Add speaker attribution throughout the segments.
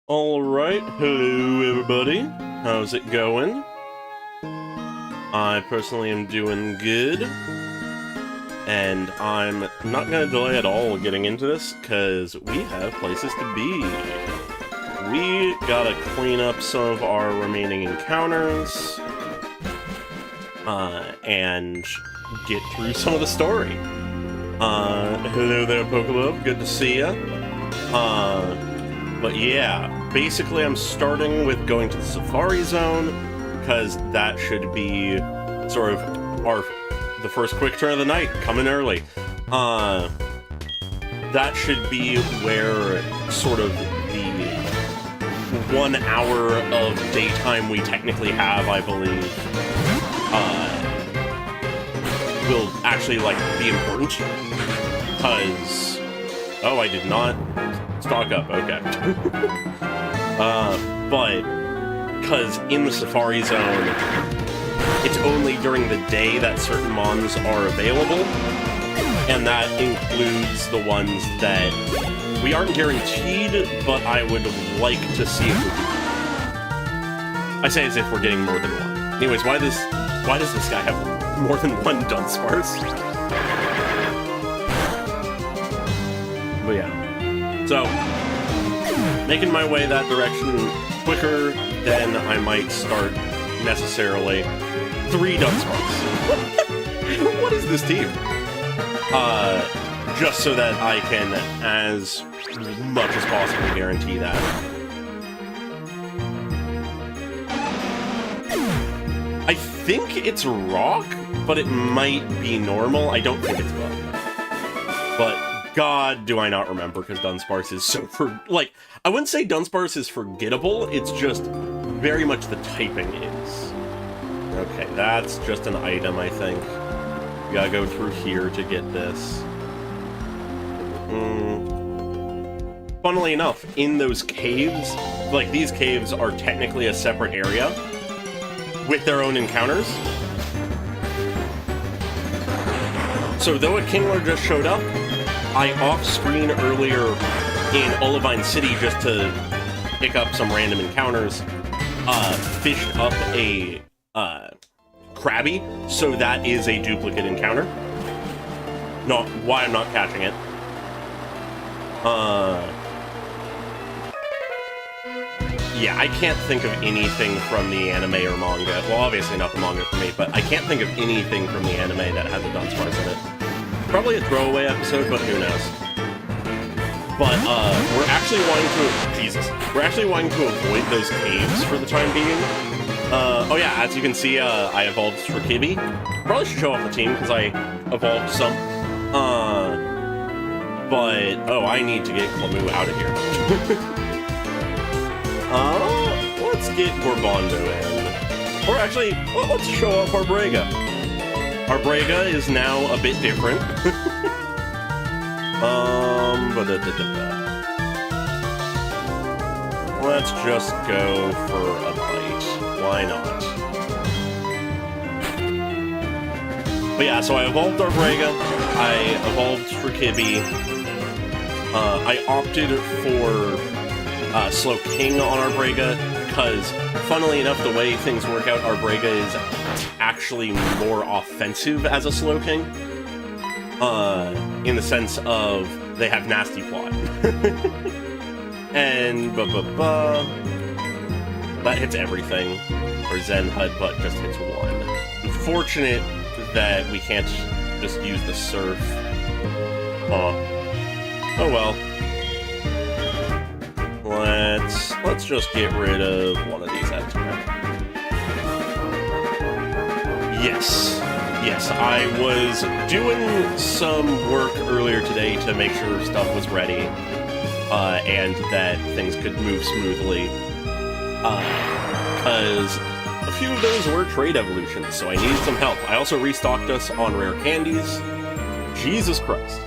Speaker 1: Alright, hello everybody. How's it going? I personally am doing good. And I'm not going to delay at all getting into this, because we have places to be. We gotta clean up some of our remaining encounters, and get through some of the story. Hello there, Pokelove, good to see ya. But yeah, basically I'm starting with going to the Safari Zone, because that should be sort of the first quick turn of the night, coming early. That should be where sort of the 1 hour of daytime we technically have, I believe, will actually, like, be important. Because... Oh, I did not stock up, okay. But, because in the Safari Zone, it's only during the day that certain mons are available, and that includes the ones that we aren't guaranteed, but I would like to see if we do. I say as if we're getting more than one. Anyways, why does this guy have more than one Dunsparce? But yeah. So, making my way that direction quicker than I might start necessarily. 3 Dunsparce. What is this team? Just so that I can, as much as possible, guarantee that. I think it's rock, but it might be normal. I don't think it's bug. But God, do I not remember, because Dunsparce is so I wouldn't say Dunsparce is forgettable, it's just very much the typing is. Okay, that's just an item, I think. We gotta go through here to get this. Funnily enough, in those caves, like, these caves are technically a separate area with their own encounters. So though a Kingler just showed up, I off-screen earlier in Olivine City just to pick up some random encounters, fished up a Krabby, so that is a duplicate encounter. Not why I'm not catching it. Yeah, I can't think of anything from the anime or manga. Well, obviously not the manga for me, but I can't think of anything from the anime that has a Dunsparce in it. Probably a throwaway episode, but who knows. But, we're actually wanting to avoid those caves for the time being. Oh yeah, as you can see, I evolved for Kibby. Probably should show off the team, because I evolved some. But, oh, I need to get Clamu out of here. Let's get Gorbondo in. Or actually, let's show off our Brega. Our Brega is now a bit different. Let's just go for a bite. Why not? But yeah, so I evolved our Brega. I evolved for Kibby. I opted for Slow King on our Brega, because, funnily enough, the way things work out, our Brega is actually more offensive as a Slow King. In the sense of, they have Nasty Plot. And, that hits everything. Or Zen Headbutt just hits 1. Unfortunate that we can't just use the Surf. Oh well. Let's just get rid of one of these at a time. Yes, I was doing some work earlier today to make sure stuff was ready, and that things could move smoothly, because a few of those were trade evolutions, so I needed some help. I also restocked us on rare candies. Jesus Christ.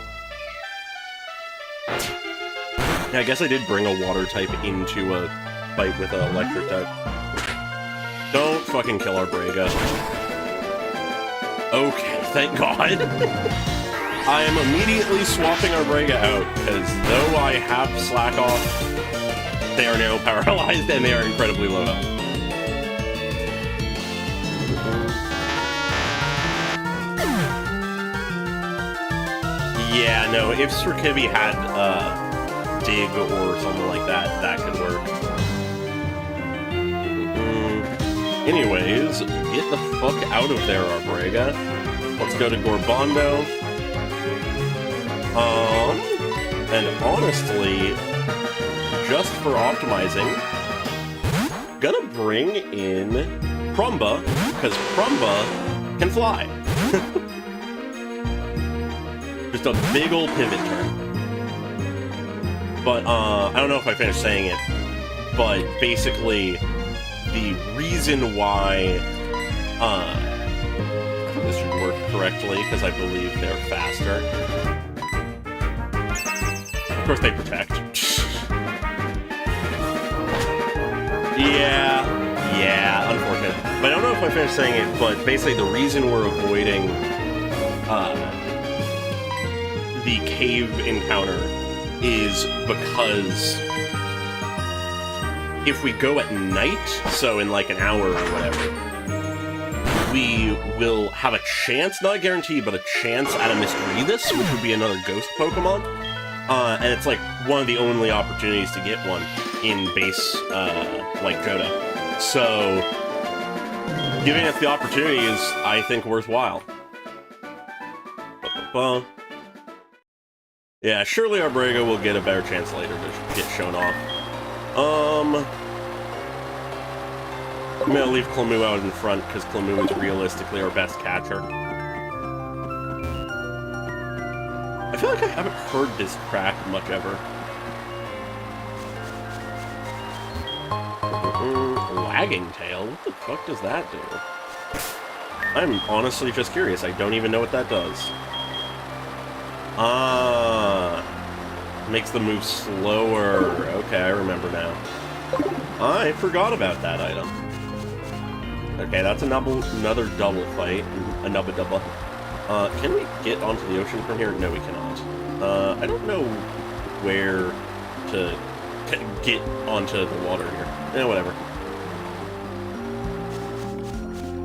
Speaker 1: Yeah, I guess I did bring a water type into a fight with an electric type. Don't fucking kill our Brega. Okay, thank God. I am immediately swapping our Brega out, because though I have Slack Off, They are now paralyzed, and they are incredibly low health. Yeah, no, if Sirkibi had dig or something like that, that could work. Anyways, get the fuck out of there, Arbrega. Let's go to Gorbondo. And honestly, just for optimizing, gonna bring in Crumba, because Crumba can fly. Just a big old pivot turn. But, I don't know if I finished saying it, but basically, the reason why, this should work correctly, because I believe they're faster. Of course they protect. Yeah, unfortunate. But I don't know if I finished saying it, but basically the reason we're avoiding, the cave encounter is because if we go at night, so in like an hour or whatever, we will have a chance, not a guarantee, but a chance at a Misdreavus, which would be another ghost Pokemon. And it's like one of the only opportunities to get one in base, like Johto. So, giving us the opportunity is, I think, worthwhile. Yeah, surely Arbrega will get a better chance later to get shown off. I'm gonna leave Clemu out in front, because Clemu is realistically our best catcher. I feel like I haven't heard this track much ever. Wagging Tail? What the fuck does that do? I'm honestly just curious. I don't even know what that does. Makes the move slower. Okay, I remember now. I forgot about that item. Okay, that's another double fight. Another double. Can we get onto the ocean from here? No, we cannot. I don't know where to get onto the water here. Whatever.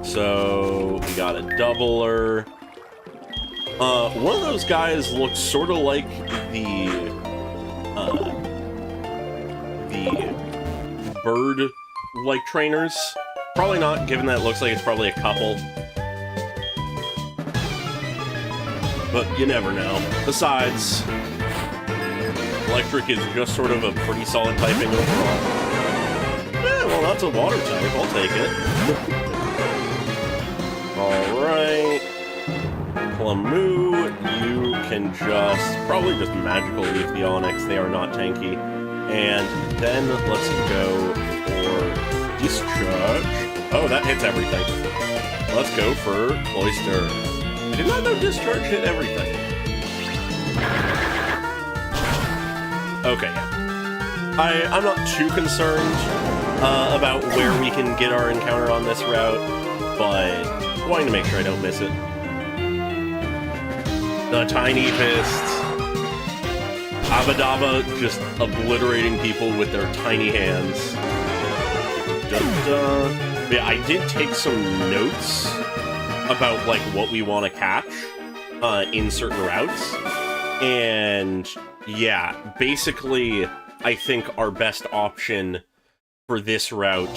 Speaker 1: So, we got a doubler. One of those guys looks sort of like the bird-like trainers. Probably not, given that it looks like it's probably a couple. But you never know. Besides, electric is just sort of a pretty solid typing overall. Yeah, well, that's a water type. I'll take it. Alright. Clemu, you can probably just magical leaf the Onyx. They are not tanky. And then let's go for Discharge. Oh, that hits everything. Let's go for Cloyster. I did not know Discharge hit everything. Okay, yeah. I'm not too concerned about where we can get our encounter on this route, but wanting to make sure I don't miss it. The Tiny Fist. Abadaba just obliterating people with their tiny hands. Yeah, I did take some notes about like what we want to catch in certain routes, and yeah, basically I think our best option for this route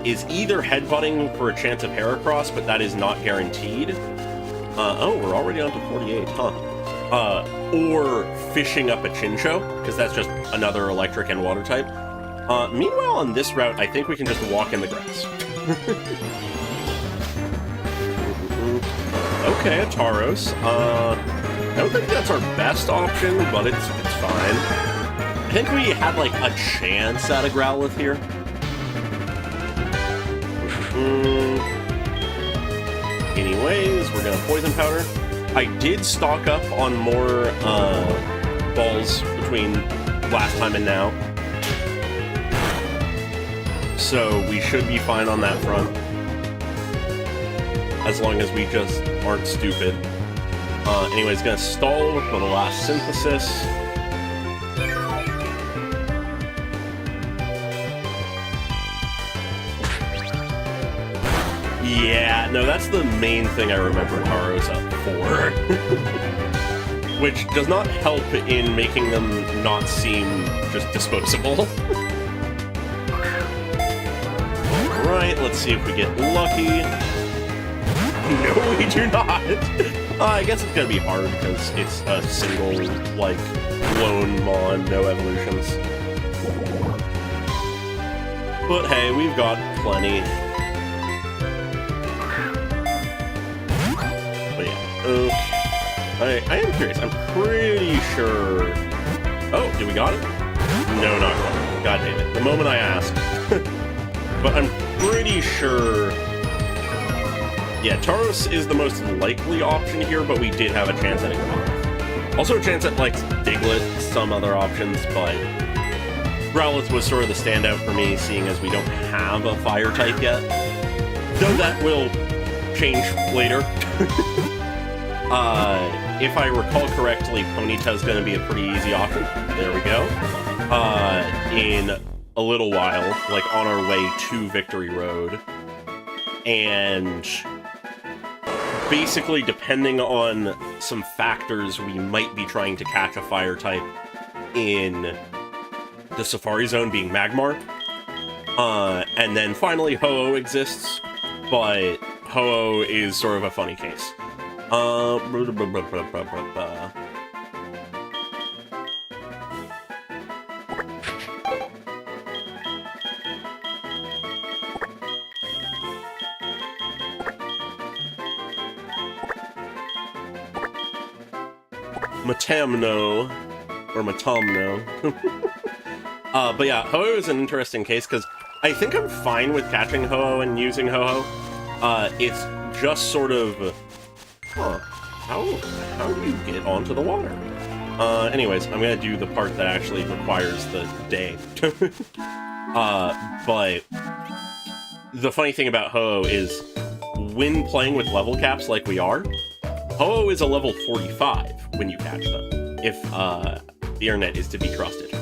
Speaker 1: is either headbutting for a chance of Heracross, but that is not guaranteed. Oh, we're already on to 48, huh? Or fishing up a Chinchou, because that's just another electric and water type. Meanwhile, on this route, I think we can just walk in the grass. Okay, a Tauros. I don't think that's our best option, but it's fine. I think we had, like, a chance at a Growlithe here. Anyways, we're gonna Poison Powder. I did stock up on more balls between last time and now. So we should be fine on that front. As long as we just aren't stupid. Anyways, gonna stall for the last Synthesis. Yeah, no, that's the main thing I remember Taros up for. Which does not help in making them not seem just disposable. Alright, let's see if we get lucky. No, we do not! I guess it's gonna be hard because it's a single, like, lone Mon, no evolutions. But hey, we've got plenty. But yeah, I am curious. I'm pretty sure... Oh, did we got it? No, not quite. God damn it. The moment I asked. But I'm pretty sure... Yeah, Tauros is the most likely option here, but we did have a chance at it. Also a chance at, like, Diglett, some other options, but... Growlithe was sort of the standout for me, seeing as we don't have a fire type yet. Though that will change later. If I recall correctly, Ponyta's gonna be a pretty easy option. There we go. In a little while, like on our way to Victory Road. And basically, depending on some factors, we might be trying to catch a fire type in the Safari Zone, being Magmar. And then finally, Ho-Oh exists, but Ho-Oh is sort of a funny case. Matamno, or Matamno. But yeah, Ho-Oh is an interesting case, because I think I'm fine with catching Ho-Oh and using Ho-Oh. It's just sort of... Huh, how do you get onto the water? Anyways, I'm gonna do the part that actually requires the day. But the funny thing about Ho-Oh is, when playing with level caps like we are, Ho-Oh is a level 45 when you catch them, if the internet is to be trusted.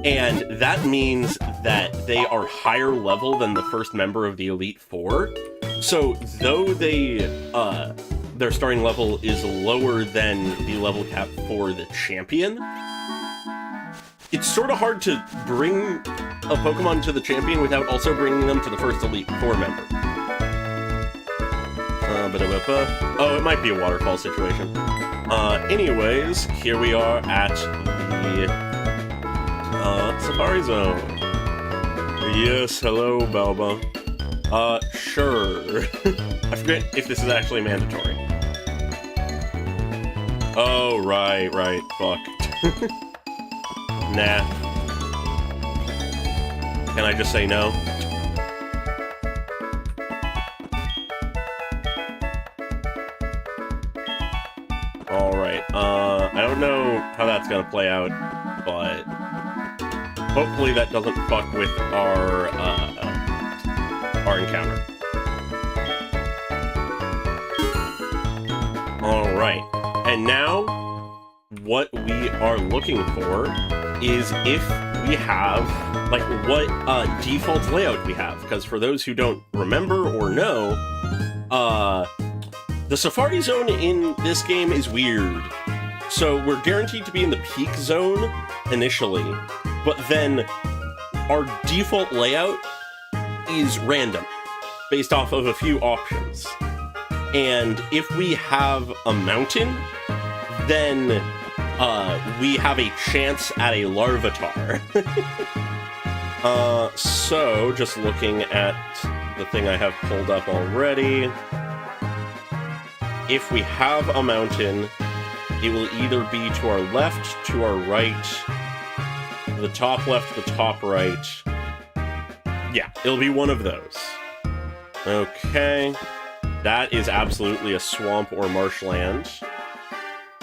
Speaker 1: And that means that they are higher level than the first member of the Elite Four. So though their starting level is lower than the level cap for the champion, it's sort of hard to bring a Pokemon to the champion without also bringing them to the first Elite Four member. Oh, it might be a waterfall situation. Anyways, here we are at the Safari Zone. Yes, hello, Balba. Sure. I forget if this is actually mandatory. Oh, right, fuck. Nah. Can I just say no? Alright, I don't know how that's gonna play out, but hopefully that doesn't fuck with our encounter. Alright, and now what we are looking for is if we have, like, what default layout we have, because for those who don't remember or know, the Safari Zone in this game is weird. So we're guaranteed to be in the peak zone initially, but then our default layout is random, based off of a few options. And if we have a mountain, then we have a chance at a Larvitar. So, just looking at the thing I have pulled up already, if we have a mountain, it will either be to our left, to our right, the top left, the top right. Yeah, it'll be one of those. Okay. That is absolutely a swamp or marshland.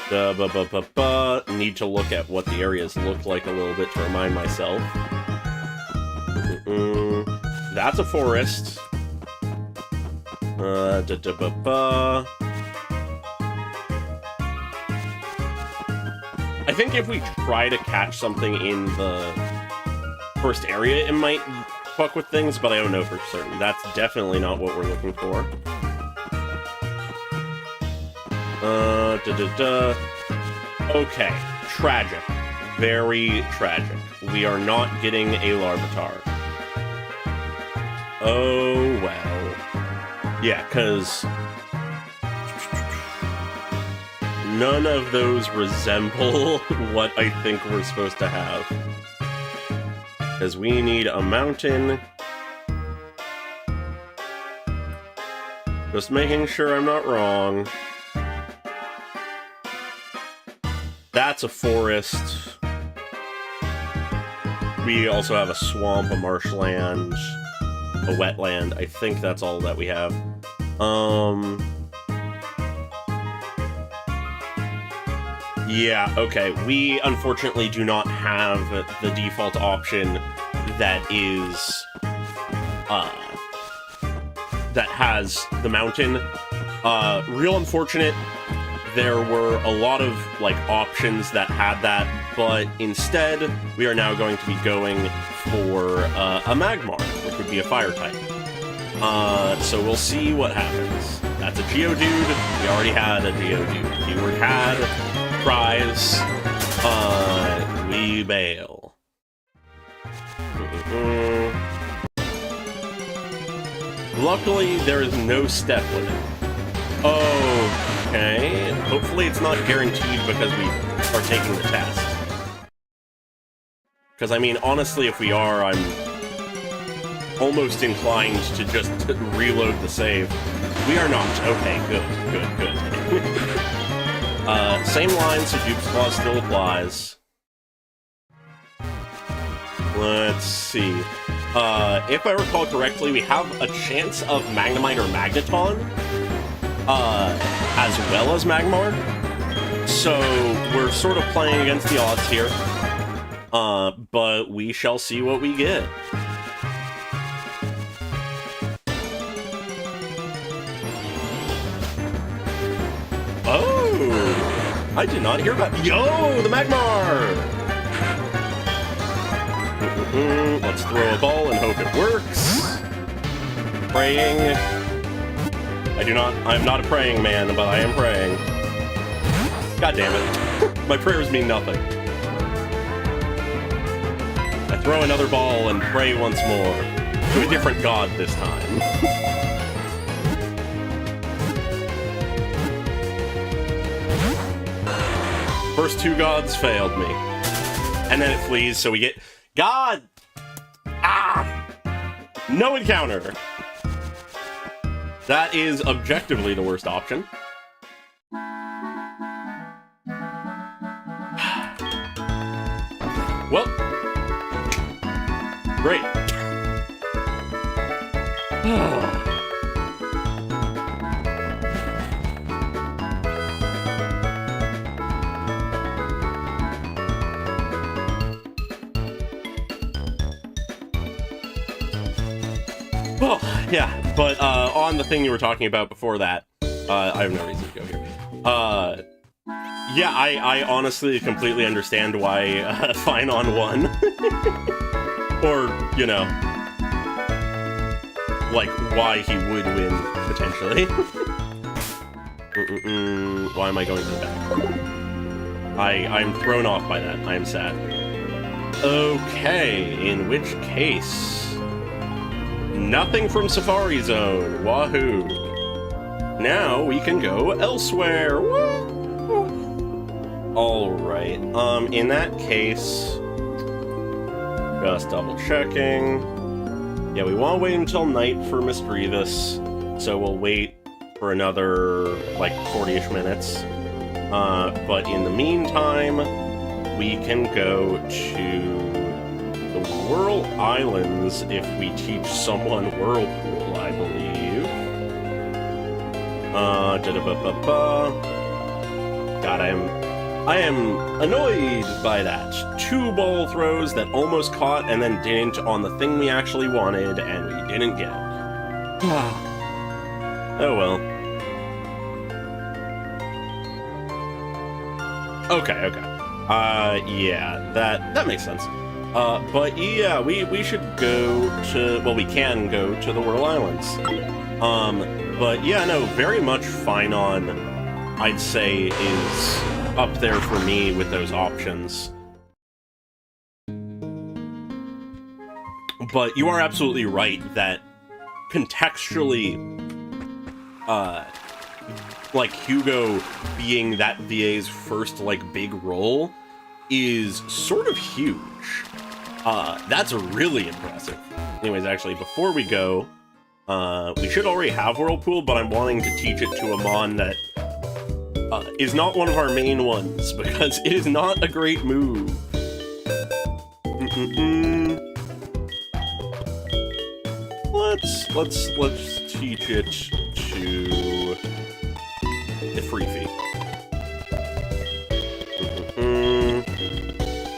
Speaker 1: Need to look at what the areas look like a little bit to remind myself. That's a forest. I think if we try to catch something in the first area, it might fuck with things, but I don't know for certain. That's definitely not what we're looking for. Okay, tragic. Very tragic. We are not getting a Larvitar. Oh, well. Yeah, because none of those resemble what I think we're supposed to have. Because we need a mountain. Just making sure I'm not wrong. That's a forest. We also have a swamp, a marshland, a wetland. I think that's all that we have. Yeah, okay. We unfortunately do not have the default option that is, that has the mountain. Real unfortunate. There were a lot of, like, options that had that, but instead, we are now going to be going for a Magmar, which would be a fire type. So we'll see what happens. That's a Geodude. We already had a Geodude. Keyword had. Prize. We bail. Luckily, there is no step limit. Okay. Hopefully it's not guaranteed because we are taking the test. Because, I mean, honestly, if we are, I'm almost inclined to just reload the save. We are not. Okay, good. Same line, so Duke's Claw still applies. Let's see. If I recall correctly, we have a chance of Magnemite or Magneton, as well as Magmar. So we're sort of playing against the odds here. But we shall see what we get. Oh! I did not hear about... Yo! The Magmar! Let's throw a ball and hope it works. Praying. I'm not a praying man, but I am praying. God damn it. My prayers mean nothing. I throw another ball and pray once more. To a different god this time. First two gods failed me. And then it flees, so we get... God! Ah! No encounter! That is objectively the worst option. Well. Great. Well, yeah, but on the thing you were talking about before that, I have no reason to go here. Yeah, I honestly completely understand why Fine on won. Or, you know, like, why he would win, potentially. Why am I going to the back? I'm thrown off by that. I am sad. Okay, in which case... Nothing from Safari Zone. Wahoo. Now we can go elsewhere. Alright. In that case... Just double checking. Yeah, we want to wait until night for Misdreavus. So we'll wait for another, like, 40-ish minutes. But in the meantime, we can go to... Whirl Islands if we teach someone Whirlpool, I believe. God, I am annoyed by that. 2 ball throws that almost caught and then didn't on the thing we actually wanted, and we didn't get. Oh well. Okay. Yeah, that makes sense. But yeah, we should go to, well, we can go to the Whirl Islands. But yeah, no, very much Finon, I'd say, is up there for me with those options. But you are absolutely right that contextually, like, Hugo being that VA's first, like, big role is sort of huge. That's really impressive. Anyways, actually, before we go, we should already have Whirlpool, but I'm wanting to teach it to a Mon that is not one of our main ones, because it is not a great move. Let's teach it to the Freefie.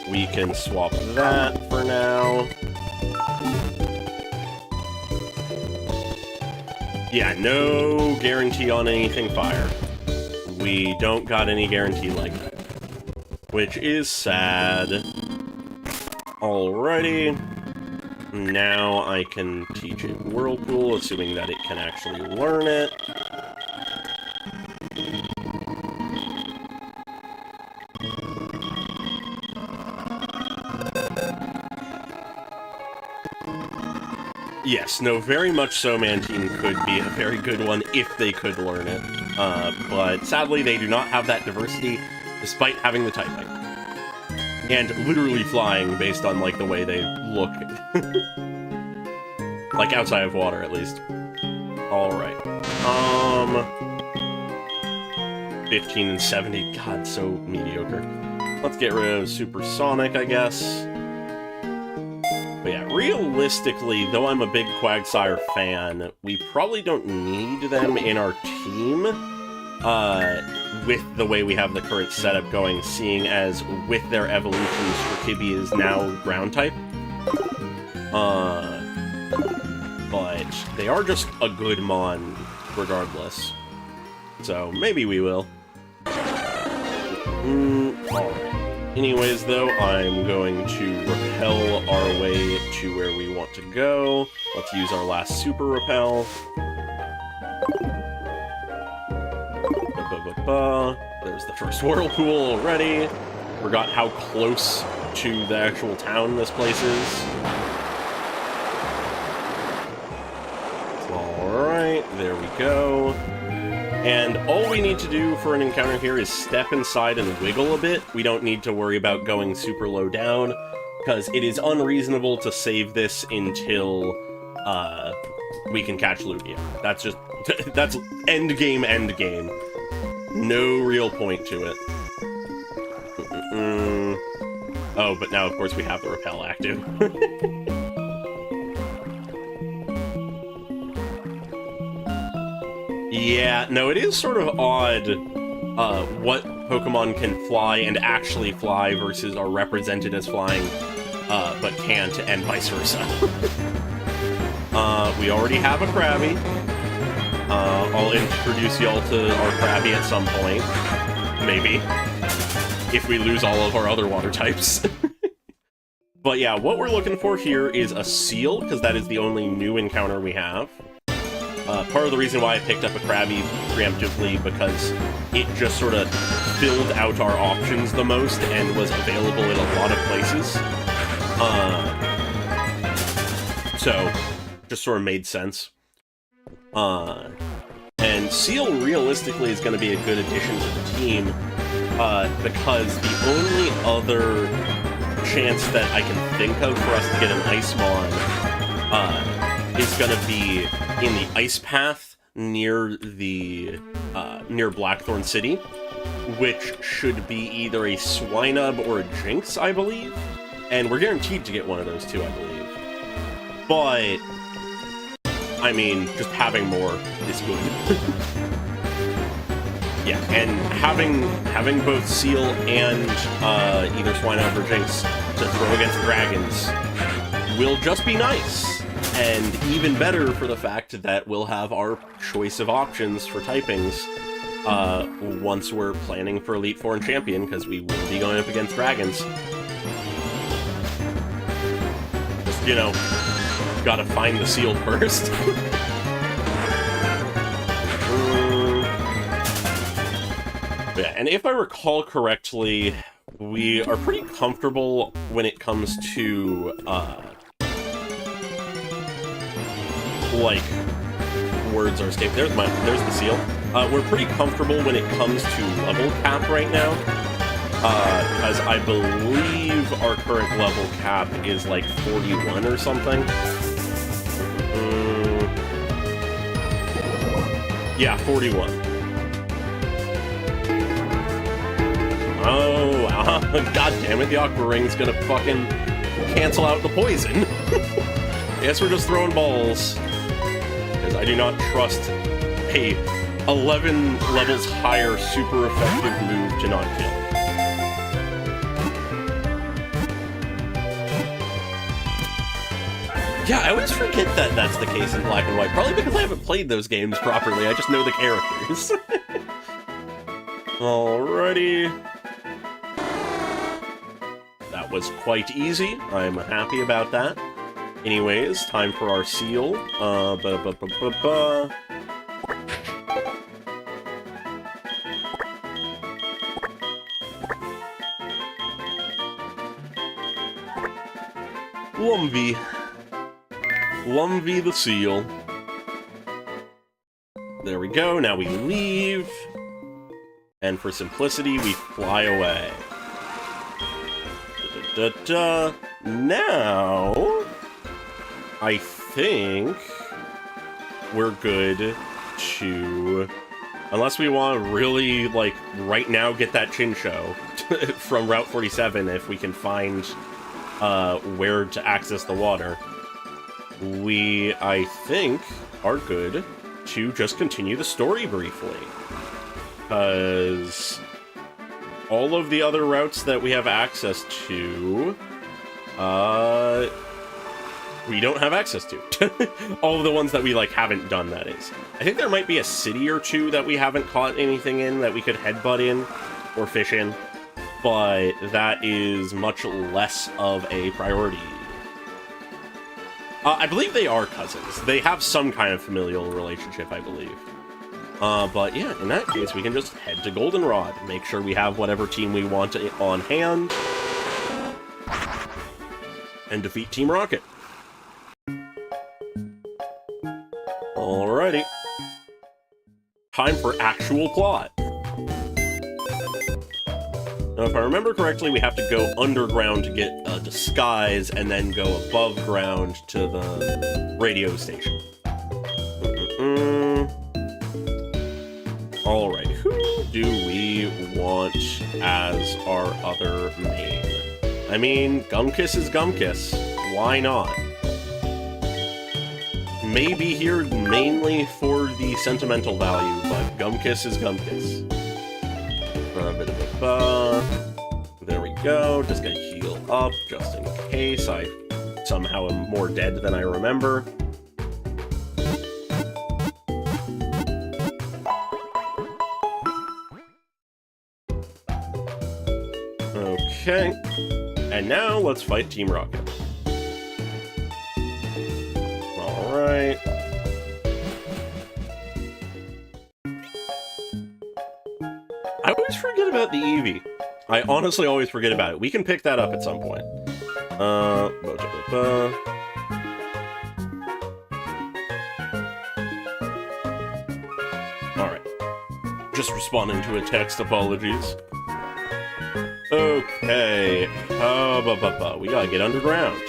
Speaker 1: We can swap that for now. Yeah, no guarantee on anything fire. We don't got any guarantee like that, which is sad. Alrighty. Now I can teach it Whirlpool, assuming that it can actually learn it. Yes, no, very much so Mantine could be a very good one if they could learn it. But sadly they do not have that diversity, despite having the typing. And literally flying based on, like, the way they look. Like, outside of water, at least. Alright. 15 and 70. God, so mediocre. Let's get rid of Supersonic, I guess. But yeah, realistically, though I'm a big Quagsire fan, we probably don't need them in our team, with the way we have the current setup going, seeing as with their evolutions, Rakibi is now ground type. But they are just a good Mon, regardless. So, maybe we will. Alright. Anyways, though, I'm going to repel our way to where we want to go. Let's use our last super repel. There's the first Whirlpool already. Forgot how close to the actual town this place is. Alright, there we go. And all we need to do for an encounter here is step inside and wiggle a bit. We don't need to worry about going super low down, because it is unreasonable to save this until we can catch Lugia. That's just, that's end game. No real point to it. Oh, but now, of course, we have the repel active. Yeah, no, it is sort of odd what Pokemon can fly and actually fly versus are represented as flying, but can't, and vice versa. We already have a Krabby. I'll introduce y'all to our Krabby at some point. Maybe. If we lose all of our other water types. But yeah, what we're looking for here is a Seal, because that is the only new encounter we have. Part of the reason why I picked up a Krabby preemptively, because it just sort of filled out our options the most and was available in a lot of places. So, just sort of made sense. And Seal realistically is going to be a good addition to the team, because the only other chance that I can think of for us to get an Icemon is going to be in the Ice Path near the near Blackthorn City, which should be either a Swinub or a Jinx, I believe. And we're guaranteed to get one of those two, I believe. But I mean, just having more is good. Yeah, and having both Seal and either Swinub or Jinx to throw against dragons will just be nice. And even better for the fact that we'll have our choice of options for typings once we're planning for Elite Four and Champion, because we will be going up against dragons. you know, gotta find the seal first. Yeah, and if I recall correctly, we are pretty comfortable when it comes to, like, words are escaping. There's the seal. We're pretty comfortable when it comes to level cap right now, because I believe our current level cap is like 41 or something. Yeah, 41. Oh, god damn it, the Aqua Ring's gonna fucking cancel out the poison. Guess we're just throwing balls. Because I do not trust a 11 levels higher super effective move to not kill. Yeah, I always forget that that's the case in Black and White. Probably because I haven't played those games properly, I just know the characters. Alrighty. That was quite easy. I'm happy about that. Anyways, time for our seal. Lumbee. Lumbee the seal. There we go, now we leave. And for simplicity, we fly away. Now, I think we're good to... Unless we want to really, like, right now get that Chincho from Route 47 if we can find where to access the water. We, I think, are good to just continue the story briefly. Because all of the other routes that we have access to, we don't have access to. All of the ones that we, like, haven't done, that is. I think there might be a city or two that we haven't caught anything in that we could headbutt in or fish in, but that is much less of a priority. I believe they are cousins. They have some kind of familial relationship, I believe. But yeah, in that case, we can just head to Goldenrod, make sure we have whatever team we want on hand, and defeat Team Rocket. Alrighty. Time for actual plot. Now, if I remember correctly, we have to go underground to get a disguise, and then go above ground to the radio station. Alright, who do we want as our other main? I mean, Gumkiss is Gumkiss. Why not? Maybe here mainly for the sentimental value, but Gumkiss is Gumkiss. There we go. Just gonna heal up, just in case I somehow am more dead than I remember. Okay. And now, let's fight Team Rocket. Alright. I always forget about the Eevee. I honestly always forget about it. We can pick that up at some point. Alright. Just responding to a text, apologies. Okay. We gotta get underground.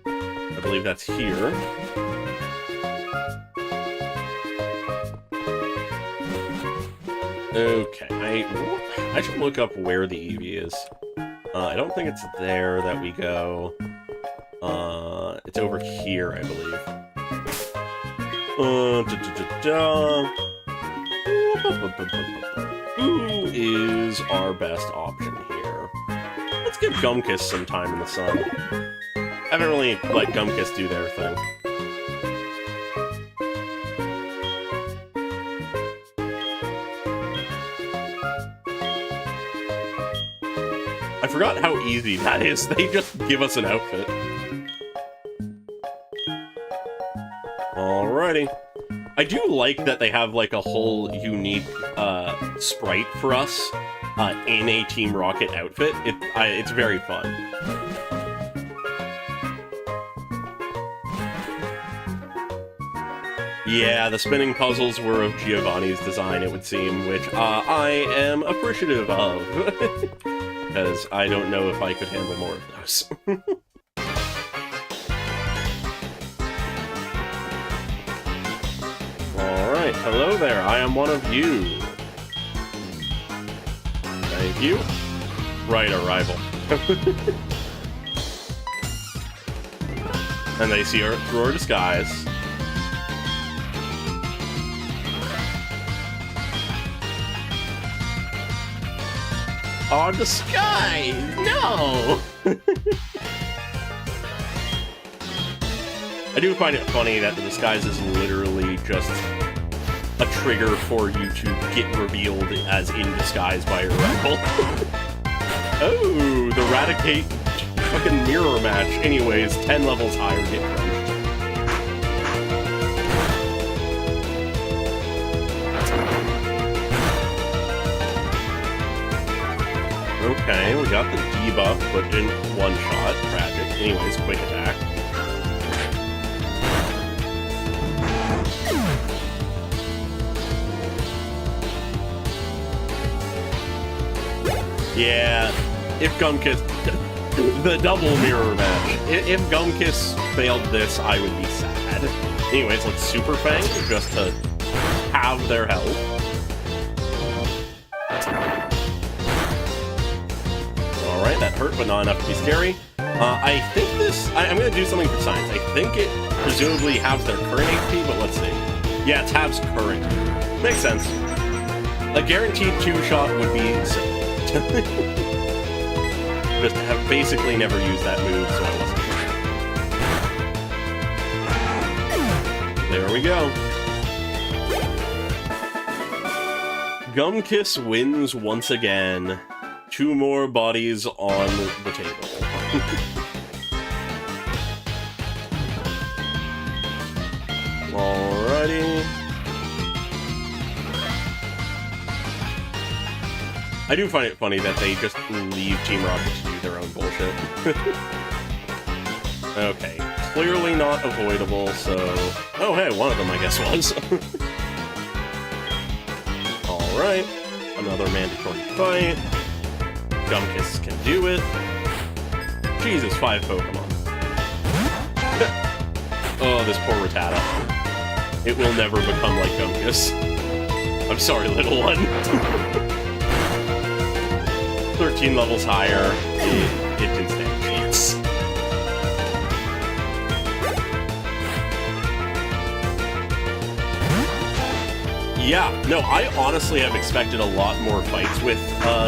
Speaker 1: I believe that's here. Okay, I should look up where the Eevee is. I don't think it's there that we go. It's over here, I believe. Who is our best option here? Let's give Gumkiss some time in the sun. I haven't really let Gumkiss do their thing. I forgot how easy that is. They just give us an outfit. Alrighty. I do like that they have, like, a whole unique sprite for us in a Team Rocket outfit. It's very fun. Yeah, the spinning puzzles were of Giovanni's design, it would seem, which I am appreciative of. Because I don't know if I could handle more of those. Alright, hello there, I am one of you. Thank you. Right, arrival. And they see her through her disguise. Our disguise! No! I do find it funny that the disguise is literally just a trigger for you to get revealed as in disguise by your rival. Oh, the Raticate fucking mirror match. Anyways, 10 levels higher, get crunched. Okay, we got the debuff, but didn't one-shot. Tragic. Anyways, quick attack. Yeah, if Gumkiss... the double mirror match. If Gumkiss failed this, I would be sad. Anyways, let's Super Fang, just to have their health. Alright, that hurt, but not enough to be scary. I think this... I'm going to do something for science. I think it presumably halves their current HP, but let's see. Yeah, it halves current. Makes sense. A guaranteed 2-shot would be silly. Just have basically never used that move, so I wasn't sure. There we go. Gumkiss wins once again. 2 more bodies on the table. Alrighty. I do find it funny that they just leave Team Rocket to do their own bullshit. Okay, clearly not avoidable, so... Oh hey, one of them I guess was. Alright, another mandatory fight. Gumkiss can do it. Jesus, 5 Pokemon. Oh, this poor Rattata. It will never become like Gumkiss. I'm sorry, little one. 13 levels higher, it didn't stand a chance. Yeah, no, I honestly have expected a lot more fights with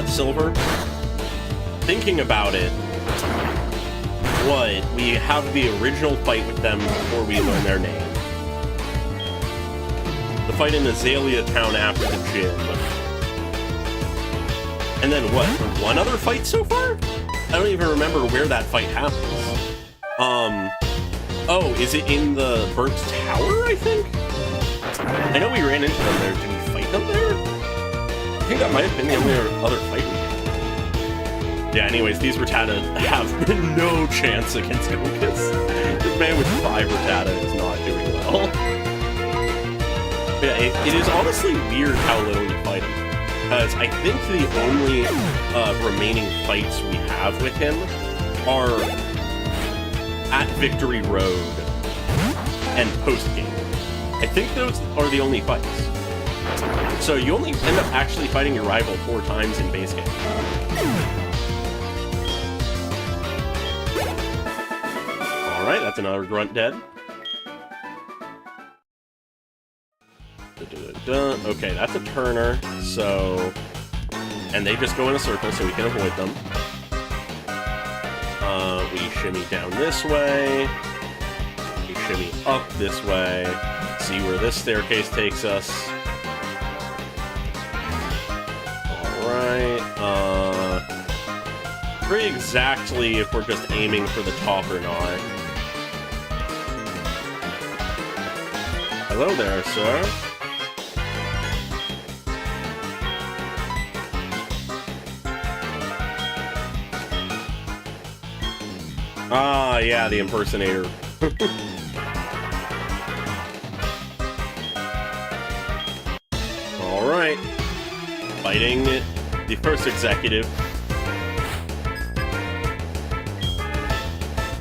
Speaker 1: Silver. Thinking about it, we have the original fight with them before we learn their name. The fight in Azalea Town after the gym. And then what? One other fight so far? I don't even remember where that fight happens. Oh, is it in the Burnt Tower, I think? I know we ran into them there. Did we fight them there? I think that might have been the only other fight we had. Yeah, anyways, these Rattata have no chance against Gumkiss. This man with 5 Rattata is not doing well. Yeah, it is honestly weird how little you fight him. Because I think the only remaining fights we have with him are at Victory Road and post-game. I think those are the only fights. So you only end up actually fighting your rival 4 times in base game. Alright, that's another grunt dead. Okay, that's a Turner, so... And they just go in a circle, so we can avoid them. We shimmy down this way. We shimmy up this way. See where this staircase takes us. Alright, Pretty exactly if we're just aiming for the top or not. Hello there, sir. Ah, yeah, the impersonator. Alright. Fighting the first executive.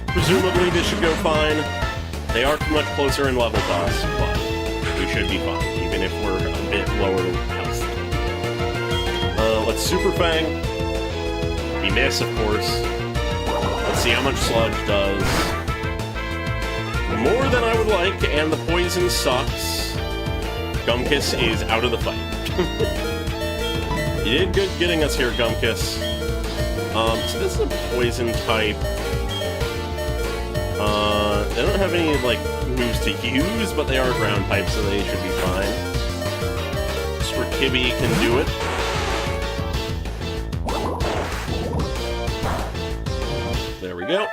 Speaker 1: Presumably this should go fine. They are much closer in level to us, but we should be fine, even if we're a bit lower health. Let's Super Fang. We miss, of course. Let's see how much Sludge does. More than I would like, and the poison sucks. Gumkiss is out of the fight. You did good getting us here, Gumkiss. So this is a poison type. They don't have any, like, moves to use, but they are ground type, so they should be fine. Squirkibby can do it. There we go.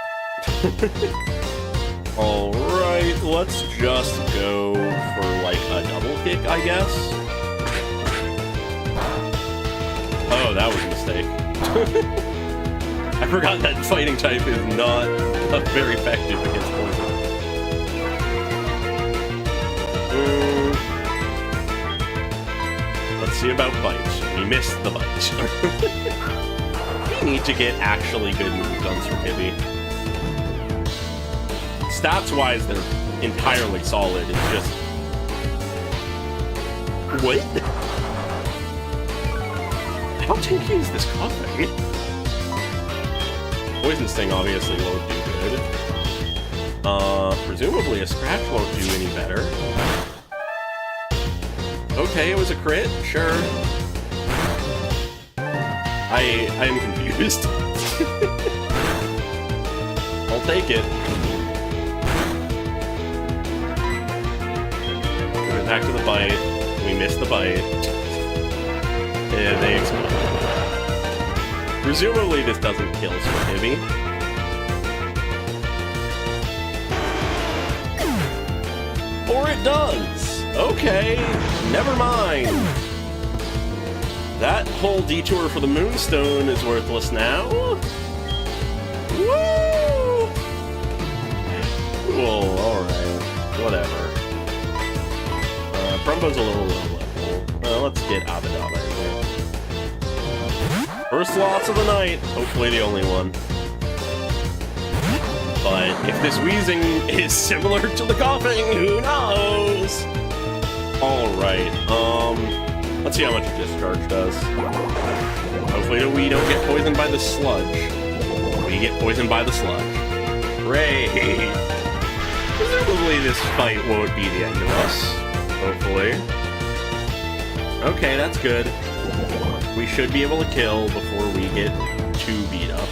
Speaker 1: Alright, let's just go for, like, a double kick, I guess. Oh, that was a mistake. I forgot that fighting type is not very effective against poison. Let's see about bite. We missed the bite. We need to get actually good moves on Squirkibby. Stats-wise, they're entirely solid. It's just... What? How tanky is this coughing? Poison Sting obviously won't do good. Presumably a Scratch won't do any better. Okay, it was a crit, sure. I am confused. I'll take it. We're back to the bite. We missed the bite. And they explode. Presumably this doesn't kill Squirkibby. Or it does! Okay, never mind. That whole detour for the Moonstone is worthless now. Woo! Cool, alright. Whatever. Brumbo's a little low level. Let's get Abadabba in here. First loss of the night. Hopefully the only one. But if this wheezing is similar to the coughing, who knows? Alright, let's see how much discharge does. Hopefully we don't get poisoned by the sludge. We get poisoned by the sludge. Great! Presumably this fight won't be the end of us. Hopefully. Okay, that's good. We should be able to kill before we get too beat up.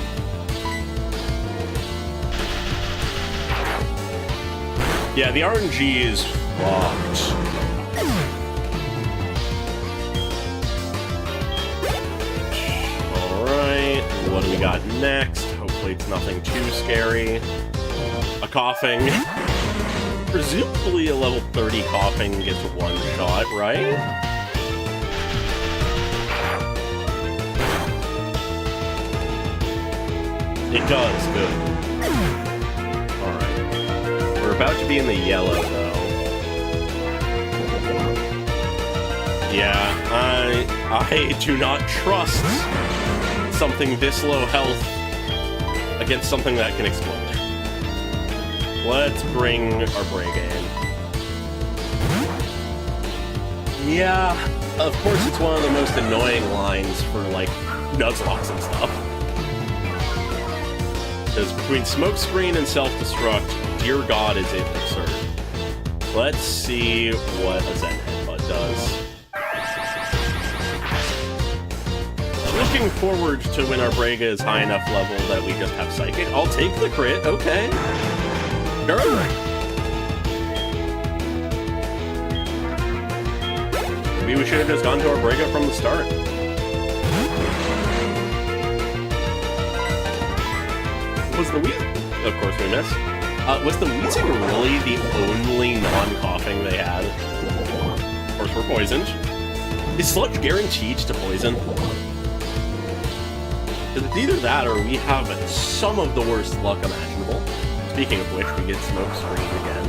Speaker 1: Yeah, the RNG is fucked. Alright, what do we got next? Hopefully it's nothing too scary. A coughing. Presumably a level 30 coughing gets one shot, right? It does, good. Alright. We're about to be in the yellow, though. Yeah, I do not trust something this low health against something that can explode. Let's bring our Brega in. Yeah, of course it's one of the most annoying lines for, like, Nuzlocke and stuff. Because between Smokescreen and Self-Destruct, dear God, is it absurd. Let's see what a Zen Headbutt does. Looking forward to when our Brega is high enough level that we just have Psychic. I'll take the crit, okay. Sure. Maybe we should have just gone to our Brega from the start. Was the Weezing... Of course we missed. Was the Weezing really the only non-coughing they had? Of course we're poisoned. Is Sludge guaranteed to poison? It's either that or we have some of the worst luck imaginable. Speaking of which, we get smoke screen again.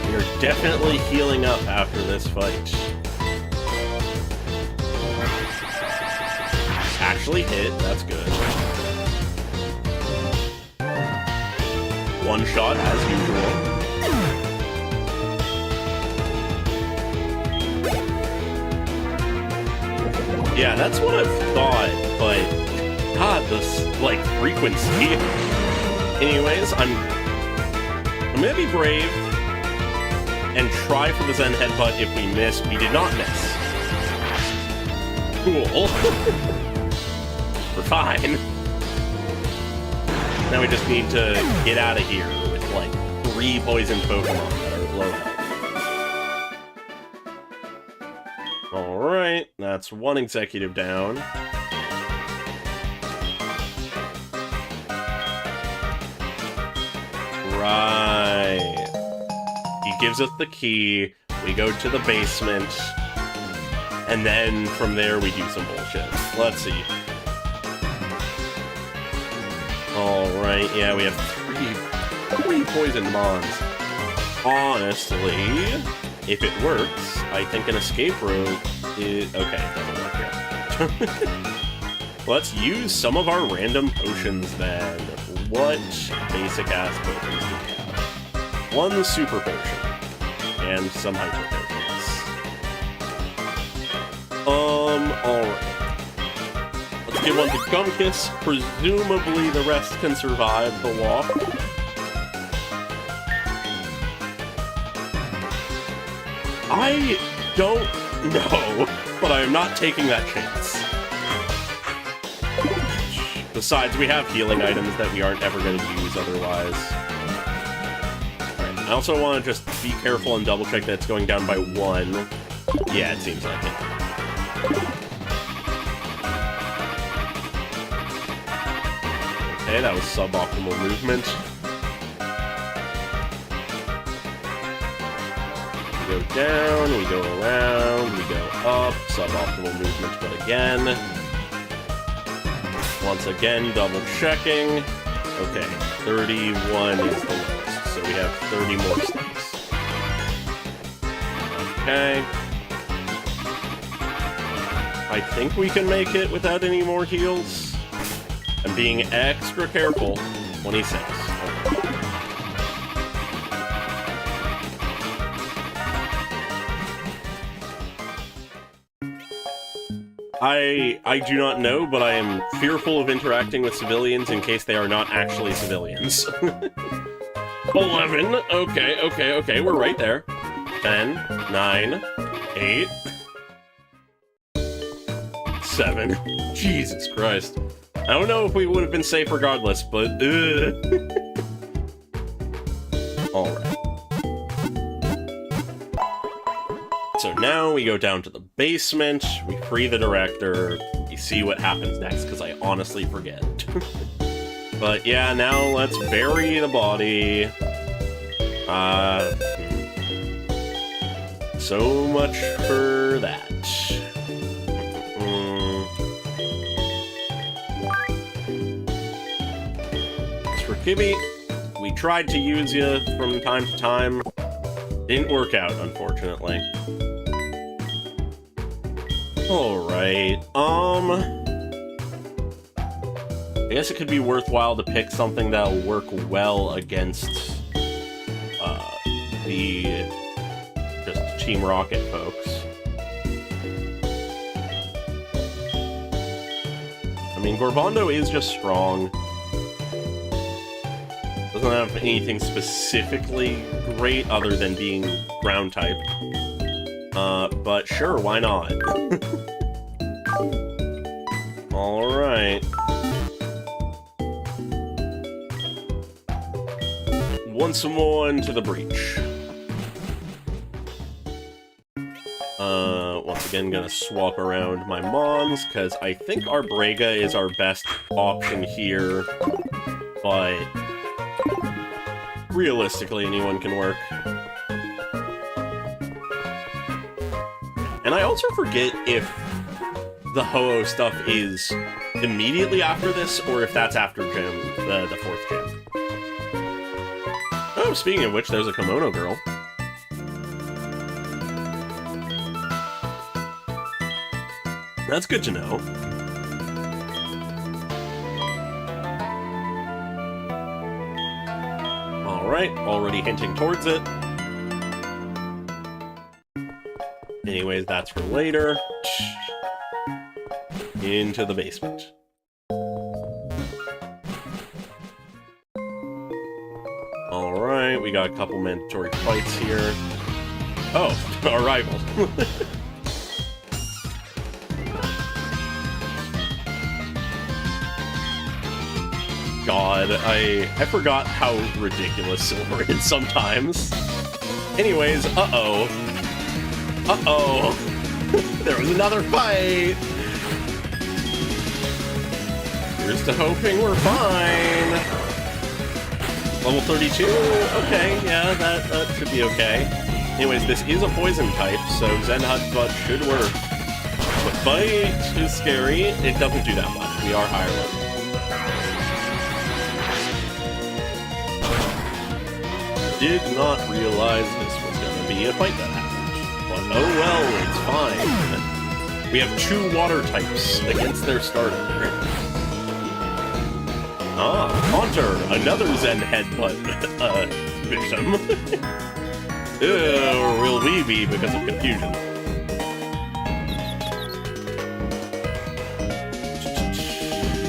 Speaker 1: We are definitely healing up after this fight. Actually hit, that's good. One shot as usual. Yeah, that's what I've thought, but God, this like frequency. Anyways, I'm gonna be brave and try for the Zen Headbutt. If we miss, we did not miss. Cool. We're fine. Now we just need to get out of here with like 3 poisoned Pokemon that are low health. Alright, that's 1 executive down. Right. He gives us the key, we go to the basement, and then from there we do some bullshit. Let's see. Alright, yeah, we have 3 poisoned Mons. Honestly, if it works, I think an escape route is... Okay, it doesn't work yet. Let's use some of our random potions then. What basic-ass potions do we have? 1 super potion. And some hyper potions. Alright. Let's give 1 to Gumkiss. Presumably the rest can survive the walk. I don't know, but I am not taking that chance. Besides, we have healing items that we aren't ever going to use otherwise. Alright, I also want to just be careful and double check that it's going down by 1. Yeah, it seems like it. Okay, that was suboptimal movement. We go down, we go around, we go up. Suboptimal movement, but again. Once again, double checking. Okay, 31 is the lowest, so we have 30 more steps. Okay. I think we can make it without any more heals. I'm being extra careful. 26. Okay. I do not know, but I am fearful of interacting with civilians in case they are not actually civilians. 11. Okay, we're right there. 10, 9, 8, 7. Jesus Christ. I don't know if we would have been safe regardless, but Alright. So now we go down to the basement, we free the director, we see what happens next, because I honestly forget. But yeah, now let's bury the body. So much for that. As for Kibby, we tried to use you from time to time. Didn't work out, unfortunately. Alright, I guess it could be worthwhile to pick something that'll work well against, the just Team Rocket folks. I mean, Gorbondo is just strong. Doesn't have anything specifically great other than being ground type. But sure, why not? Alright. Once more into the breach. Once Again, gonna swap around my Mons, because I think our Brega is our best option here, but realistically, anyone can work. And I also forget if the Ho-Oh stuff is immediately after this, or if that's after gym, the fourth gym. Oh, speaking of which, there's a kimono girl. That's good to know. Alright, already hinting towards it. Anyways, that's for later. Into the basement. Alright, we got a couple mandatory fights here. Oh, our rival. God, I forgot how ridiculous Silver is sometimes. Anyways, uh-oh. Uh-oh. There was another fight! Here's to hoping we're fine. Level 32? Okay, yeah, that should be okay. Anyways, this is a poison type, so Zen Headbutt should work. The fight is scary. It doesn't do that much. We are higher level. Did not realize this was going to be a fight that happened. But oh well, it's fine. We have 2 water types against their starter. Ah, Haunter, another Zen Headbutt victim. Or will we be because of confusion?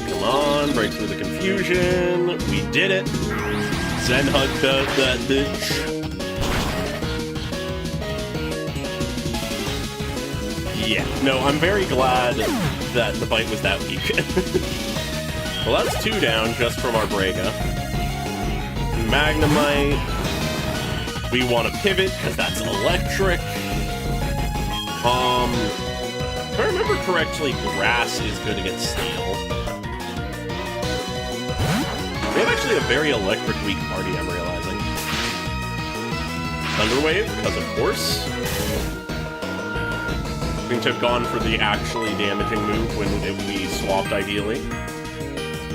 Speaker 1: Come on, break through the confusion. We did it. Zen Headbutt that bitch. Yeah, no, I'm very glad that the bite was that weak. Well, that's 2 down just from our Brega. Magnemite. We want to pivot, because that's electric. If I remember correctly, grass is good against steel. We have actually a very electric weak party, I'm realizing. Thunderwave, because of course. We could have gone for the actually damaging move when we swapped, ideally.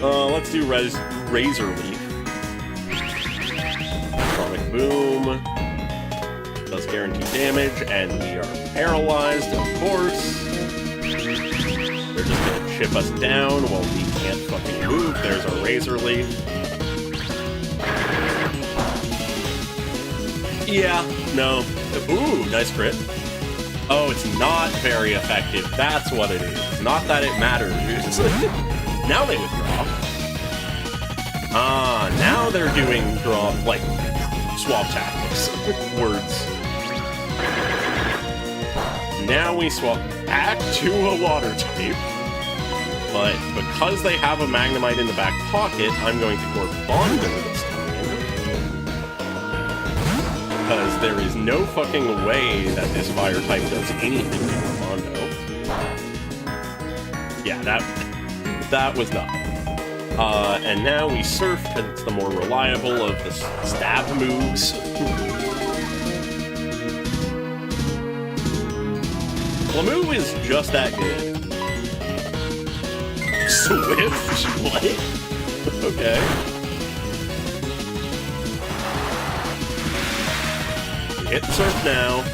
Speaker 1: Let's do Razor Leaf. Atomic Boom. Does guarantee damage, and we are paralyzed, of course. They're just gonna chip us down while we can't fucking move. There's our Razor Leaf. Yeah, no. Ooh, nice crit. Oh, it's not very effective. That's what it is. Not that it matters. Now they withdraw. Ah, now they're doing like, swap tactics. Words. Now we swap back to a water type. But because they have a Magnemite in the back pocket, I'm going to Gorbondo this time. Because there is no fucking way that this fire type does anything to Gorbondo. Yeah, that was not. And now we Surf, because it's the more reliable of the stab moves. Lamu is just that good. Swift? What? Okay. Hit Surf now,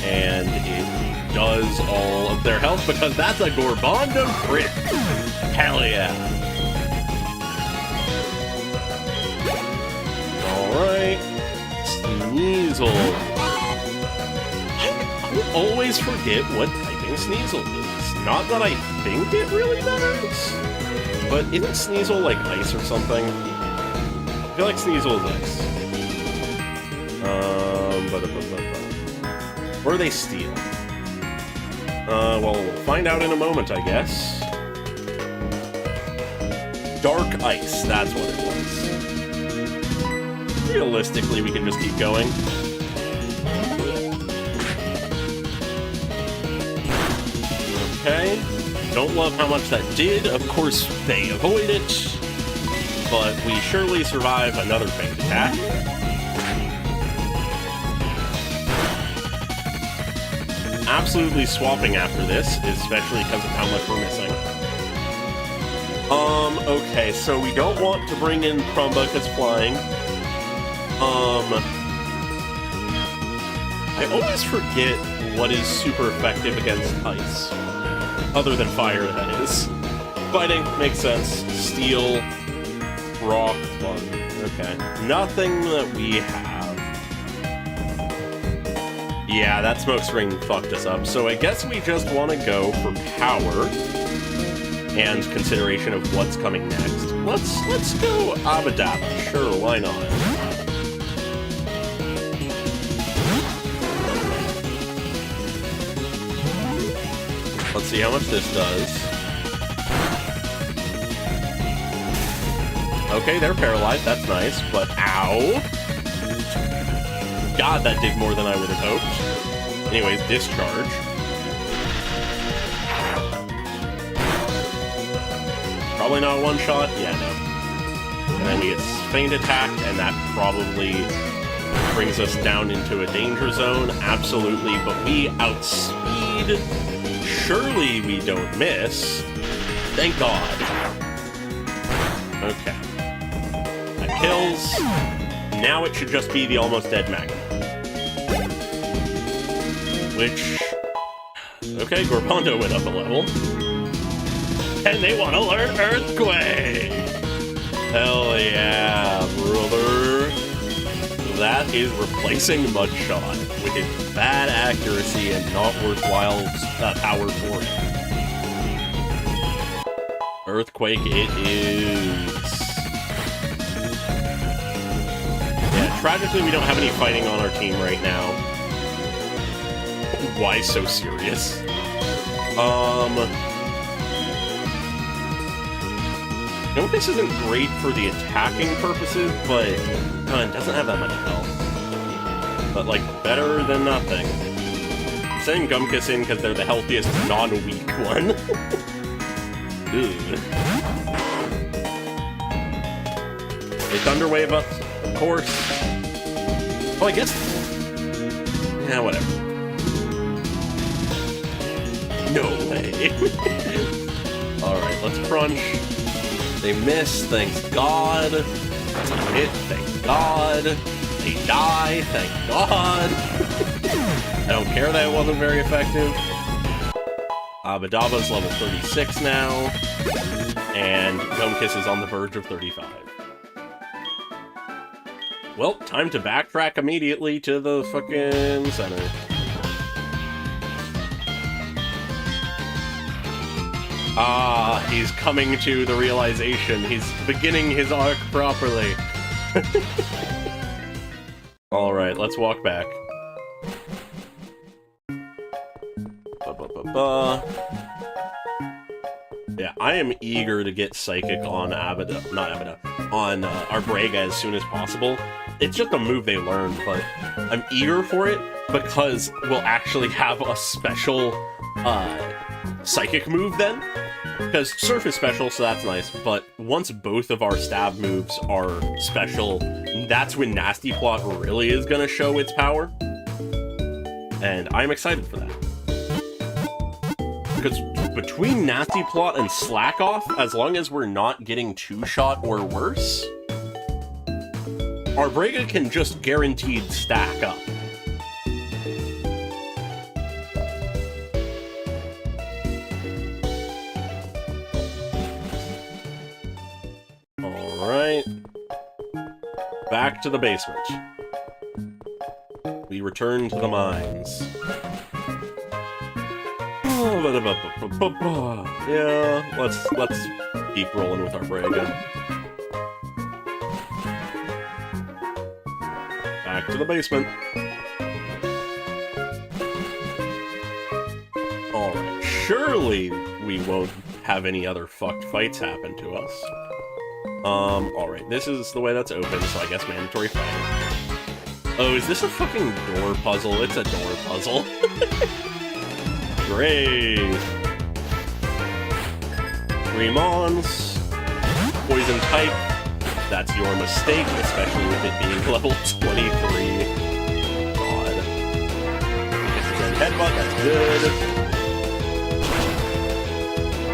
Speaker 1: and it does all of their health, because that's a Gorbondo crit. Hell yeah. Alright. Sneasel. I always forget what typing Sneasel is. Not that I think it really matters, but isn't Sneasel like ice or something? I feel like Sneasel is ice. Or are they steel? Well, we'll find out in a moment, I guess. Dark ice, that's what it was. Realistically, we can just keep going. don't love how much that did. Of course, they avoid it, but we surely survive another faint attack. Absolutely swapping after this, especially because of how much we're missing. Okay, so we don't want to bring in Crumba because flying. I always forget what is super effective against ice. Other than fire, that is. Fighting, makes sense. Steel, rock, fun. Okay. Nothing that we have. Yeah, that smoke screen fucked us up, so I guess we just want to go for power and consideration of what's coming next. Let's go Abadabba. Sure, why not? Let's see how much this does. Okay, they're paralyzed, that's nice, but ow! God, that did more than I would have hoped. Anyways, discharge. Probably not one shot? Yeah, no. And then we get feint attacked, and that probably brings us down into a danger zone. Absolutely, but we outspeed. Surely we don't miss. Thank God. Okay. That kills. Now it should just be the almost dead Magma. Which... Okay, Gorpondo went up a level. And they want to learn Earthquake! Hell yeah, brother. That is replacing Mudshot with bad accuracy and not worthwhile power for it. Earthquake it is. Yeah, tragically we don't have any fighting on our team right now. Why so serious? No, this isn't great for the attacking purposes, but it doesn't have that much health. But, like, better than nothing. I'm sending Gumkiss in because they're the healthiest non-weak one. They Thunderwave us, of course. Oh, I guess... Yeah, whatever. No way. Alright, let's crunch. They miss, thank God. Hit, thank God. They die, thank God. I don't care that it wasn't very effective. Abadabba's level 36 now. And Gumkiss is on the verge of 35. Well, time to backtrack immediately to the fucking center. Ah, he's coming to the realization. He's beginning his arc properly. Alright, let's walk back. Yeah, I am eager to get Psychic on on Arbrega as soon as possible. It's just a move they learned, but I'm eager for it because we'll actually have a special Psychic move then. Because Surf is special, so that's nice, but once both of our stab moves are special, that's when Nasty Plot really is going to show its power. And I'm excited for that. Because between Nasty Plot and Slack Off, as long as we're not getting 2-shot or worse, Arbrega can just guaranteed stack up. Alright. Back to the basement. We return to the mines. Yeah, let's keep rolling with Arbrega. Back to the basement. Alright, surely we won't have any other fucked fights happen to us. Alright, this is the way that's open, so I guess mandatory fighting. Oh, is this a fucking door puzzle? It's a door puzzle. Great. 3 Mons. Poison type. That's your mistake, especially with it being level 23. God. Zen Headbutt, that's good.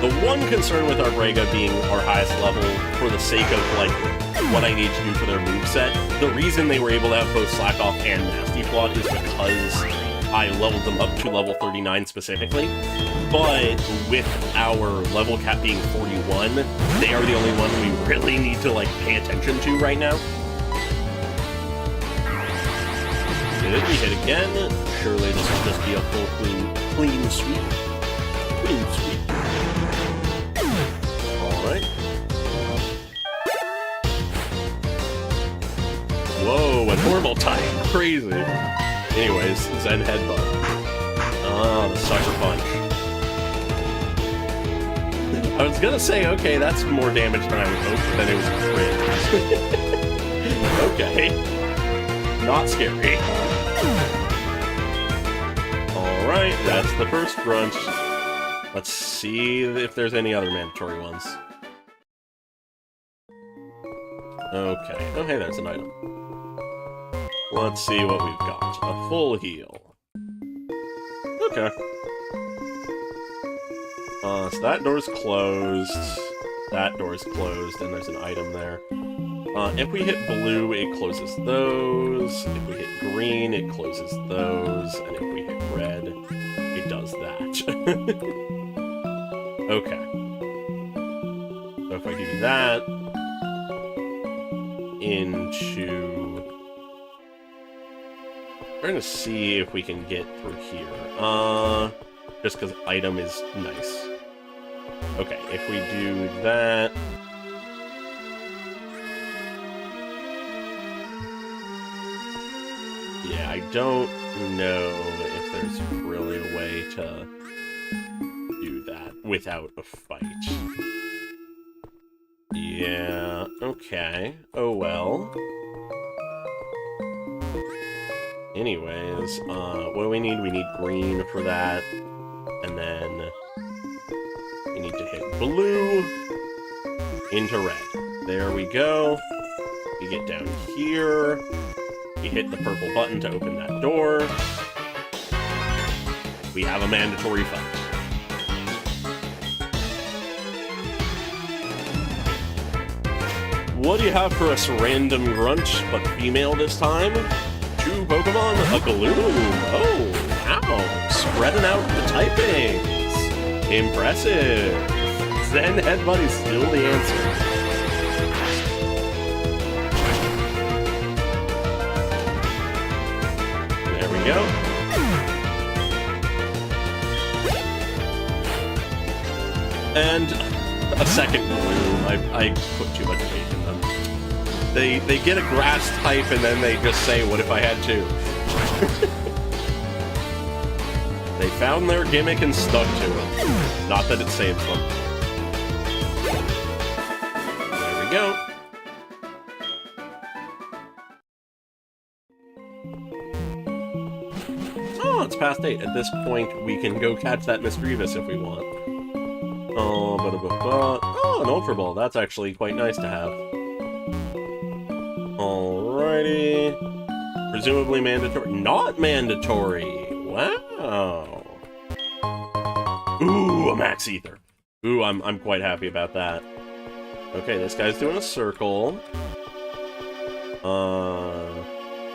Speaker 1: The one concern with our Brega being our highest level, for the sake of, like, what I need to do for their moveset, the reason they were able to have both Slack Off and Nasty Plot is because I leveled them up to level 39 specifically. But with our level cap being 41, they are the only one we really need to, like, pay attention to right now. Did we hit again? Surely this will just be a full clean sweep. Clean sweep. Alright. Whoa, a normal type. Crazy. Anyways, Zen Headbutt. Oh, the Sucker Punch. I was gonna say, okay, that's more damage than I would hope, but then it was crit. Okay. Not scary. Alright, that's the first grunt. Let's see if there's any other mandatory ones. Okay. Oh, hey, there's an item. Let's see what we've got. A full heal. Okay. So that door's closed. That door's closed, and there's an item there. If we hit blue, it closes those. If we hit green, it closes those. And if we hit red, it does that. Okay. So if I do that into... I'm trying to see if we can get through here. Just because item is nice. Okay, if we do that... Yeah, I don't know if there's really a way to do that without a fight. Yeah, okay. Oh well. Anyways, what do we need? We need green for that. And then we need to hit blue into red. There we go. We get down here. We hit the purple button to open that door. We have a mandatory fight. What do you have for us, random grunt, but female this time? 2 Pokemon, a Gloom. Oh, wow. Spreading out the typings. Impressive. Zen Headbutt is still the answer. There we go. And a second Gloom. I put too much faith in them. They get a grass type and then they just say, what if I had 2? They found their gimmick and stuck to it. Not that it saves them. There we go. Oh, it's past 8. At this point, we can go catch that Misdreavus if we want. Oh, an Ultra Ball. That's actually quite nice to have. Alrighty. Presumably mandatory. Not mandatory! Wow. Ooh, a Max Ether. Ooh, I'm quite happy about that. Okay, this guy's doing a circle.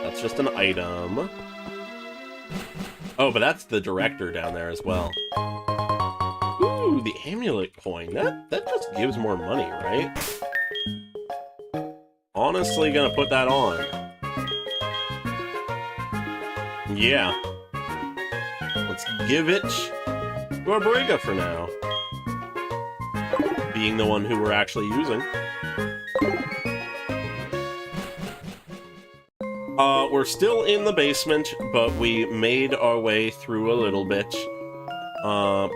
Speaker 1: That's just an item. Oh, but that's the director down there as well. Ooh, the amulet coin. That just gives more money, right? Honestly gonna put that on. Yeah. Let's give it to our Brega for now. Being the one who we're actually using. We're still in the basement, but we made our way through a little bit. We're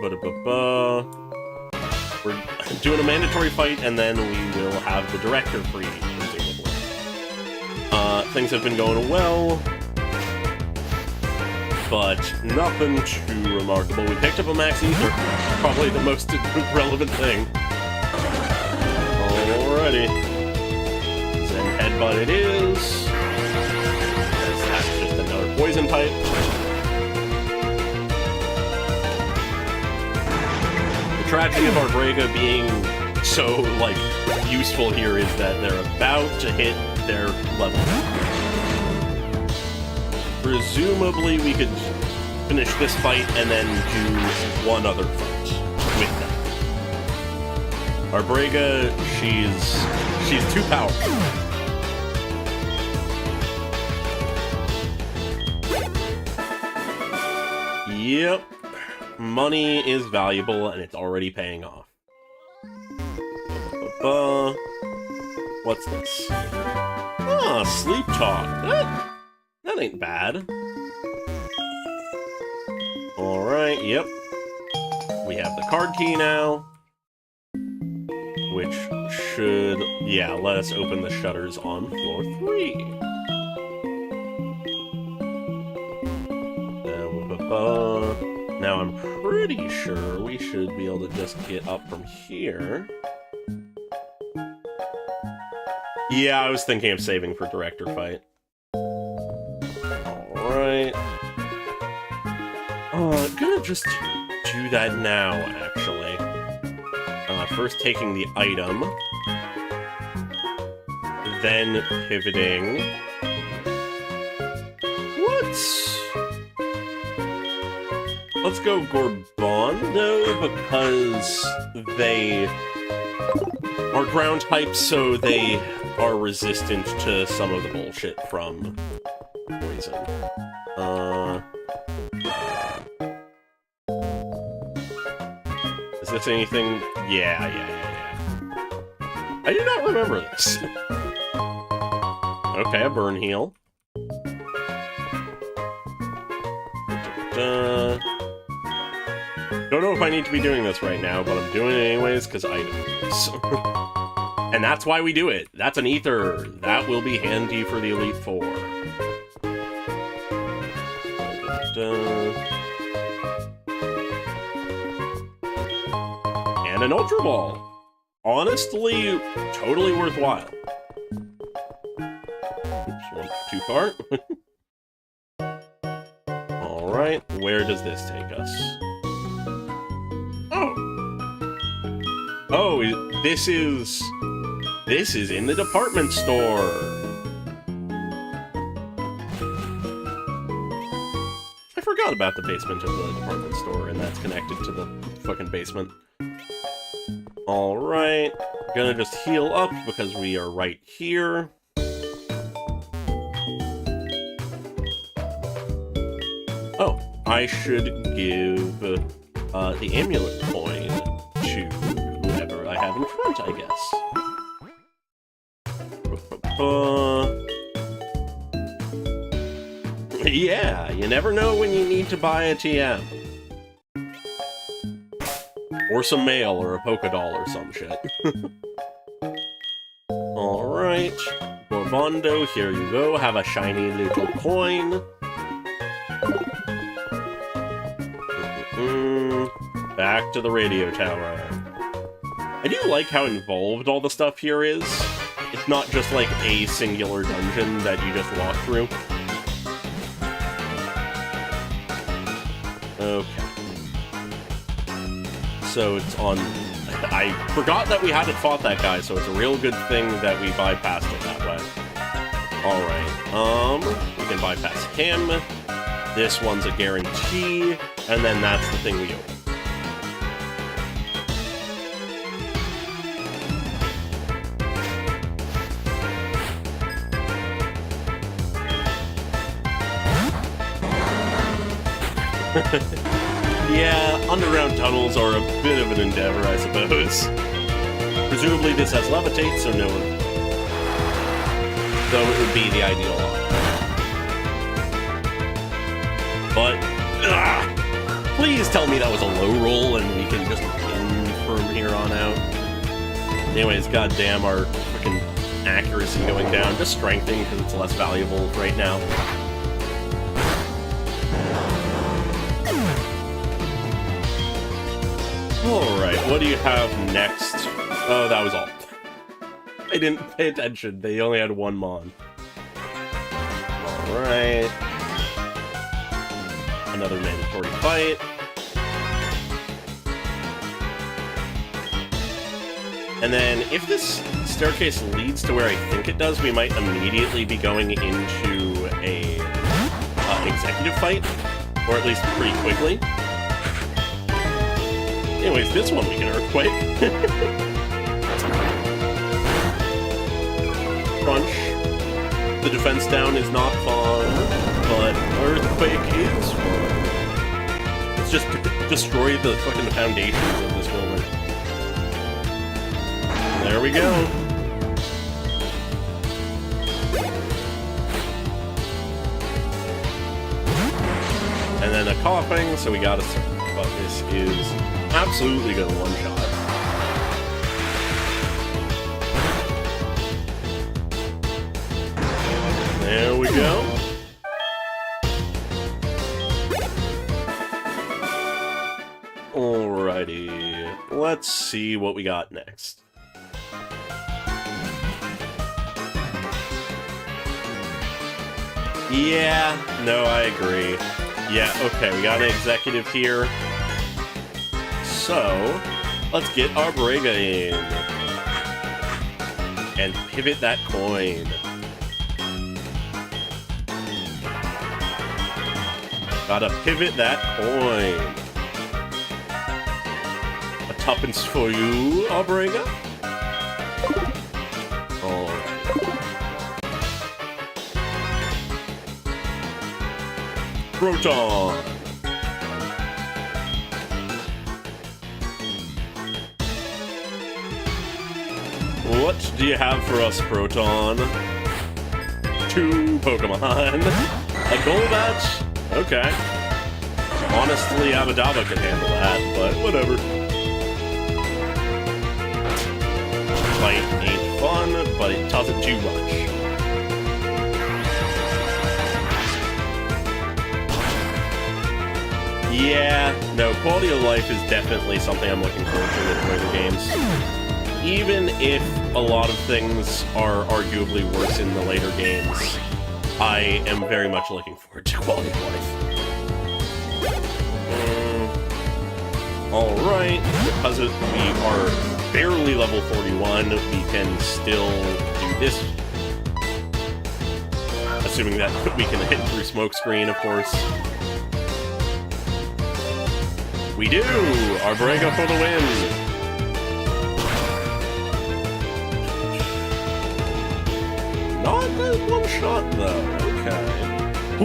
Speaker 1: doing a mandatory fight, and then we will have the director free, presumably. Things have been going well, but nothing too remarkable. We picked up a Max Ether, probably the most relevant thing. Alrighty. Zen Headbutt it is. That's just another poison type. The tragedy of Arbrega being so, like, useful here is that they're about to hit their level. Presumably we could finish this fight and then do one other fight with them. Arbrega, she's too powerful. Yep. Money is valuable and it's already paying off. What's this? Ah, sleep talk. That ain't bad. Alright, yep. We have the card key now. Which should, yeah, let us open the shutters on floor 3. Now I'm pretty sure we should be able to just get up from here. Yeah, I was thinking of saving for director fight. Alright. Gonna just do that now, actually. First taking the item. Then pivoting. Let's go Gorbondo, because they are ground types, so they are resistant to some of the bullshit from poison. Is this anything? Yeah. I do not remember this. Okay, a burn heal. Don't know if I need to be doing this right now, but I'm doing it anyways, because items. And that's why we do it. That's an ether. That will be handy for the Elite Four. And an Ultra Ball. Honestly, totally worthwhile. Oops, went too far. Alright, where does this take us? Oh, this is in the department store. I forgot about the basement of the department store, and that's connected to the fucking basement. Alright, gonna just heal up because we are right here. Oh, I should give the amulet coin to whoever I have in front, I guess. Yeah, you never know when you need to buy a TM. Or some mail, or a polka doll, or some shit. Alright. Gorbondo, here you go. Have a shiny little coin. Back to the radio tower. I do like how involved all the stuff here is. It's not just like a singular dungeon that you just walk through. Okay. So it's on... I forgot that we hadn't fought that guy, so it's a real good thing that we bypassed it that way. Alright, we can bypass him. This one's a guarantee, and then that's the thing we open. Yeah, underground tunnels are a bit of an endeavor, I suppose. Presumably this has levitate, so no one... Though it would be the ideal option. But, please tell me that was a low roll and we can just win from here on out. Anyways, goddamn, our freaking accuracy going down. Just strengthening because it's less valuable right now. Alright, what do you have next? Oh, that was all. I didn't pay attention. They only had one Mon. Alright. Another mandatory fight. And then, if this staircase leads to where I think it does, we might immediately be going into a executive fight, or at least pretty quickly. Anyways, this one we can Earthquake. Crunch. The defense down is not fun, but Earthquake is fun. Let's just destroy the fucking foundations of this building. There we go. And then a coughing, so we got a circle. But this is absolutely gonna one-shot. There we go. Alrighty. Let's see what we got next. Yeah, no, I agree. Yeah, okay, we got an executive here. So, let's get our Brega in. And pivot that coin. Gotta pivot that coin. A tuppence for you, Albrega. Alright. Proton! What do you have for us, Proton? 2 Pokemon. A Golbat? Okay. Honestly, Abadaba can handle that, but whatever. Fight ain't fun, but it doesn't do much. Yeah, no, quality of life is definitely something I'm looking forward to with later games. Even if a lot of things are arguably worse in the later games, I am very much looking forward to quality of life. Alright, because we are barely level 41, we can still do this. Assuming that we can hit through Smokescreen, of course. We do! Our Brega for the win! Not that one shot, though. Okay.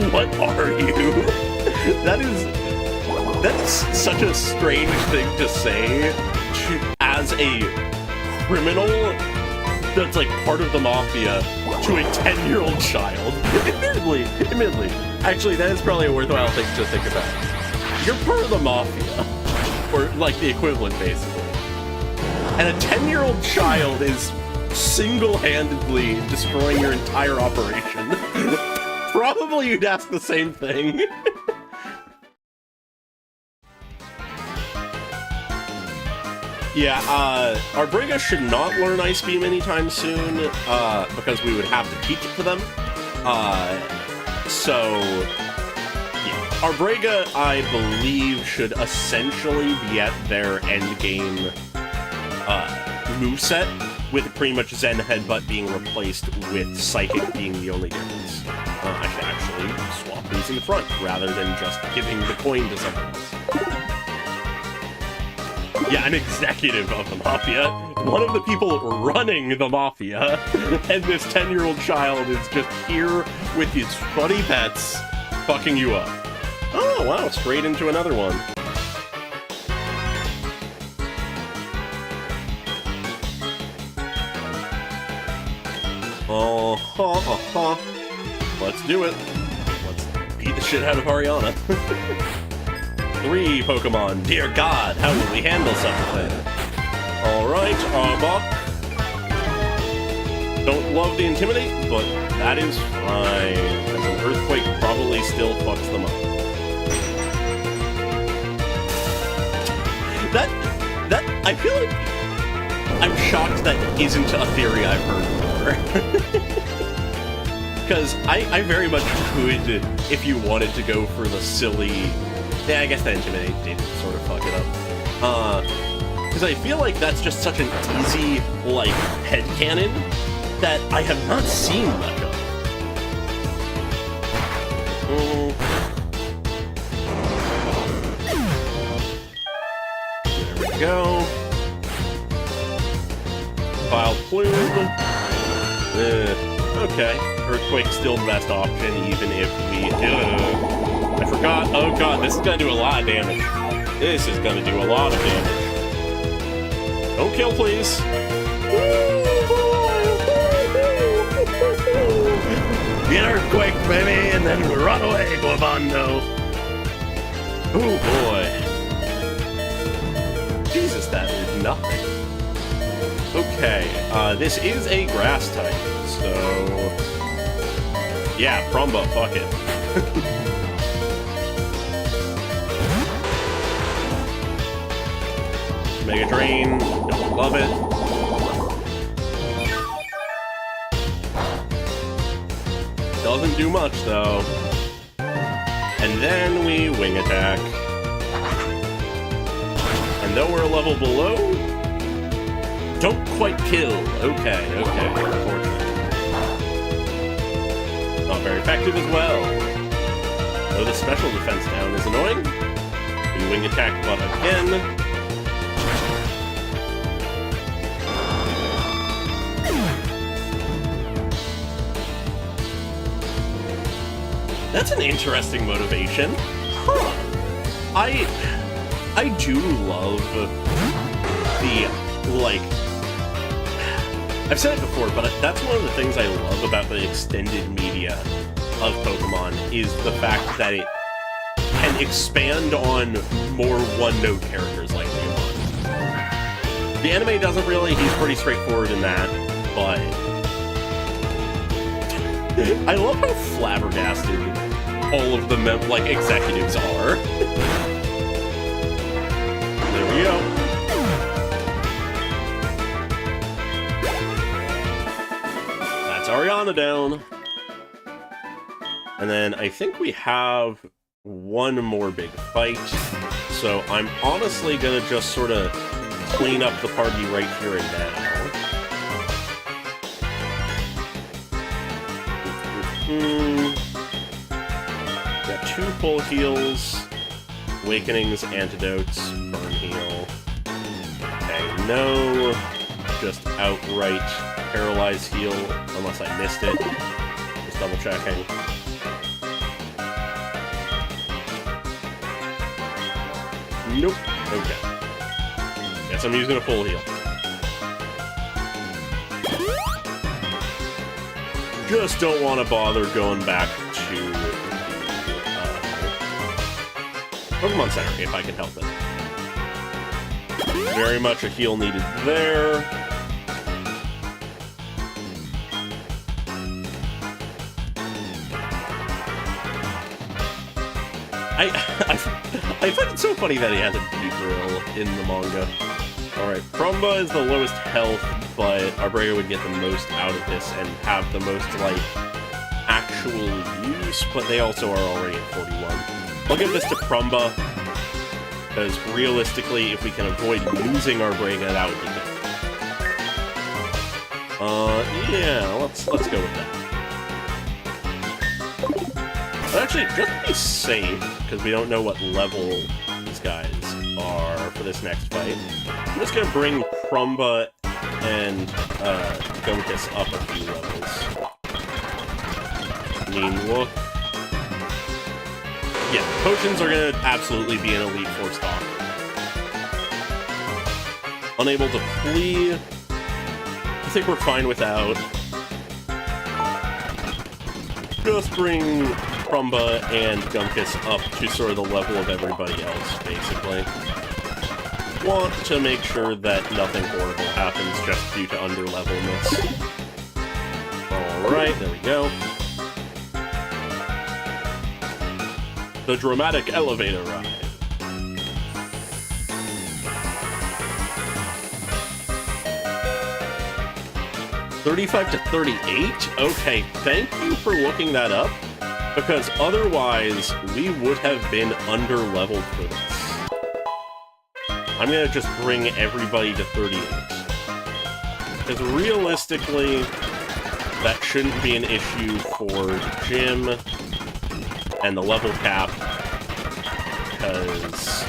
Speaker 1: What are you? That is such a strange thing to say as a criminal that's like part of the mafia to a 10-year-old child. Admittedly. Actually, that is probably a worthwhile thing to think about. You're part of the mafia, or like the equivalent, basically. And a 10-year-old child is single-handedly destroying your entire operation. Probably you'd ask the same thing. Yeah, our Brega should not learn Ice Beam anytime soon, because we would have to teach it to them. Our Brega, I believe, should essentially be at their endgame moveset, with pretty much Zen Headbutt being replaced with Psychic being the only difference. I should actually swap these in the front, rather than just giving the coin to someone else. Yeah, an executive of the Mafia. One of the people running the Mafia. And this 10-year-old child is just here with his funny pets, fucking you up. Oh, wow, straight into another one. Let's do it. Let's beat the shit out of Ariana. 3 Pokemon. Dear God, how will we handle such a thing? Alright, Arbok. Don't love the Intimidate, but that is fine. Because an Earthquake probably still fucks them up. I feel like I'm shocked that isn't a theory I've heard before. Because I very much could, if you wanted to go for the silly... Yeah, I guess the Intimidate did sort of fuck it up. Because I feel like that's just such an easy, like, headcanon that I have not seen much of. There we go. File plume. Okay. Earthquake's still the best option, even if we... I forgot. Oh god, this is gonna do a lot of damage. This is gonna do a lot of damage. Don't kill, please. Get Earthquake, baby, and then run away, Guavando. Oh boy. Jesus, that did nothing. Okay, this is a grass type, so... Yeah, Prumba, fuck it. Mega Drain, don't love it. Doesn't do much, though. And then we Wing Attack. And though we're a level below, don't quite kill. Okay, unfortunate. Not very effective as well. Though the special defense down is annoying. We Wing Attack butt again. That's an interesting motivation. Huh. I do love the, like... I've said it before, but that's one of the things I love about the extended media of Pokemon, is the fact that it can expand on more one-note characters like Pokemon. The anime doesn't really, he's pretty straightforward in that, but... I love how flabbergasted all of the executives are. There we go. That's Ariana down. And then I think we have one more big fight. So I'm honestly gonna just sort of clean up the party right here and now. Got 2 full heals, Awakenings, Antidotes, Burn Heal. Okay, no, just outright Paralyze Heal, unless I missed it. Just double checking. Nope. Okay. Guess I'm using a full heal. Just don't want to bother going back to Pokemon Center, if I can help it. Very much a heal needed there. I find it so funny that he has a Beedrill in the manga. Alright, Prumba is the lowest health, but Arbrega would get the most out of this and have the most, like, actual use, but they also are already at 41. I'll give this to Prumba, because realistically, if we can avoid losing Arbrega, that would be good. Yeah, let's go with that. But actually, just to be safe, because we don't know what level these guys are for this next fight, I'm just gonna bring Prumba and Gunkus up a few levels. Mean look. Yeah, potions are gonna absolutely be an Elite Four stock. Unable to flee. I think we're fine without. Just bring Prumba and Gunkus up to sort of the level of everybody else, basically. Want to make sure that nothing horrible happens just due to underlevelness. Alright, there we go. The dramatic elevator ride. 35 to 38? Okay, thank you for looking that up, because otherwise we would have been under-leveled for this. I'm gonna just bring everybody to 38. Because realistically, that shouldn't be an issue for Jim and the level cap, because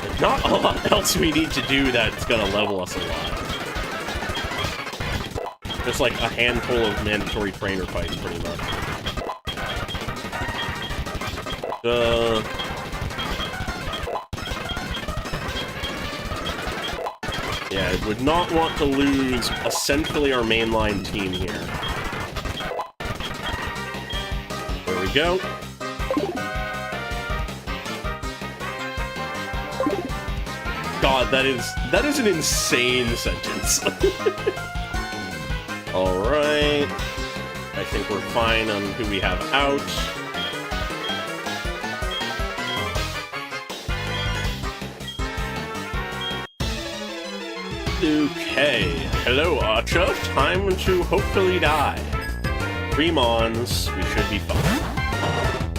Speaker 1: there's not a lot else we need to do that's gonna level us a lot. Just like a handful of mandatory trainer fights, pretty much. Yeah, I would not want to lose essentially our mainline team here. There we go. God, that is an insane sentence. Alright. I think we're fine on who we have out. Okay. Hello, Archer. Time to hopefully die. 3 Mons. We should be fine.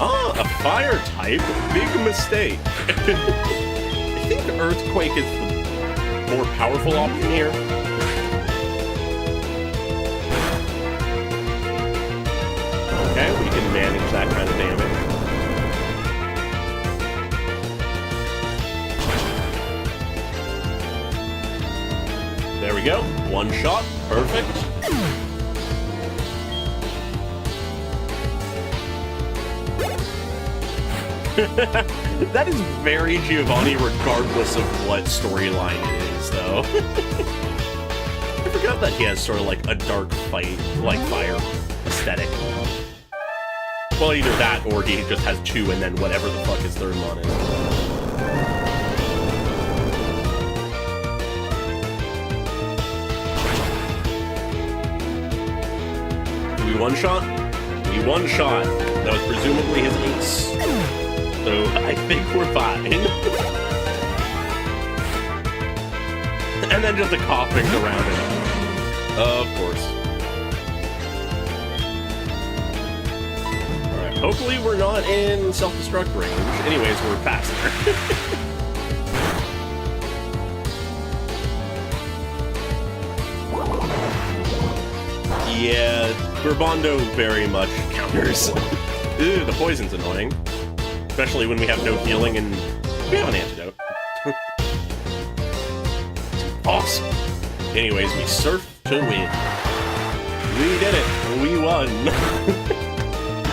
Speaker 1: Ah, a fire type? Big mistake. I think Earthquake is the more powerful option here. Okay, we can manage that kind of damage. There we go. 1 shot. Perfect. That is very Giovanni regardless of what storyline it is, though. I forgot that he has sort of like a dark fight, like fire aesthetic. Well, either that, or he just has 2, and then whatever the fuck his third mon is. Do we one-shot? We one-shot. That was presumably his ace. So, I think we're fine. And then just a coughing to round it up. Of course. Hopefully we're not in self-destruct range. Anyways, we're faster. Yeah, Gurbondo very much counters. Ew, the poison's annoying. Especially when we have no healing and we have an antidote. Awesome. Anyways, we surf to win. We did it. We won.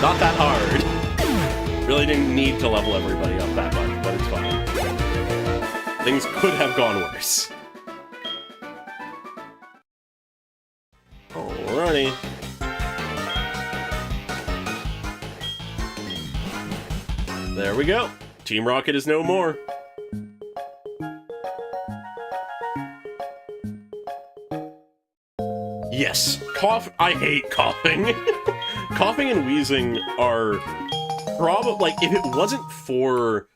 Speaker 1: Not that hard. Really didn't need to level everybody up that much, but it's fine. Things could have gone worse. Alrighty. There we go. Team Rocket is no more. Yes, I hate coughing. Coughing and wheezing are probably, like, if it wasn't for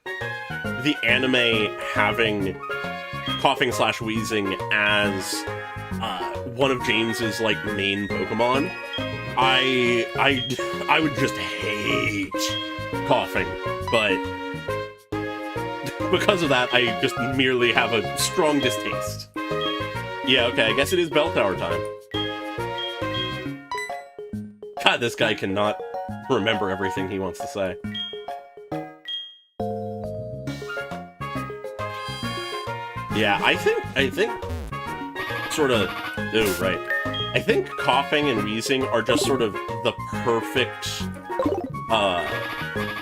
Speaker 1: the anime having coughing/wheezing as one of James's, like, main Pokemon, I would just hate coughing, but because of that, I just merely have a strong distaste. Yeah, okay, I guess it is bell tower time. God, this guy cannot remember everything he wants to say. Yeah, I think sort of, oh, right. I think coughing and wheezing are just sort of the perfect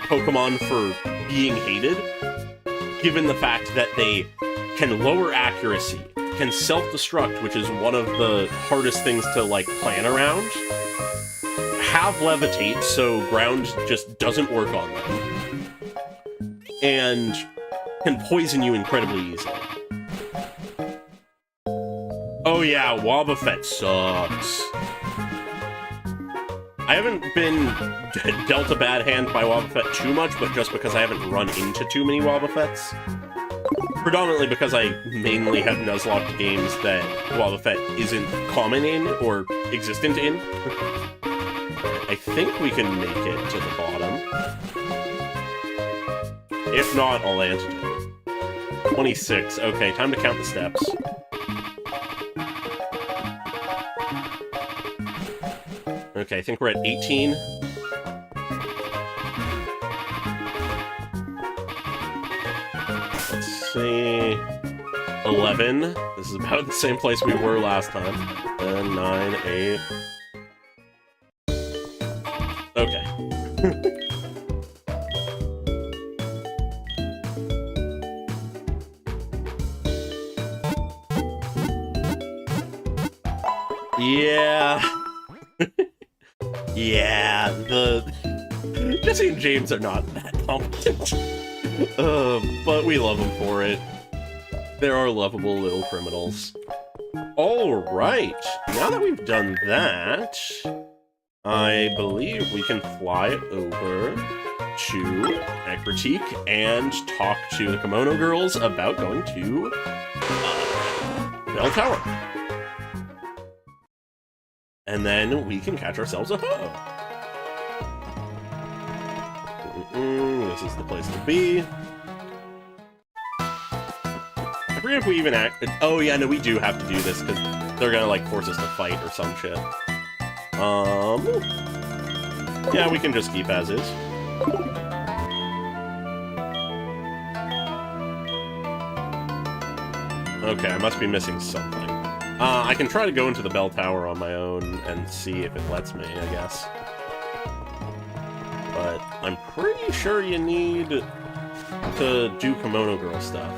Speaker 1: Pokemon for being hated, given the fact that they can lower accuracy, can self-destruct, which is one of the hardest things to, like, plan around, have levitate, so ground just doesn't work on them, and can poison you incredibly easily. Oh yeah, Wobbuffet sucks. I haven't been dealt a bad hand by Wobbuffet too much, but just because I haven't run into too many Wobbuffets. predominantly because I mainly have Nuzlocke games that Wobbuffet isn't common in or existent in. I think we can make it to the bottom. If not, I'll antidote. 26. Okay, time to count the steps. Okay, I think we're at 18. Let's see... 11. This is about the same place we were last time. 10, 9, 8... Okay. Yeah. Yeah, Jesse and James are not that competent. But we love them for it. There are lovable little criminals. Alright, now that we've done that, I believe we can fly over to Ekritique and talk to the Kimono Girls about going to Bell Tower. And then we can catch ourselves a hoe. This is the place to be. I forget if we even oh yeah, no, we do have to do this, because they're gonna, like, force us to fight or some shit. Yeah, we can just keep as is. Okay, I must be missing something. I can try to go into the bell tower on my own and see if it lets me, I guess. But I'm pretty sure you need to do Kimono Girl stuff.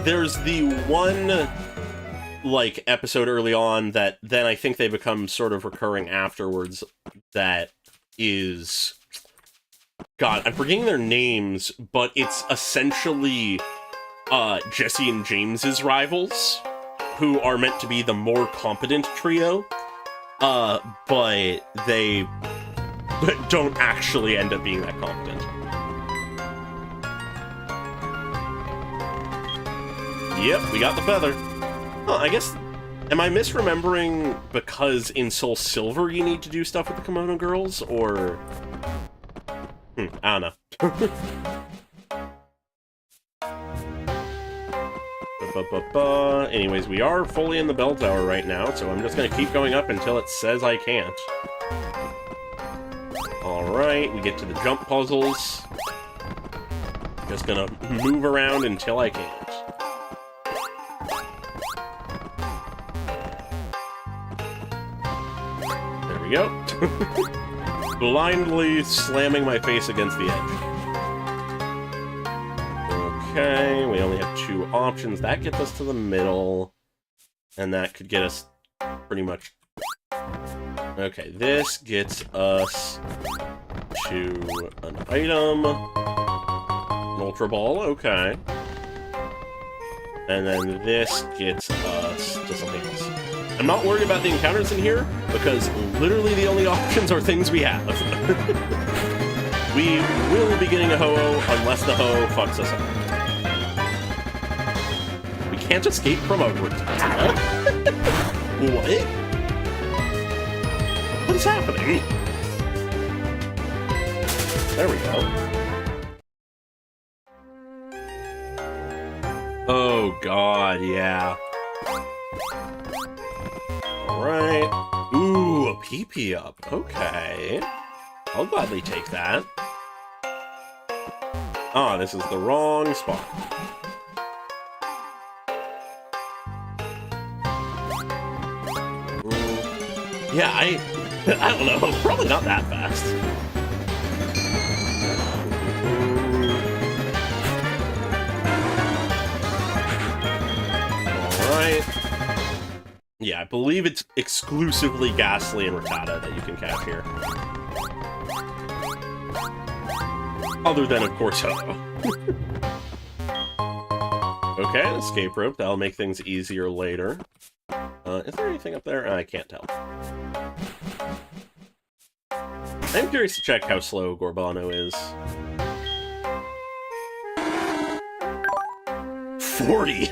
Speaker 1: There's the one, like, episode early on that then I think they become sort of recurring afterwards that is... God, I'm forgetting their names, but it's essentially Jesse and James's rivals, who are meant to be the more competent trio, but they don't actually end up being that competent. Yep, we got the feather. Huh, I guess... Am I misremembering because in Soul Silver you need to do stuff with the Kimono Girls, or... I don't know. Anyways, we are fully in the bell tower right now, so I'm just gonna keep going up until it says I can't. Alright, we get to the jump puzzles. Just gonna move around until I can't. There we go. Blindly slamming my face against the edge. Okay, we only have 2 options. That gets us to the middle. And that could get us pretty much... Okay, this gets us to an item. An Ultra Ball, okay. And then this gets us to something else. I'm not worried about the encounters in here, because literally the only options are things we have. We will be getting a Ho-Oh unless the Ho fucks us up. We can't escape from a Rattata? What? What is happening? There we go. Oh god, yeah. Alright. Ooh, a PP up. Okay. I'll gladly take that. Ah, this is the wrong spot. Yeah, I don't know. Probably not that fast. Alright. Yeah, I believe it's exclusively Ghastly and Rattata that you can catch here. Other than, of course, Ho-Oh. Okay, an escape rope. That'll make things easier later. Is there anything up there? I can't tell. I'm curious to check how slow Gorbano is. 40!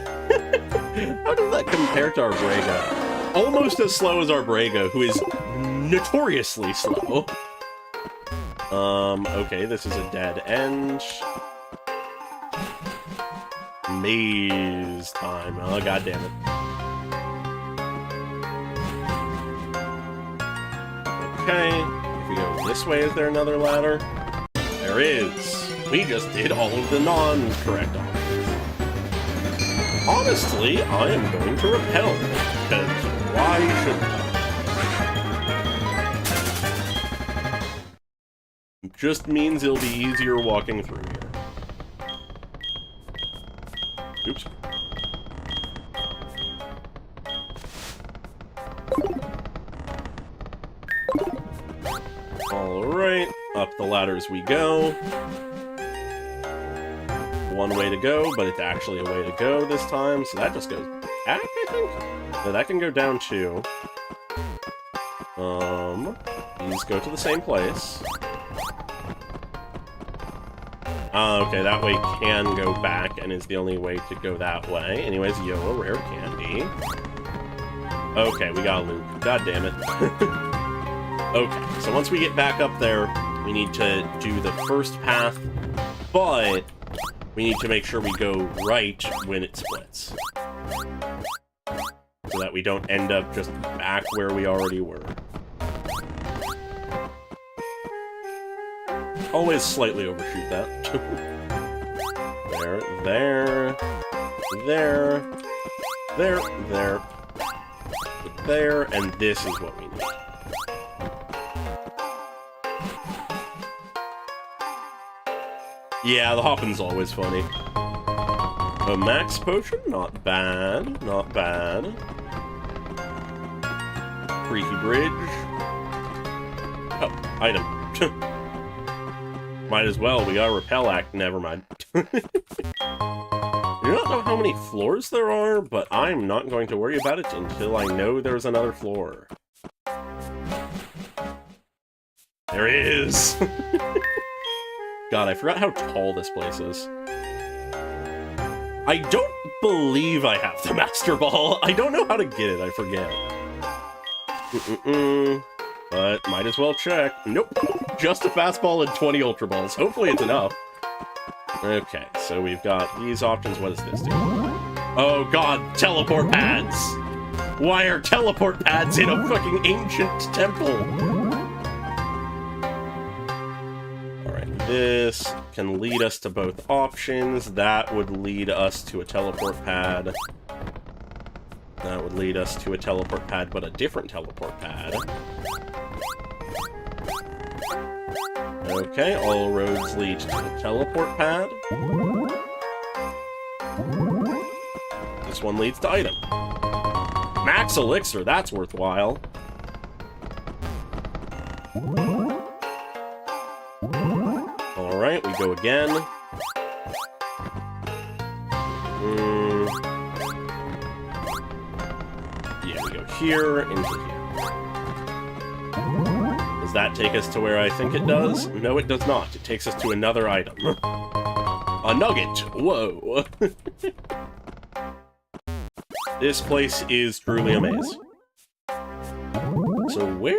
Speaker 1: How does that compare to Arbrega? Almost as slow as Arbrega, who is notoriously slow. Okay, this is a dead end. Maze time. Oh, god damn it. Okay, if we go this way, is there another ladder? There is. We just did all of the non-correct options. Honestly, I am going to repel, because why shouldn't I? It just means it'll be easier walking through here. Oops. Alright, up the ladders we go. One way to go, but it's actually a way to go this time, so that just goes back, I think? No, that can go down too. These go to the same place. Okay, that way can go back and is the only way to go that way. Anyways, yo, a rare candy. Okay, we got a loop. God damn it. Okay, so once we get back up there, we need to do the first path, but we need to make sure we go right when it splits. So that we don't end up just back where we already were. Always slightly overshoot that. There. There, and this is what we need. Yeah, the hopping's always funny. A max potion? Not bad. Not bad. Freaky bridge. Oh, item. Might as well. We got a repel act. Never mind. I do not know how many floors there are, but I'm not going to worry about it until I know there's another floor. There it is! God, I forgot how tall this place is. I don't believe I have the Master Ball. I don't know how to get it. I forget. But might as well check. Nope. Just a fastball and 20 Ultra Balls. Hopefully it's enough. Okay, so we've got these options. What does this do? Oh god, teleport pads! Why are teleport pads in a fucking ancient temple? Alright, this can lead us to both options. That would lead us to a teleport pad. That would lead us to a teleport pad, but a different teleport pad. Okay, all roads lead to the teleport pad. This one leads to item. Max elixir, that's worthwhile. Alright, we go again. Yeah, we go here, into here. Does that take us to where I think it does? No, it does not. It takes us to another item. A nugget! Whoa! This place is truly a maze. So where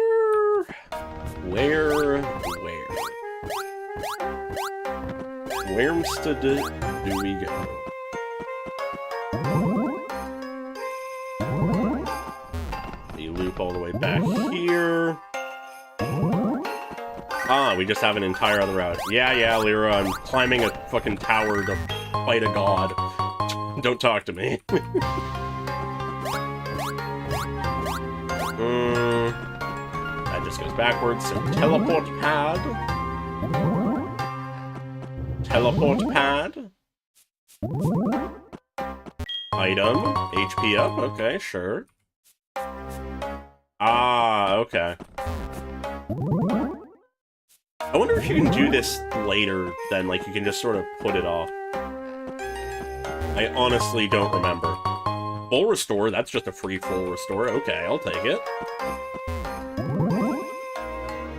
Speaker 1: do we go? We loop all the way back here. Ah, we just have an entire other route. Yeah, Lyra, I'm climbing a fucking tower to fight a god. Don't talk to me. That just goes backwards, so teleport pad. Teleport pad. Item. HP up, okay, sure. Ah, okay. I wonder if you can do this later, then, like, you can just sort of put it off. I honestly don't remember. Full restore? That's just a free full restore. Okay, I'll take it.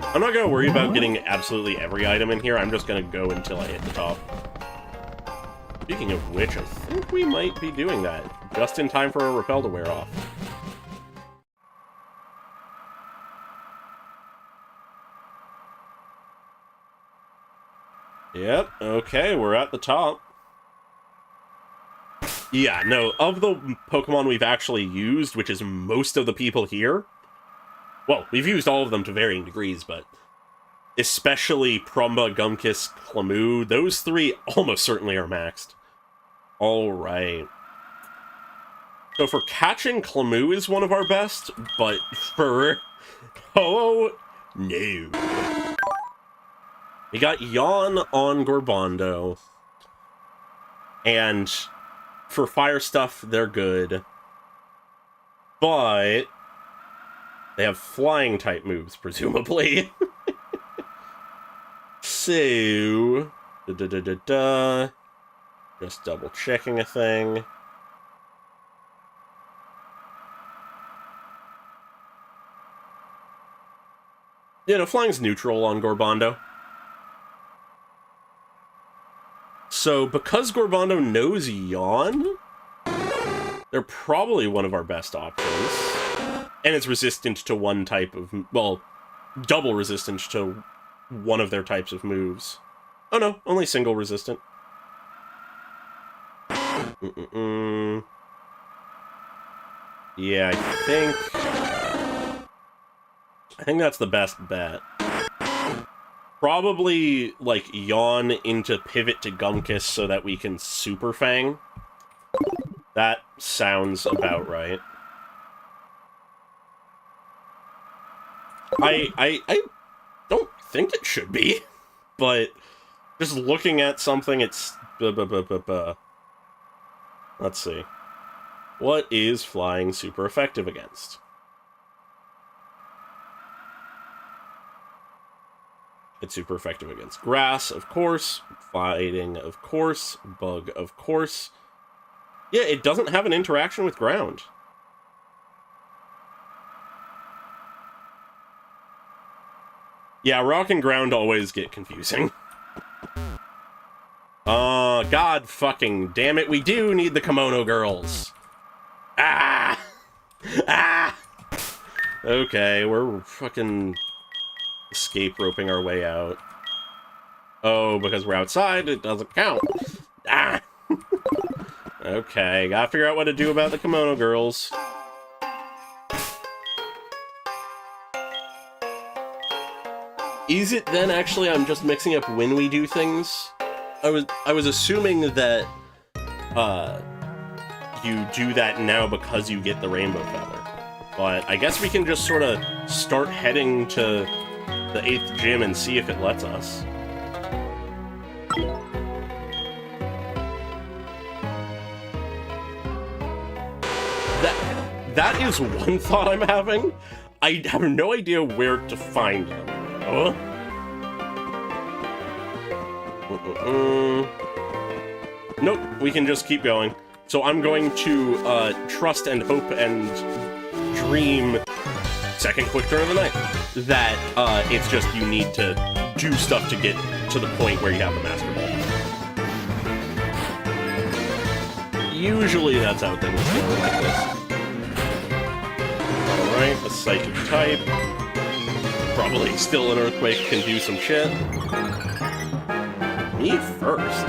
Speaker 1: I'm not gonna worry about getting absolutely every item in here. I'm just gonna go until I hit the top. Speaking of which, I think we might be doing that. Just in time for a rappel to wear off. Yep, okay, we're at the top. Yeah, no, of the Pokemon we've actually used, which is most of the people here, well, we've used all of them to varying degrees, but especially Prumba, Gumkiss, Clamou, those three almost certainly are maxed. Alright. So for catching, Clamou is one of our best, but for... Oh, no. We got Yawn on Gorbondo, and for fire stuff, they're good, but they have flying type moves, presumably. So, just double checking a thing. Yeah, no, flying's neutral on Gorbondo. So, because Gorbondo knows Yawn, they're probably one of our best options. And it's resistant to one type of... Well, double resistant to one of their types of moves. Oh no, only single resistant. Yeah, I think that's the best bet. Probably, like, Yawn into Pivot to Gumkiss so that we can Super Fang. That sounds about right. I don't think it should be, but just looking at something, it's... Let's see. What is flying super effective against? It's super effective against grass, of course. Fighting, of course. Bug, of course. Yeah, it doesn't have an interaction with ground. Yeah, rock and ground always get confusing. God fucking damn it, we do need the Kimono Girls. Ah! Ah! Okay, we're fucking escape roping our way out. Oh, because we're outside, it doesn't count. Ah! Okay, gotta figure out what to do about the Kimono Girls. Is it then actually I'm just mixing up when we do things? I was assuming that you do that now because you get the Rainbow Feather. But I guess we can just sort of start heading to the 8th gym and see if it lets us. That is one thought I'm having. I have no idea where to find them. Oh? Nope, we can just keep going. So I'm going to trust and hope and dream, second quick turn of the night, that it's just you need to do stuff to get to the point where you have the Master Ball. Usually that's how things go like this. Alright, a Psychic type. Probably still an Earthquake, can do some shit. Me first?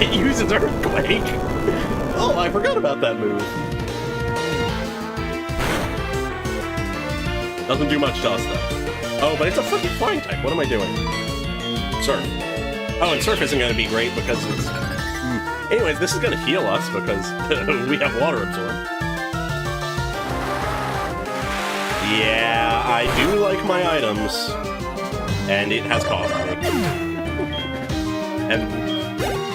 Speaker 1: It uses Earthquake? Oh, I forgot about that move. Doesn't do much to us, though. Oh, but it's a fucking flying type. What am I doing? Surf. Oh, and Surf isn't going to be great because it's... Anyways, this is going to heal us because we have Water Absorb. Yeah, I do like my items. And it has cost me. And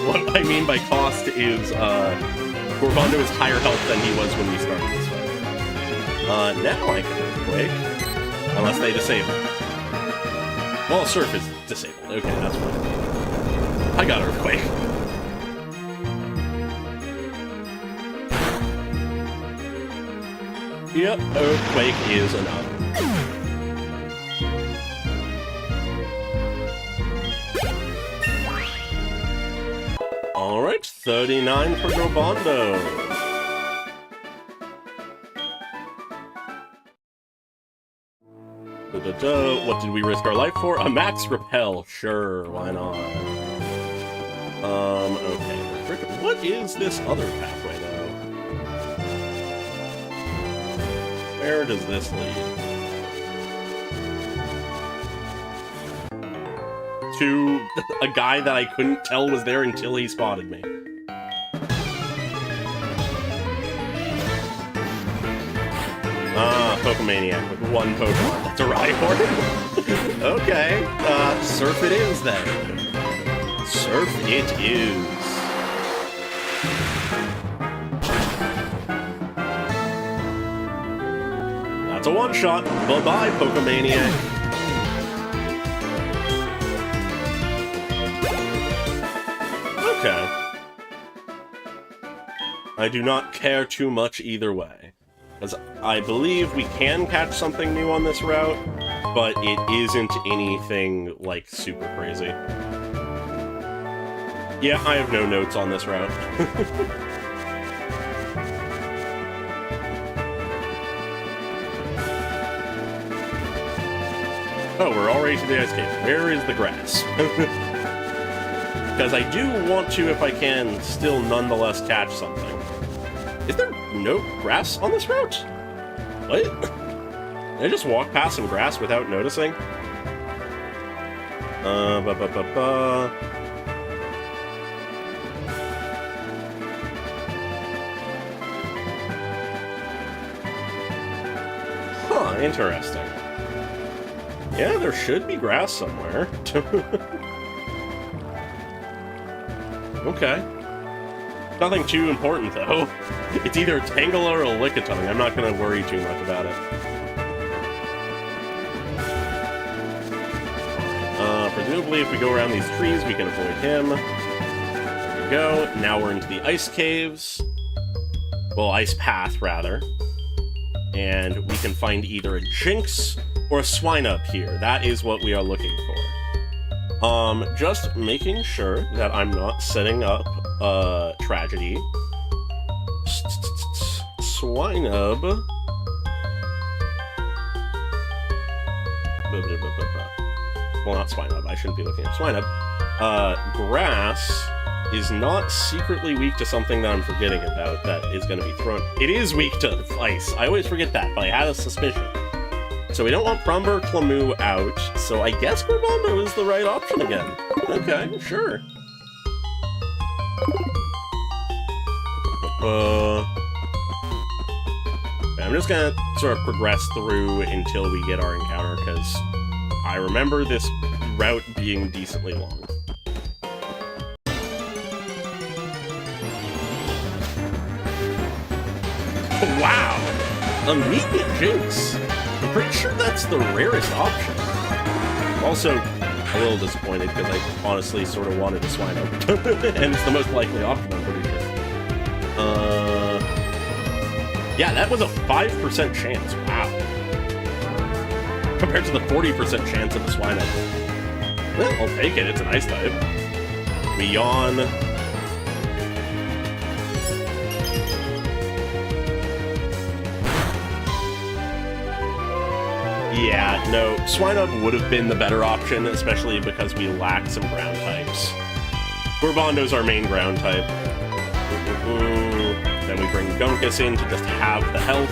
Speaker 1: what I mean by cost is, Gorbondo is higher health than he was when we started this fight. Now I can Earthquake. Unless they disable. Well, Surf is disabled. Okay, that's fine. I got Earthquake. Yep, Earthquake is enough. Alright, 39 for Grobando. What did we risk our life for? A max repel. Sure, why not? Okay. What is this other pathway, though? Where does this lead? To a guy that I couldn't tell was there until he spotted me. Pokemaniac with one Pokemon. That's a Rhyhorn. Okay, Surf it is then. Surf it is. That's a one-shot. Bye-bye, Pokemaniac. Okay. I do not care too much either way. Because I believe we can catch something new on this route, but it isn't anything, like, super crazy. Yeah, I have no notes on this route. Oh, we're already to the ice cave. Where is the grass? Because I do want to, if I can, still nonetheless catch something. Is there no grass on this route? What? Did I just walk past some grass without noticing? Huh, interesting. Yeah, there should be grass somewhere. Okay. Nothing too important, though. It's either a Tangela or a Lickitung. I'm not going to worry too much about it. Presumably, if we go around these trees, we can avoid him. There we go. Now we're into the ice caves. Well, ice path, rather. And we can find either a Jinx or a Swinub here. That is what we are looking for. Just making sure that I'm not setting up tragedy. Swinub. Well, not Swinub. I shouldn't be looking at Swinub. Grass is not secretly weak to something that I'm forgetting about that is going to be thrown. It is weak to ice. I always forget that, but I had a suspicion. So we don't want Prumber Clamou out, so I guess Grobando is the right option again. Okay, sure. I'm just gonna sort of progress through until we get our encounter, because I remember this route being decently long. Wow! Immediate Jinx! I'm pretty sure that's the rarest option. I'm also a little disappointed, because I honestly sort of wanted a Swinub. And it's the most likely option, I'm pretty sure. Yeah, that was a 5% chance. Wow. Compared to the 40% chance of a Swinub. Well, I'll take it. It's an ice type. We yawn. Yeah, no, Swinub would have been the better option, especially because we lack some ground types. Gorbondo's our main ground type. Then we bring Gunkus in to just have the health.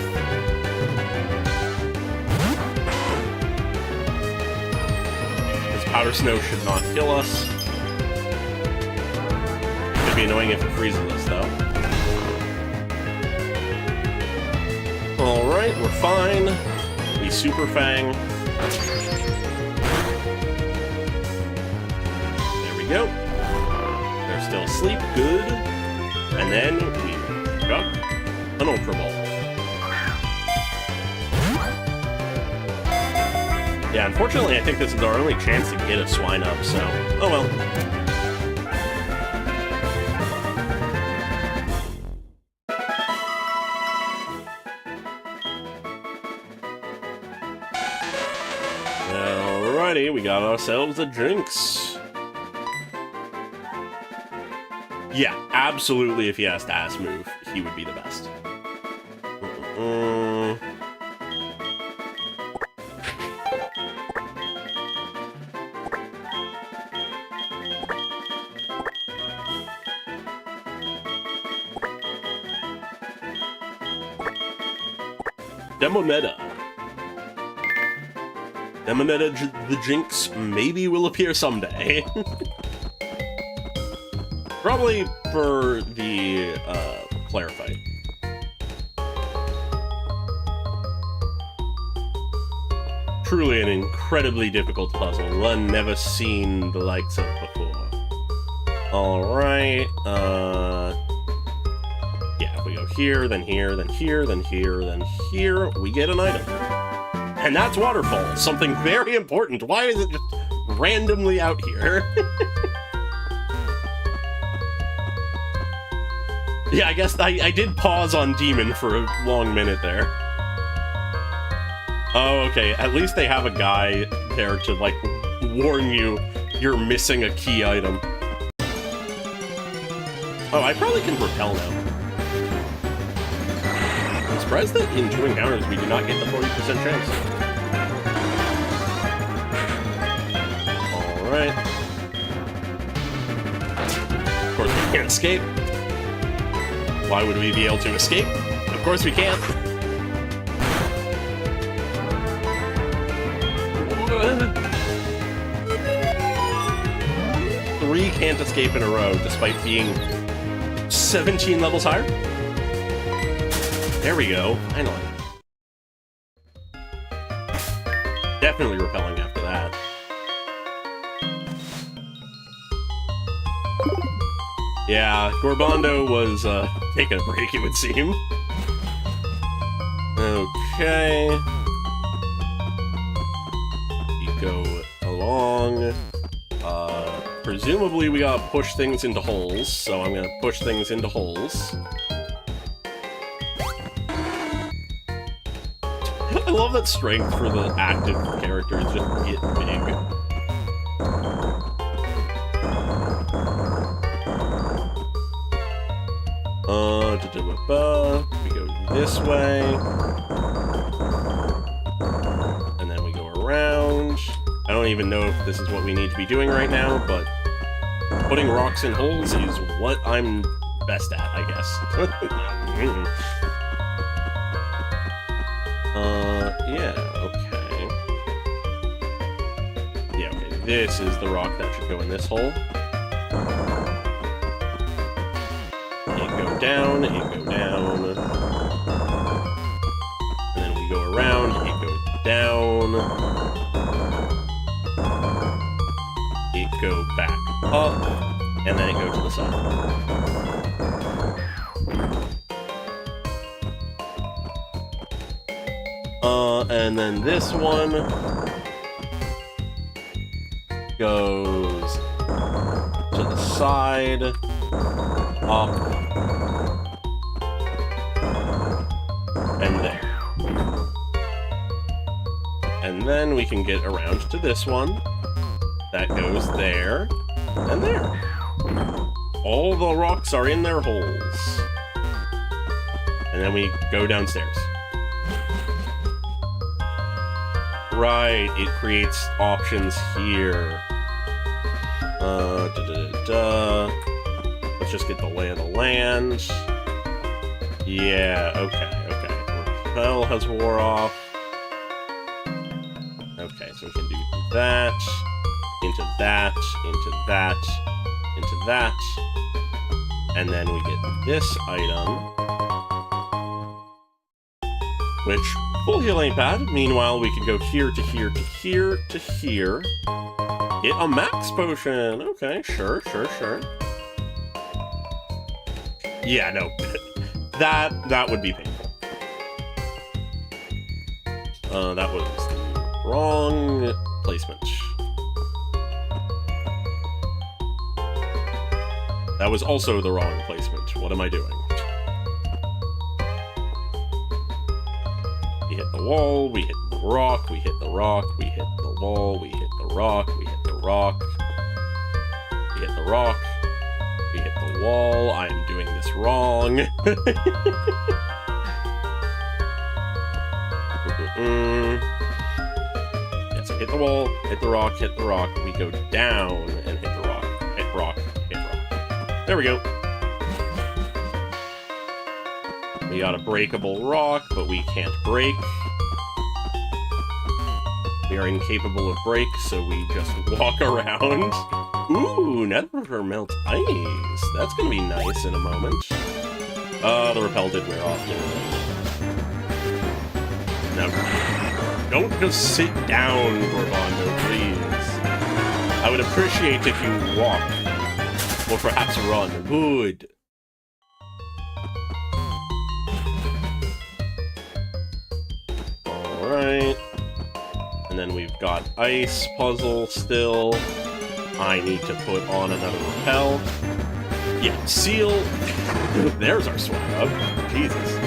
Speaker 1: This Powder Snow should not kill us. Could be annoying if it freezes us, though. Alright, we're fine. We Super Fang. There we go. They're still asleep. Good. And then we got an Ultra Ball. Yeah, unfortunately, I think this is our only chance to get a swine up, so... Oh well. Alrighty, we got ourselves a Jinx. Yeah, absolutely, if he has to ass move, he would be the best. Demonetta. Demonetta the Jinx maybe will appear someday. Probably for the Claire fight. Truly an incredibly difficult puzzle, one never seen the likes of before. Alright, yeah, if we go here, then here, then here, then here, then here, we get an item. And that's Waterfall, something very important. Why is it just randomly out here? Yeah, I guess I did pause on Demon for a long minute there. Oh, okay, at least they have a guy there to, like, warn you you're missing a key item. Oh, I probably can repel now. I'm surprised that in 2 encounters we do not get the 40% chance. Alright. Of course we can't escape. Why would we be able to escape? Of course we can't. Three can't escape in a row, despite being 17 levels higher. There we go, finally. Definitely repelling after that. Yeah, Gorbondo was taking a break, it would seem. Okay. You go along. Presumably we gotta push things into holes, so I'm gonna push things into holes. I love that strength for the active characters just get big. We go this way. And then we go around. I don't even know if this is what we need to be doing right now, but putting rocks in holes is what I'm best at, I guess. Yeah, okay. Yeah, okay, this is the rock that should go in this hole. It go down, and then we go around, it goes down. It go back up, and then it goes to the side. And then this one goes to the side, up, and there. And then we can get around to this one. That goes there, and there. All the rocks are in their holes. And then we go downstairs. Right, it creates options here. Let's just get the lay of the land. Yeah, okay. Repel has wore off. Okay, so we can do that, into that, into that, into that. And then we get this item. Which, full heal ain't bad. Meanwhile, we can go here to here to here to here. Get a max potion. Okay, sure. Yeah, no. That would be painful. That was the wrong placement. That was also the wrong placement. What am I doing? We hit the wall, we hit the rock, we hit the rock, we hit the wall, we hit the rock, we hit the rock, we hit the rock, we hit the wall. I am doing this wrong. Yeah, so hit the wall, hit the rock, hit the rock. We go down and hit the rock, hit rock, hit rock. There we go. We got a breakable rock, but we can't break. We are incapable of break, so we just walk around. Ooh, never melt ice. That's gonna be nice in a moment. The repel did wear off. Now, don't just sit down, Gorbando, please. I would appreciate if you walk, or perhaps run. Good. Alright. And then we've got ice puzzle still. I need to put on another repel. Yeah, seal. There's our swag up. Jesus.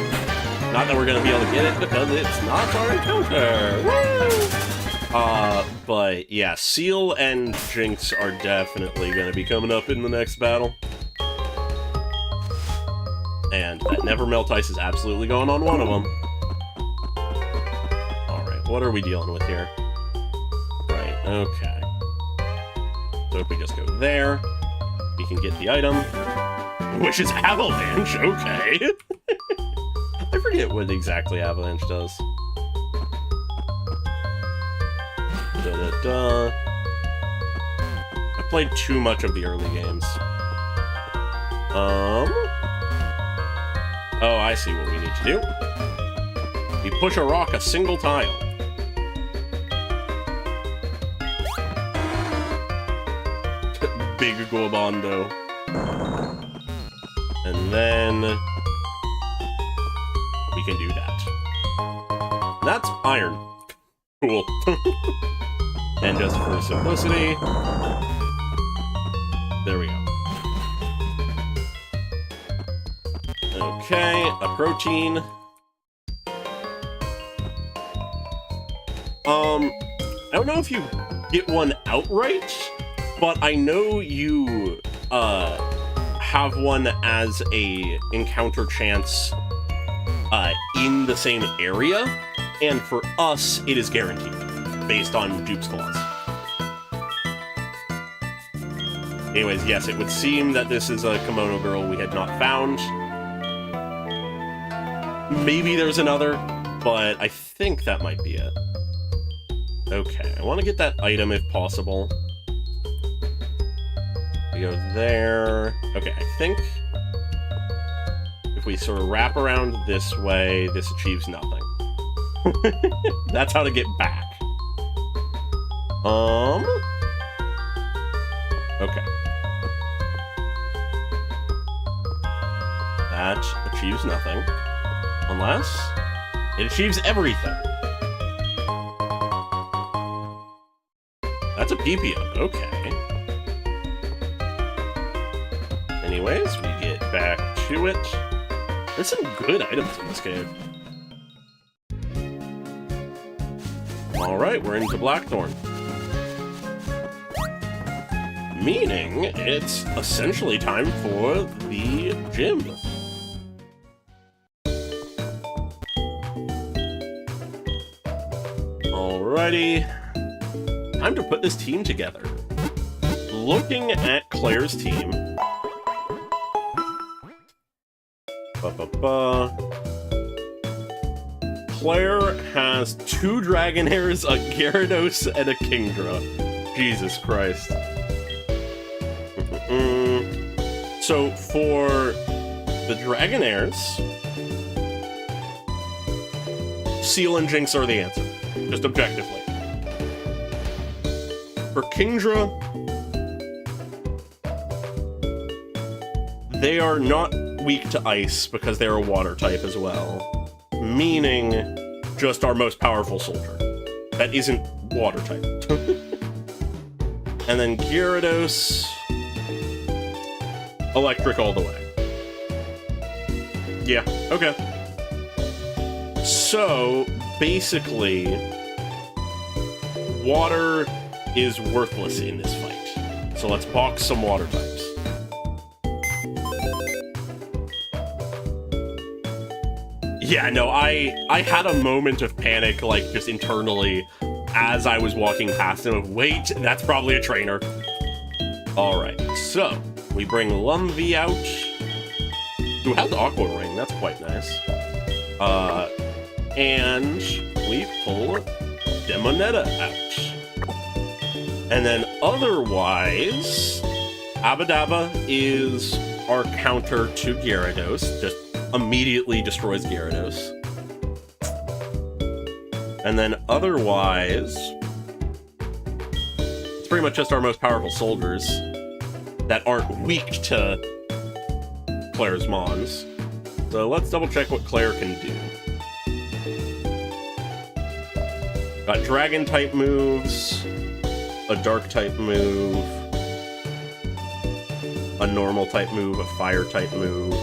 Speaker 1: Not that we're gonna be able to get it because it's not our encounter. Woo! But yeah, seal and Jinx are definitely gonna be coming up in the next battle. And that never melt ice is absolutely going on one of them. What are we dealing with here? Right, okay. So if we just go there, we can get the item, which is Avalanche, okay. I forget what exactly Avalanche does. Da-da-da. I played too much of the early games. Oh, I see what we need to do. We push a rock a single tile. Big Gorbando. And then we can do that. That's iron. Cool. And just for simplicity, there we go. Okay, a protein. I don't know if you get one outright, but I know you have one as a encounter chance in the same area, and for us, it is guaranteed, based on Dupe's Clause. Anyways, yes, it would seem that this is a kimono girl we had not found. Maybe there's another, but I think that might be it. Okay, I want to get that item if possible. We go there. Okay, I think if we sort of wrap around this way, this achieves nothing. That's how to get back. Okay. That achieves nothing. Unless it achieves everything. That's a PPO. Okay. Anyways, we get back to it. There's some good items in this cave. Alright, we're into Blackthorn. Meaning, it's essentially time for the gym. Alrighty. Time to put this team together. Looking at Claire's team. Claire has 2 Dragonairs, a Gyarados, and a Kingdra. Jesus Christ. So for the Dragonairs, Seal and Jinx are the answer. Just objectively. For Kingdra, they are not weak to ice because they're a water type as well. Meaning, just our most powerful soldier. that isn't water type. And then Gyarados, electric all the way. Yeah, okay. So, basically, water is worthless in this fight. So let's box some water types. Yeah, no, I had a moment of panic, like, just internally, as I was walking past him. Wait, that's probably a trainer. Alright, so, we bring Lumvi out, who has Aqua Ring, that's quite nice. And we pull Demonetta out. And then otherwise, Abadabba is our counter to Gyarados, just immediately destroys Gyarados. And then otherwise, it's pretty much just our most powerful soldiers that aren't weak to Claire's Mons. So let's double check what Claire can do. Got Dragon type moves, a Dark type move, a Normal type move, a Fire type move,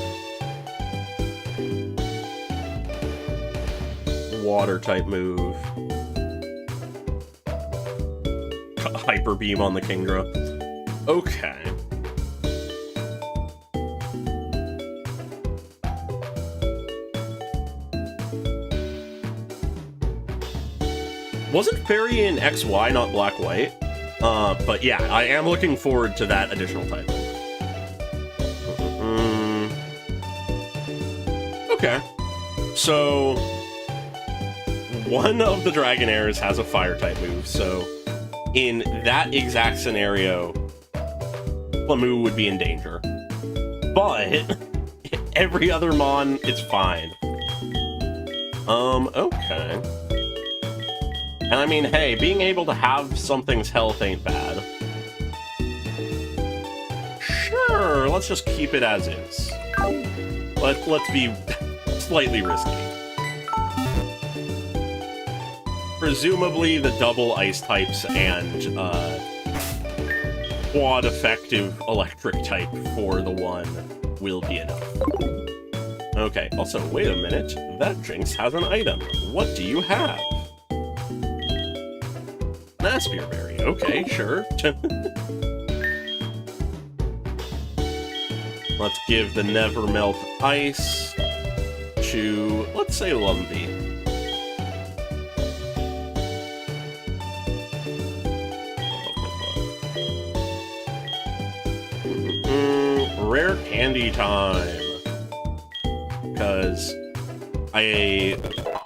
Speaker 1: Water type move, Hyper Beam on the Kingdra. Okay. Wasn't Fairy in XY, not Black-White? But yeah, I am looking forward to that additional type. Okay. So, one of the Dragonairs has a Fire-type move, so in that exact scenario, Flamoo would be in danger. But, every other Mon, it's fine. Okay. And I mean, hey, being able to have something's health ain't bad. Sure, let's just keep it as is. Let's be slightly risky. Presumably the double ice types and quad effective electric type for the one will be enough. Okay, also, wait a minute. That Jinx has an item. What do you have? Naspier Berry. Okay, sure. Let's give the Never Melt Ice to, let's say, Lumbee. Rare candy time. Because I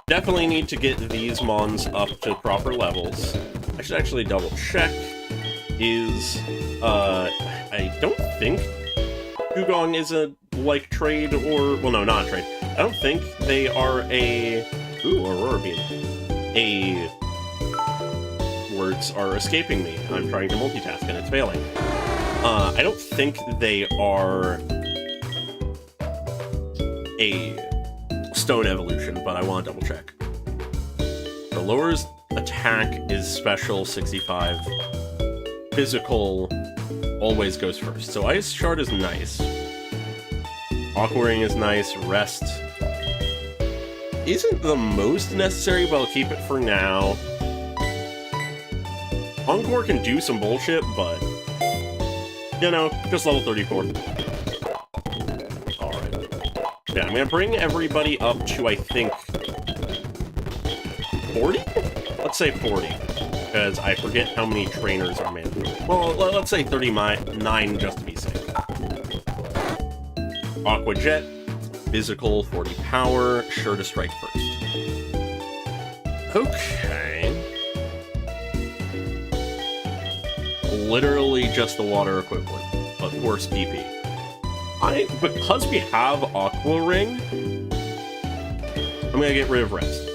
Speaker 1: definitely need to get these Mons up to proper levels. I should actually double check. I don't think Dugong is a like trade or, well, no, not a trade. I don't think they are a, Aurora Beam. Words are escaping me. I'm trying to multitask and it's failing. I don't think they are a stone evolution, but I want to double check. The lower's attack is special 65. Physical always goes first. So Ice Shard is nice. Aqua Ring is nice. Rest isn't the most necessary, but I'll keep it for now. Encore can do some bullshit, but you know, just level 34. Alright. Yeah, I'm gonna bring everybody up to, I think, 40? Let's say 40, because I forget how many trainers are mandatory. Well, let's say 39 just to be safe. Aqua Jet, physical, 40 power, sure to strike first. Okay. Literally just the water equivalent, but worse PP. Because we have Aqua Ring, I'm gonna get rid of Rest.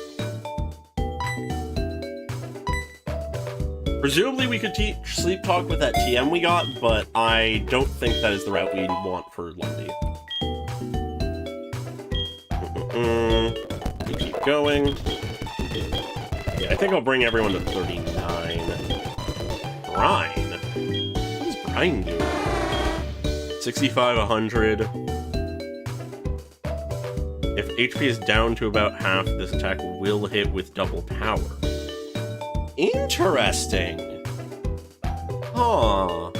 Speaker 1: Presumably we could teach Sleep Talk with that TM we got, but I don't think that is the route we want for Lumbee. We keep going. Yeah, I think I'll bring everyone to 39. Brine? What does Brine do? 65, 100. If HP is down to about half, this attack will hit with double power. Interesting! Huh.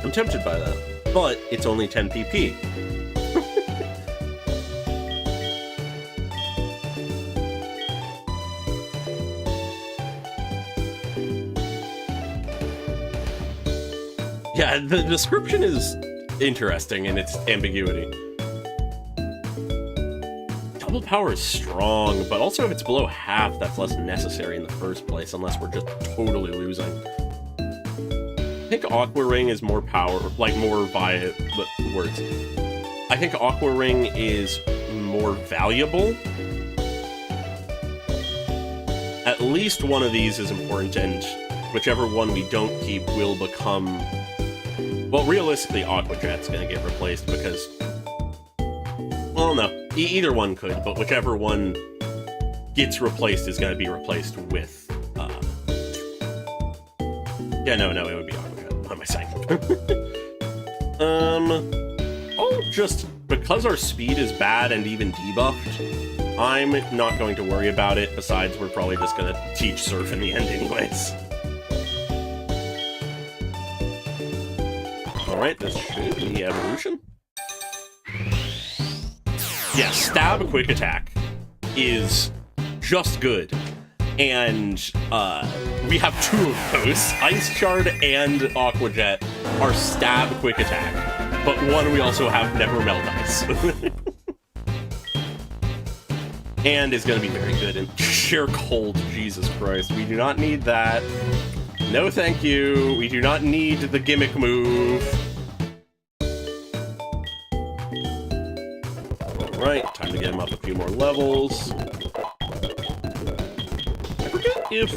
Speaker 1: I'm tempted by that, but it's only 10 PP. Yeah, the description is interesting in its ambiguity. Double power is strong, but also if it's below half, that's less necessary in the first place, unless we're just totally losing. I think Aqua Ring is more power, like more via the words. I think Aqua Ring is more valuable. At least one of these is important, and whichever one we don't keep will become... Well, realistically, Aqua Jet's gonna get replaced because... Well, no. Either one could, but whichever one gets replaced is gonna be replaced with... Yeah, no, it would be Aqua Jet. What am I saying? Oh, just... Because our speed is bad and even debuffed, I'm not going to worry about it. Besides, we're probably just gonna teach Surf in the end anyways. Alright, this should be evolution. Yeah, Stab Quick Attack is just good. And we have two of those. Ice Shard and Aqua Jet are Stab Quick Attack. But one we also have Never Melt Ice. And is going to be very good in Sheer Cold. Jesus Christ. We do not need that. No thank you. We do not need the gimmick move. Alright, time to get him up a few more levels. I forget if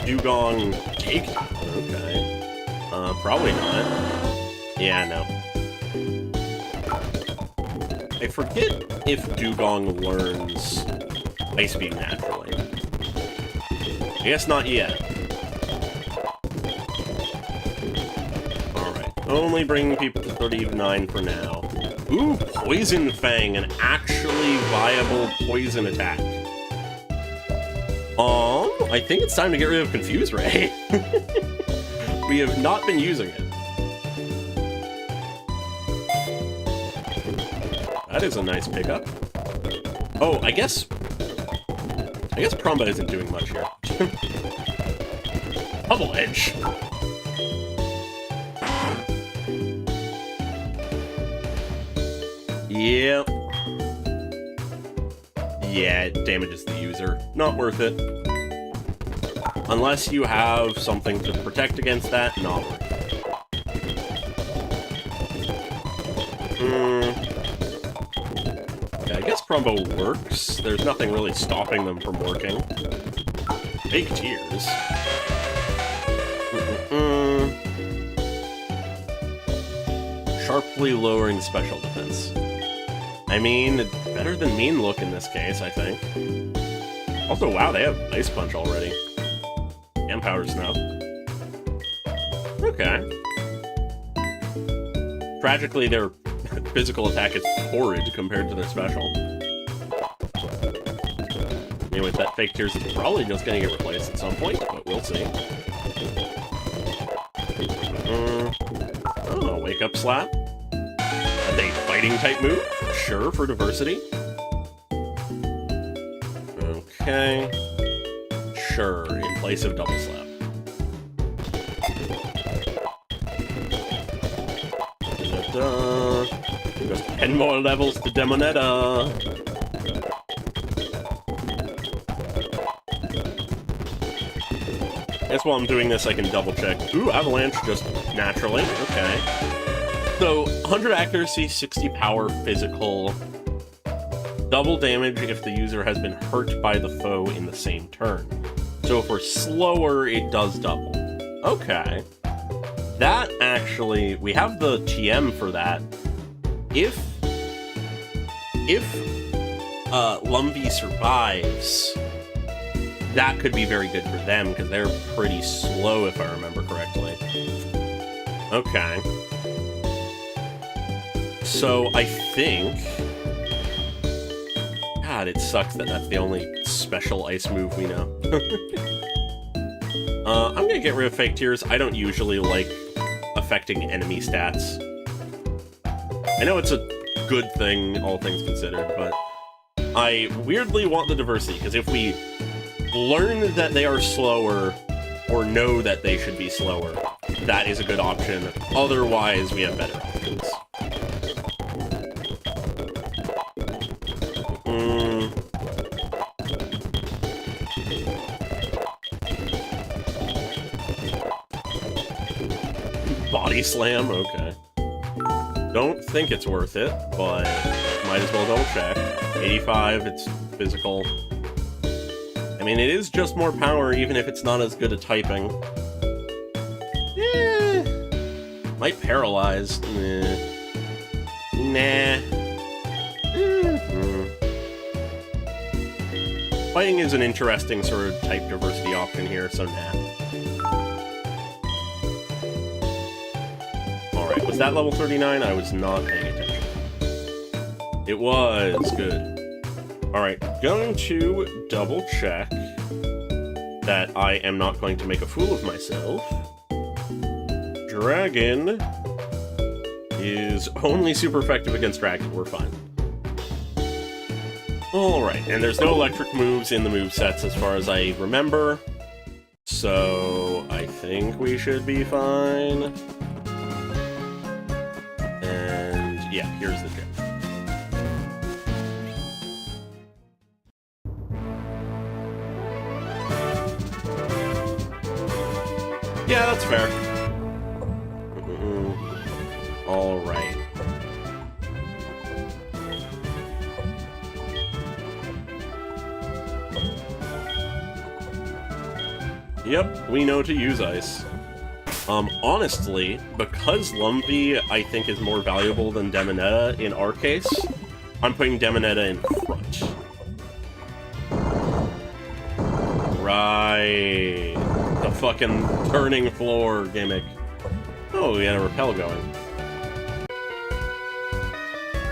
Speaker 1: Dugong take... Okay. Probably not. Yeah, no. I forget if Dugong learns Ice Beam naturally. I guess not yet. Alright, only bringing people to 39 for now. Ooh, Poison Fang, an actually viable poison attack. I think it's time to get rid of Confuse Ray. We have not been using it. That is a nice pickup. Oh, I guess Crumba isn't doing much here. Bubble Edge. Yep. Yeah, it damages the user. Not worth it. Unless you have something to protect against that, not worth it. Yeah, I guess Crumbo works. There's nothing really stopping them from working. Fake Tears. Sharply lowering special defense. I mean, better than Mean Look in this case, I think. Also, wow, they have Ice Punch already. And Power Snow. Okay. Tragically, their physical attack is horrid compared to their special. Anyway, that Fake Tears is probably just gonna get replaced at some point, but we'll see. Oh, Wake Up Slap. That's a fighting type move. Sure, for diversity. Okay. Sure, in place of Double Slap. Just 10 more levels to Demonetta. I guess while I'm doing this, I can double check. Ooh, Avalanche just naturally. Okay. So, 100 accuracy, 60 power, physical. Double damage if the user has been hurt by the foe in the same turn. So if we're slower, it does double. Okay. That actually, we have the TM for that. If if Lumbee survives, that could be very good for them, because they're pretty slow, if I remember correctly. Okay. So, I think... God, it sucks that that's the only special ice move we know. I'm gonna get rid of Fake Tears. I don't usually like affecting enemy stats. I know it's a good thing, all things considered, but I weirdly want the diversity, because if we learn that they are slower, or know that they should be slower, that is a good option. Otherwise, we have better options. Body slam? Okay. Don't think it's worth it, but might as well double check. 85, it's physical. I mean, it is just more power, even if it's not as good at typing. Might paralyze. Nah. Fighting is an interesting sort of type diversity option here, so nah. Alright, was that level 39? I was not paying attention. It was. Good. Alright, going to double check that I am not going to make a fool of myself. Dragon is only super effective against Dragon. We're fine. Alright, and there's no electric moves in the movesets as far as I remember. So, I think we should be fine. And, yeah, here's the gym. Yeah, that's fair. Alright. Yep, we know to use ice. Honestly, because Lumbee, I think, is more valuable than Demonetta in our case, I'm putting Demonetta in front. Right. The fucking turning floor gimmick. Oh, we had a repel going.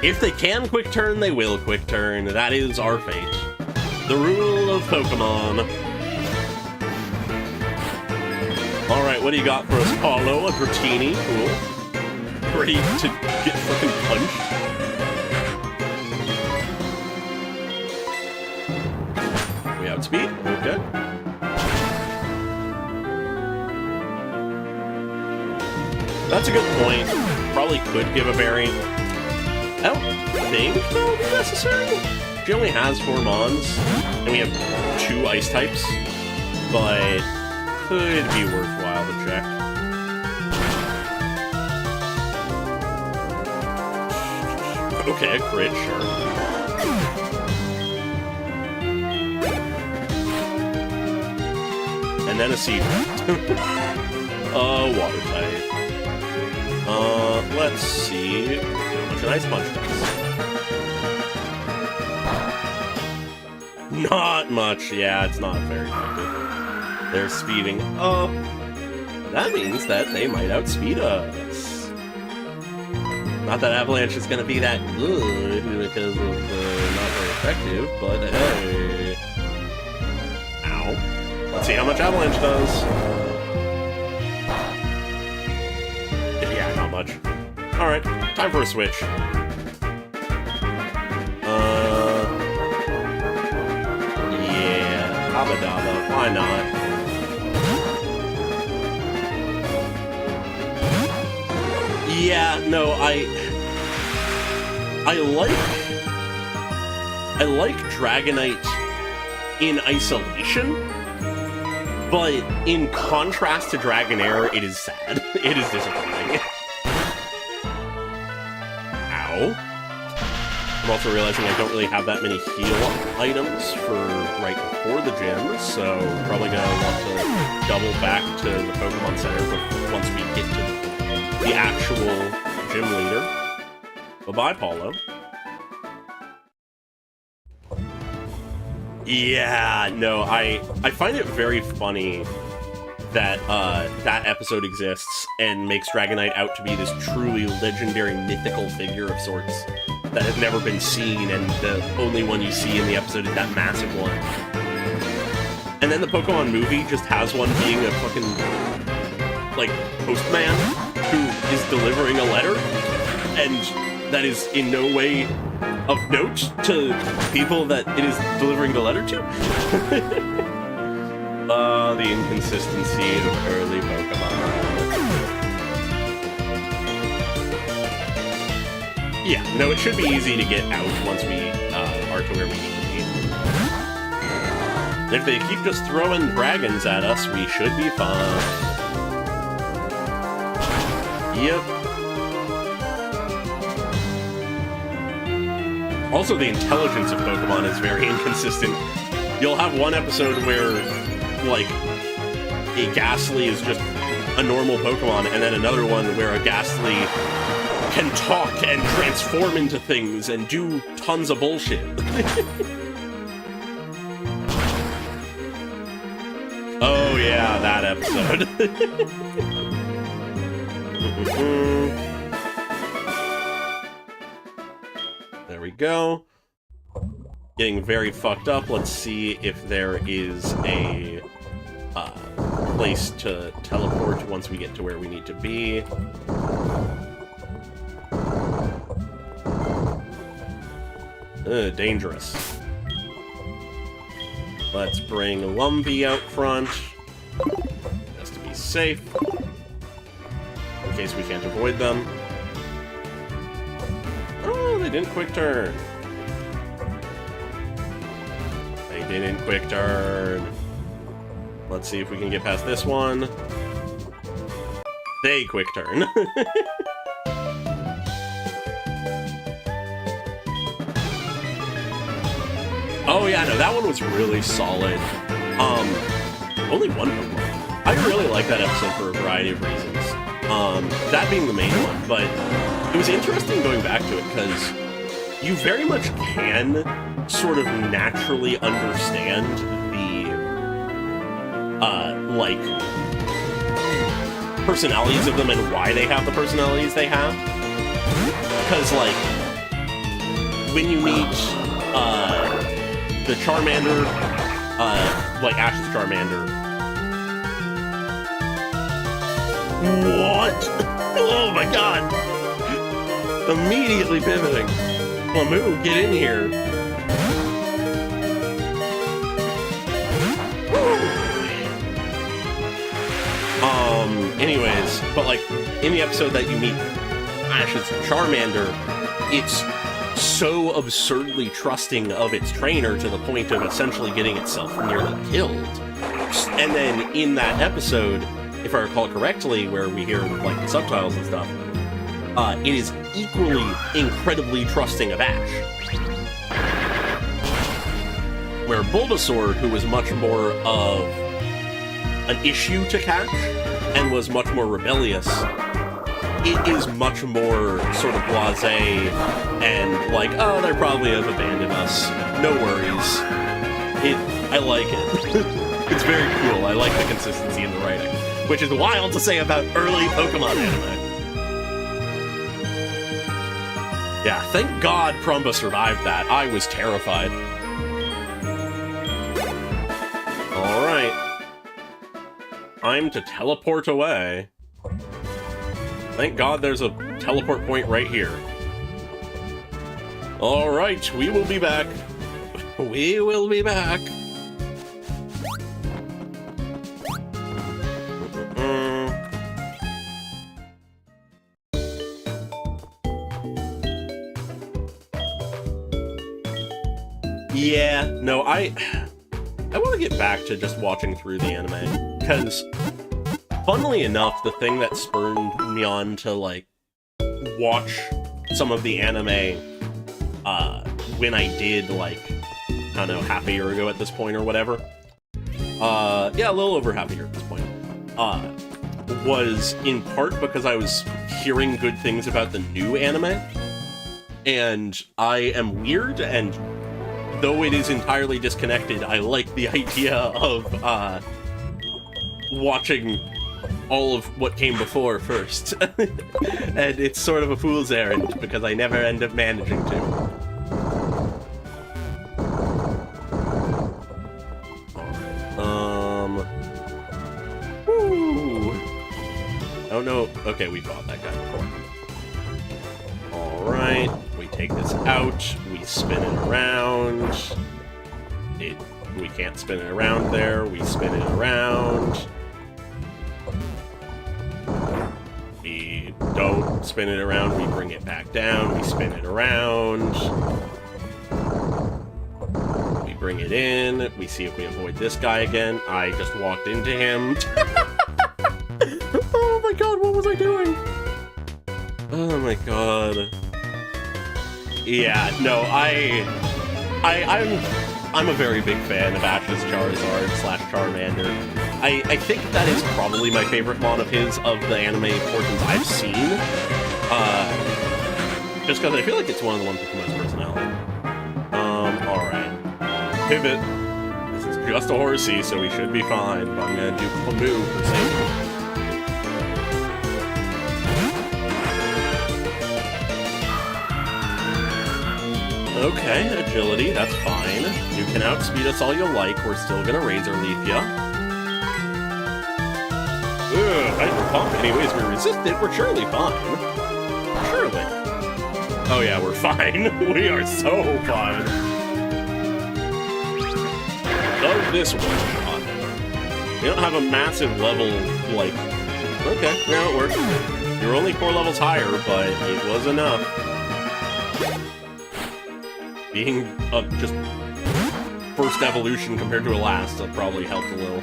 Speaker 1: If they can quick turn, they will quick turn. That is our fate. The rule of Pokemon. Alright, what do you got for us, Paulo? A Dratini? Cool. Ready to get fucking punched? We outspeed? Okay. That's a good point. Probably could give a berry. I don't think that would be necessary. She only has 4 Mons, and we have 2 ice types, but could be worthwhile to check. Okay, a crit, sure. And then a seed. Water type. Let's see how much an ice punch does. Not much. Yeah, it's not very effective. They're speeding up. That means that they might outspeed us. Not that Avalanche is going to be that good because of not very effective, but hey. Ow. Let's see how much Avalanche does. Yeah, not much. Alright, time for a switch. Yeah, Abadaba, why not? Yeah, no, I like Dragonite in isolation, but in contrast to Dragonair, it is sad. It is disappointing. Ow. I'm also realizing I don't really have that many heal items for right before the gym, so probably gonna want to double back to the Pokemon Center once we get to the actual gym leader. Bye-bye, Paulo. Yeah, no, I find it very funny that that episode exists and makes Dragonite out to be this truly legendary mythical figure of sorts that has never been seen, and the only one you see in the episode is that massive one. And then the Pokemon movie just has one being a fucking, like, postman who is delivering a letter, and that is in no way of note to people that it is delivering the letter to. The inconsistency of early Pokemon. Yeah, no, it should be easy to get out once we are to where we need to be. If they keep just throwing dragons at us, we should be fine. Yep. Also, the intelligence of Pokemon is very inconsistent. You'll have one episode where, like, a Ghastly is just a normal Pokemon, and then another one where a Ghastly can talk and transform into things and do tons of bullshit. Oh yeah, that episode. There we go. Getting very fucked up. Let's see if there is a place to teleport once we get to where we need to be. Dangerous. Let's bring Lumpy out front, just to be safe, in case we can't avoid them. Oh, they didn't quick turn. They didn't quick turn. Let's see if we can get past this one. They quick turn. Oh yeah, no, that one was really solid. Only one Pokemon. I really like that episode for a variety of reasons. That being the main one, but it was interesting going back to it because you very much can sort of naturally understand the, like, personalities of them and why they have the personalities they have. Because, like, when you meet, the Charmander, like Ash's Charmander. What? Oh my god! Immediately pivoting. Lamu, get in here. Anyways, but like, in the episode that you meet Ash's Charmander, it's so absurdly trusting of its trainer to the point of essentially getting itself nearly killed. And then in that episode, if I recall correctly, where we hear like the subtitles and stuff, it is equally incredibly trusting of Ash. Where Bulbasaur, who was much more of an issue to catch and was much more rebellious, it is much more sort of blasé and like, oh, they probably have abandoned us. No worries. I like it. It's very cool. I like the consistency in the writing, which is wild to say about early Pokemon anime. Yeah, thank God Prumba survived that. I was terrified. Alright. Time to teleport away. Thank God there's a teleport point right here. Alright, we will be back. We will be back. Yeah, no, I want to get back to just watching through the anime, because funnily enough, the thing that spurred me on to, like, watch some of the anime, when I did, like, I don't know, half a year ago at this point or whatever, yeah, a little over half a year at this point, was in part because I was hearing good things about the new anime, and I am weird and though it is entirely disconnected, I like the idea of watching all of what came before first. And it's sort of a fool's errand, because I never end up managing to. Oh no, okay, we fought that guy before. Alright, we take this out, we spin it around. We can't spin it around there, we spin it around. We don't spin it around, we bring it back down, we spin it around. We bring it in, we see if we avoid this guy again. I just walked into him. Oh my god, what was I doing? Oh my god. Yeah, no, I'm a very big fan of Ash's Charizard / Charmander. I think that is probably my favorite mon of his of the anime portions I've seen. Just because I feel like it's one of the ones with the most personality. Alright. Pivot. This is just a horsey, so we should be fine, but I'm gonna do Plamoo for safety. Okay, agility, that's fine. You can outspeed us all you like, we're still gonna Razor Leaf ya. Ugh, Hyper Pump. Anyways, we resist it, we're surely fine. Surely. Oh yeah, we're fine. We are so fine. Does this one shot? We don't have a massive level, like... Okay, now it works. You're only 4 levels higher, but it was enough. Being just first evolution compared to a last, that probably helped a little.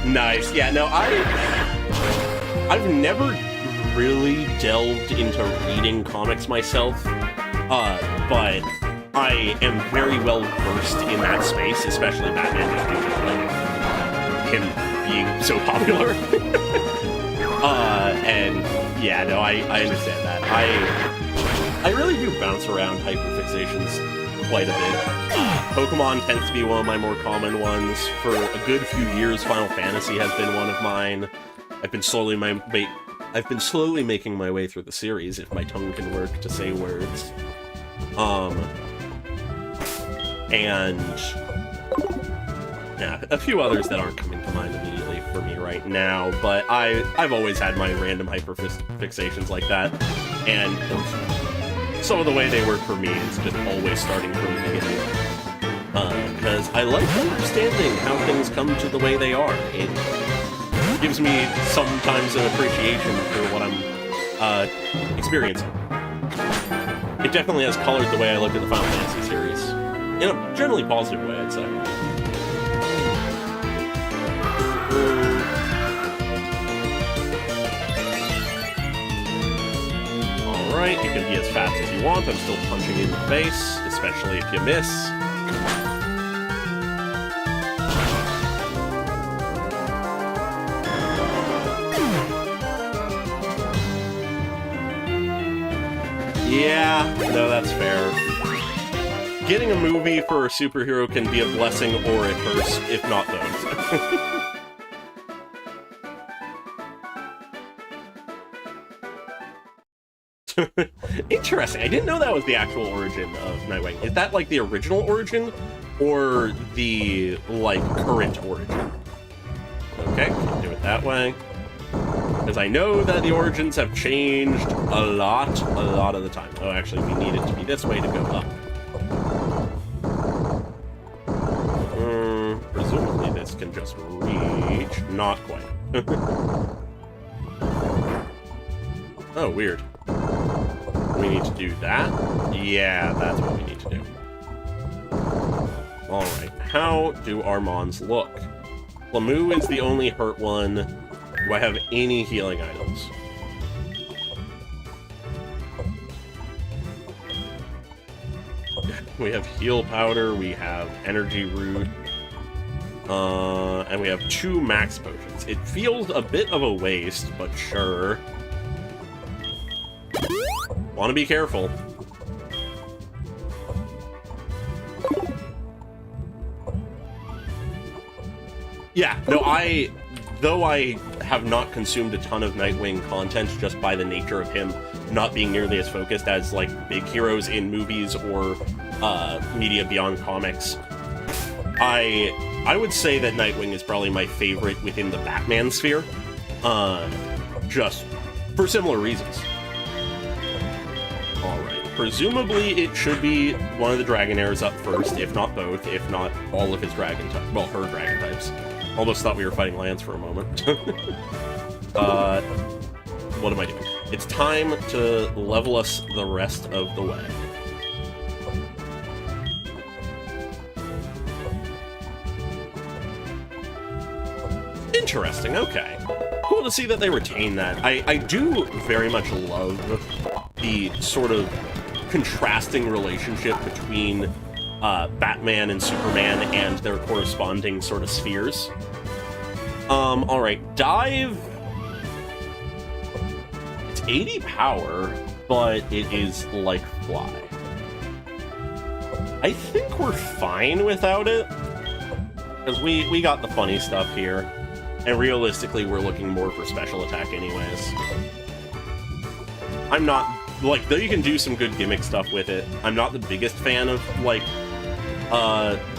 Speaker 1: Nice. Yeah, no, I've never really delved into reading comics myself, but I am very well versed in that space, especially Batman, just due to him being so popular. And yeah, no, I understand that. I really do bounce around hyperfixations quite a bit. Pokemon tends to be one of my more common ones. For a good few years, Final Fantasy has been one of mine. I've been slowly making my way through the series, if my tongue can work to say words. And yeah, a few others that aren't coming to mind immediately for me right now, but I've always had my random hyperfixations like that, and some of the way they work for me is just always starting from the beginning. Because I like understanding how things come to the way they are. It gives me sometimes an appreciation for what I'm experiencing. It definitely has colored the way I look at the Final Fantasy series. In a generally positive way, I'd say. Alright, you can be as fast as you want. I'm still punching in the face, especially if you miss. Yeah, no, that's fair. Getting a movie for a superhero can be a blessing or a curse, if not both. Interesting. I didn't know that was the actual origin of Nightwing. Is that, like, the original origin? Or the, like, current origin? Okay, can do it that way. Because I know that the origins have changed a lot of the time. Oh, actually, we need it to be this way to go up. Presumably this can just reach. Not quite. Oh, weird. We need to do that? Yeah, that's what we need to do. Alright, how do our mons look? Plamoo is the only hurt one. Do I have any healing items? We have heal powder, we have energy root. And we have 2 max potions. It feels a bit of a waste, but sure. Want to be careful. Yeah, no, though I have not consumed a ton of Nightwing content just by the nature of him not being nearly as focused as, like, big heroes in movies or media beyond comics, I would say that Nightwing is probably my favorite within the Batman sphere, just for similar reasons. Alright, presumably it should be one of the Dragonairs up first, if not both, if not all of his dragon types, well, her dragon types. Almost thought we were fighting Lance for a moment. What am I doing? It's time to level us the rest of the way. Interesting, okay. Cool to see that they retain that. I do very much love the sort of contrasting relationship between Batman and Superman and their corresponding sort of spheres. Alright, Dive. It's 80 power, but it is like Fly. I think we're fine without it, because we got the funny stuff here, and realistically we're looking more for special attack anyways. I'm not, like, though you can do some good gimmick stuff with it, I'm not the biggest fan of, like,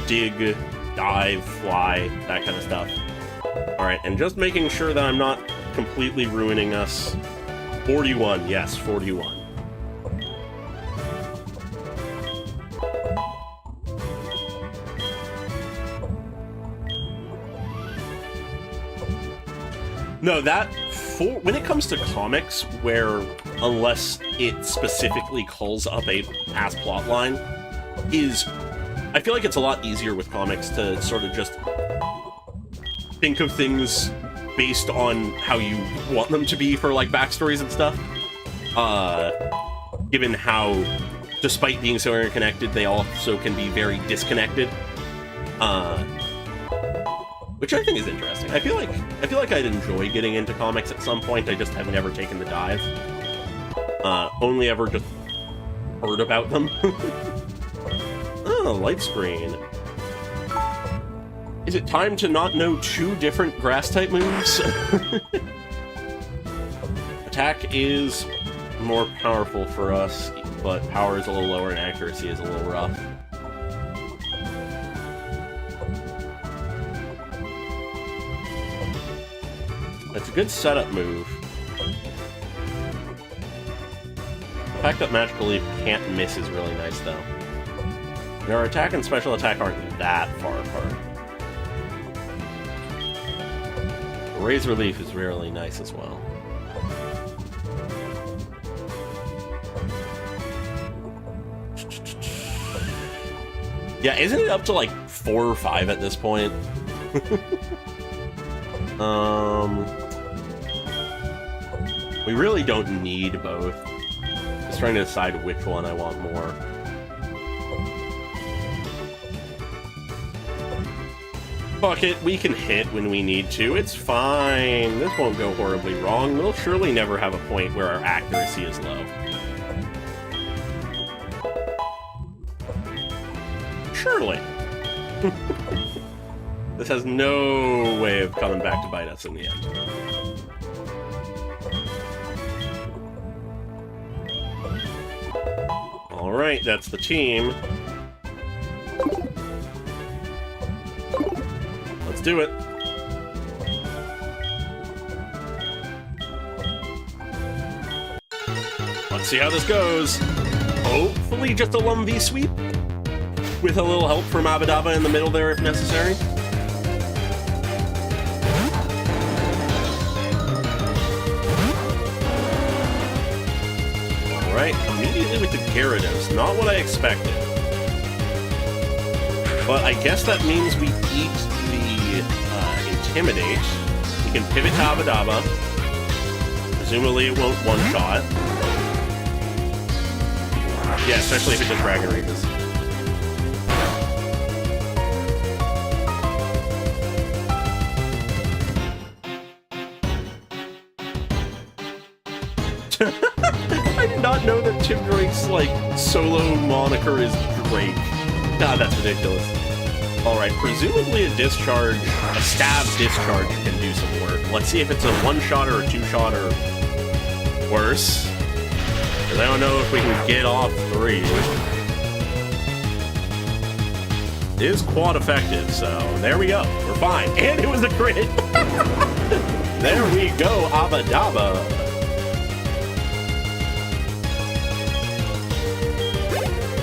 Speaker 1: dig, dive, fly, that kind of stuff. Alright, and just making sure that I'm not completely ruining us. 41, yes, 41. No, when it comes to comics, where, unless it specifically calls up a past plotline, I feel like it's a lot easier with comics to sort of just think of things based on how you want them to be for, like, backstories and stuff. Given how, despite being so interconnected, they also can be very disconnected. Which I think is interesting. I feel like I'd enjoy getting into comics at some point. I just have never taken the dive. Only ever just heard about them. Oh, light screen. Is it time to not know 2 different grass-type moves? Attack is more powerful for us, but power is a little lower and accuracy is a little rough. It's a good setup move. The fact that Magical Leaf can't miss is really nice, though. And our attack and special attack aren't that far apart. Razor Leaf is really nice as well. Yeah, isn't it up to like 4 or 5 at this point? We really don't need both. Just trying to decide which one I want more. Fuck it, we can hit when we need to. It's fine. This won't go horribly wrong. We'll surely never have a point where our accuracy is low. Surely. This has no way of coming back to bite us in the end. Alright, that's the team. Let's do it. Let's see how this goes. Hopefully just a Lumv sweep, with a little help from Abadaba in the middle there if necessary. Alright, immediately with the Gyarados. Not what I expected. But I guess that means we eat the Intimidate. We can pivot to Abadaba. Presumably it won't one-shot. Yeah, especially if it just Dragon Rages. I did not know that Tim Drake's, like, solo moniker is Drake. God, that's ridiculous. Alright, presumably a discharge, a stab discharge can do some work. Let's see if it's a one-shot or a two-shot or worse. Because I don't know if we can get off 3. It is quad effective, so there we go. We're fine. And it was a crit! There we go, Abadaba!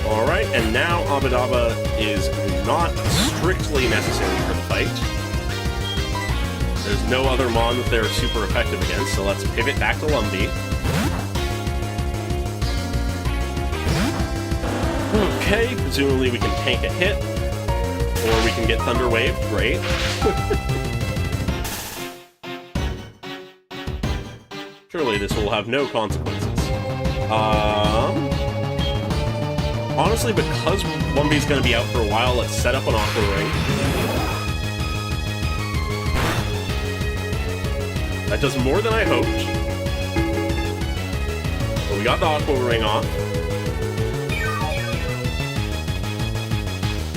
Speaker 1: Alright, and now Abadaba is not strictly necessary for the fight. There's no other Mon that they're super effective against, so let's pivot back to Lumbee. Okay, presumably we can tank a hit, or we can get Thunder Waved. Great. Surely this will have no consequences. Honestly, because Lumbee's going to be out for a while, let's set up an Aqua Ring. That does more than I hoped. But we got the Aqua Ring off.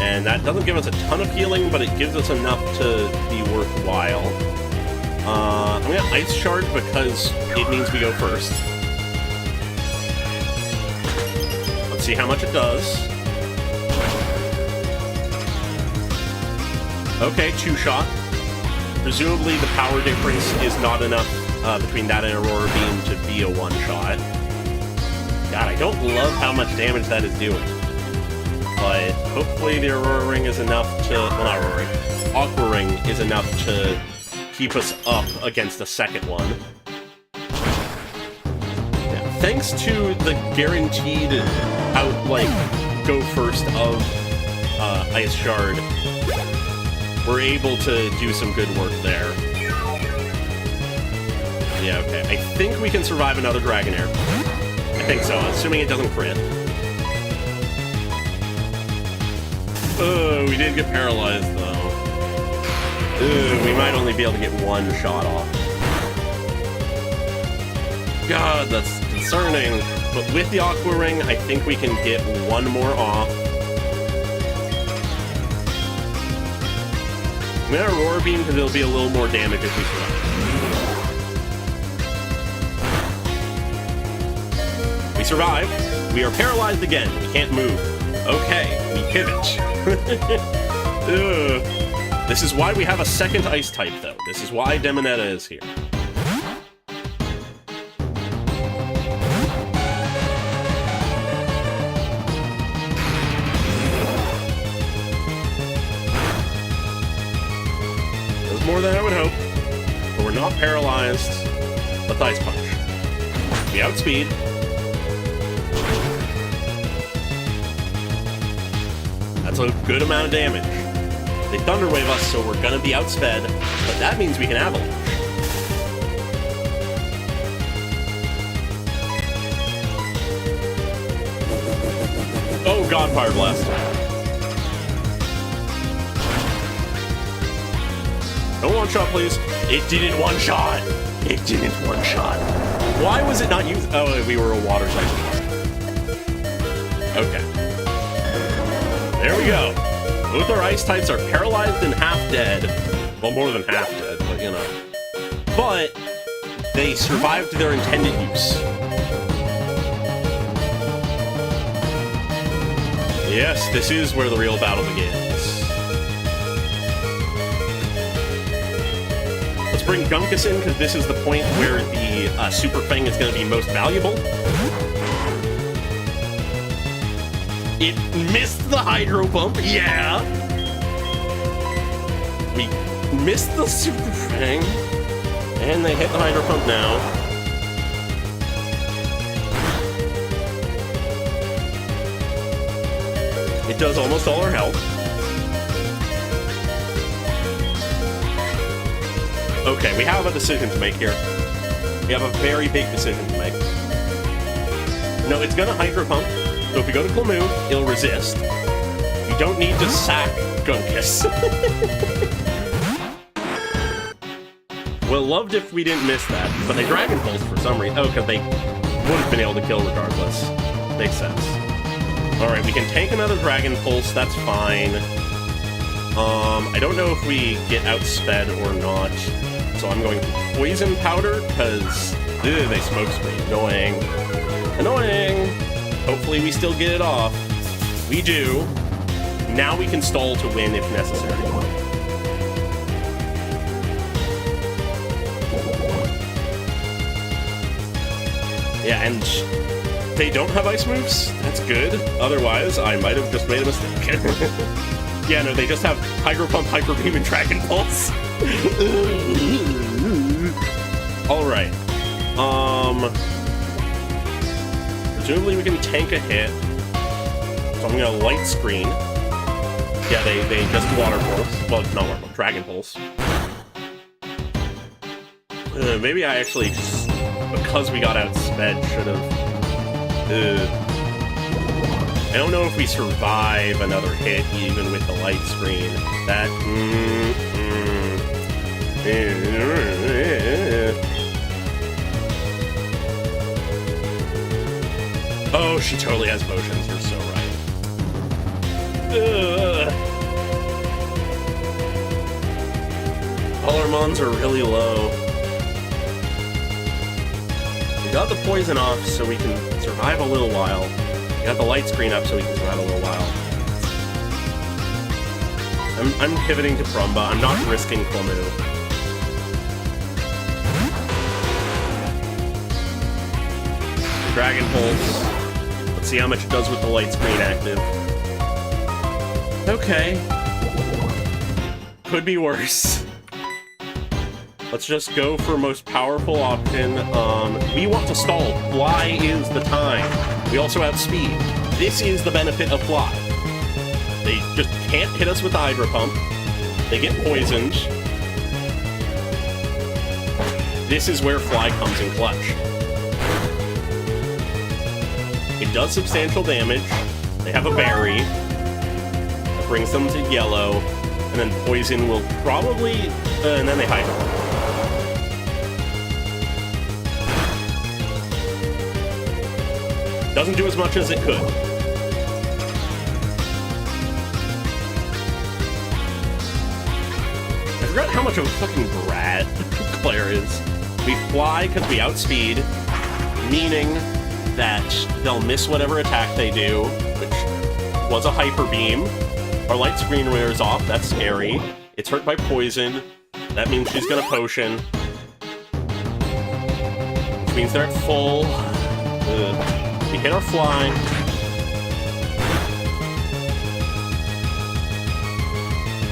Speaker 1: And that doesn't give us a ton of healing, but it gives us enough to be worthwhile. I'm going to Ice Shard because it means we go first. Let's see how much it does. Okay, 2-shot. Presumably the power difference is not enough between that and Aurora Beam to be a one-shot. God, I don't love how much damage that is doing. But hopefully the Aurora Ring is enough to... Well, not Aurora Ring. Aqua Ring is enough to keep us up against the second one. Yeah, thanks to the guaranteed go first of Ice Shard, we're able to do some good work there. Yeah, okay. I think we can survive another Dragonair. I think so, assuming it doesn't crit. We did get paralyzed, though. We might only be able to get one shot off. God, that's concerning. But with the Aqua Ring, I think we can get one more off. I'm gonna Aurora Beam because it'll be a little more damage if we survive. We survive. We are paralyzed again. We can't move. Okay, we pivot. This is why we have a second ice type, though. This is why Demonetta is here. That was more than I would hope. But we're not paralyzed. Let's Ice Punch. We outspeed. That's a good amount of damage. They Thunder Wave us, so we're gonna be outsped, but that means we can Avalanche. Oh god, Fire Blast. No one-shot, please. It didn't one-shot! It didn't one-shot. Why was it not used? Oh, we were a water type. Okay. There we go. Both our ice types are paralyzed and half dead. Well, more than half dead, but you know. But they survived their intended use. Yes, this is where the real battle begins. Let's bring Gunkus in, because this is the point where the Super Fang is going to be most valuable. It missed the Hydro Pump, yeah! We missed the Super Fang, and they hit the Hydro Pump now. It does almost all our health. Okay, we have a decision to make here. We have a very big decision to make. No, it's gonna Hydro Pump. So if we go to Clamou, it'll resist. You don't need to sack Gunkus. Well, loved if we didn't miss that. But they Dragon Pulse for some reason. Oh, because they would have been able to kill regardless. Makes sense. Alright, we can tank another Dragon Pulse, that's fine. I don't know if we get outsped or not, so I'm going to Poison Powder, because they smoke screen. Annoying. Annoying! Hopefully we still get it off. We do. Now we can stall to win if necessary. Yeah, and they don't have ice moves? That's good. Otherwise, I might have just made a mistake. Yeah, no, they just have Hydro Pump, Hyper Beam, and Dragon Pulse. Alright. Presumably we can tank a hit. So I'm gonna Light Screen. Yeah, they just Water Pulse. Well, not Water Pulse, Dragon Pulse. Maybe I actually just, because we got outsped, should have... I don't know if we survive another hit even with the Light Screen. That... Oh, she totally has potions. You're so right. All our mons are really low. We got the poison off so we can survive a little while. We got the Light Screen up so we can survive a little while. I'm pivoting to Prumba. I'm not risking Clemu. Dragon Pulse. Let's see how much it does with the Light Screen active. Okay. Could be worse. Let's just go for most powerful option. We want to stall. Fly is the time. We also have speed. This is the benefit of Fly. They just can't hit us with the Hydro Pump. They get poisoned. This is where Fly comes in clutch. It does substantial damage. They have a berry. That brings them to yellow. And then Poison will probably... and then they Hydro Pump. Doesn't do as much as it could. I forgot how much of a fucking brat Claire is. We fly because we outspeed, meaning that they'll miss whatever attack they do, which was a Hyper Beam. Our Light Screen wears off, that's scary. It's hurt by poison. That means she's gonna Potion. Which means they're at full. We hit our Fly.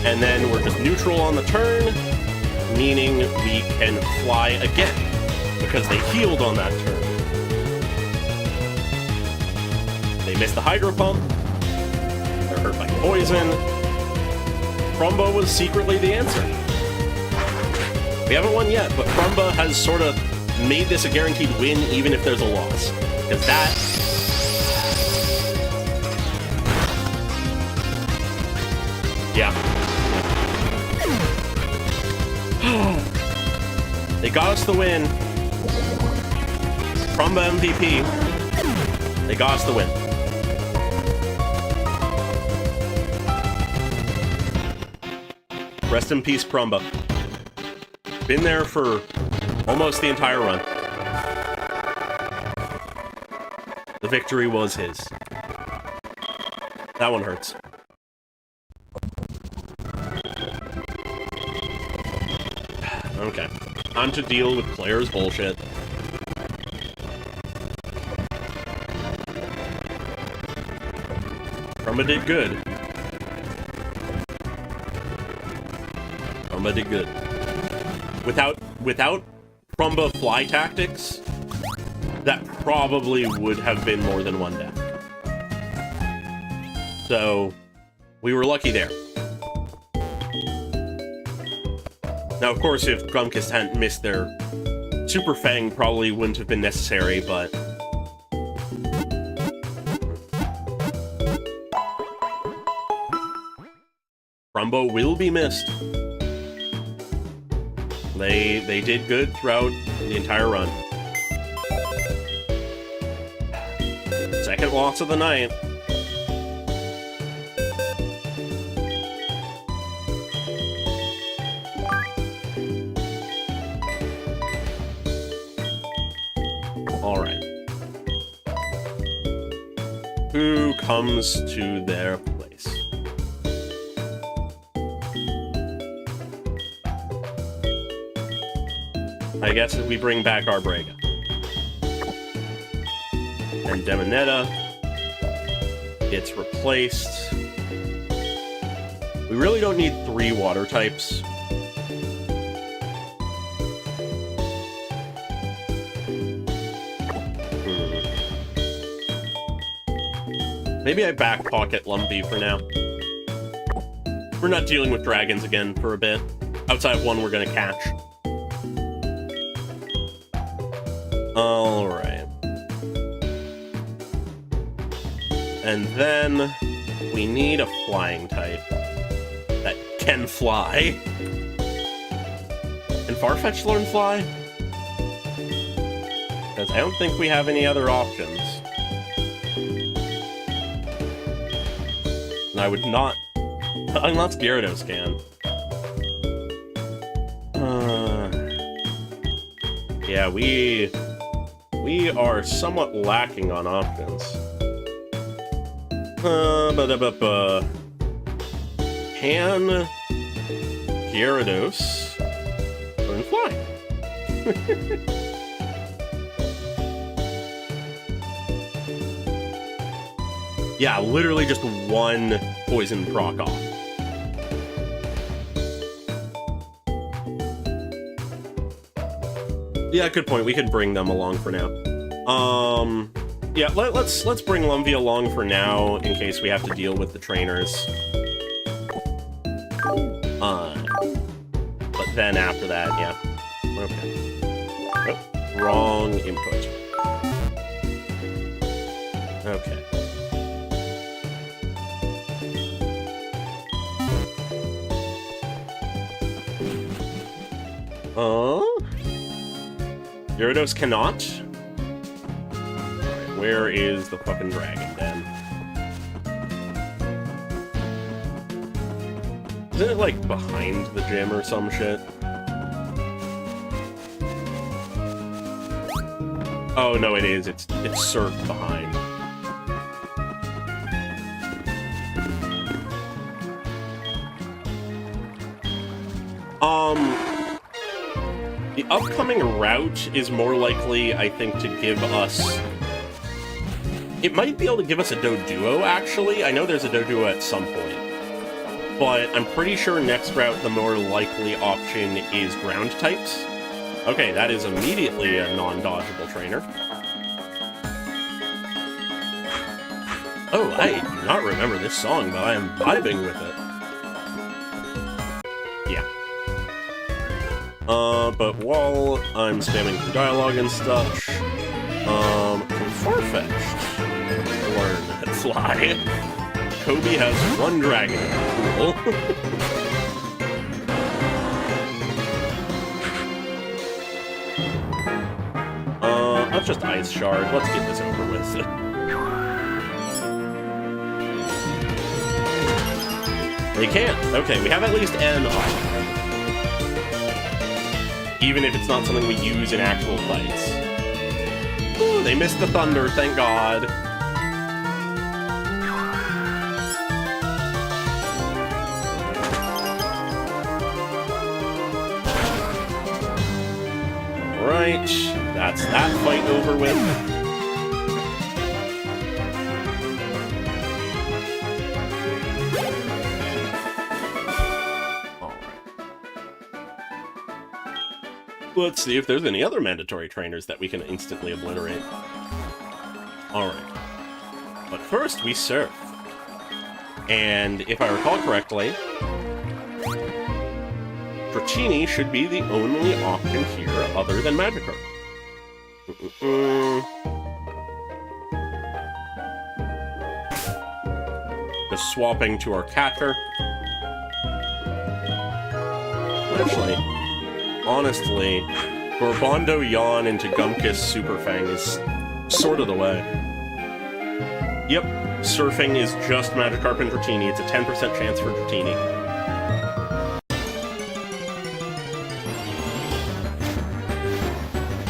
Speaker 1: And then we're just neutral on the turn, meaning we can fly again, because they healed on that turn. They missed the Hydro Pump. They're hurt by poison. Prumba was secretly the answer. We haven't won yet, but Prumba has sort of made this a guaranteed win even if there's a loss. Because that... yeah. They got us the win. Prumba MVP. They got us the win. Rest in peace, Prumba. Been there for almost the entire run. The victory was his. That one hurts. Okay. Time to deal with Claire's bullshit. Prumba did good. Prumba did good. Without Prumba fly tactics, that probably would have been more than one death. So, we were lucky there. Now, of course, if Grumkist hadn't missed their Super Fang, probably wouldn't have been necessary, but... Prumba will be missed. They did good throughout the entire run. Second loss of the night. Alright. Who comes to their place? I guess that we bring back our Brega. And Demonetta gets replaced. We really don't need 3 water types. Maybe I back pocket Lumpy for now. We're not dealing with dragons again for a bit. Outside of one we're gonna catch. Alright. And then we need a flying type that can fly. Can Farfetch learn fly? Because I don't think we have any other options. And I would not... Unless Gyarados can. Yeah, we are somewhat lacking on options. Can Gyarados learn fly? Yeah, literally just one poison proc off. Yeah, good point. We could bring them along for now. Yeah, let's bring Lumpy along for now in case we have to deal with the trainers. But then after that, yeah. Okay. Oh, wrong input. Okay. Gyarados cannot. Alright, where is the fucking dragon then? Isn't it like behind the gym or some shit? Oh no, it is. It's circled behind. The upcoming route is more likely, I think, to give us... It might be able to give us a Doduo, actually. I know there's a Doduo at some point. But I'm pretty sure next route, the more likely option is ground types. Okay, that is immediately a non-dodgeable trainer. Oh, I do not remember this song, but I am vibing with it. Yeah. But while I'm spamming through dialogue and stuff, Farfetch'd learn fly. Kobe has one dragon. Cool. Let's just Ice Shard. Let's get this over with. They can't. Okay, we have at least an option. Even if it's not something we use in actual fights. Ooh, they missed the thunder, thank God. Alright, that's that fight over with. Let's see if there's any other mandatory trainers that we can instantly obliterate. Alright. But first, we surf. And if I recall correctly, Dratini should be the only option here other than Magikarp. Just swapping to our catcher. Actually... Honestly, Gorbondo Yawn into Gumkus Superfang is sort of the way. Yep, surfing is just Magikarp and Dratini. It's a 10% chance for Dratini.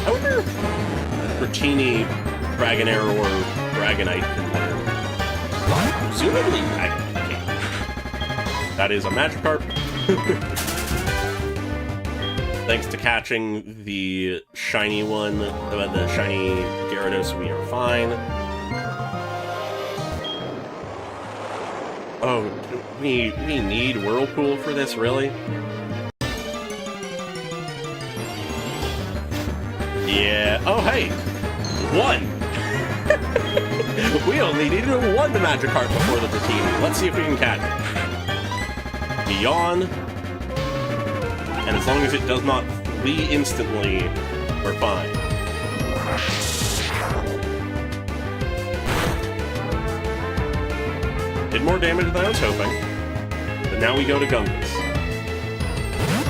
Speaker 1: I wonder if Dratini, Dragonair, or Dragonite can learn. Presumably Dragonite can. That is a Magikarp. Thanks to catching the shiny one, the shiny Gyarados, we are fine. Oh, we need Whirlpool for this, really? Yeah. Oh, hey! One! We only needed one Magikarp before the Dratini. Let's see if we can catch it. Beyond. And as long as it does not flee instantly, we're fine. Did more damage than I was hoping. But now we go to Gungus.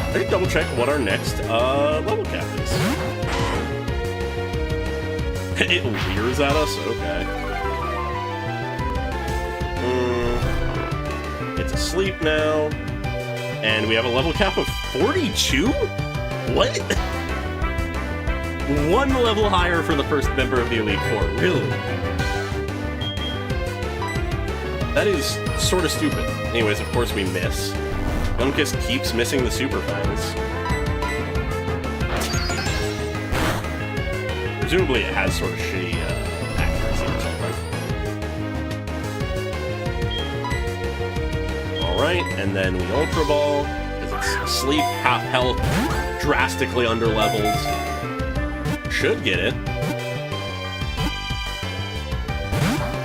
Speaker 1: I can double check what our next level cap is. It leers at us? Okay. It's asleep now. And we have a level cap of 42? What? One level higher for the first member of the Elite Four. Really? That is sort of stupid. Anyways, of course we miss. Gunkus keeps missing the Super Fangs. Presumably it has sort of shitty accuracy or something. Alright, and then we Ultra Ball, because it's asleep, half health, drastically under-leveled. Should get it.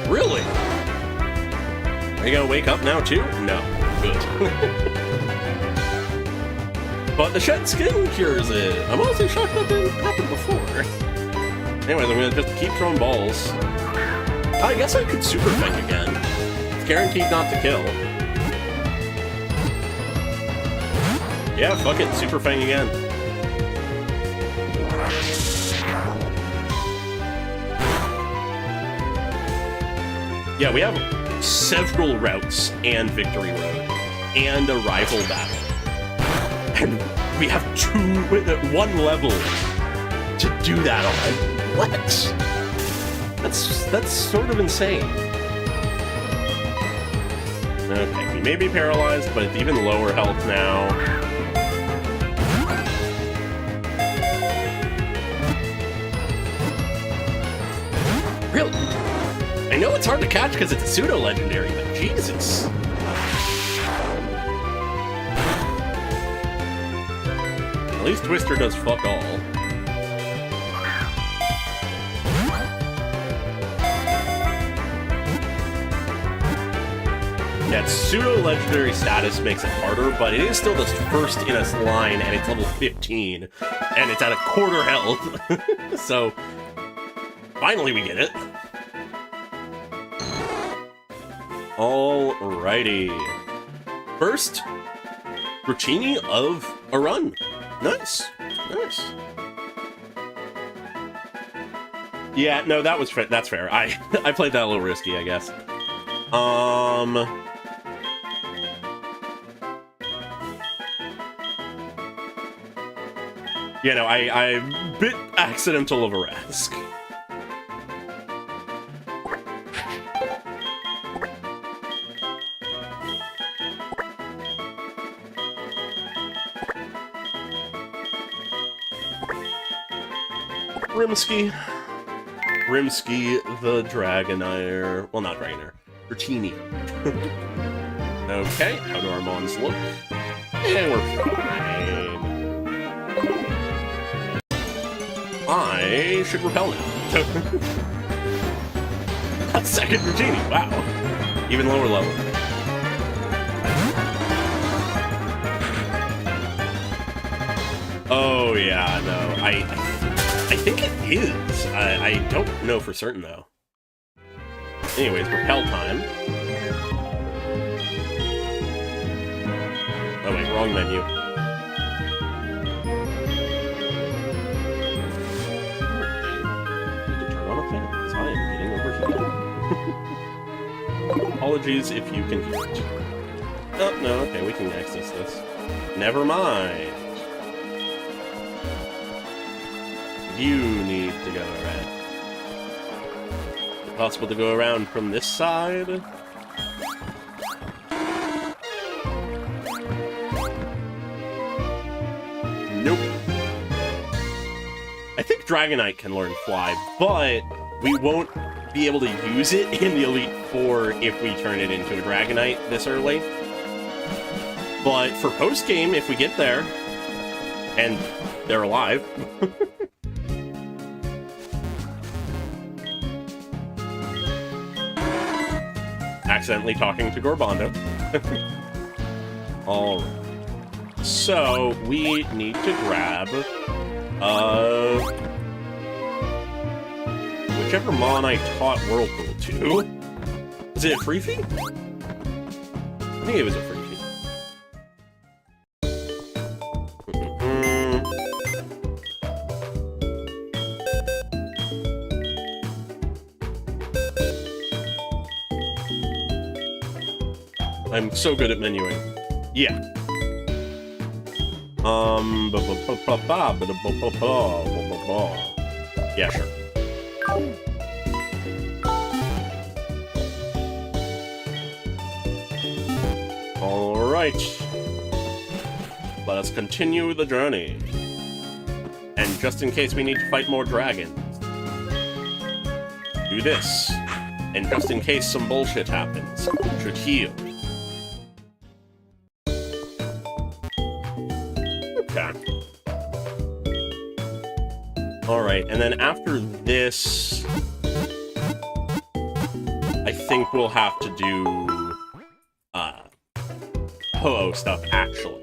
Speaker 1: Really? Are you gonna wake up now too? No. Good. But the shed skin cures it. I'm also shocked that didn't happen before. Anyways, I'm gonna just keep throwing balls. I guess I could Super Fang again. It's guaranteed not to kill. Yeah, fuck it, Super Fang again. Yeah, we have several routes and Victory Road and a rival battle. And we have one level to do that on. What? That's sort of insane. Okay, we may be paralyzed, but it's even lower health now. Really? I know it's hard to catch because it's a pseudo-legendary, but Jesus. At least Twister does fuck all. That pseudo-legendary status makes it harder, but it is still the first in its line, and it's level 15, and it's at a quarter health. So, finally we get it. Alrighty. First, Dratini of a run. Nice. Nice. Yeah, no, that's fair. I played that a little risky, I guess. You know, I'm a bit accidental of a risk. Rimsky the Dragonair. Well, not Dragonair. Dratini. Okay, how do our mons look? And we're fine. I should repel now. A second Dratini, wow. Even lower level. Oh yeah, no, I think it is. I don't know for certain, though. Anyways, repel time. Oh wait, wrong menu. I need to turn on a fan, because I am getting overheated. Apologies if you can hear it. Oh, no, okay, we can access this. Never mind. You need to go around. Is it possible to go around from this side? Nope. I think Dragonite can learn Fly, but we won't be able to use it in the Elite Four if we turn it into a Dragonite this early. But for post-game, if we get there, and they're alive... accidentally talking to Gorbondo. Alright. So, we need to grab... whichever Mon I taught Whirlpool to. Is it a Freefie? I think it was a Freefie. I'm so good at menuing. Yeah. Yeah, sure. Alright. Let us continue the journey. And just in case we need to fight more dragons, do this. And just in case some bullshit happens, should heal. Okay. Alright, and then after this, I think we'll have to do, Ho-Oh stuff, actually.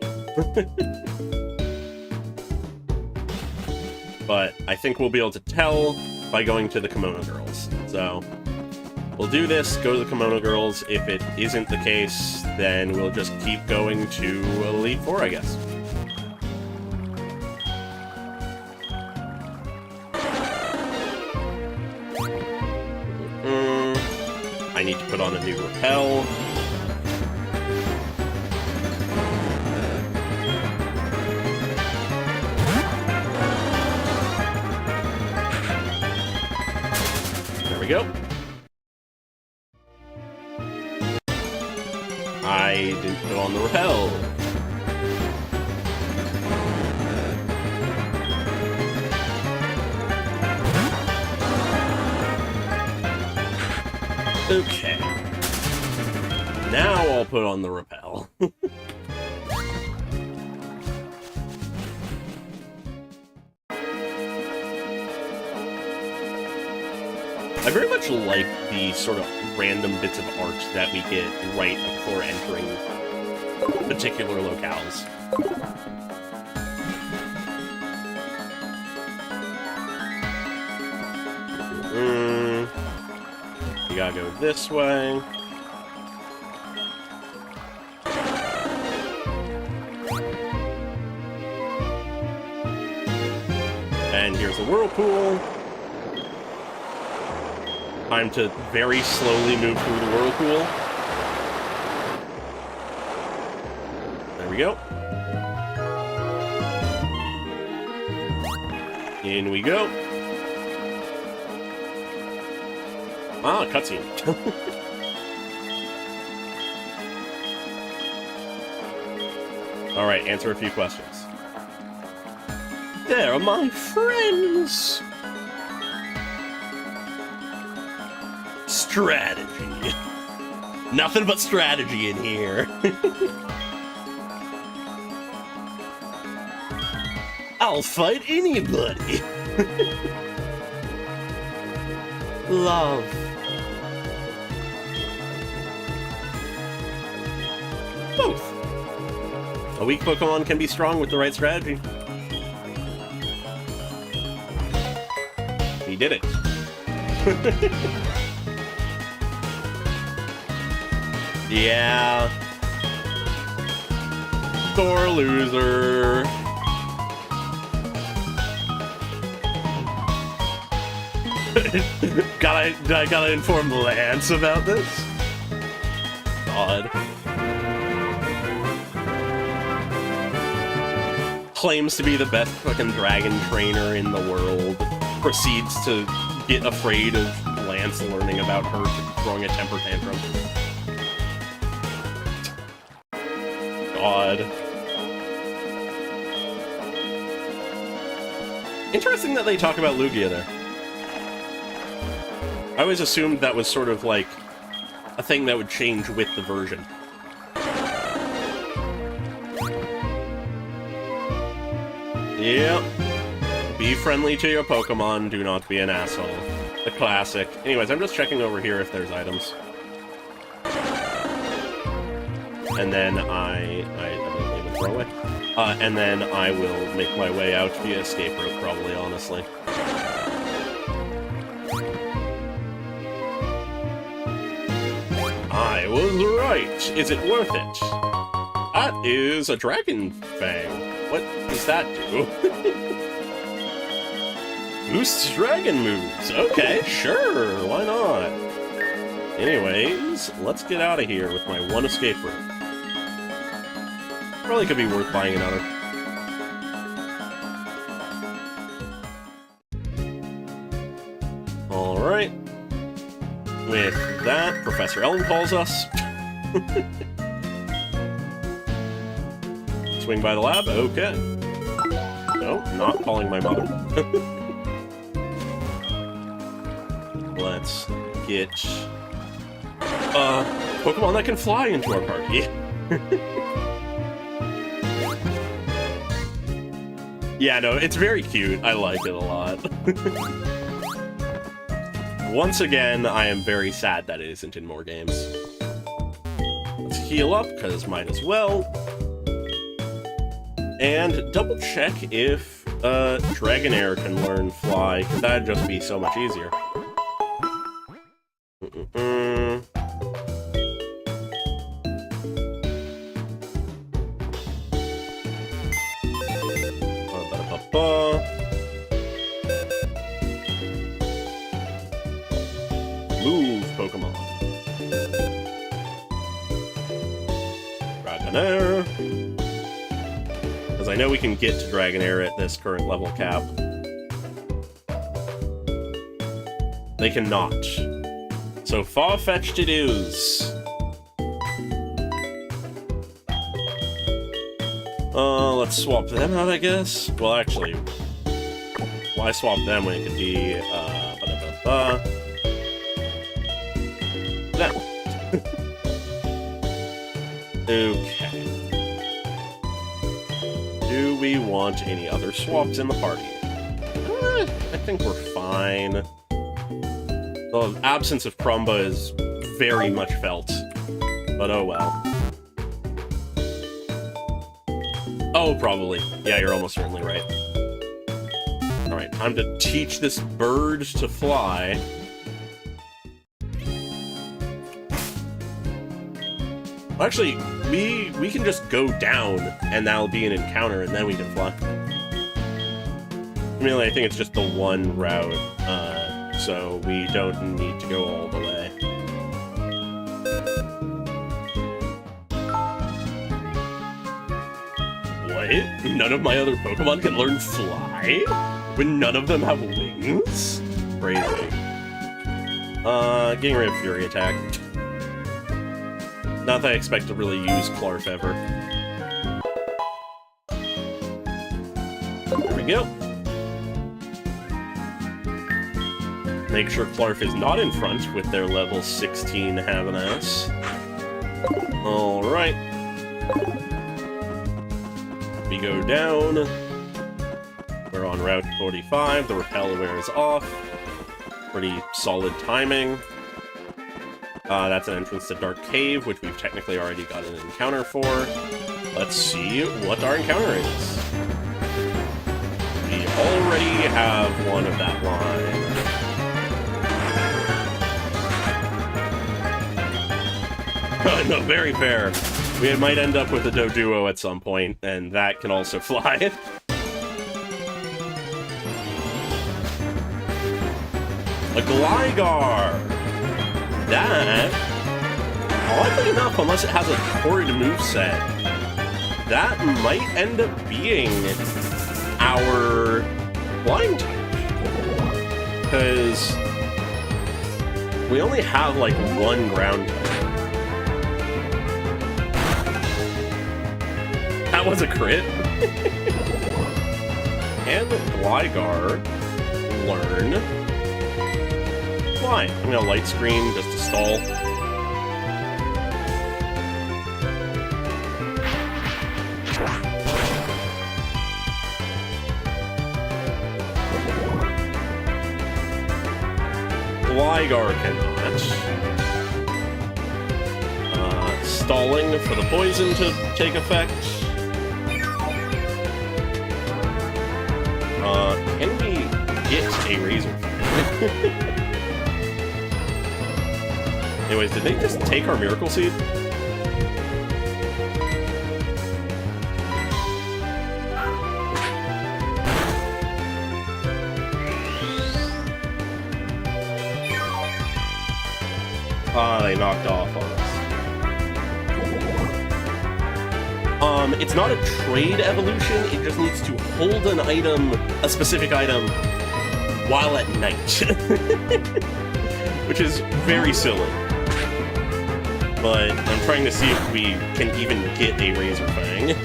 Speaker 1: But I think we'll be able to tell by going to the Kimono Girls. So, we'll do this, go to the Kimono Girls. If it isn't the case, then we'll just keep going to Elite Four, I guess. I need to put on a new repel. There we go. I didn't put on the repel. Okay. Now I'll put on the repel. I very much like the sort of random bits of art that we get right before entering particular locales. We gotta go this way. And here's the whirlpool. Time to very slowly move through the whirlpool. There we go. In we go. Ah, cutscene. Alright, answer a few questions. They're my friends! Strategy. Nothing but strategy in here. I'll fight anybody. Love. Both. A weak Pokemon can be strong with the right strategy. He did it. Yeah. Sore loser. I gotta inform Lance about this. God. Claims to be the best fucking dragon trainer in the world. Proceeds to get afraid of Lance learning about her throwing a temper tantrum. God. Interesting that they talk about Lugia there. I always assumed that was sort of like a thing that would change with the version. Yep. Be friendly to your Pokemon, do not be an asshole. The classic. Anyways, I'm just checking over here if there's items. And then I will leave it throw away. And then I will make my way out via escape route, probably, honestly. I was right. Is it worth it? That is a Dragon Fang. What does that do? Boosts dragon moves. Okay, sure, why not? Anyways, let's get out of here with my one escape route. Probably could be worth buying another. Alright. With that, Professor Ellen calls us. Swing by the lab? Okay. No, not calling my mother. Let's get Pokemon that can fly into our party. Yeah, no, it's very cute. I like it a lot. Once again, I am very sad that it isn't in more games. Let's heal up, because might as well. And double check if Dragonair can learn Fly, because that'd just be so much easier. Move, Pokemon. Dragonair. Because I know we can get to Dragonair at this current level cap. They cannot. So far-fetched it is. Let's swap them out, I guess. Well, actually, why swap them when it could be, that. Okay. Do we want any other swaps in the party? I think we're fine. The absence of Crumba is very much felt, but oh well. Oh, probably. Yeah, you're almost certainly right. Alright, time to teach this bird to fly. Actually, we can just go down, and that'll be an encounter, and then we can fly. I mean, I think it's just the one route, so we don't need to go all the way. What? None of my other Pokemon can learn Fly? When none of them have wings? Crazy. Getting rid of Fury Attack. Not that I expect to really use Clarf ever. There we go. Make sure Clarf is not in front with their level 16 Havanass. Alright. We go down. We're on Route 45. The repel wears off. Pretty solid timing. That's an entrance to Dark Cave, which we've technically already got an encounter for. Let's see what our encounter is. We already have one of that line. No, very fair. We might end up with a Doduo at some point, and that can also fly. A Gligar! That Oddly enough, unless it has a horrid moveset, that might end up being our blind type. Because we only have, like, one ground type. That was a crit. And Gligar learn Fly. I'm gonna light screen just to stall. Gligar cannot. Stalling for the poison to take effect. Can we get a Razor? Anyways, did they just take our Miracle Seed? They knocked off on us. It's not a trade evolution, it just needs to hold an item, a specific item, while at night. Which is very silly. But I'm trying to see if we can even get a Razor Fang.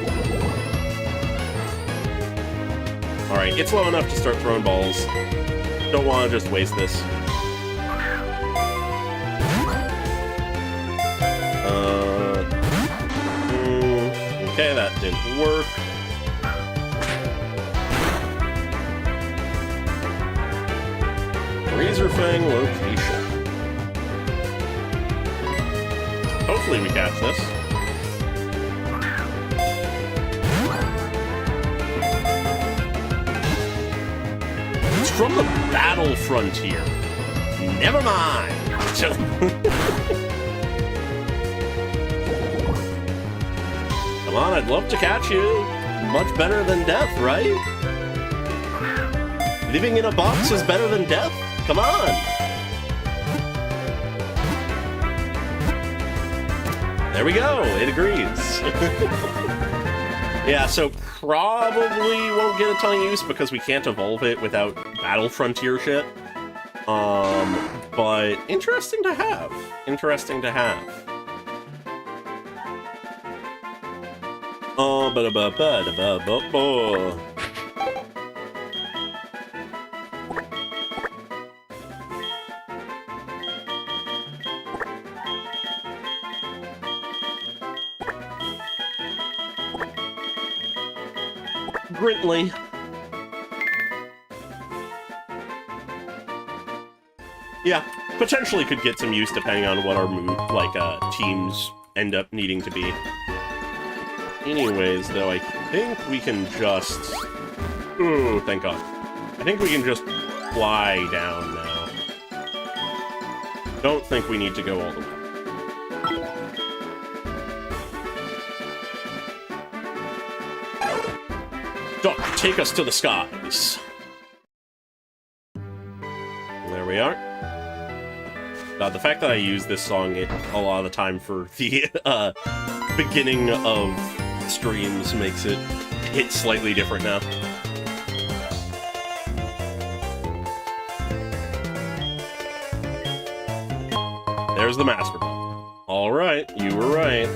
Speaker 1: Alright, it's low enough to start throwing balls. Don't want to just waste this. Okay, that didn't work. Razor Fang location. Hopefully we catch this. It's from the Battle Frontier. Never mind. Come on, I'd love to catch you. Much better than death, right? Living in a box is better than death? Come on! There we go, it agrees. Yeah, so probably won't get a ton of use because we can't evolve it without Battle Frontier shit. But interesting to have. Interesting to have. Oh, ba-da-ba-ba-da-ba-ba-ba. Grintley. Yeah, potentially could get some use depending on what our mood, teams end up needing to be. Anyways, though, I think we can just... Ooh, thank God. I think we can just fly down now. Don't think we need to go all the way. Duck, take us to the skies. There we are. God, the fact that I use this song a lot of the time for the beginning of streams makes it hit slightly different now. There's the Master Ball. Alright, you were right.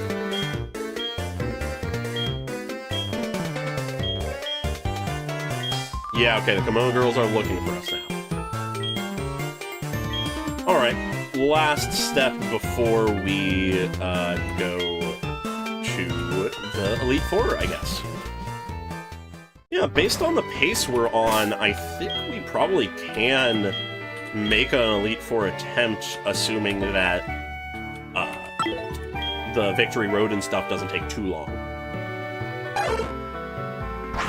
Speaker 1: Yeah, okay, the Kimono Girls are looking for us now. Alright, last step before we go to the Elite Four, I guess. Yeah, based on the pace we're on, I think we probably can make an Elite Four attempt, assuming that the Victory Road and stuff doesn't take too long.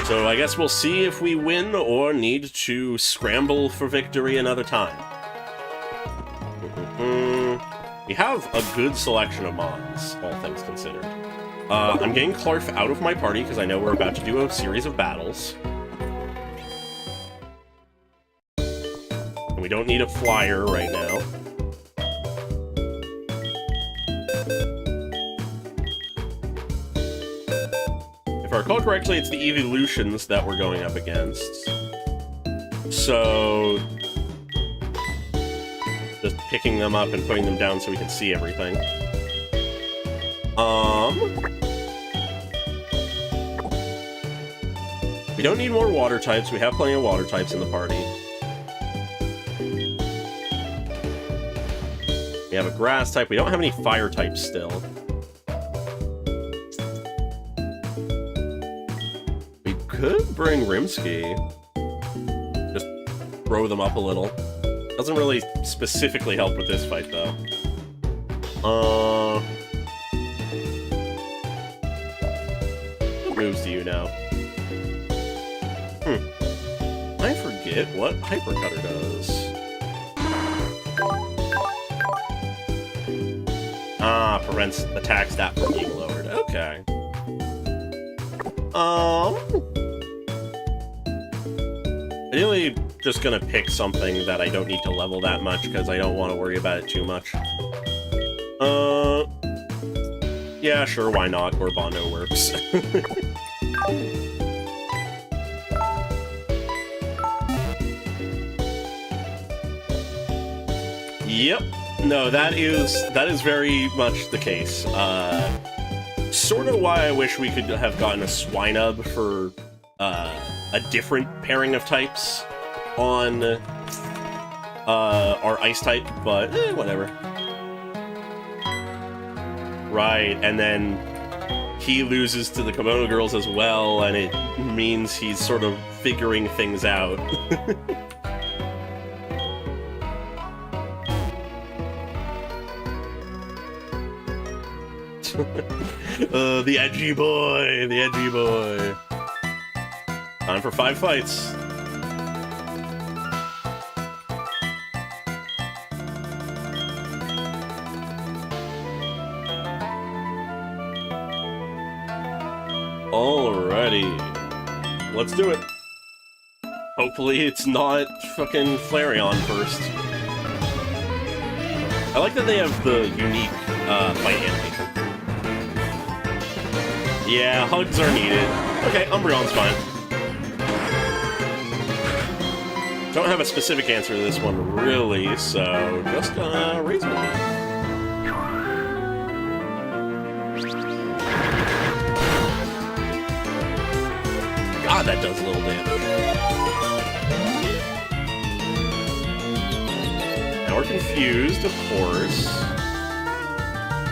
Speaker 1: So I guess we'll see if we win or need to scramble for victory another time. We have a good selection of mons, all things considered. I'm getting Clarf out of my party because I know we're about to do a series of battles. And we don't need a flyer right now. recall correctly, it's the evolutions that we're going up against. So... just picking them up and putting them down so we can see everything. We don't need more water types. We have plenty of water types in the party. We have a grass type. We don't have any fire types still. We could bring Rimsky. Just throw them up a little. Doesn't really specifically help with this fight, though. What moves do you know? I forget what Hypercutter does. Ah, prevents attack stat from being lowered. Okay. Ideally, just gonna pick something that I don't need to level that much, because I don't want to worry about it too much. Yeah, sure, why not? Gorbondo works. Yep. No, that is very much the case. Sort of why I wish we could have gotten a Swinub for a different pairing of types on our ice type, but whatever. Right, and then he loses to the Kimono Girls as well, and it means he's sort of figuring things out. The edgy boy, the edgy boy. Time for 5 fights. Alrighty. Let's do it. Hopefully it's not fucking Flareon first. I like that they have the unique fight animation. Yeah, hugs are needed. Okay, Umbreon's fine. Don't have a specific answer to this one, really, so just gonna raise my hand. God, that does a little damage. Now we're confused, of course.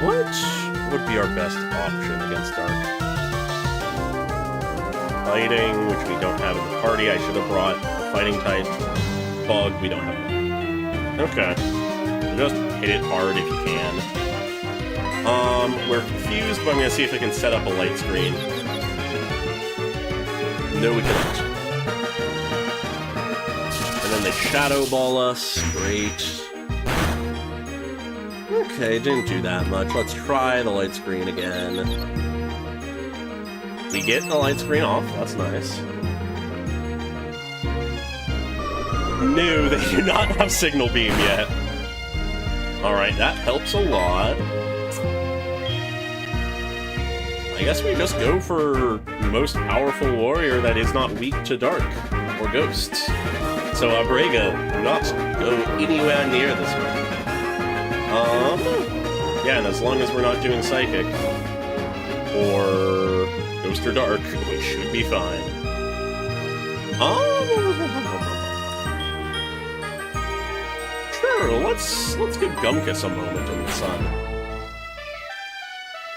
Speaker 1: What would be our best option against Dark? Fighting, which we don't have in the party. I should have brought a fighting type. Bug, we don't have one. Okay. Just hit it hard if you can. We're confused, but I'm gonna see if I can set up a light screen. No, we cannot. And then they Shadow Ball us. Great. Okay, didn't do that much. Let's try the light screen again. We get the light screen off. That's nice. No, they do not have Signal Beam yet. Alright, that helps a lot. I guess we just go for most powerful warrior that is not weak to dark or ghosts. So Abrega, do not go anywhere near this one. Yeah, and as long as we're not doing Psychic or Ghost or Dark, we should be fine. Sure, let's give Gumkiss a moment in the sun.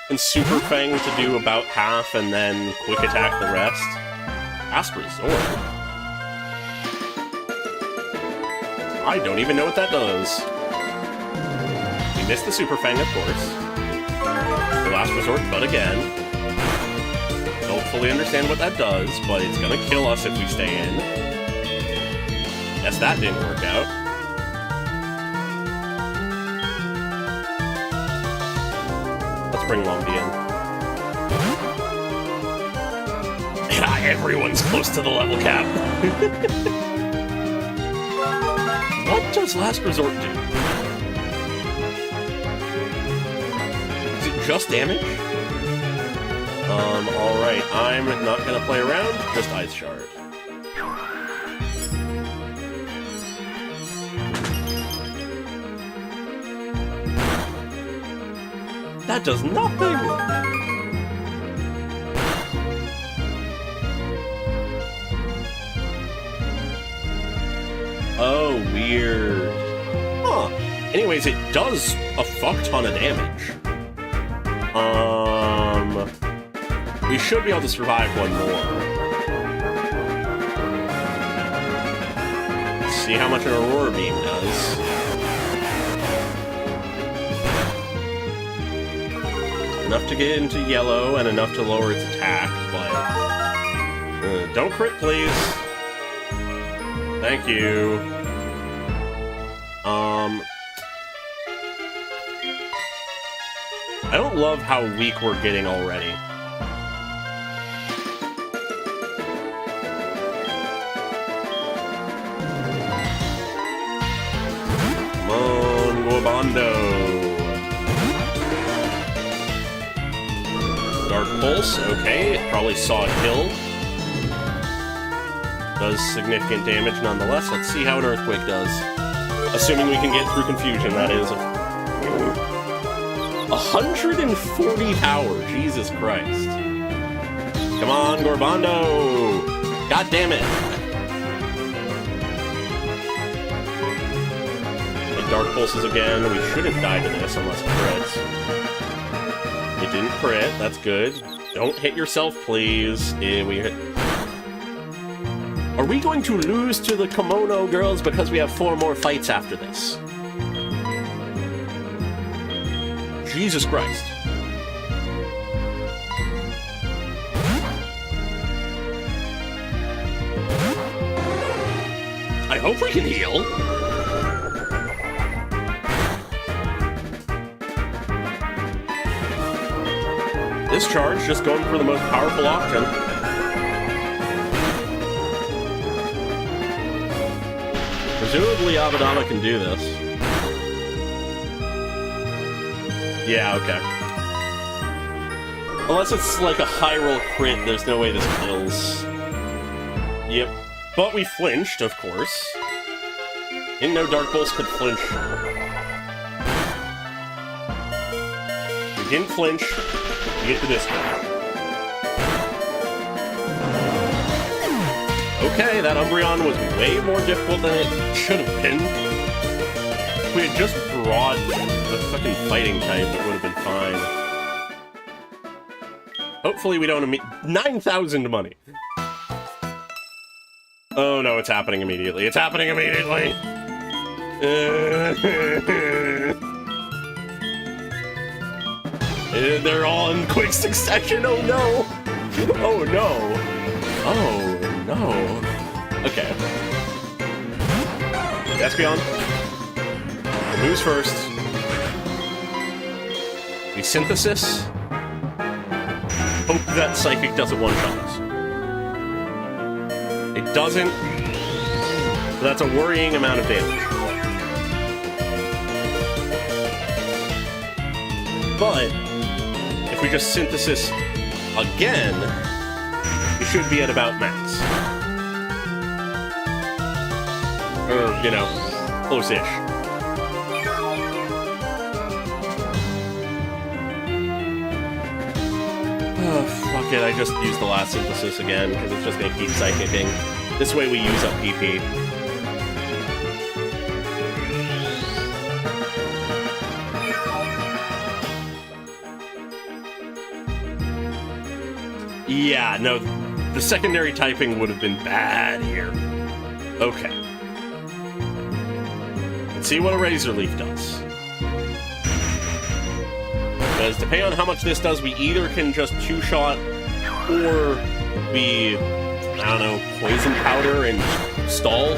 Speaker 1: And Super Fang to do about half and then Quick Attack the rest. Last Resort. I don't even know what that does. We missed the Super Fang, of course. The Last Resort, but again. Don't fully understand what that does, but it's gonna kill us if we stay in. Guess that didn't work out. Let's bring Lombi in. Everyone's close to the level cap. What does Last Resort do? Is it just damage? Alright, I'm not gonna play around, just Ice Shard. That does nothing! Oh, weird. Huh. Anyways, it does a fuck ton of damage. We should be able to survive one more. Let's see how much an Aurora Beam does. Enough to get into yellow and enough to lower its attack, but... don't crit, please. Thank you. I don't love how weak we're getting already. Come on, Gorbando. Dark Pulse, okay, it probably saw a kill. Does significant damage nonetheless. Let's see how an Earthquake does. Assuming we can get through Confusion, that is. 140 power, Jesus Christ. Come on, Gorbando! God damn it! It Dark Pulses again. We shouldn't die to this unless it crits. It didn't crit, that's good. Don't hit yourself, please. Are we going to lose to the Kimono Girls because we have 4 more fights after this? Jesus Christ. I hope we can heal. This charge, just going for the most powerful option. Presumably Abaddon can do this. Yeah, okay. Unless it's like a high roll crit, there's no way this kills. Yep. But we flinched, of course. Didn't know Dark Pulse could flinch. We didn't flinch. We get to this guy. Okay, that Umbreon was way more difficult than it should have been. If we had just brought the fucking fighting type, it would have been fine. Hopefully we don't 9,000 money. Oh no, it's happening immediately. It's happening immediately! They're all in quick succession, oh no! Oh no! Oh no! Okay. Espeon. Who's first? We Synthesis. Hope that Psychic doesn't one-shot us. It doesn't. So that's a worrying amount of damage. But if we just Synthesis again, we should be at about max. Or, you know, close-ish. Oh, fuck it, I just used the last Synthesis again, because it's just gonna keep Psychicking. This way we use up PP. Yeah, no, the secondary typing would have been bad here. Okay. Let's see what a Razor Leaf does. Because depending on how much this does, we either can just two-shot, or we, I don't know, Poison Powder and stall.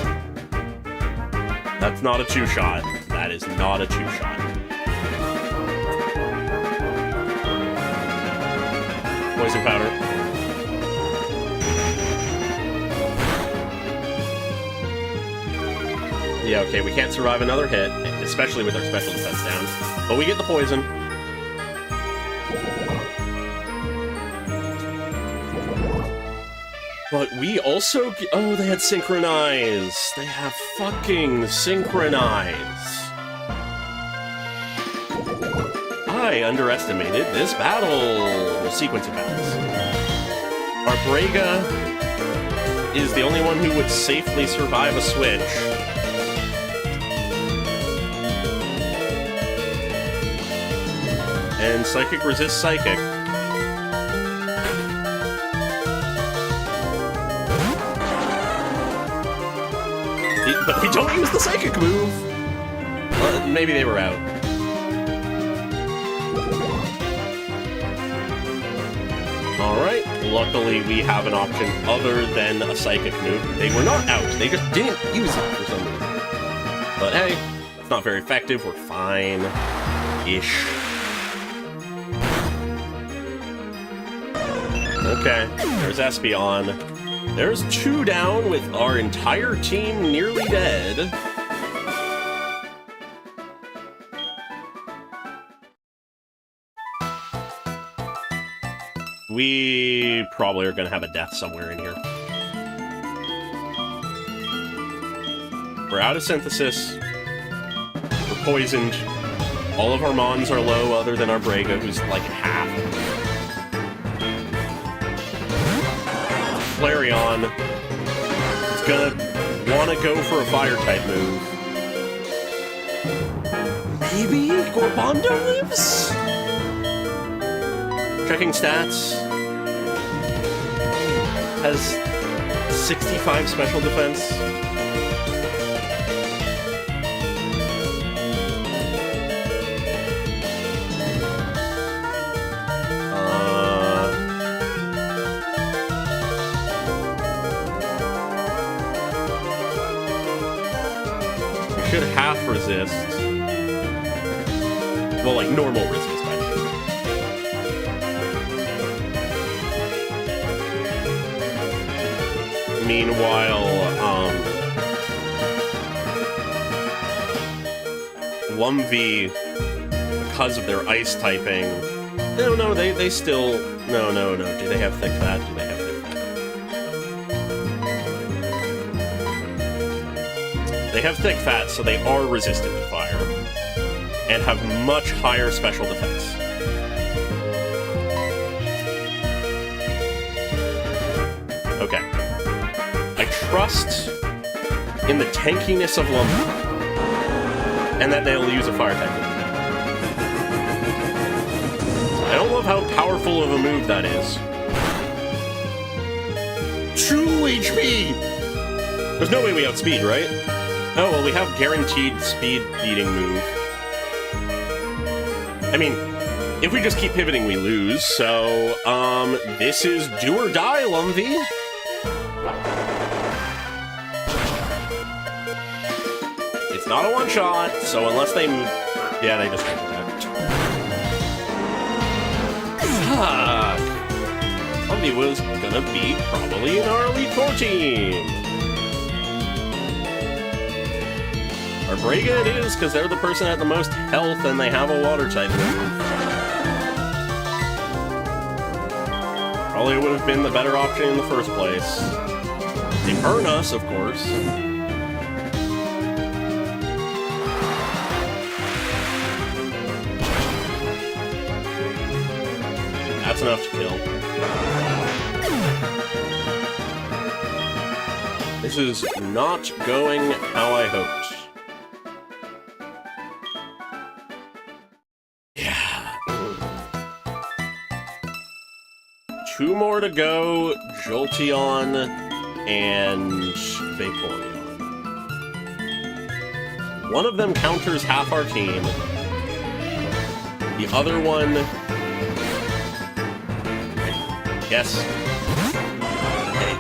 Speaker 1: That's not a two-shot. That is not a two-shot. Poison Powder. Yeah, okay, we can't survive another hit, especially with our special defense down. But we get the poison. But we also... Oh, they had Synchronize. They have fucking Synchronize. I underestimated this battle. Sequence of battles. Our Brega is the only one who would safely survive a switch. And Psychic resists Psychic. But we don't use the Psychic move! Well, maybe they were out. Alright, luckily we have an option other than a Psychic move. They were not out, they just didn't use it for some reason. But hey, it's not very effective, we're fine-ish. Okay, there's Espeon. There's 2 down with our entire team nearly dead. We probably are going to have a death somewhere in here. We're out of Synthesis. We're poisoned. All of our Mons are low other than our Brega, who's like half. Flareon is gonna want to go for a Fire-type move. Maybe Gorbondo lives? Checking stats. Has 65 special defense. Should half resist. Well, like normal resist, I mean. Meanwhile, Lumvi, because of their ice typing, no, they still, no. Do they have thick fat? Do they have thick fat? They have thick fat, so they are resistant to fire, and have much higher special defense. Okay. I trust in the tankiness of Lumber, and that they'll use a fire type. I don't love how powerful of a move that is. 2 HP! There's no way we outspeed, right? Oh, well, we have guaranteed speed-beating move. I mean, if we just keep pivoting, we lose, so, this is do or die, Lumvi. It's not a one-shot, so unless they move... Yeah, they just attacked. Fuck! Lumvi was gonna be probably in our Elite Four team. Our Brega it is, because they're the person at the most health, and they have a water type move. Probably would have been the better option in the first place. They burn us, of course. That's enough to kill. This is not going how I hoped. 2 more to go, Jolteon and Vaporeon. One of them counters half our team. The other one... Yes. Okay.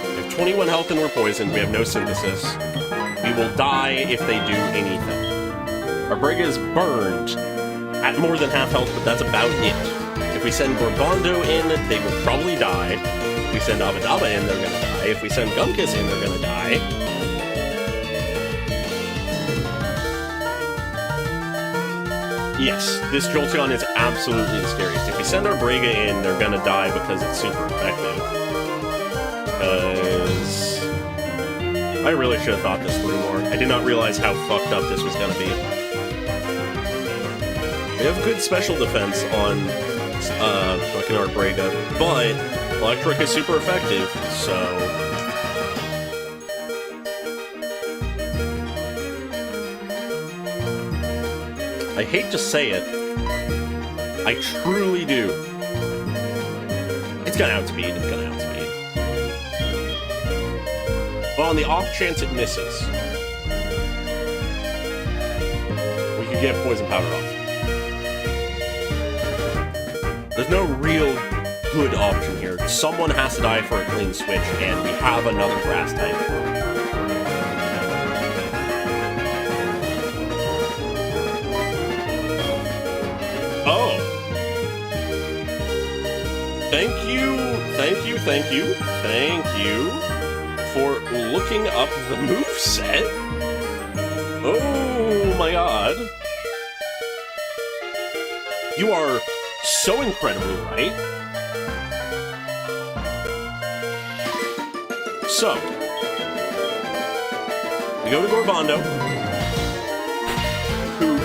Speaker 1: We have 21 health and we're poisoned. We have no synthesis. We will die if they do anything. Our Brega is burned at more than half health, but that's about it. If we send Gorbondo in, they will probably die. If we send Abadaba in, they're gonna die. If we send Gumkiss in, they're gonna die. Yes, this Jolteon is absolutely the scariest. If we send our Brega in, they're gonna die because it's super effective. Because I really should have thought this through more. I did not realize how fucked up this was gonna be. We have good special defense on fucking our Brega, but Electric is super effective, so... I hate to say it, I truly do. It's gonna outspeed, it's gonna outspeed. But on the off chance it misses, we could get Poison Powder off. There's no real good option here. Someone has to die for a clean switch, and we have another Grass type. Oh! Thank you for looking up the moveset. Oh my god. You are so incredibly right. So, we go to Gorbondo, who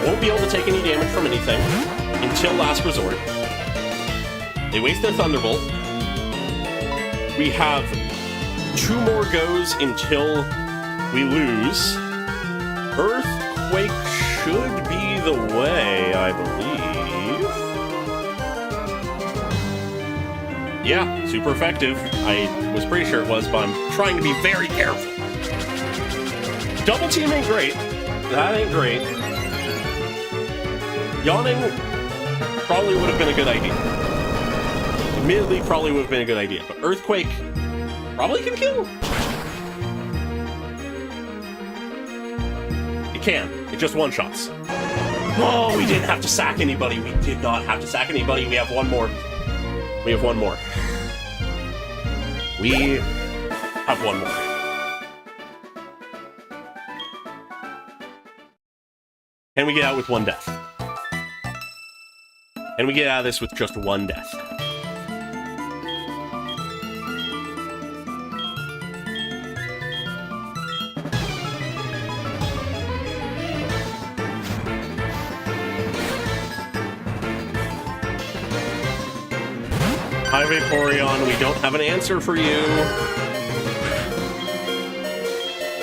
Speaker 1: won't be able to take any damage from anything until last resort. They waste their Thunderbolt. We have 2 more goes until we lose. Earthquake should be the way, I believe. Yeah, super effective. I was pretty sure it was, but I'm trying to be very careful. Double team ain't great. That ain't great. Yawning probably would have been a good idea. Admittedly, probably would have been a good idea, but Earthquake probably can kill. It can. It just one-shots. Oh, we didn't have to sack anybody. We did not have to sack anybody. We have one more. We have one more. We have one more. And we get out with 1 death. And we get out of this with just 1 death. Hi, Vaporeon, we don't have an answer for you.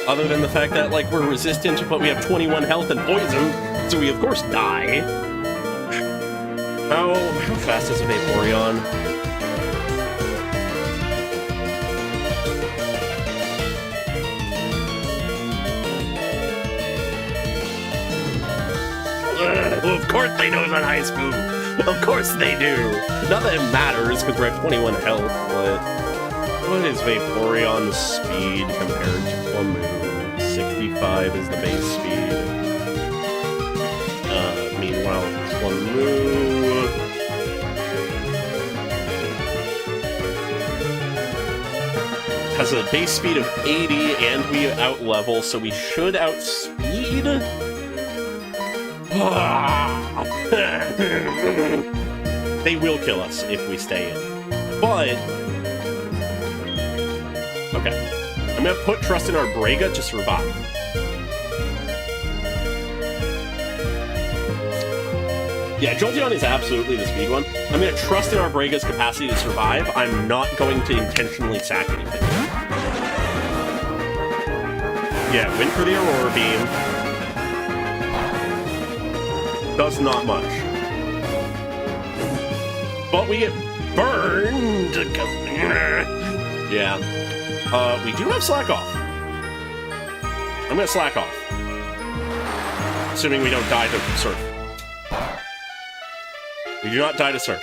Speaker 1: Other than the fact that, like, we're resistant, but we have 21 health and poison, so we, of course, die. How fast is a Vaporeon? Well, of course they know it's an ice move. Of course they do. Not that it matters, because we're at 21 health, but... What is Vaporeon's speed compared to Clamoo? 65 is the base speed. Meanwhile, Clamoo... has a base speed of 80, and we out-level, so we should outspeed? They will kill us if we stay in. But... okay. I'm gonna put trust in our Brega to survive. Yeah, Jolteon is absolutely the speed one. I'm gonna trust in our Brega's capacity to survive. I'm not going to intentionally sack anything. Yeah, win for the Aurora Beam. Does not much. But we get burned. Yeah. We do have Slack Off. I'm gonna Slack Off. Assuming we don't die to Surf. We do not die to Surf.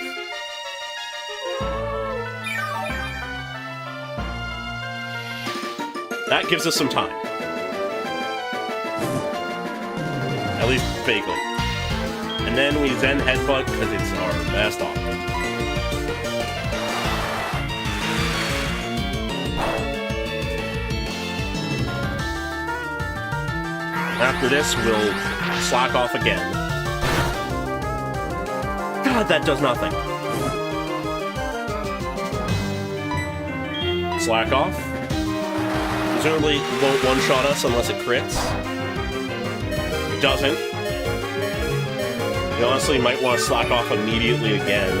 Speaker 1: That gives us some time. At least vaguely. And then we Zen Headbutt because it's our best option. After this, we'll Slack Off again. God, that does nothing. Slack off. Presumably won't one-shot us unless it crits. It doesn't. You honestly might want to slack off immediately again.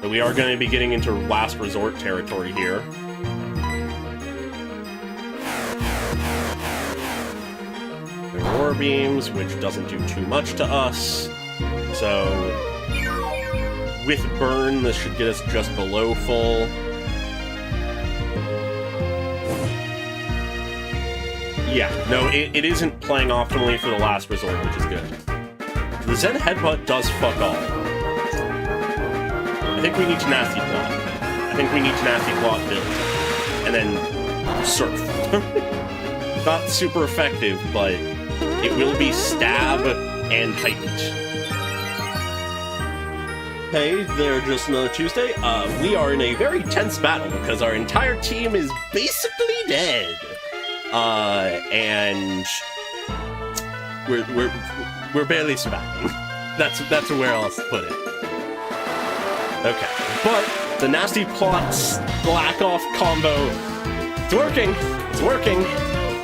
Speaker 1: But we are going to be getting into last resort territory here. Aurora beams, which doesn't do too much to us. So with burn, this should get us just below full. Yeah, no, it isn't playing optimally for the last resort, which is good. The Zen Headbutt does fuck all. I think we need to Nasty Plot. I think we need to Nasty Plot build. And then Surf. Not super effective, but it will be stab and heightened. Hey there, just another Tuesday. We are in a very tense battle because our entire team is basically dead. And we're barely surviving. That's where else to put it. Okay, but the Nasty Plot Slack Off combo, it's working. It's working.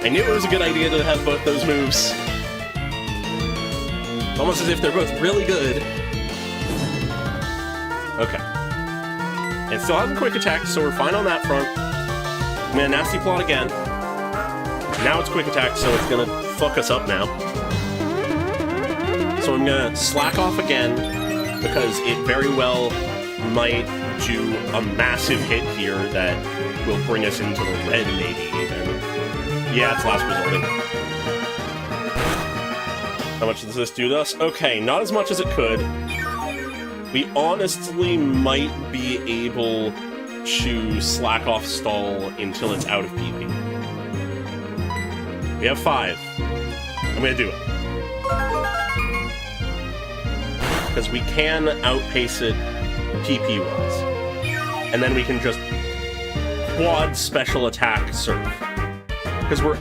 Speaker 1: I knew it was a good idea to have both those moves. It's almost as if they're both really good. Okay. And still having quick attack, so we're fine on that front. I'm gonna Nasty Plot again. Now it's quick attack, so it's gonna fuck us up now. So I'm gonna slack off again, because it very well might do a massive hit here that will bring us into the red, maybe, even. Yeah, it's last resorting. How much does this do to us? Okay, not as much as it could. We honestly might be able to slack off stall until it's out of PP. We have 5. I'm gonna do it. Because we can outpace it PP-wise. And then we can just quad special attack Surf. Because we're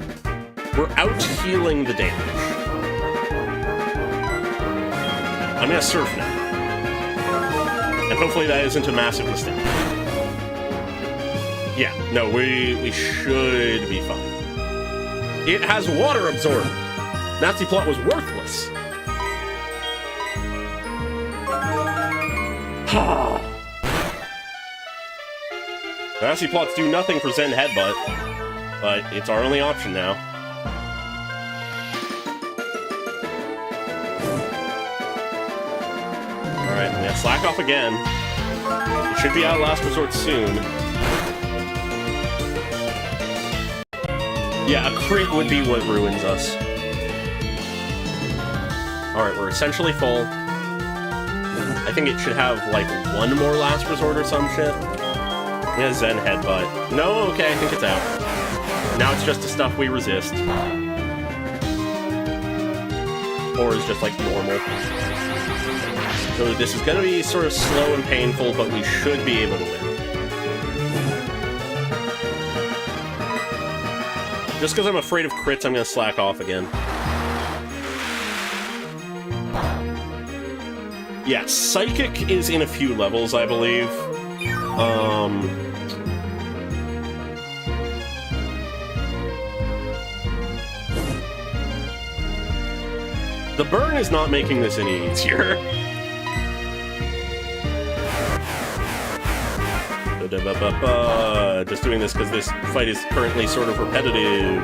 Speaker 1: out-healing the damage. I'm gonna Surf now. And hopefully that isn't a massive mistake. Yeah, no, we should be fine. It has water absorb. Nasty Plot was worthless. Nasty Plots do nothing for Zen Headbutt, but it's our only option now. Alright, I'm gonna slack off again. It should be out of last resort soon. Yeah, a crit would be what ruins us. Alright, we're essentially full. I think it should have, like, one more last resort or some shit. Yeah, Zen Headbutt. No, okay, I think it's out. Now it's just the stuff we resist. Or is just, like, normal. So this is gonna be sort of slow and painful, but we should be able to win. Just because I'm afraid of crits, I'm gonna slack off again. Yeah, Psychic is in a few levels, I believe. The burn is not making this any easier. Just doing this because this fight is currently sort of repetitive.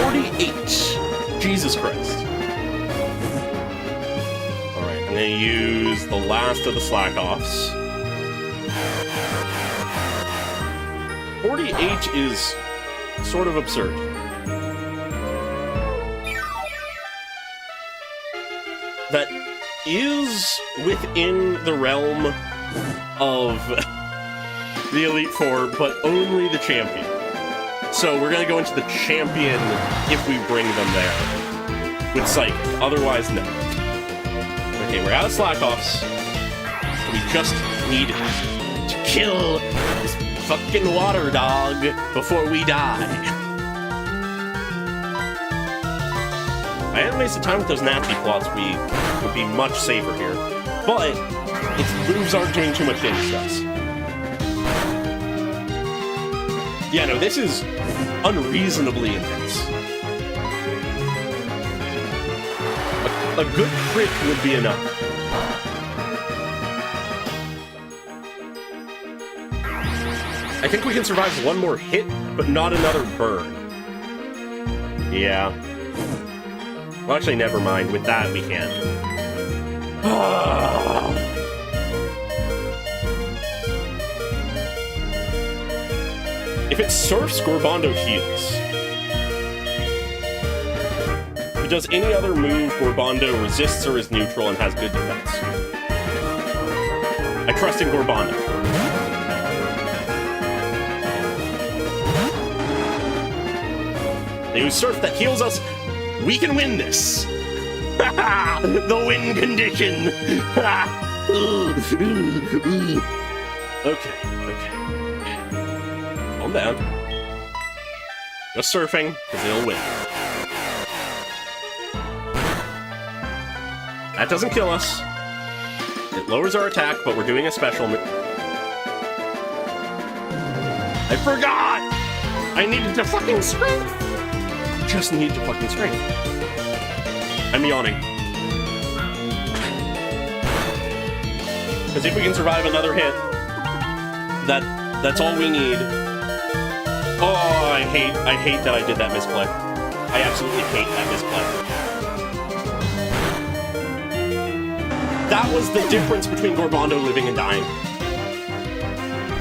Speaker 1: 48! Jesus Christ. Alright, I'm gonna use the last of the slack-offs. 48 is sort of absurd. That is within the realm of the Elite Four, but only the champion. So we're gonna go into the champion if we bring them there with Psychic. Otherwise, no. Okay, we're out of slack-offs. We just need to kill this fucking water dog before we die. I hadn't wasted time with those nasty plots, we would be much safer here. But its moves aren't doing too much damage to us. Yeah, no, this is unreasonably intense. A good crit would be enough. I think we can survive one more hit, but not another burn. Yeah. Well, actually, never mind. With that, we can. If it surfs, Gorbondo heals. If it does any other move, Gorbondo resists or is neutral and has good defense. I trust in Gorbondo. They use Surf that heals us. We can win this. The win condition. Okay. Calm down. Just surfing, because it'll win. That doesn't kill us. It lowers our attack, but we're doing a special move. I forgot! I needed to fucking strength! Just need to fucking strength. I'm yawning. Because if we can survive another hit, that's all we need. Oh, I hate that I did that misplay. I absolutely hate that misplay. That was the difference between Gorbondo living and dying.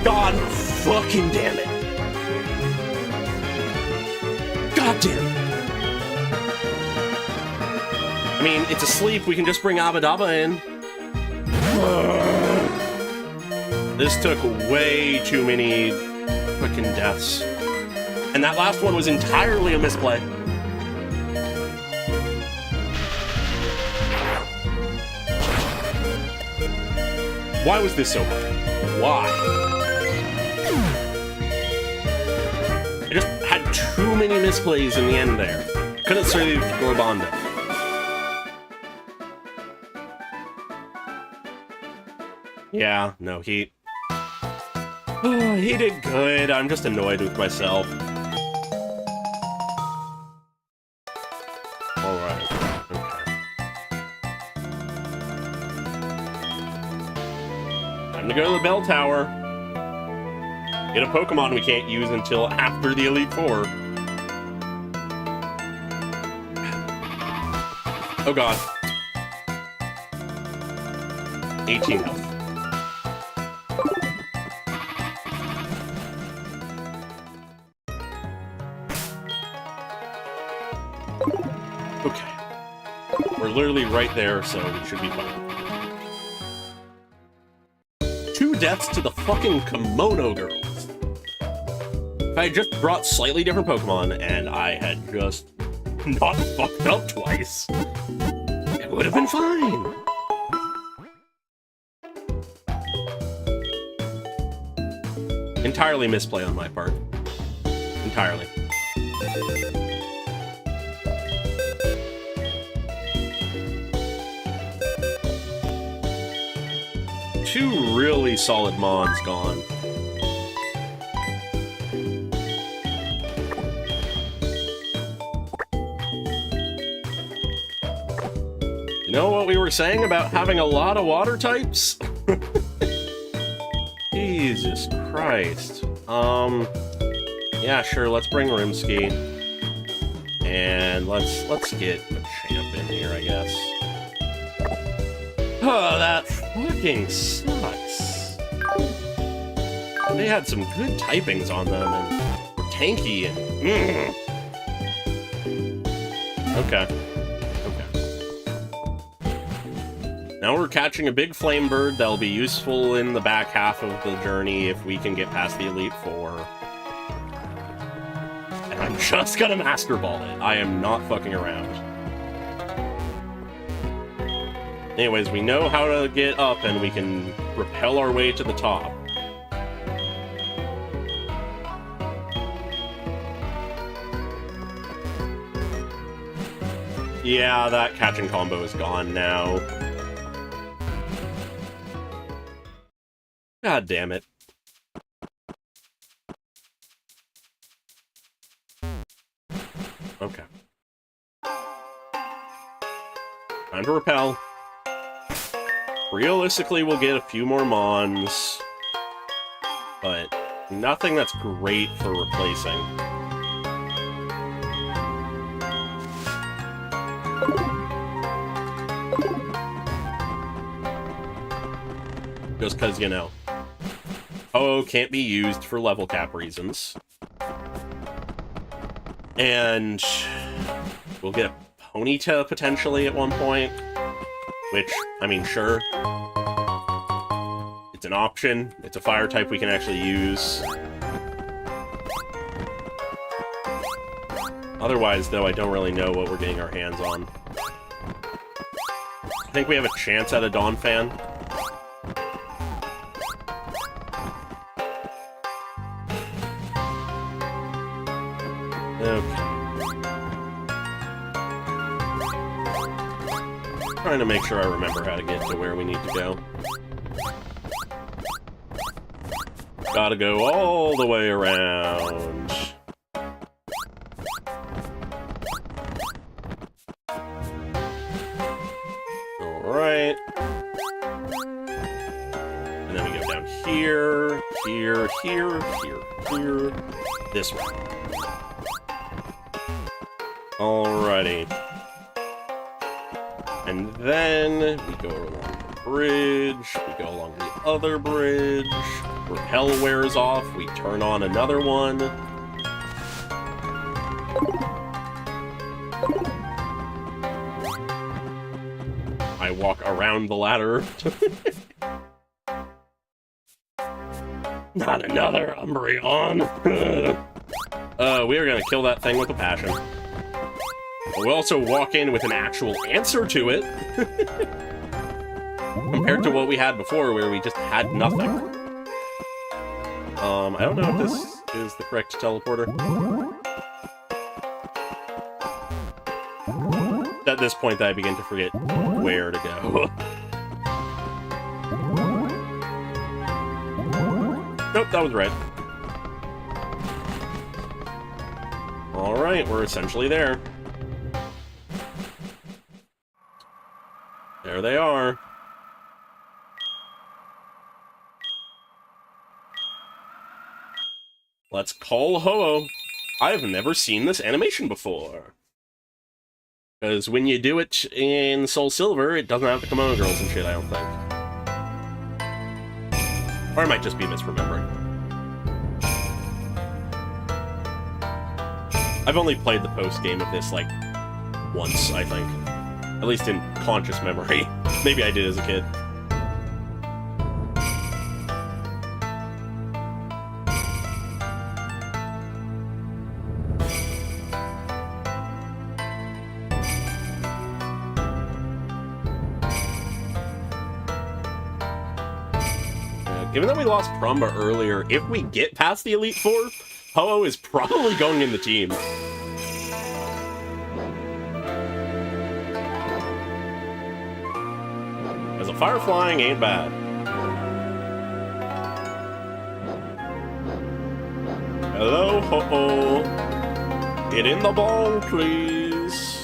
Speaker 1: God fucking damn it. God damn it. I mean, it's asleep, we can just bring Abadaba in. This took way too many fucking deaths. And that last one was entirely a misplay. Why was this so hard? Why? I just had too many misplays in the end there. Couldn't save Gorbondo. Yeah, no, he did good. I'm just annoyed with myself. Alright, okay. Time to go to the bell tower. Get a Pokemon we can't use until after the Elite Four. Oh god. 18 health. Okay. We're literally right there, so we should be fine. 2 deaths to the fucking Kimono girls. If I had just brought slightly different Pokemon and I had just not fucked up twice, it would have been fine. Entirely misplay on my part. Entirely. Two really solid mons gone. You know what we were saying about having a lot of water types? Jesus Christ. Yeah, sure, let's bring Rimsky. And let's get a champ in here, I guess. Oh, that fucking sucks. They had some good typings on them, and were tanky, and... Okay. Now we're catching a big flame bird that'll be useful in the back half of the journey if we can get past the Elite Four. And I'm just gonna Master Ball it. I am not fucking around. Anyways, we know how to get up and we can rappel our way to the top. Yeah, that catching combo is gone now. God damn it. Okay. Time to repel. Realistically, we'll get a few more Mons, but nothing that's great for replacing. Just because, you know, Ho-Oh can't be used for level cap reasons. And we'll get a Ponyta potentially at one point, which, I mean, sure. It's an option. It's a fire type we can actually use. Otherwise, though, I don't really know what we're getting our hands on. I think we have a chance at a Donphan. Okay. Trying to make sure I remember how to get to where we need to go. Gotta go all the way around. Alright. And then we go down here, here, here, here, here. This way. Alrighty. And then we go along the bridge, we go along the other bridge, repel wears off, we turn on another one. I walk around the ladder. Not another Umbreon. We are gonna kill that thing with a passion. We'll also walk in with an actual answer to it. Compared to what we had before, where we just had nothing. I don't know if this is the correct teleporter. At this point, I begin to forget where to go. Nope, that was right. Alright, we're essentially there. There they are. Let's call Ho-Oh. I've never seen this animation before. Because when you do it in Soul Silver, it doesn't have the kimono girls and shit, I don't think. Or I might just be misremembering. I've only played the post-game of this, like, once, I think. At least in conscious memory. Maybe I did as a kid. Given that we lost Prumba earlier, if we get past the Elite Four, Ho-Oh is probably going in the team. As a fire flying ain't bad. Hello, Ho-Oh. Get in the ball, please.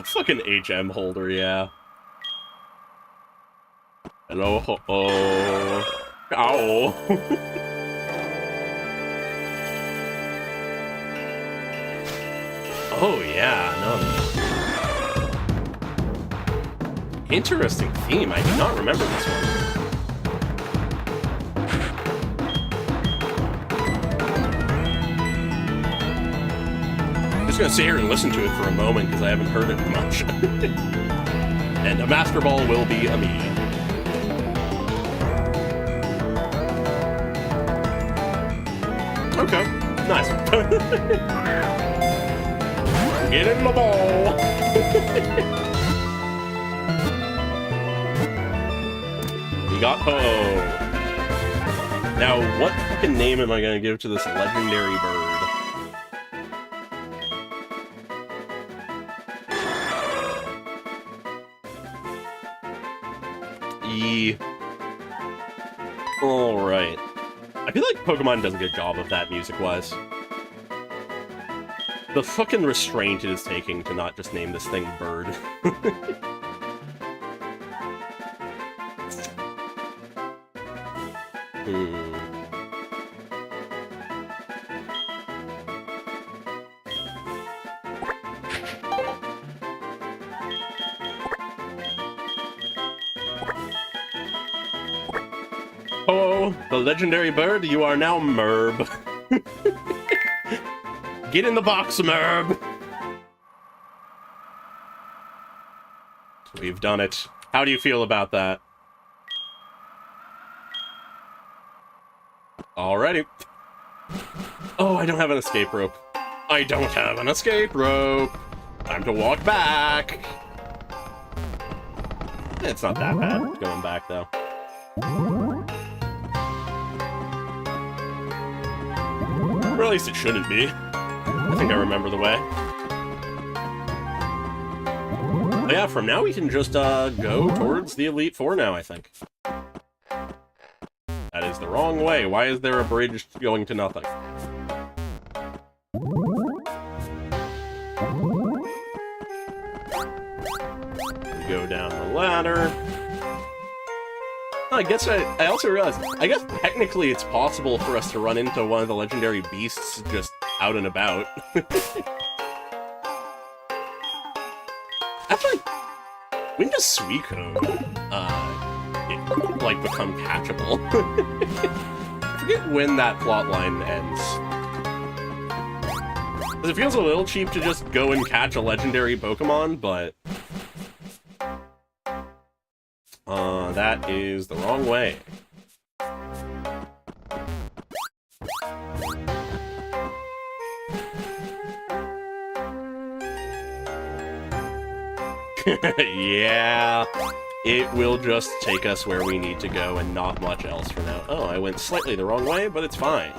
Speaker 1: Fucking HM holder, yeah. Hello, Ho-Oh. Ow. Oh, yeah, no. Interesting theme. I do not remember this one. I'm just gonna sit here and listen to it for a moment because I haven't heard it much. And a Master Ball will be a me. Okay, nice. Get in the ball! We got Ho-Oh. Now, what fucking name am I gonna give to this legendary bird? Alright. I feel like Pokemon does a good job of that music-wise. The fucking restraint it is taking to not just name this thing Bird. Oh, the legendary bird, you are now Merb. Get in the box, Merb! We've done it. How do you feel about that? Alrighty. Oh, I don't have an escape rope. I don't have an escape rope! Time to walk back! It's not that bad going back, though. Or at least it shouldn't be. I think I remember the way. But yeah, from now we can just go towards the Elite Four now, I think. That is the wrong way. Why is there a bridge going to nothing? We go down the ladder. I guess I also realized, I guess technically it's possible for us to run into one of the legendary beasts just out and about. Actually, when does Suicune, like, become catchable? I forget when that plotline ends. Because it feels a little cheap to just go and catch a legendary Pokemon, but... that is the wrong way. Yeah, it will just take us where we need to go and not much else for now. Oh, I went slightly the wrong way, but it's fine.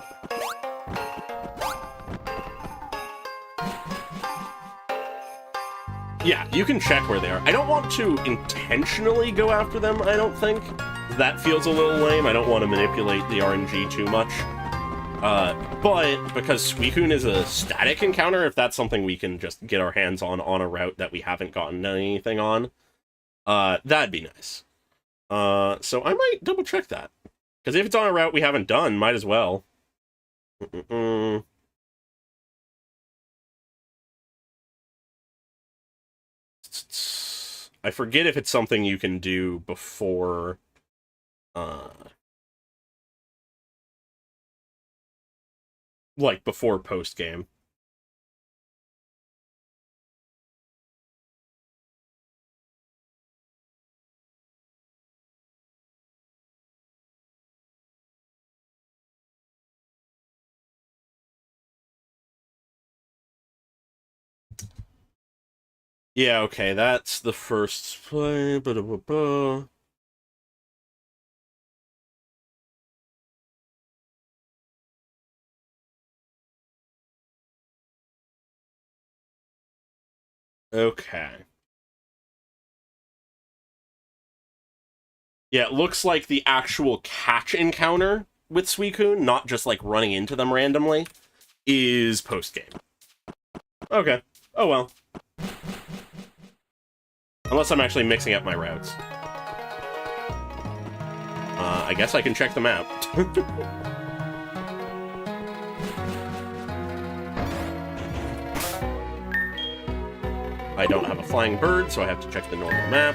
Speaker 1: Yeah, you can check where they are. I don't want to intentionally go after them, I don't think. That feels a little lame. I don't want to manipulate the RNG too much. But because Suicune is a static encounter, if that's something we can just get our hands on a route that we haven't gotten anything on, that'd be nice. So I might double check that. Because if it's on a route we haven't done, might as well. I forget if it's something you can do before, like, before post-game. Yeah, okay, that's the first play. Okay. Yeah, it looks like the actual catch encounter with Suicune, not just, like, running into them randomly, is post-game. Okay. Oh well. Unless I'm actually mixing up my routes. I guess I can check the map. I don't have a flying bird, so I have to check the normal map.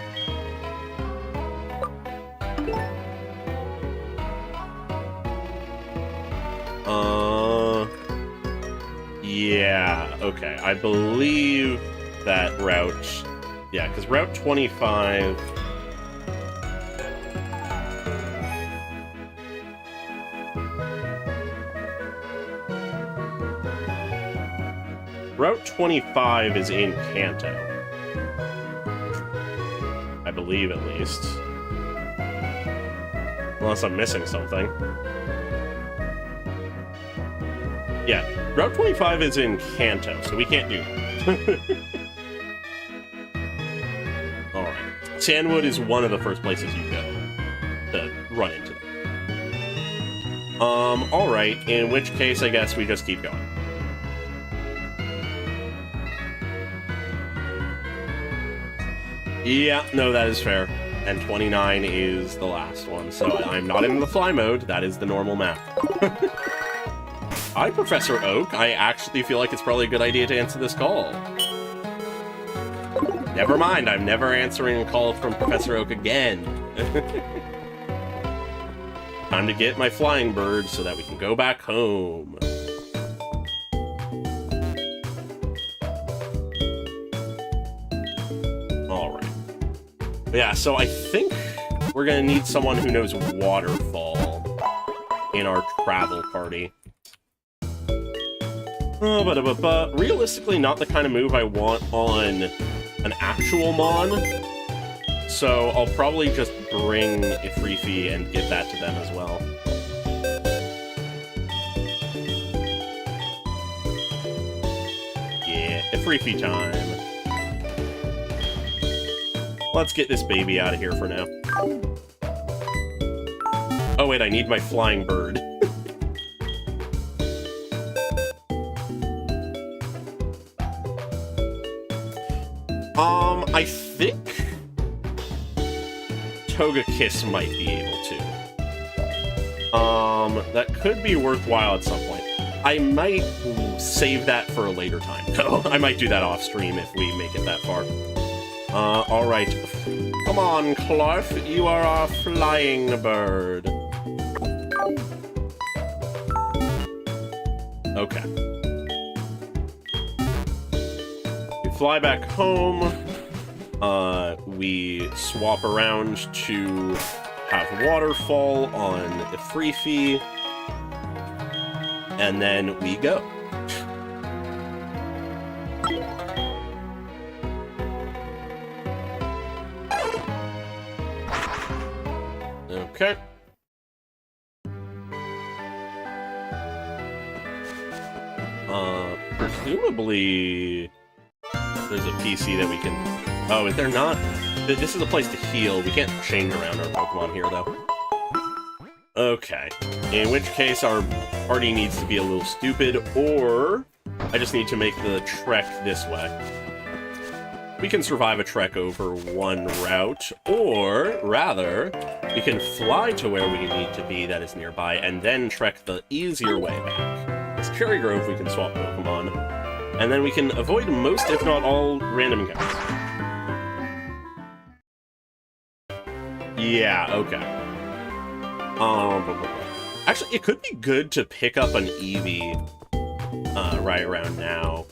Speaker 1: Yeah, okay. I believe that route... Yeah, because Route 25... Route 25 is in Kanto. believe, at least. Unless I'm missing something. Yeah, Route 25 is in Kanto, so we can't do that. Alright. Sandwood is one of the first places you go to run into them. Alright, in which case I guess we just keep going. Yeah, no, that is fair. And 29 is the last one, so I'm not in the fly mode. That is the normal map. Hi, Professor Oak. I actually feel like it's probably a good idea to answer this call. Never mind, I'm never answering a call from Professor Oak again. Time to get my flying bird so that we can go back home. Alright. Yeah, so I think we're gonna need someone who knows waterfall in our travel party. But realistically, not the kind of move I want on an actual Mon. So I'll probably just bring Ifrifi and give that to them as well. Yeah, Ifrifi time. Let's get this baby out of here for now. Oh wait, I need my flying bird. I think Togekiss might be able to. That could be worthwhile at some point. I might save that for a later time, though. I might do that off stream if we make it that far. Alright. Come on, Clarf, you are our flying bird. Okay. We fly back home. We swap around to have waterfall on Ifrifi, and then we go. Okay. Presumably there's a PC that we can... Oh, is there not? This is a place to heal. We can't change around our Pokemon here, though. Okay. In which case, our party needs to be a little stupid, or I just need to make the trek this way. We can survive a trek over one route, or, rather, we can fly to where we need to be that is nearby, and then trek the easier way back. It's Cherry Grove, we can swap Pokemon, and then we can avoid most, if not all, random encounters. Yeah, okay. Actually, it could be good to pick up an Eevee right around now.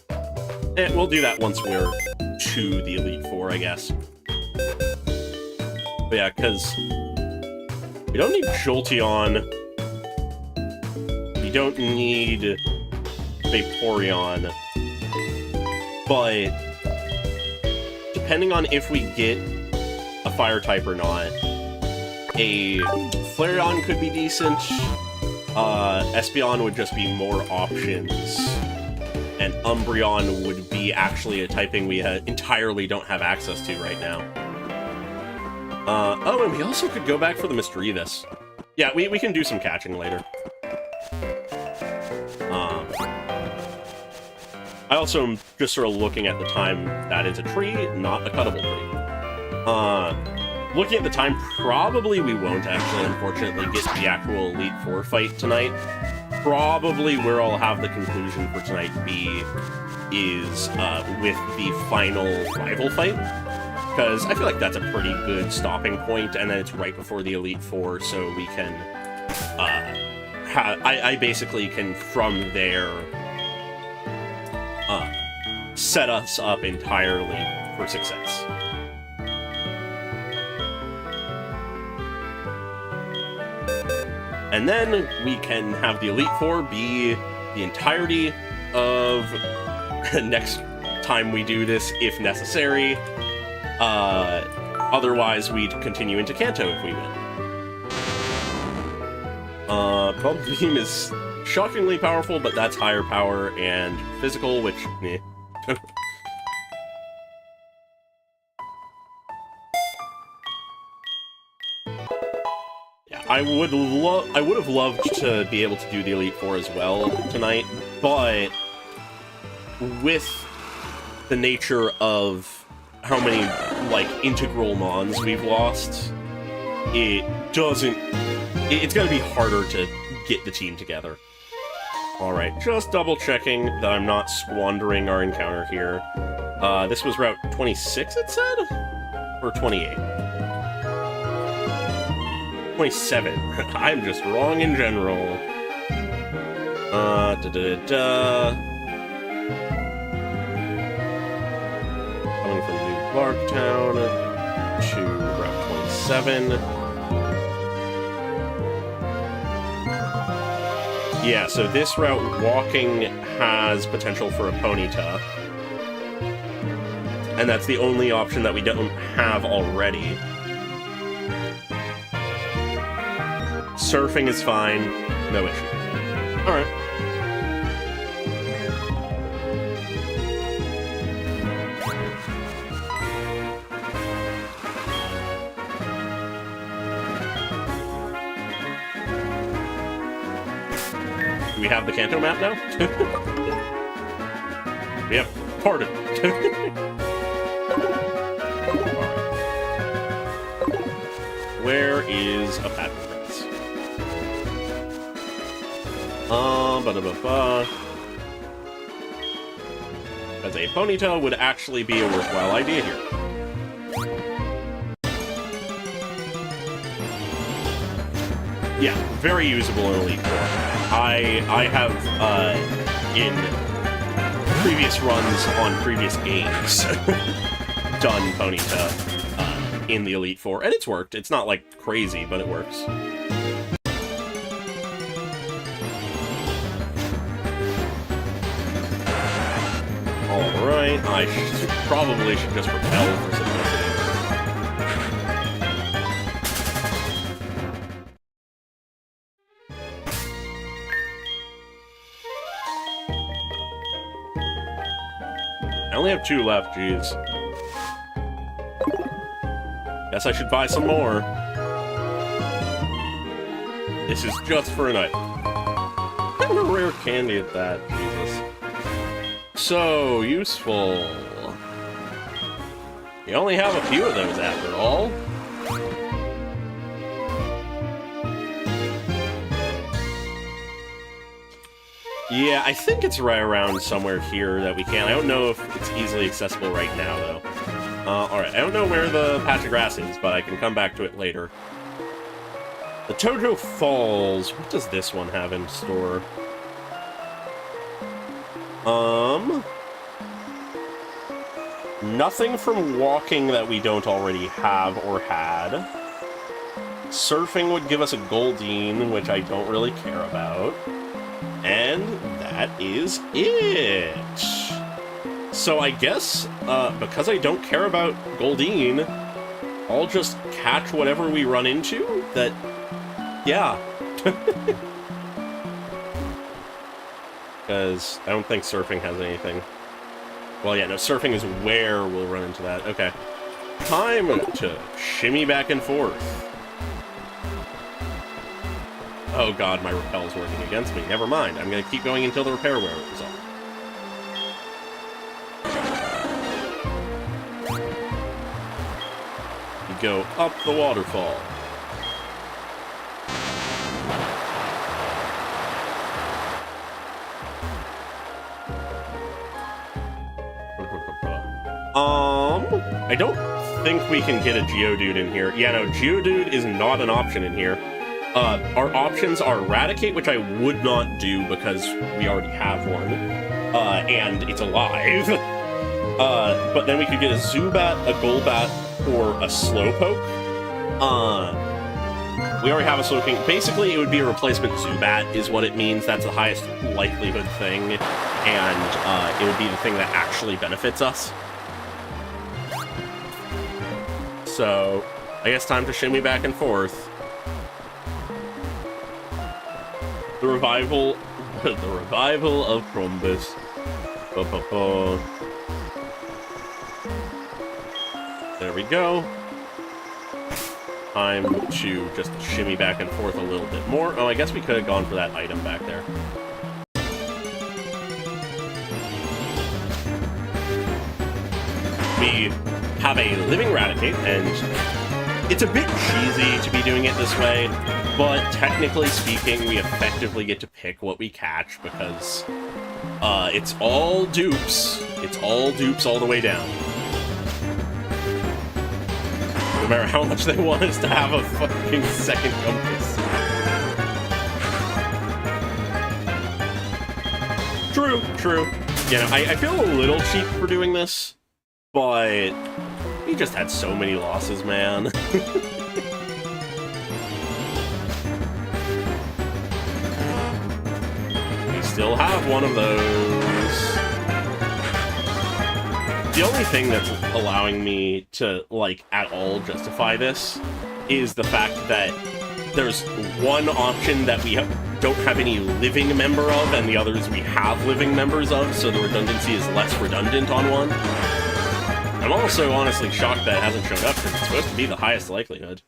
Speaker 1: And we'll do that once we're to the Elite Four, I guess. But yeah, because we don't need Jolteon. We don't need Vaporeon. But depending on if we get a Fire type or not, a Flareon could be decent. Espeon would just be more options. And Umbreon would be actually a typing we entirely don't have access to right now. Oh, and we also could go back for the Misdreavus. Yeah, we can do some catching later. I also am just sort of looking at the time. That is a tree, not a cuttable tree. Looking at the time, probably we won't actually, unfortunately, get the actual Elite Four fight tonight. Probably where I'll have the conclusion for tonight be is with the final rival fight. Because I feel like that's a pretty good stopping point, and then it's right before the Elite Four, so we can... I basically can, from there, set us up entirely for success. And then we can have the Elite Four be the entirety of next time we do this, if necessary. Otherwise, we'd continue into Kanto if we win. Bump Beam is shockingly powerful, but that's higher power and physical, which, eh. Yeah, I would have loved to be able to do the Elite Four as well tonight, but with the nature of how many, like, integral mons we've lost, it's gonna be harder to get the team together. Alright, just double-checking that I'm not squandering our encounter here. This was Route 26, it said? Or 28? 27. I'm just wrong in general. Coming from New Barktown to Route 27. Yeah, so this route, walking has potential for a Ponyta. And that's the only option that we don't have already. Surfing is fine, no issue. Alright. Do we have the Kanto map now? Yep, part of it. Where is a pattern prince? As a Ponyta would actually be a worthwhile idea here. Yeah, very usable in Elite Four. I have, in previous runs on previous games, done Ponyta in the Elite Four, and it's worked. It's not, like, crazy, but it works. Alright, I probably should just repel for some reason. I only have 2 left, jeez. Guess I should buy some more. This is just for a night. I'm a rare candy at that, Jesus. So useful. You only have a few of those after all. Yeah, I think it's right around somewhere here that we can. I don't know if it's easily accessible right now, though. Alright, I don't know where the patch of grass is, but I can come back to it later. The Tojo Falls. What does this one have in store? Nothing from walking that we don't already have or had. Surfing would give us a Goldeen, which I don't really care about. And that is it. So I guess, because I don't care about Goldeen, I'll just catch whatever we run into that, yeah. Because I don't think surfing has anything. Well, yeah, no, surfing is where we'll run into that. Okay. Time to shimmy back and forth. Oh god, my repel's working against me. Never mind, I'm gonna keep going until the repair wear is on. You go up the waterfall. I don't think we can get a Geodude in here. Yeah, no, Geodude is not an option in here. Our options are Eradicate, which I would not do because we already have one, and it's alive. But then we could get a Zubat, a Golbat, or a Slowpoke. We already have a Slowking. Basically, it would be a replacement Zubat, is what it means. That's the highest likelihood thing, and it would be the thing that actually benefits us. so I guess time to shimmy back and forth. The revival of Trombus. There we go. Time to just shimmy back and forth a little bit more. Oh, I guess we could have gone for that item back there. We have a living Raticate, and it's a bit cheesy to be doing it this way, but technically speaking, we effectively get to pick what we catch because it's all dupes. It's all dupes all the way down. No matter how much they want us to have a fucking second compass. True, true. You know, I feel a little cheap for doing this, but we just had so many losses, man. We still have one of those. The only thing that's allowing me to, like, at all justify this is the fact that there's one option that we don't have any living member of, and the others we have living members of, so the redundancy is less redundant on one. I'm also honestly shocked that it hasn't showed up, because it's supposed to be the highest likelihood.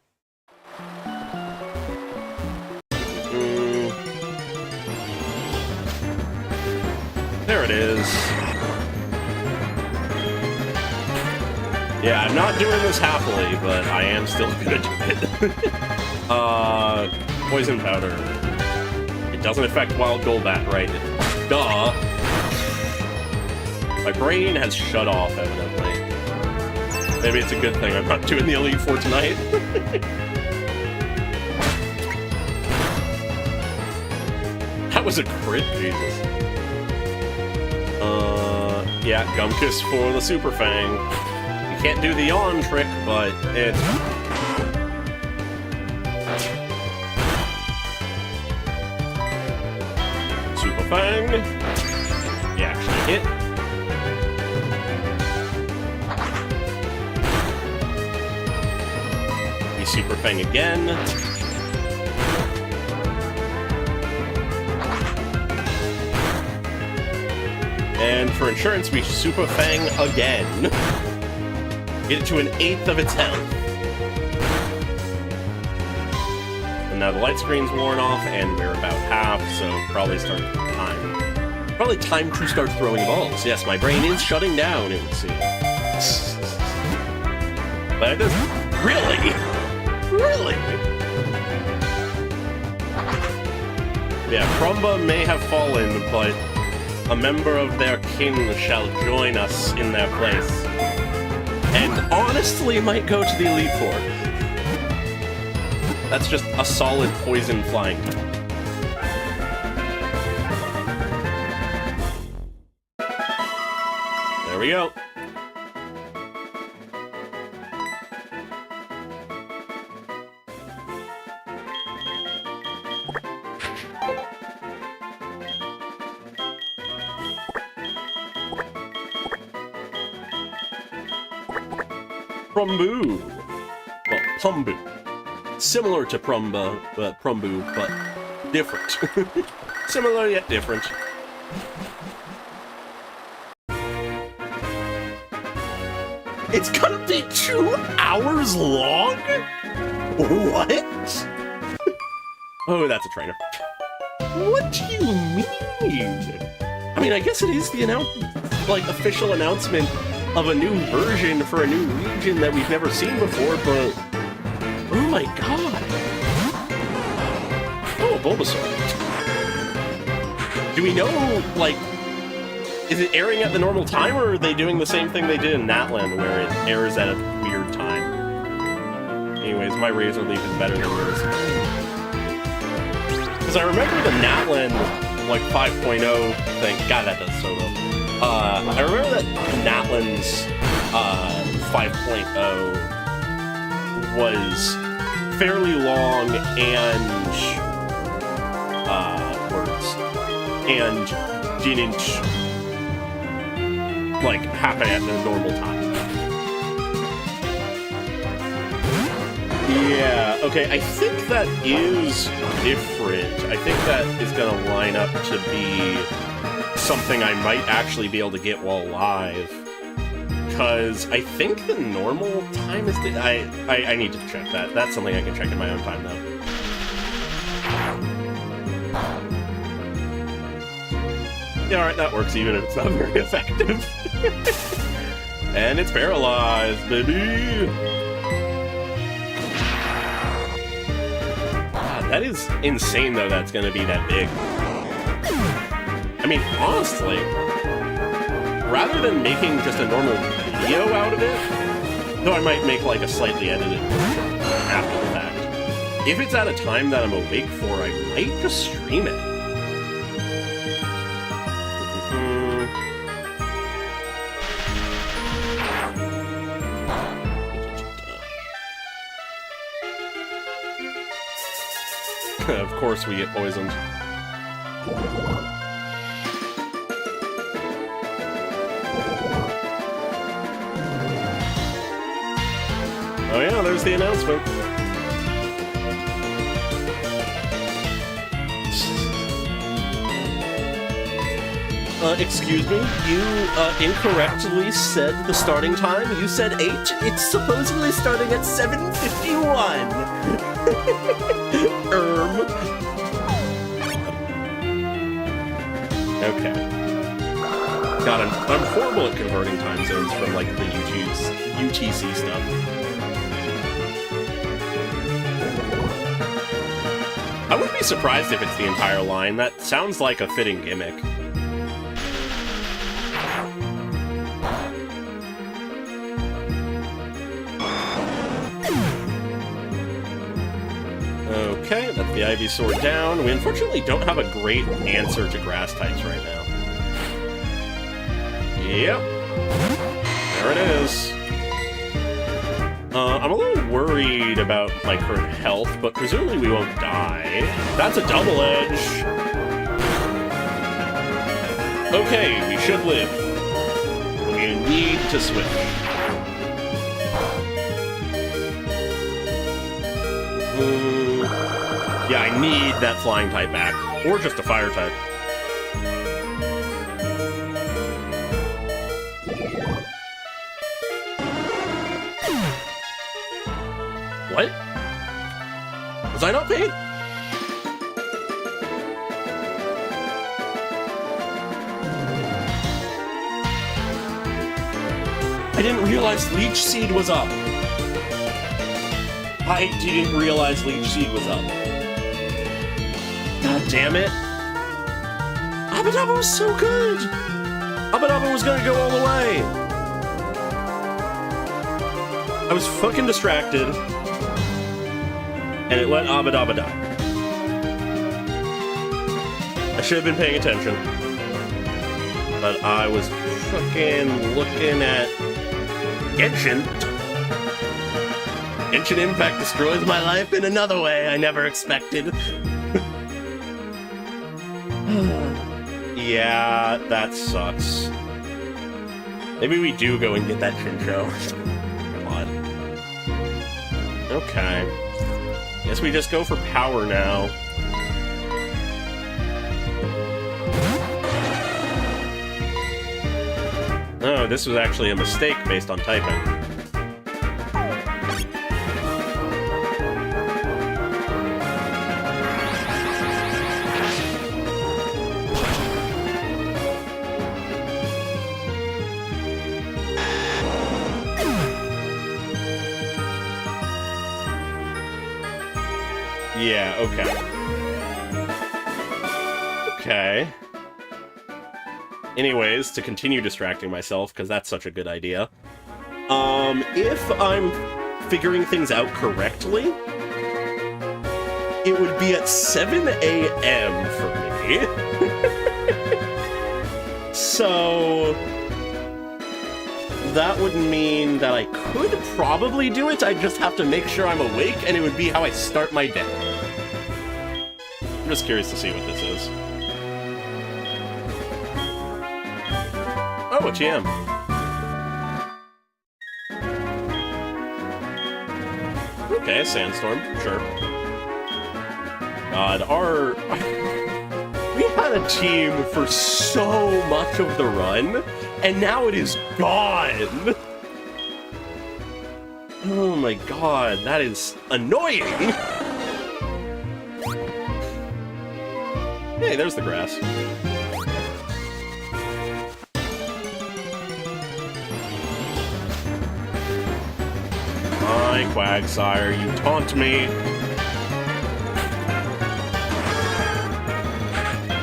Speaker 1: There it is. Yeah, I'm not doing this happily, but I am still gonna do it. Poison powder. It doesn't affect wild Golbat, right? Duh. My brain has shut off, evidently. Maybe it's a good thing I'm not doing the Elite Four tonight. That was a crit, Jesus. Yeah, Gumkus for the Super Fang. You can't do the yawn trick, but it's... Super Fang. You actually hit. We Super Fang again. And for insurance, we Super Fang again. Get it to an 1/8 of its health. And now the light screen's worn off, and we're about half, so probably time to start throwing balls. Yes, my brain is shutting down, it would seem. But it is... Really? Really? Yeah, Crumba may have fallen, but a member of their kin shall join us in their place. And honestly might go to the Elite Four. That's just a solid poison flying type. There we go. Prumbu. Well, Pumbu. Similar to Prumbu, but different. Similar yet different. It's gonna be 2 hours long? What? Oh, that's a trainer. What do you mean? I mean, I guess it is the official announcement of a new version for a new region that we've never seen before, but... Oh my god! Oh, a Bulbasaur. Do we know, like... Is it airing at the normal time, or are they doing the same thing they did in Natlan, where it airs at a weird time? Anyways, my Razor Leaf is better than yours. Because I remember the Natlan, 5.0 thing... God, that does so well. I remember that Natlan's 5.0 was fairly long and and didn't happen at the normal time. Yeah, okay, I think that is different. I think that is going to line up to be something I might actually be able to get while live. Because I think the normal time is... I need to check that. That's something I can check in my own time, though. Yeah, alright, that works even if it's not very effective. And it's paralyzed, baby! God, that is insane, though, that's gonna be that big. I mean, honestly, rather than making just a normal video out of it, though I might make, like, a slightly edited version after the fact, if it's at a time that I'm awake for, I might just stream it. Of course we get poisoned. Oh yeah, there's the announcement. Excuse me, you incorrectly said the starting time. You said 8. It's supposedly starting at 7:51. Okay. God, I'm horrible at converting time zones from, like, the UTC stuff. I wouldn't be surprised if it's the entire line. That sounds like a fitting gimmick. Okay, that's the Ivysaur down. We unfortunately don't have a great answer to grass types right now. Yep. There it is. I'm a little worried about my current health, but presumably we won't die. That's a double edge. Okay, we should live. We need to switch. Yeah, I need that flying type back. Or just a fire type. What? Was I not paid? I didn't realize Leech Seed was up. I didn't realize Leech Seed was up. God damn it. Abadabba was so good! Abadabba was gonna go all the way! I was fucking distracted, and it let Abadabba die. I should have been paying attention. But I was fucking looking at Genshin. Genshin Impact destroys my life in another way I never expected. Yeah, that sucks. Maybe we do go and get that Shincho. Come on. Okay. Guess we just go for power now. Oh, this was actually a mistake based on typing. Yeah, okay. Okay. Anyways, to continue distracting myself, because that's such a good idea, if I'm figuring things out correctly, it would be at 7 a.m. for me. So that would mean that I could probably do it. I'd just have to make sure I'm awake, and it would be how I start my day. I'm just curious to see what this is. Oh, a TM. Okay, Okay, Sandstorm, sure. God, we had a team for so much of the run, and now it is gone! Oh my god, that is annoying! Hey, there's the grass. My Quagsire, you taunt me.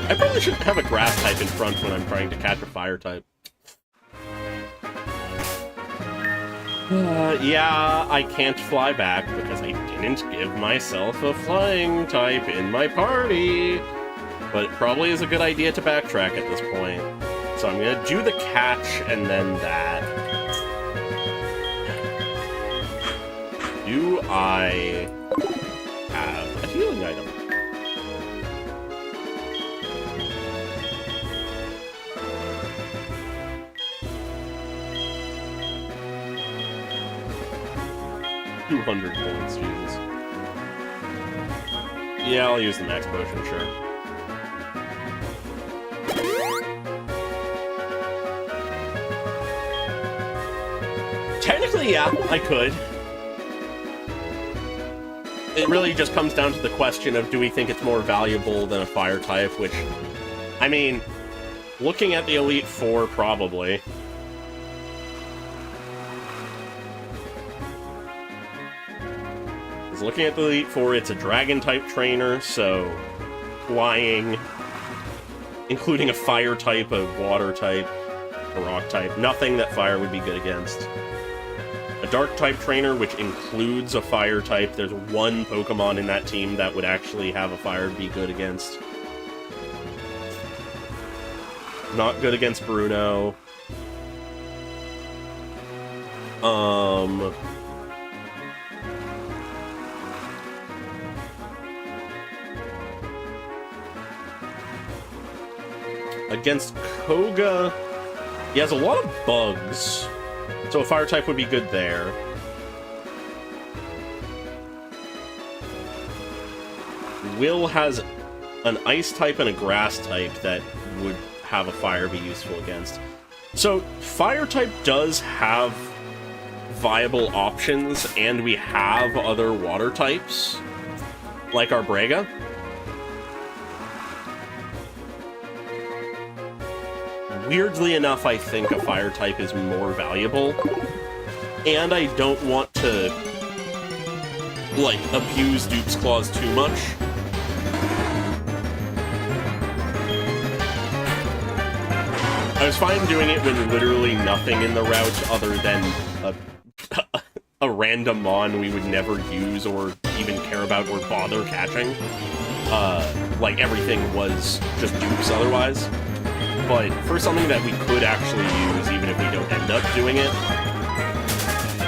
Speaker 1: I probably shouldn't have a grass type in front when I'm trying to catch a fire type. Yeah, I can't fly back because I didn't give myself a flying type in my party. But it probably is a good idea to backtrack at this point. So I'm gonna do the catch and then that. Do I have a healing item? $200 points, Jesus. Yeah, I'll use the max potion, sure. Technically, yeah, I could. It really just comes down to the question of, do we think it's more valuable than a fire type, which, I mean, looking at the Elite Four, probably. Because looking at the Elite Four, it's a Dragon-type trainer, so flying, including a fire type, a water type, a rock type, nothing that fire would be good against. A Dark-type trainer, which includes a fire type. There's one Pokemon in that team that would actually have a fire to be good against. Not good against Bruno. Against Koga, he has a lot of bugs. So a fire type would be good there. Will has an ice type and a grass type that would have a fire be useful against. So fire type does have viable options, and we have other water types, like our Brega. Weirdly enough, I think a fire type is more valuable, and I don't want to, like, abuse Dupe's Claws too much. I was fine doing it when literally nothing in the route other than a random mon we would never use or even care about or bother catching. Like, everything was just dupes otherwise. But for something that we could actually use, even if we don't end up doing it,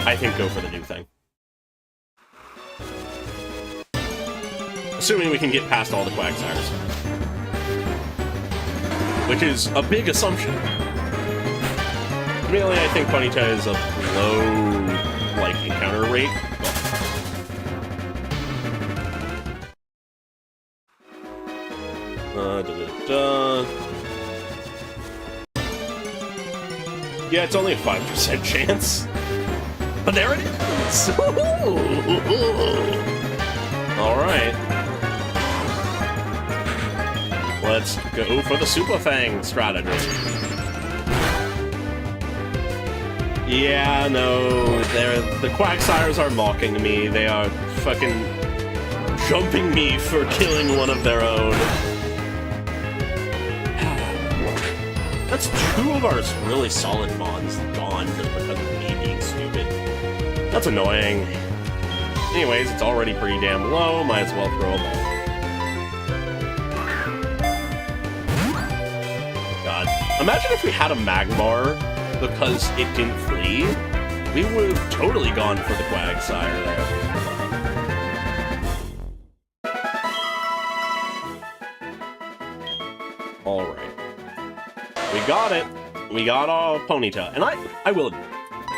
Speaker 1: I think go for the new thing. Assuming we can get past all the Quagsires. Which is a big assumption. Really, I think Ponyta is a low, like, encounter rate. Yeah, it's only a 5% chance. But there it is! Alright. Let's go for the Super Fang strategy. Yeah, no, the Quagsires are mocking me. They are fucking jumping me for killing one of their own. That's two of our really solid mons gone because of me being stupid. That's annoying. Anyways, it's already pretty damn low. Might as well throw a ball. God. Imagine if we had a Magmar because it didn't flee. We would have totally gone for the Quagsire there. Alright. We got it. We got our Ponyta. And I will admit,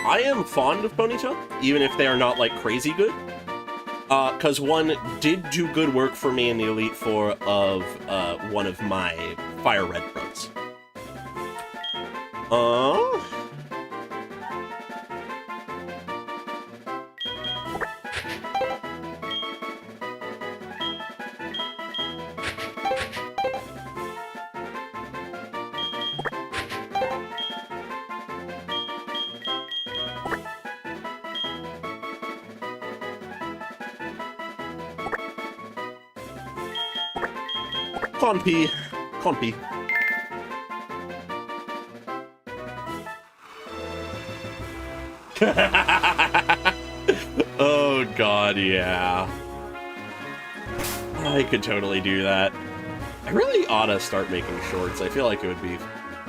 Speaker 1: I am fond of Ponyta, even if they are not, like, crazy good. Because one did do good work for me in the Elite Four of one of my Fire Red runs. Conpy. Oh god, yeah. I could totally do that. I really ought to start making shorts. I feel like it would be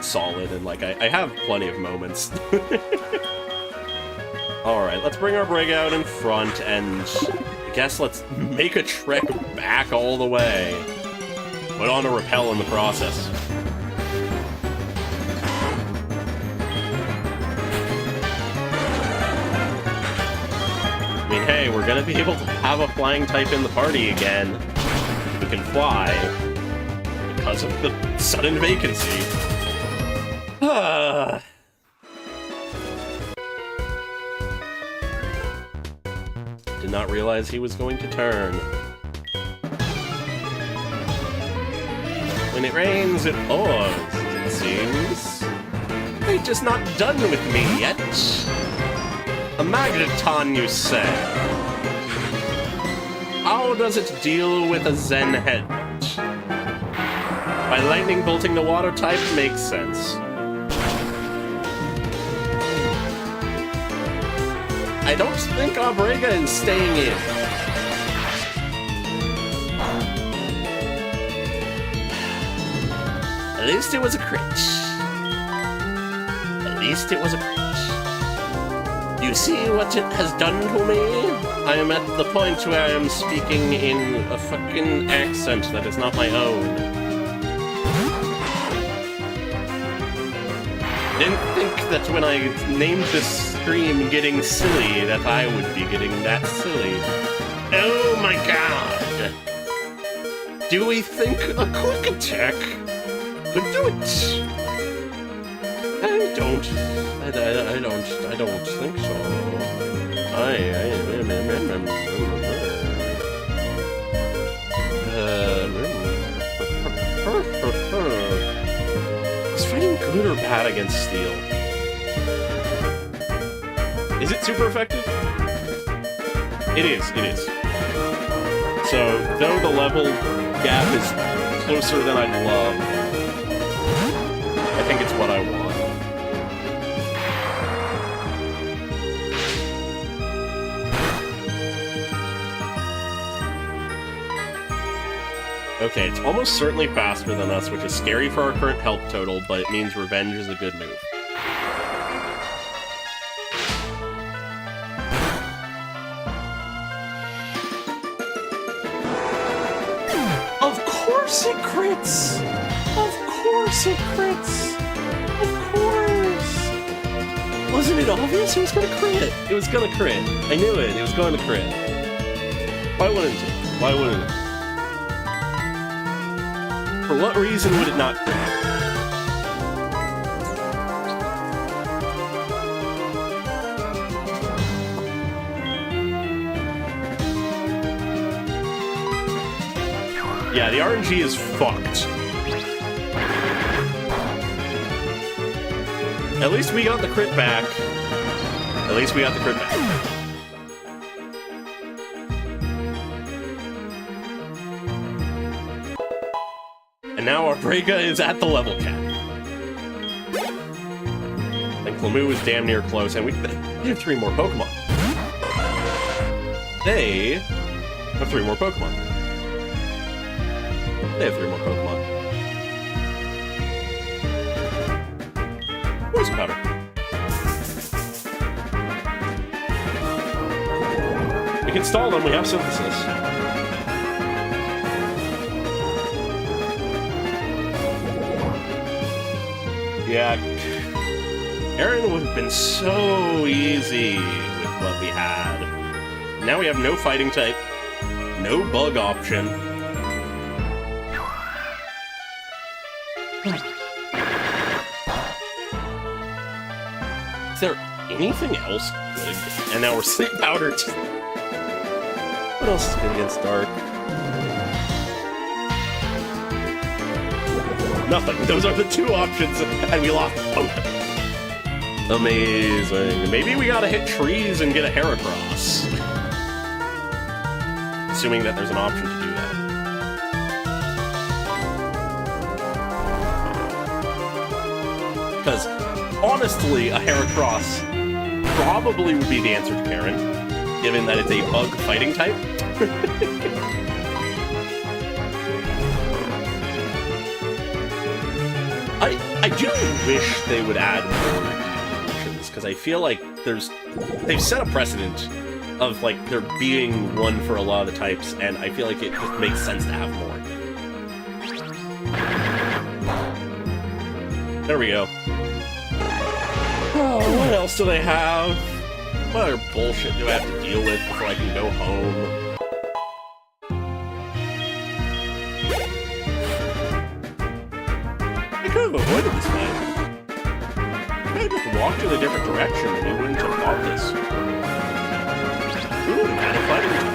Speaker 1: solid, and like I have plenty of moments. Alright, let's bring our brig out in front, and I guess let's make a trek back all the way. Put on a rappel in the process. I mean, hey, we're gonna be able to have a flying type in the party again. We can fly because of the sudden vacancy. Did not realize he was going to turn. When it rains, it pours, it seems. They're just not done with me yet. A magneton, you say? How does it deal with a Zen head? By lightning bolting the water type makes sense. I don't think Abrega is staying in. At least it was a crit. At least it was a crit. You see what it has done to me? I am at the point where I am speaking in a fucking accent that is not my own. Didn't think that when I named this stream Getting Silly that I would be getting that silly. Oh my god! Do we think a quick attack could do it? I don't think so. Is fighting good or bad against steel? Is it super effective? It is. So, though the level gap is closer than I'd love, I think it's what I want. Okay, it's almost certainly faster than us, which is scary for our current health total, but it means revenge is a good move. Of course it crits! Of course it crits! Of course! Wasn't it obvious it was gonna crit? It was gonna crit. I knew it. It was going to crit. Why wouldn't it? Why wouldn't it? For what reason would it not crit? Yeah, the RNG is fucked. At least we got the crit back. At least we got the crit back. And now our Brega is at the level cap. And Clemu is damn near close, and we have 3 more Pokemon. They have 3 more Pokemon. They have 3 more Pokemon. Poison Powder. We can stall them, we have Synthesis. Yeah, Aaron would have been so easy with what we had. Now we have no fighting type. No bug option. Is there anything else good? And now we're sleep powdered. What else is good against dark? Nothing. Those are the two options, and we lost both. Amazing. Maybe we gotta hit trees and get a Heracross. Assuming that there's an option to do that. Because, honestly, a Heracross probably would be the answer to Karen, given that it's a bug fighting type. I do wish they would add more options, because I feel like they've set a precedent of, like, there being one for a lot of the types, and I feel like it just makes sense to have more. There we go. Oh, what else do they have? What other bullshit do I have to deal with before I can go home? I could have avoided this fight. I just walked in a different direction and we wouldn't have fought this. We wouldn't have had a fighting time.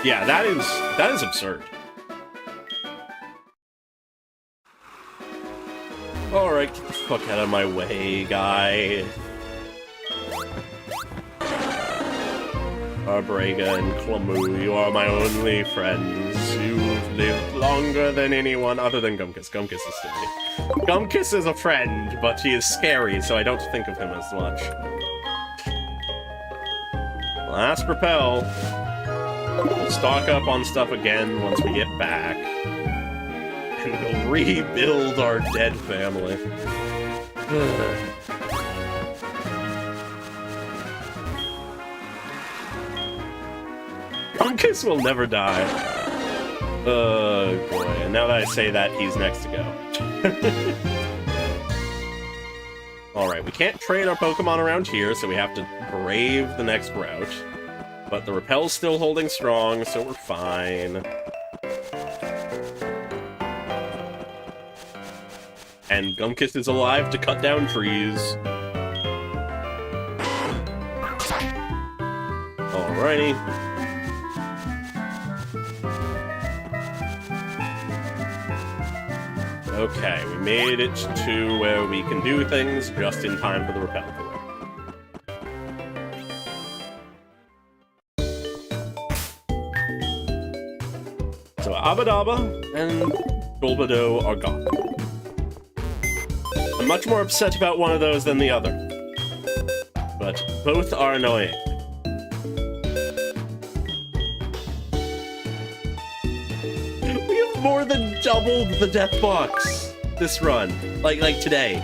Speaker 1: Yeah, that is absurd. Alright, get the fuck out of my way, guy. Arbrega and Clamu, you are my only friends. You've lived longer than anyone other than Gumkiss. Gumkiss is silly. Gumkiss is a friend, but he is scary, so I don't think of him as much. Last Repel. We'll stock up on stuff again once we get back. And we'll rebuild our dead family. Gumkiss will never die. Oh boy, and now that I say that, he's next to go. Alright, we can't trade our Pokemon around here, so we have to brave the next route. But the Repel's still holding strong, so we're fine. And Gumkiss is alive to cut down trees. Alrighty. Okay, we made it to where we can do things just in time for the Repel to work. So Abadaba and Golbado are gone. I'm much more upset about one of those than the other. But both are annoying. We have more than doubled the death box this run. Like today.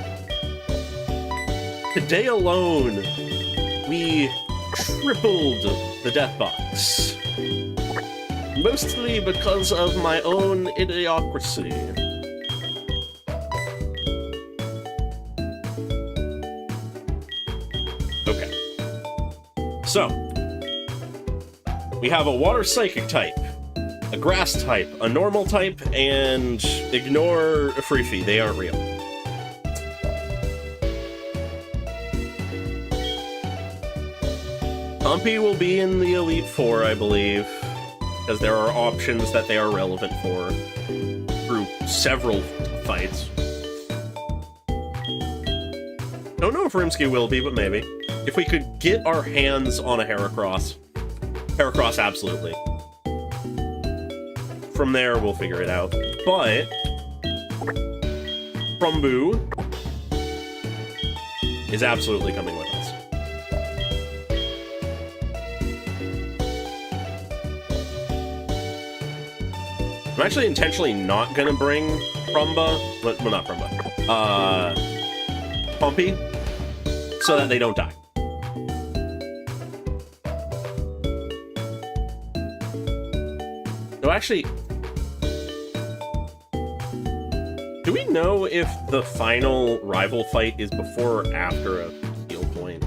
Speaker 1: Today alone, we tripled the death box. Mostly because of my own idiocracy. Okay. So, we have a water psychic type, a grass type, a normal type, and ignore Freefy, they aren't real. Pumpy will be in the Elite Four, I believe. Because there are options that they are relevant for through several fights. Don't know if Rimsky will be, but maybe. If we could get our hands on a Heracross. Heracross, absolutely. From there, we'll figure it out. But Frumbu is absolutely coming with us. I'm actually intentionally not gonna bring Prumba, well, not Prumba, Pumpy, so that they don't die. So actually, know if the final rival fight is before or after a heal point?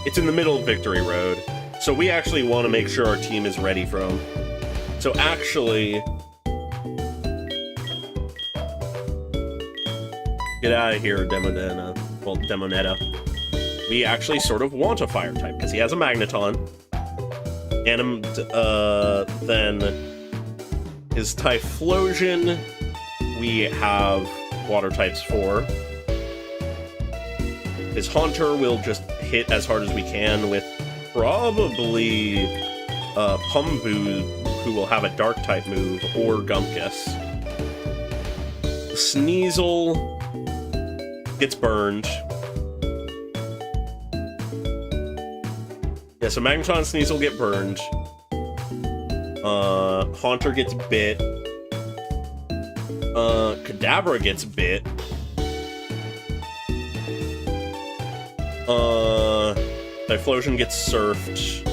Speaker 1: It's in the middle of Victory Road, so we actually want to make sure our team is ready for him. So actually... Get out of here, Demonetta. Well, Demonetta. We actually sort of want a fire type, because he has a Magneton. And then his Typhlosion, we have water types for. His Haunter will just hit as hard as we can with probably Pumbu, who will have a dark type move, or Gumpkus. Sneasel gets burned. Yeah, so Magneton and Sneasel get burned. Haunter gets bit. Kadabra gets bit. Typhlosion gets surfed.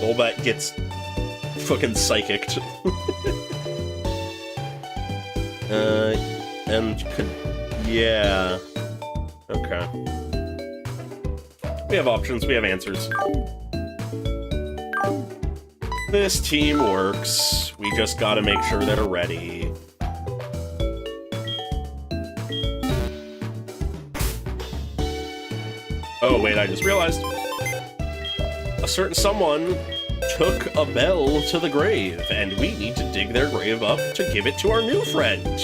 Speaker 1: Golbat gets fucking psychicked. Yeah. Okay. We have options, we have answers. This team works. We just gotta make sure that they're ready. Oh, wait, I just realized. A certain someone took a bell to the grave, and we need to dig their grave up to give it to our new friend.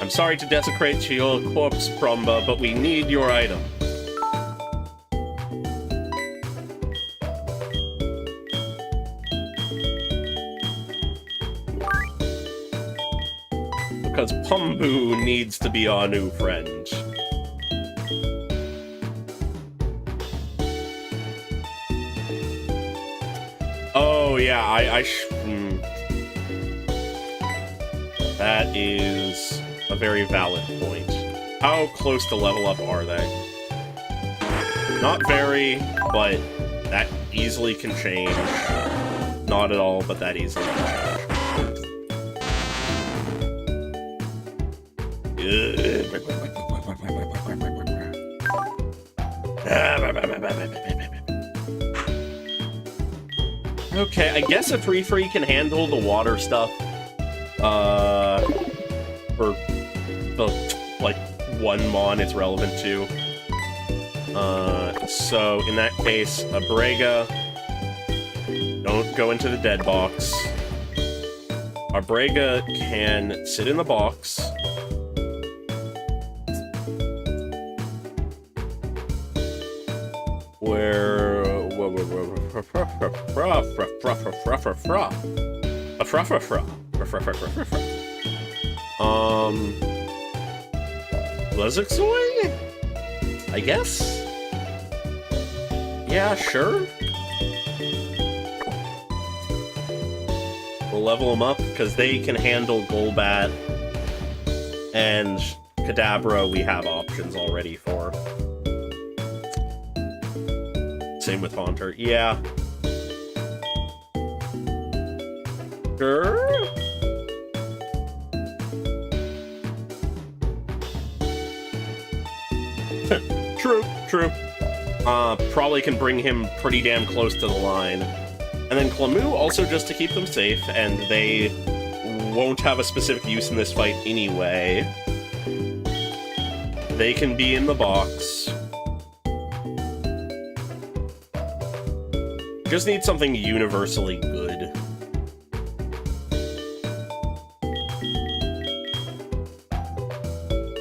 Speaker 1: I'm sorry to desecrate your corpse, Promba, but we need your item. Because Pumbu needs to be our new friend. Oh, yeah, That is a very valid point. How close to level up are they? Not very, but that easily can change. Not at all, but that easily can change. Okay, I guess a Free can handle the water stuff. For the, like, one Mon it's relevant to. So in that case, a Brega. Don't go into the dead box. Our Brega can sit in the box. Where... Blizzixoy? I guess? Yeah, sure. We'll level them up, because they can handle Golbat. And Kadabra we have options already for. Same with Haunter. Yeah. Sure. True. Probably can bring him pretty damn close to the line. And then Clemu also just to keep them safe, and they won't have a specific use in this fight anyway. They can be in the box. Just need something universally good.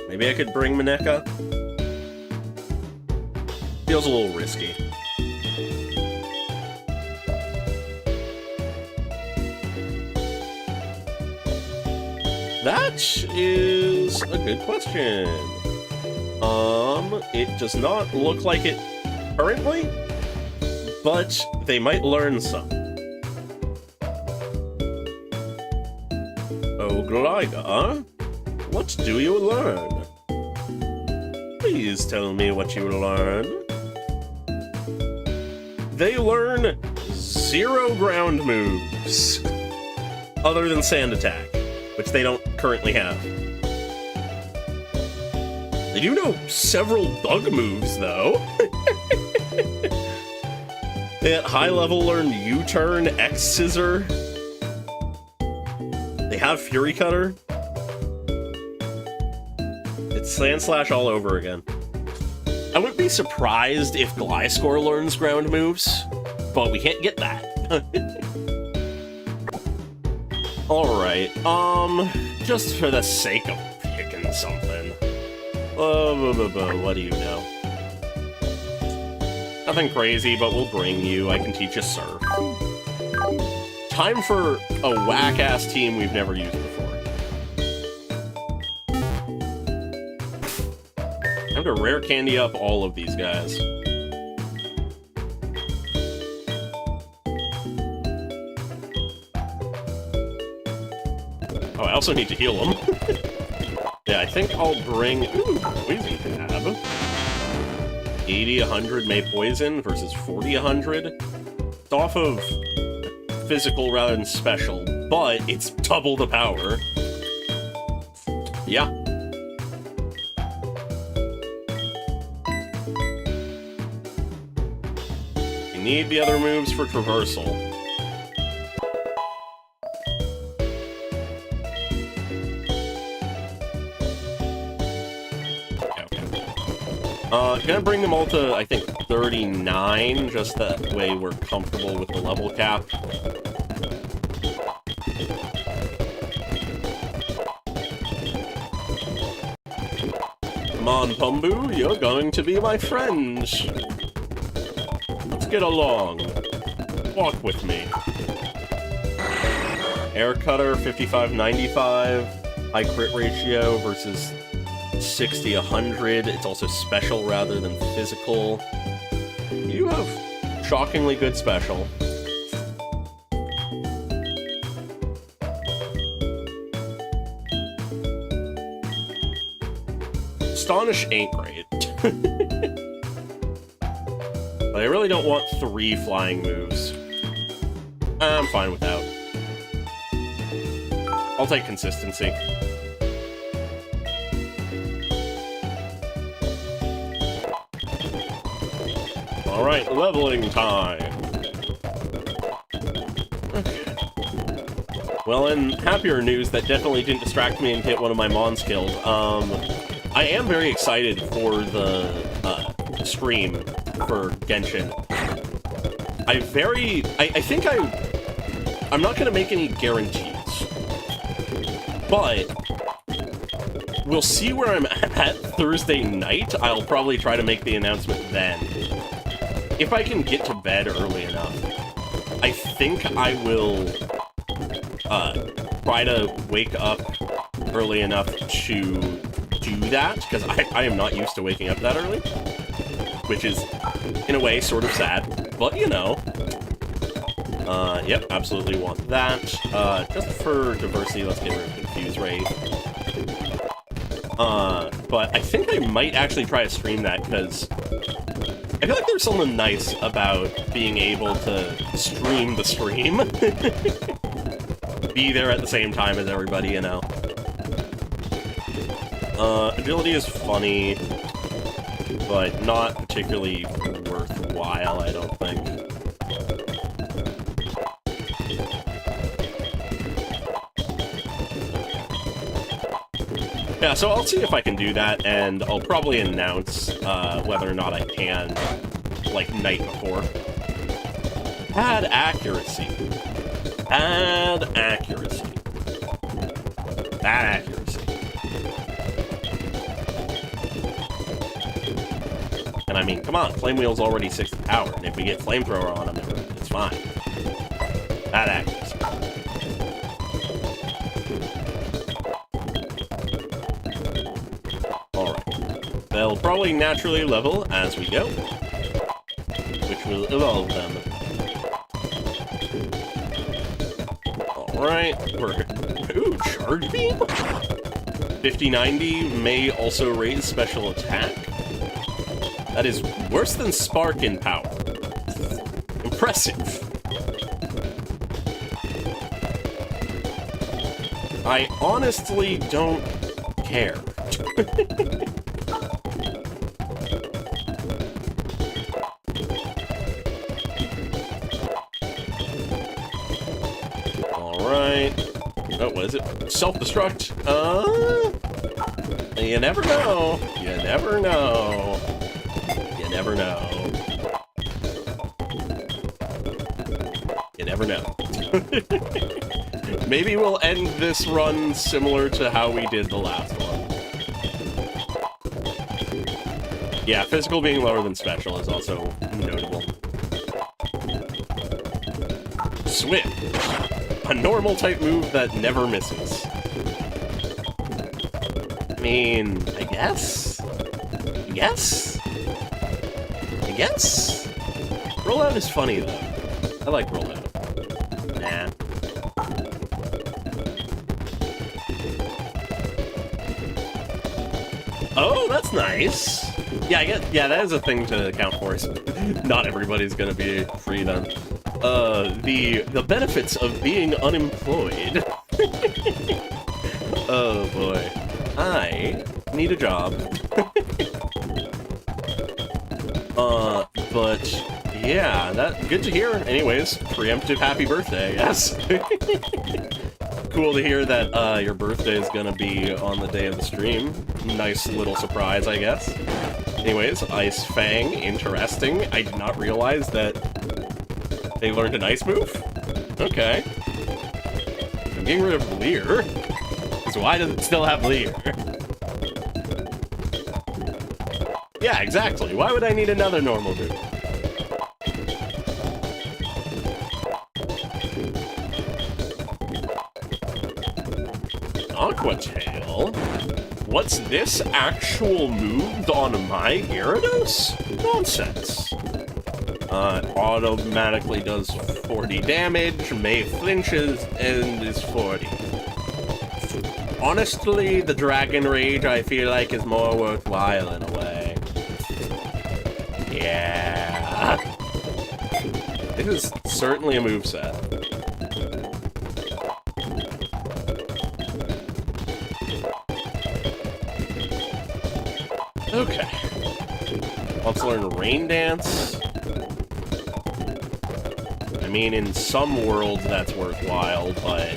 Speaker 1: Maybe I could bring Mineka? Feels a little risky. That is a good question. It does not look like it currently, but they might learn some. Oh, Glider, what do you learn? Please tell me what you learn. They learn 0 ground moves, other than Sand Attack, which they don't currently have. They do know several bug moves, though. They at high level learn U-Turn, X-Scissor. They have Fury Cutter. It's Sand Slash all over again. I wouldn't be surprised if Gliscor learns ground moves, but we can't get that. Alright, just for the sake of picking something. What do you know? Nothing crazy, but we'll bring you. I can teach you Surf. Time for a whack-ass team we've never used before. Time to rare candy up all of these guys. Oh, I also need to heal them. Yeah, I think I'll bring... Ooh, Poison Tab. 80, 100 May Poison versus 40, 100. It's off of physical rather than special, but it's double the power. Yeah. You need the other moves for traversal. Gonna bring them all to, I think, 39, just that way we're comfortable with the level cap. Come on, Pumbu, you're going to be my friend. Let's get along. Walk with me. Air Cutter, 55-95. High crit ratio versus 60-100. It's also special rather than physical. You have shockingly good special. Astonish ain't great. But I really don't want 3 flying moves. I'm fine without. I'll take consistency. Alright, leveling time! Okay. Well, in happier news, that definitely didn't distract me and hit one of my Mon skills. I am very excited for the stream for Genshin. I'm not gonna make any guarantees, but we'll see where I'm at Thursday night. I'll probably try to make the announcement then. If I can get to bed early enough, I think I will try to wake up early enough to do that, because I am not used to waking up that early, which is, in a way, sort of sad, but you know. Yep, absolutely want that. Just for diversity, let's get rid of Confuse Ray. But I think I might actually try to stream that, because I feel like there's something nice about being able to stream the stream. Be there at the same time as everybody, you know. Agility is funny, but not particularly worthwhile, I don't think. Yeah, so I'll see if I can do that, and I'll probably announce whether or not I can, like, night before. Add accuracy. Add accuracy. Add accuracy. And I mean, come on, Flame Wheel's already 6th power, and if we get Flamethrower on him, it's fine. Add accuracy. They'll probably naturally level as we go, which will evolve them. Alright, we're... Ooh, Charge Beam? 50-90 may also raise special attack. That is worse than Spark in power. Impressive. I honestly don't care. Alright. Oh, what is it? Self-destruct? You never know. You never know. You never know. You never know. Maybe we'll end this run similar to how we did the last one. Yeah, physical being lower than special is also notable. Swift. A normal type move that never misses. I mean, I guess? Yes? I guess? Rollout is funny, though. I like rollout. Nah. Oh, that's nice. Yeah, I get. Yeah, that is a thing to account for. Not everybody's gonna be free then. The benefits of being unemployed. Oh boy, I need a job. But yeah, that good to hear. Anyways, preemptive happy birthday, yes. Cool to hear that your birthday is gonna be on the day of the stream. Nice little surprise, I guess. Anyways, Ice Fang, interesting. I did not realize that they learned an ice move? Okay. I'm getting rid of Leer. So why does it still have Leer? Yeah, exactly. Why would I need another normal move? Aqua Tail? What's this actual move on my Gyarados? Nonsense. Automatically does 40 damage, May flinches, and is 40. Honestly, the Dragon Rage I feel like is more worthwhile in a way. Yeah. This is certainly a moveset. Okay. Let's learn Rain Dance. I mean, in some worlds that's worthwhile, but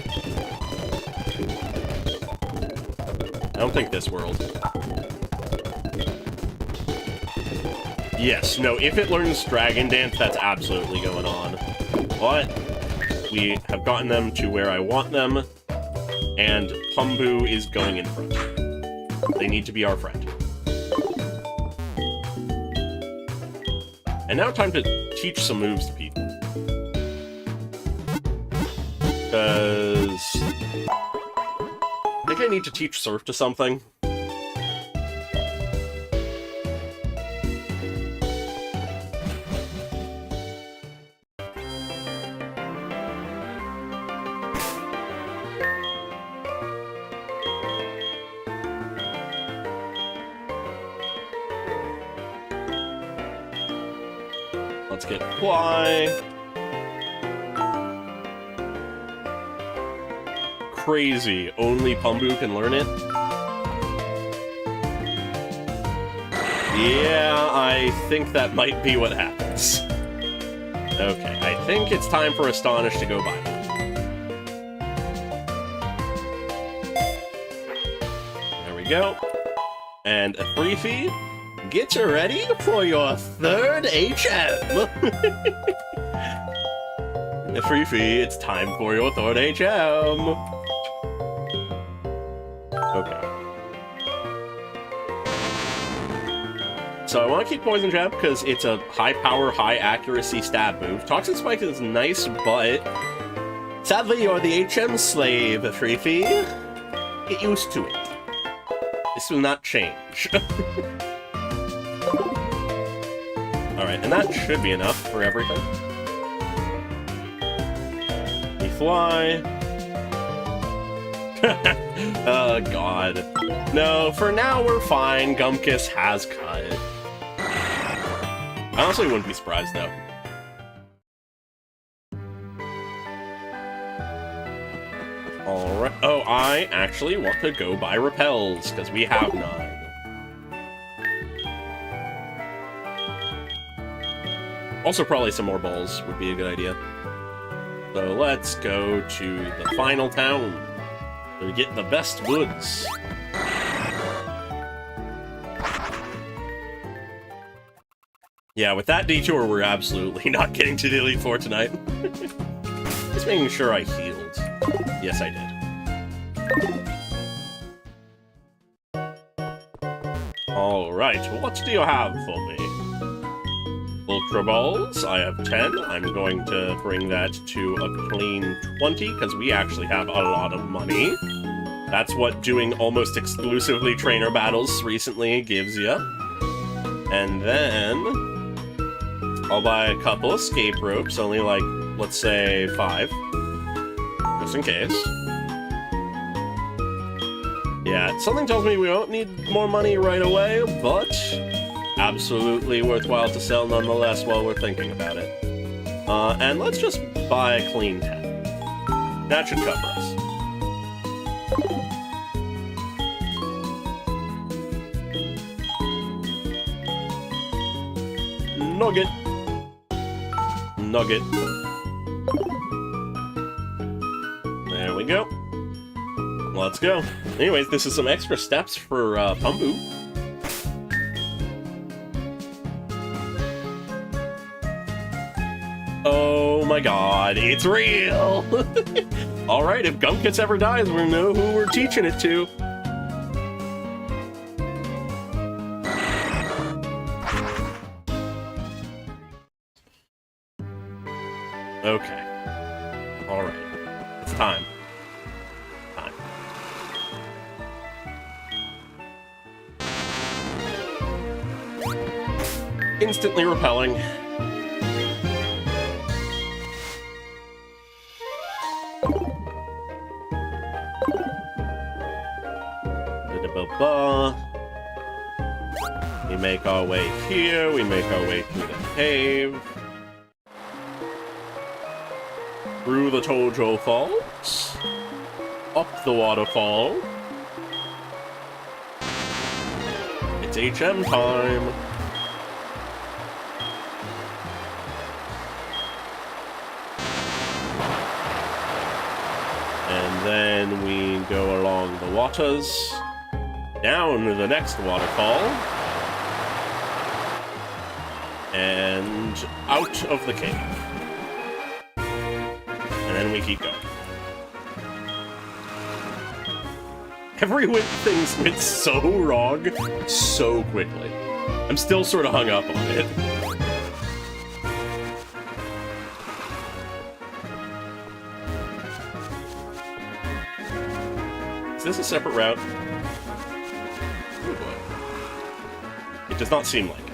Speaker 1: I don't think this world. Yes, no, if it learns Dragon Dance, that's absolutely going on. But we have gotten them to where I want them, and Pumbu is going in front. They need to be our friend. And now time to teach some moves to people. Because I think I need to teach Surf to something. Let's get Fly. Crazy. Only Pumbu can learn it? Yeah, I think that might be what happens. Okay, I think it's time for Astonish to go by. There we go. And a free feed. Get you ready for your third HM! Free fee, it's time for your third HM! Okay. So I want to keep Poison Jab because it's a high power, high accuracy stab move. Toxic Spike is nice, but sadly you're the HM slave, Free fee. Get used to it. This will not change. Alright, and that should be enough for everything. We fly. Oh, God. No, for now we're fine. Gumkiss has cut. I honestly wouldn't be surprised, though. Alright. Oh, I actually want to go buy repels, because we have none. Also, probably some more balls would be a good idea. So let's go to the final town to get the best goods. Yeah, with that detour, we're absolutely not getting to the Elite Four tonight. Just making sure I healed. Yes, I did. Alright, what do you have for me? Ultra Balls, I have 10. I'm going to bring that to a clean 20, because we actually have a lot of money. That's what doing almost exclusively trainer battles recently gives you. And then I'll buy a couple escape ropes, only like, let's say 5. Just in case. Yeah, something tells me we don't need more money right away, but absolutely worthwhile to sell nonetheless while we're thinking about it. And let's just buy a clean 10. That should cover us. Nugget. Nugget. There we go. Let's go. Anyways, this is some extra steps for Pumbu. Oh my god, it's real! Alright, if Gumkiss ever dies, we know who we're teaching it to. Okay. Alright. It's time. Time. Instantly repelling. We make our way here, we make our way through the cave. Through the Tojo Falls. Up the waterfall. It's HM time. And then we go along the waters. Down to the next waterfall. And out of the cave. And then we keep going. Everything went so wrong so quickly. I'm still sort of hung up on it. Is this a separate route? Oh boy. It does not seem like it.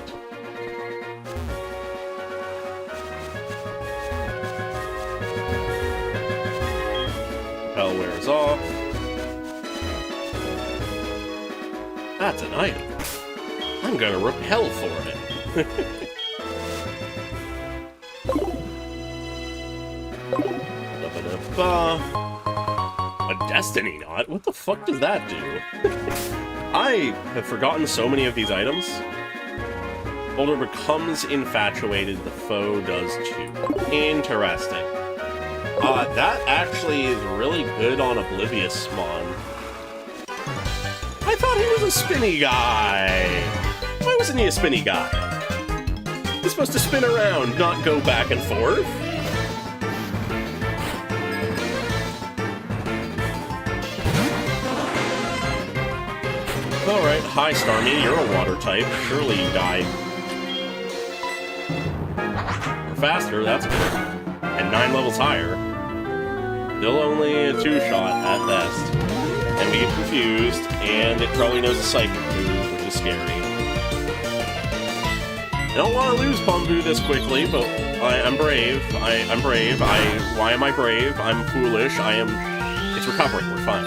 Speaker 1: Hell wears off. That's an item. I'm gonna repel for it. A destiny knot? What the fuck does that do? I have forgotten so many of these items. Boulder becomes infatuated, the foe does too. Interesting. That actually is really good on Oblivious Mon. I thought he was a spinny guy. Why wasn't he a spinny guy? He's supposed to spin around, not go back and forth. Alright, hi Starmie, you're a water type. Surely you died. Or faster, that's good. And 9 levels higher. Still only a 2-shot at best. And we get confused, and it probably knows a psychic move, which is scary. I don't want to lose Pumbu this quickly, but I'm brave. I'm brave. Why am I brave? I'm foolish. It's recovering. We're fine.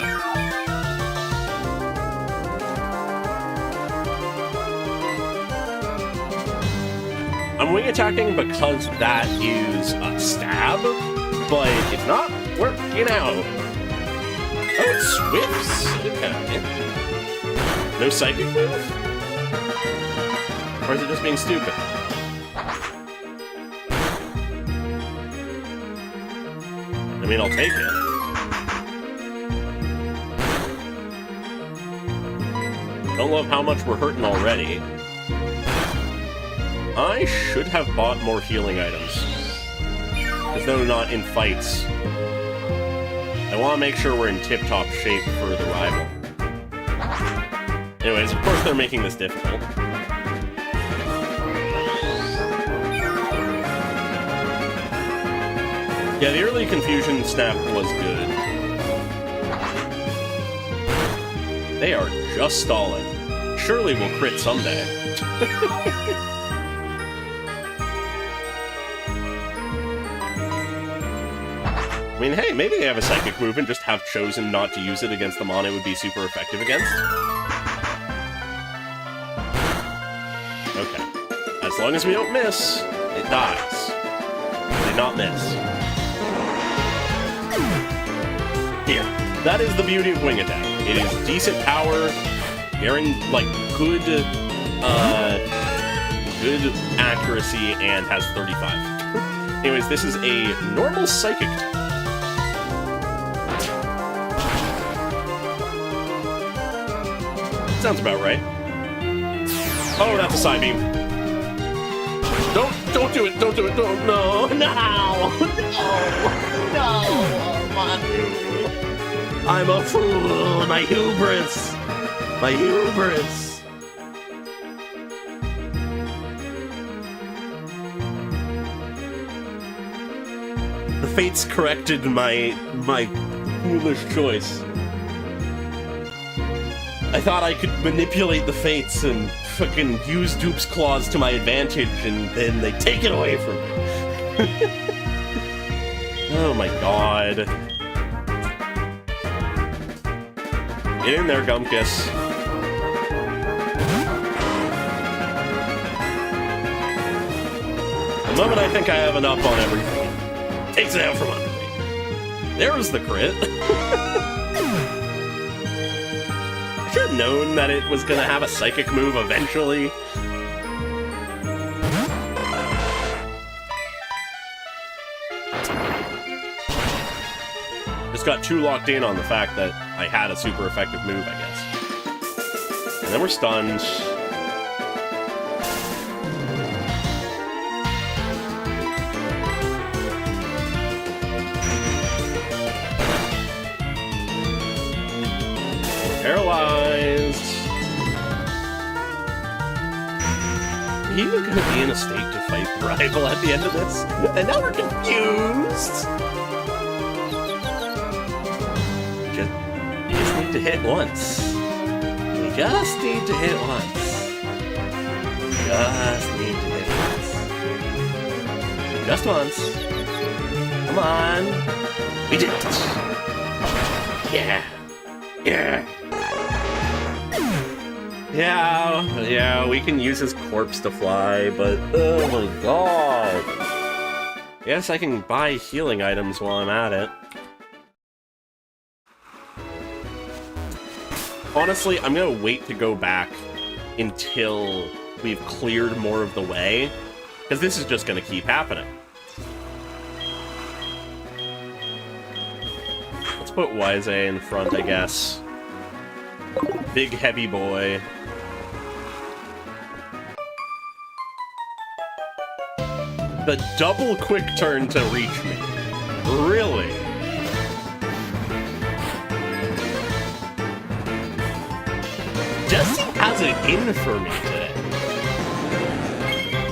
Speaker 1: I'm wing attacking because that is a stab, but it's not working out. Oh, it swifts. Okay. No psychic move? Or is it just being stupid? I mean, I'll take it. Don't love how much we're hurting already. I should have bought more healing items. Because though not in fights, I want to make sure we're in tip-top shape for the rival. Anyways, of course they're making this difficult. Yeah, the early confusion snap was good. They are just stalling. Surely we'll crit someday. I mean, hey, maybe they have a psychic move and just have chosen not to use it against the mon it would be super effective against. Okay. As long as we don't miss, it dies. Did not miss. Here. That is the beauty of wing attack. It is decent power, like good accuracy, and has 35. Anyways, this is a normal psychic. Sounds about right. Oh, that's a side beam. Don't do it, don't do it, don't, no, no, I'm a fool, my hubris, my hubris. The fates corrected my foolish choice. I thought I could manipulate the fates and fucking use Dupe's claws to my advantage, and then they take it away from me. Oh my god. Get in there, Gumkus. The moment I think I have an up on everything, takes it out from under me. There's the crit. I should have known that it was gonna have a psychic move eventually. Just got too locked in on the fact that I had a super effective move, I guess. And then we're stunned. Paralyzed. Are you even gonna be in a state to fight the rival at the end of this? And now we're confused! You just need to hit once. You just need to hit once. Just need to hit once. Just once. Come on. We did it. Yeah. Yeah. Yeah, we can use his corpse to fly, but oh my god. Yes, I can buy healing items while I'm at it. Honestly, I'm gonna wait to go back until we've cleared more of the way, because this is just gonna keep happening. Let's put Wise in front, I guess. Big heavy boy. The double quick turn to reach me. Really? Jesse has it in for me today.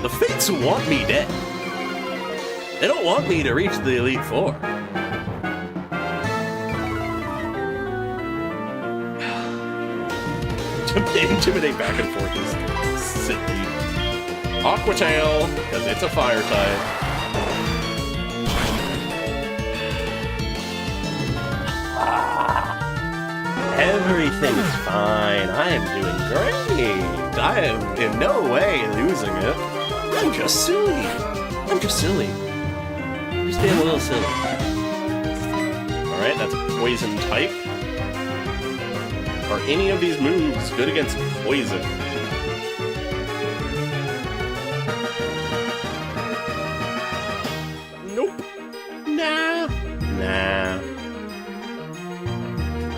Speaker 1: The Fates want me dead. They don't want me to reach the Elite Four. Intimidate back and forth is silly. Aqua Tail, because it's a fire type. Everything's fine. I am doing great. I am in no way losing it. I'm just silly. I'm just silly. I'm just being a little silly. Alright, that's poison type. Are any of these moves good against poison? Nope. Nah.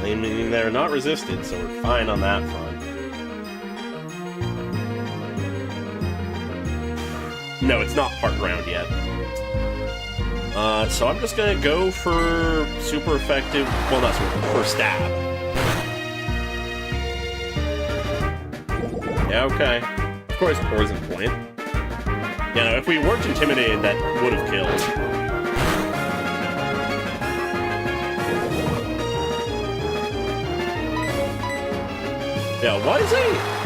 Speaker 1: I mean, they're not resisted, so we're fine on that front. No, it's not part ground yet. So I'm just gonna go for super effective, well, not super, for stab. Yeah, okay. Of course, poison point. You know, if we weren't intimidated, that would have killed. Yeah, Wise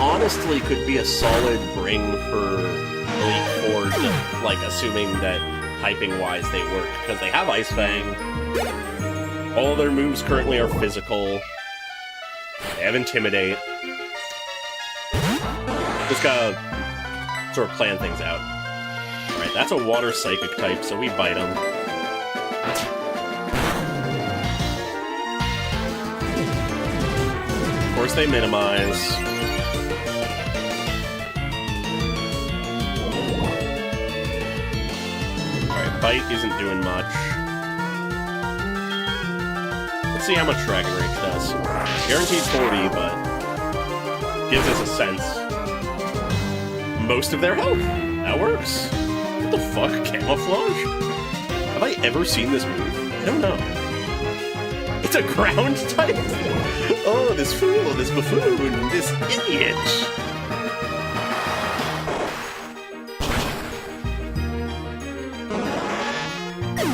Speaker 1: honestly could be a solid bring for Elite Four, like, assuming that typing-wise they work, because they have Ice Fang. All their moves currently are physical. They have Intimidate. Just gotta sort of plan things out. Alright, that's a Water Psychic type, so we bite them. Of course they minimize. Alright, Bite isn't doing much. Let's see how much Dragon Rage does. Guaranteed 40, but gives us a sense. Most of their health! That works. What the fuck? Camouflage? Have I ever seen this move? I don't know. It's a ground type? Oh, this fool, this buffoon, this idiot!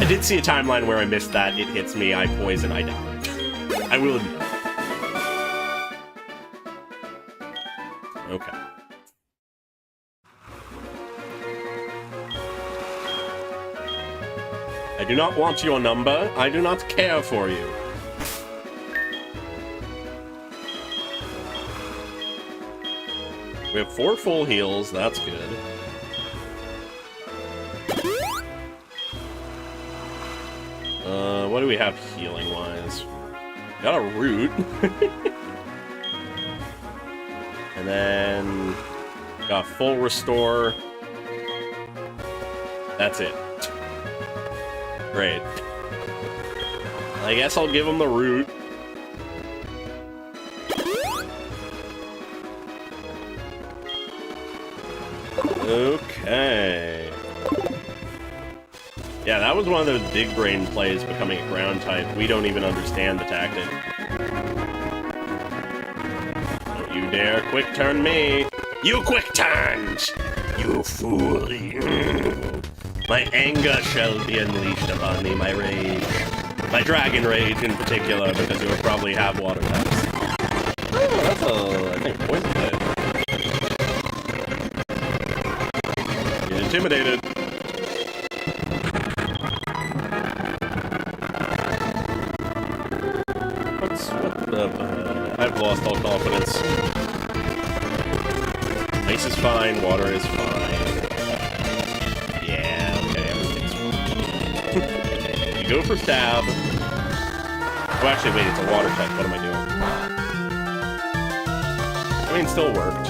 Speaker 1: I did see a timeline where I missed that. It hits me, I poison, I die. I will admit. Okay. I do not want your number. I do not care for you. We have 4 full heals. That's good. What do we have healing-wise? Got a root. And then got full restore. That's it. Great. I guess I'll give him the root. Okay. Yeah, that was one of those big brain plays, becoming a ground type. We don't even understand the tactic. Don't you dare quick turn me! You quick turned! You fool! My anger shall be unleashed upon me, my rage. My dragon rage in particular, because you would probably have water types. Oh, that's a, I think, poison type. He's intimidated. I've lost all confidence. Ice is fine, water is fine. Yeah, okay, everything's fine. You go for stab. Oh, actually, wait, it's a water type. What am I doing? I mean, it still worked.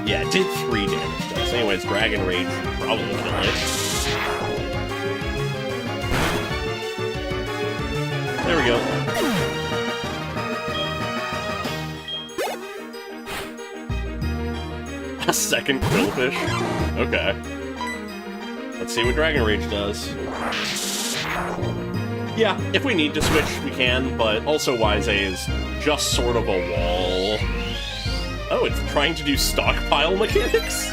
Speaker 1: Yeah, it did 3 damage to us. Anyways, Dragon Rage would probably kill it. There we go. A second Quillfish? Okay. Let's see what Dragon Rage does. Yeah, if we need to switch, we can, but also Wise A is just sort of a wall. Oh, it's trying to do stockpile mechanics?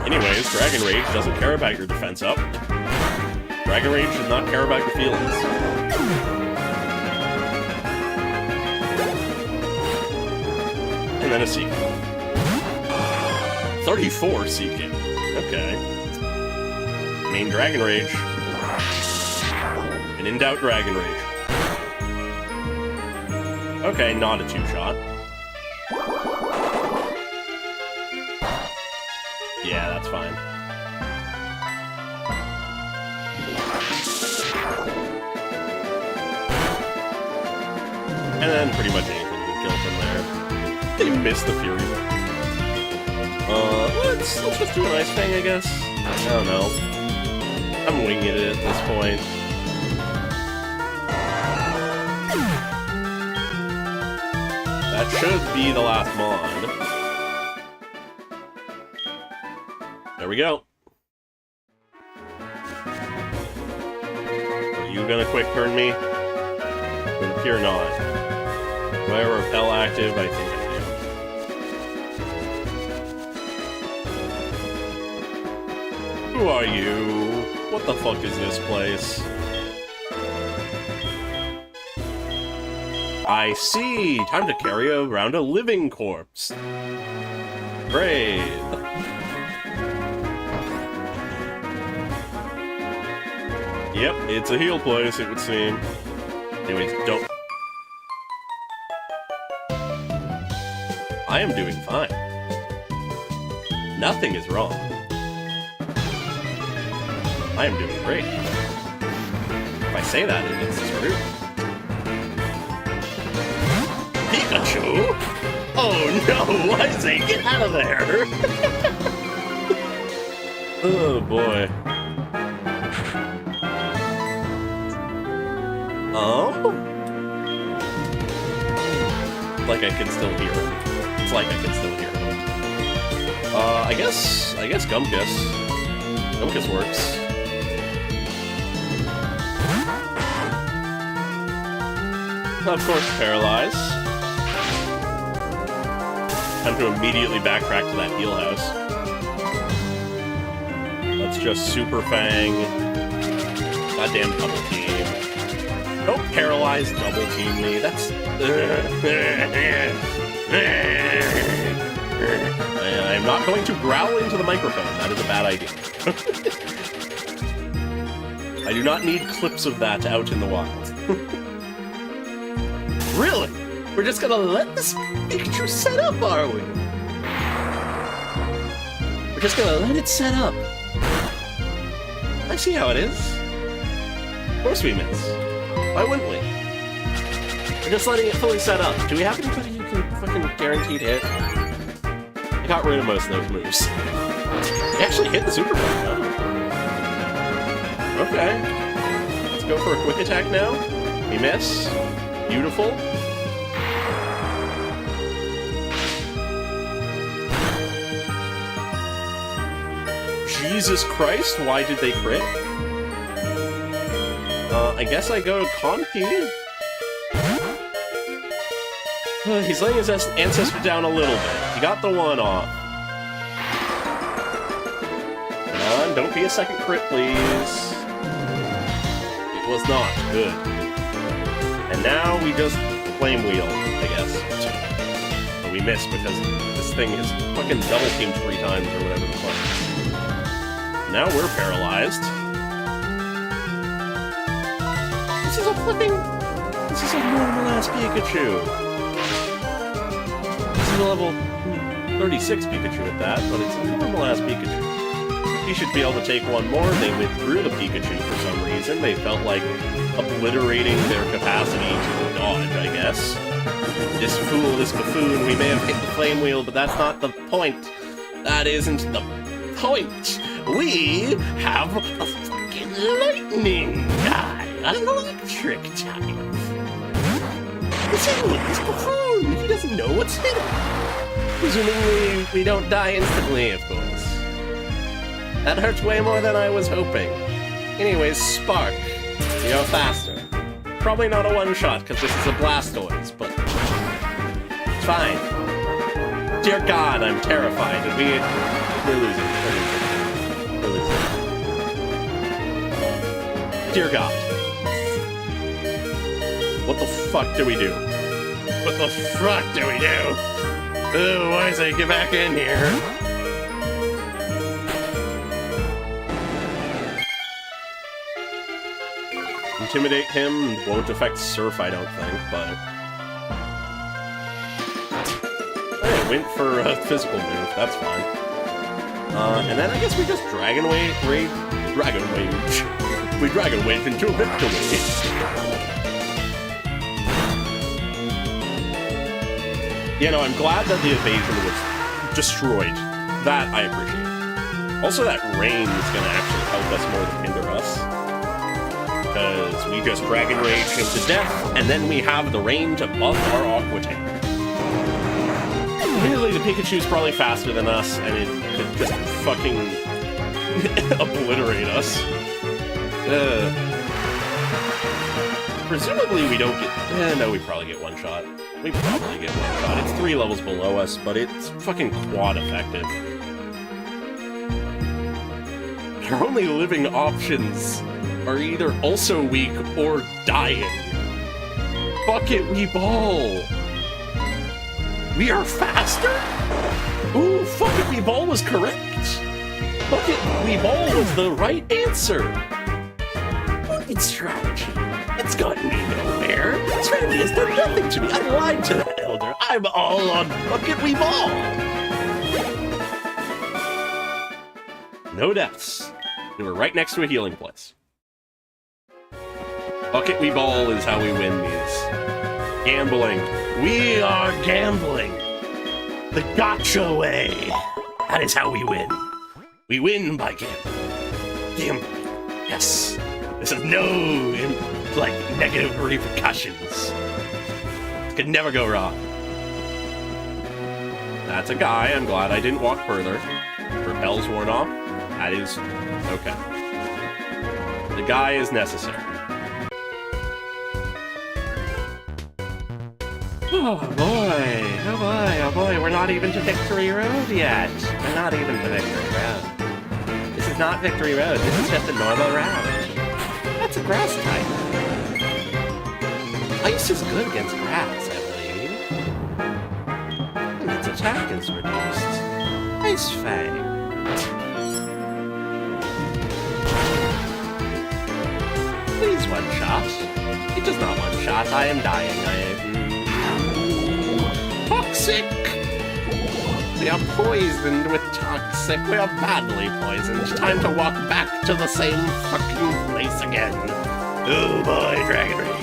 Speaker 1: Anyways, Dragon Rage doesn't care about your defense up. Dragon Rage does not care about your feelings. And then a Seeking. 34 Seeking. Okay. Main Dragon Rage. When in doubt, Dragon Rage. Okay, not a two-shot. Yeah, that's fine. And then pretty much anything we kill from there. Didn't even miss the Fury. Let's just do an Ice Fang, I guess. I don't know. I'm winging it at this point. That should be the last Mon. There we go. Are you gonna quick turn me? It would appear not. Do I have Repel active? I think I do. Who are you? What the fuck is this place? I see! Time to carry around a living corpse. Brave. Yep, it's a heal place, it would seem. Anyways, don't... I am doing fine. Nothing is wrong. I am doing great. If I say that, it's true. Pikachu? Oh no, Isaac, get out of there! Oh boy. Like I can still hear him. It's like I can still hear him. I guess Gumkiss. Gumkiss works. Of course, Paralyze. Time to immediately backtrack to that heal house. Let's just Super Fang. Goddamn double team. Don't Paralyze double team me. That's... I'm not going to growl into the microphone. That is a bad idea. I do not need clips of that out in the wild. Really? We're just gonna let this Pikachu set up, are we? We're just gonna let it set up. I see how it is. Of course we miss. Why wouldn't we? We're just letting it fully set up. Do we have anybody who can fucking guaranteed hit? I got rid of most of those moves. He actually hit the Super Ball, though. Okay. Let's go for a quick attack now. We miss. Beautiful. Jesus Christ, why did they crit? I guess I go to Conky. He's letting his ancestor down a little bit. He got the one off. Come on, don't be a second crit, please. It was not. Good. And now we just Flame Wheel, I guess. But we missed because this thing has fucking double teamed 3 times or whatever the fuck. Now we're paralyzed. This is a normal-ass Pikachu. This is a level 36 Pikachu at that, but it's a normal-ass Pikachu. He should be able to take one more. They withdrew the Pikachu for some reason. They felt like obliterating their capacity to dodge, I guess. This fool, this buffoon, we may have hit the Flame Wheel, but that's not the point. That isn't the point. We have a fucking lightning guy. An electric type. This buffoon, he doesn't know what's hit him. Presumably, we don't die instantly, of course. That hurts way more than I was hoping. Anyways, Spark. You're faster. Probably not a one-shot, because this is a Blastoise, but... it's fine. Dear God, I'm terrified. We're losing. We're losing. Dear God. What the fuck do we do? What the fuck do we do? Oh, Isaac, get back in here. Intimidate him won't affect Surf, I don't think, but... Hey, went for a physical move, that's fine. And then I guess we just Dragon Rage... We Dragon Rage into victory! You know, I'm glad that the evasion was destroyed. That I appreciate. Also, that rain is going to actually help us more than hinder us. Because we just Dragon Rage him to death, and then we have the range above our Aqua Tail. Really, the Pikachu's probably faster than us, and it could just fucking obliterate us. Presumably we don't get... no, we probably get one shot. We probably get one shot. It's 3 levels below us, but it's fucking quad effective. Our only living options are either also weak or dying. Fuck it, we ball! We are faster? Ooh, fuck it, we ball was correct! Fuck it, we ball was the right answer! It's strategy. It's gotten me nowhere. Strategy has done nothing to me. I lied to that elder. I'm all on Bucket We Ball. No deaths. We were right next to a healing place. Bucket We Ball is how we win these. Gambling. We are gambling. The gotcha way. That is how we win. We win by gambling. Gambling. Yes. This is no, like, negative repercussions. It could never go wrong. That's a guy. I'm glad I didn't walk further. Repel's worn off. That is okay. The guy is necessary. Oh boy, oh boy, oh boy. We're not even to Victory Road yet. We're not even to Victory Road. This is not Victory Road. This is just a normal route. That's a grass type. Ice is good against grass, I believe. And its attack is reduced. Ice Fang. Please one shot. It does not one shot. I am dying. Toxic! We are poisoned with toxic. We are badly poisoned. Time to walk back to the same fucking place again. Oh boy, Dragon Rage.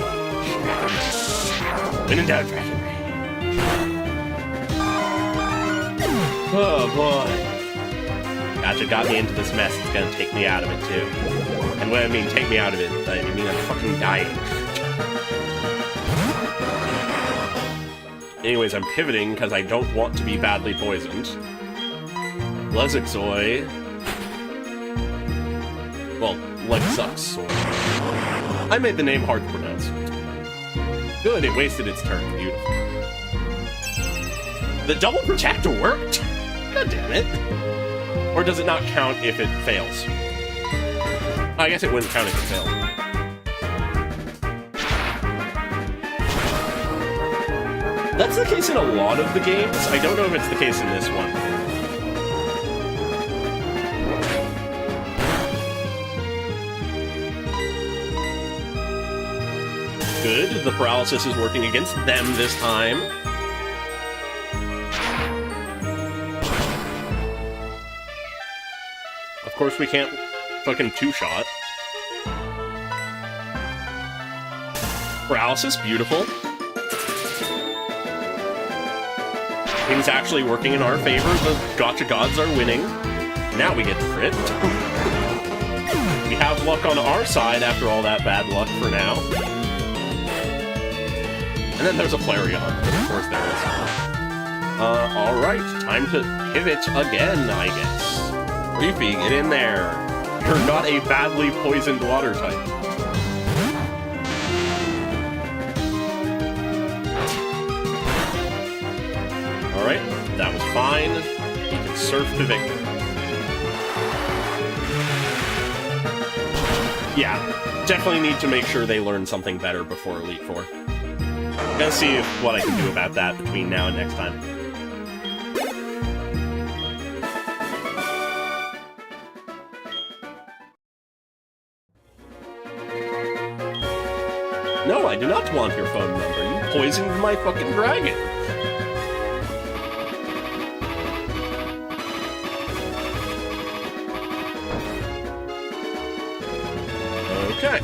Speaker 1: When in doubt, Dragon Rage. Oh boy. Gotcha got me into this mess. It's gonna take me out of it too. And when I mean take me out of it, I mean I'm fucking dying. Anyways, I'm pivoting because I don't want to be badly poisoned. Lexixoi. Well, Lexuxoi. I made the name hard to pronounce. Good, it wasted its turn. Beautiful. The double protector worked? God damn it. Or does it not count if it fails? I guess it wouldn't count if it failed. That's the case in a lot of the games. I don't know if it's the case in this one. Good, the paralysis is working against them this time. Of course we can't fucking two-shot. Paralysis, beautiful. Things actually working in our favor. The gotcha gods are winning. Now we get the crit. We have luck on our side after all that bad luck for now. And then there's a Flareon. Of course there is. Alright. Time to pivot again, I guess. Reefy, get in there. You're not a badly poisoned water type. Alright, that was fine. You can surf to victory. Yeah, definitely need to make sure they learn something better before Elite Four. Gonna see what I can do about that between now and next time. No, I do not want your phone number. You poisoned my fucking dragon. Okay.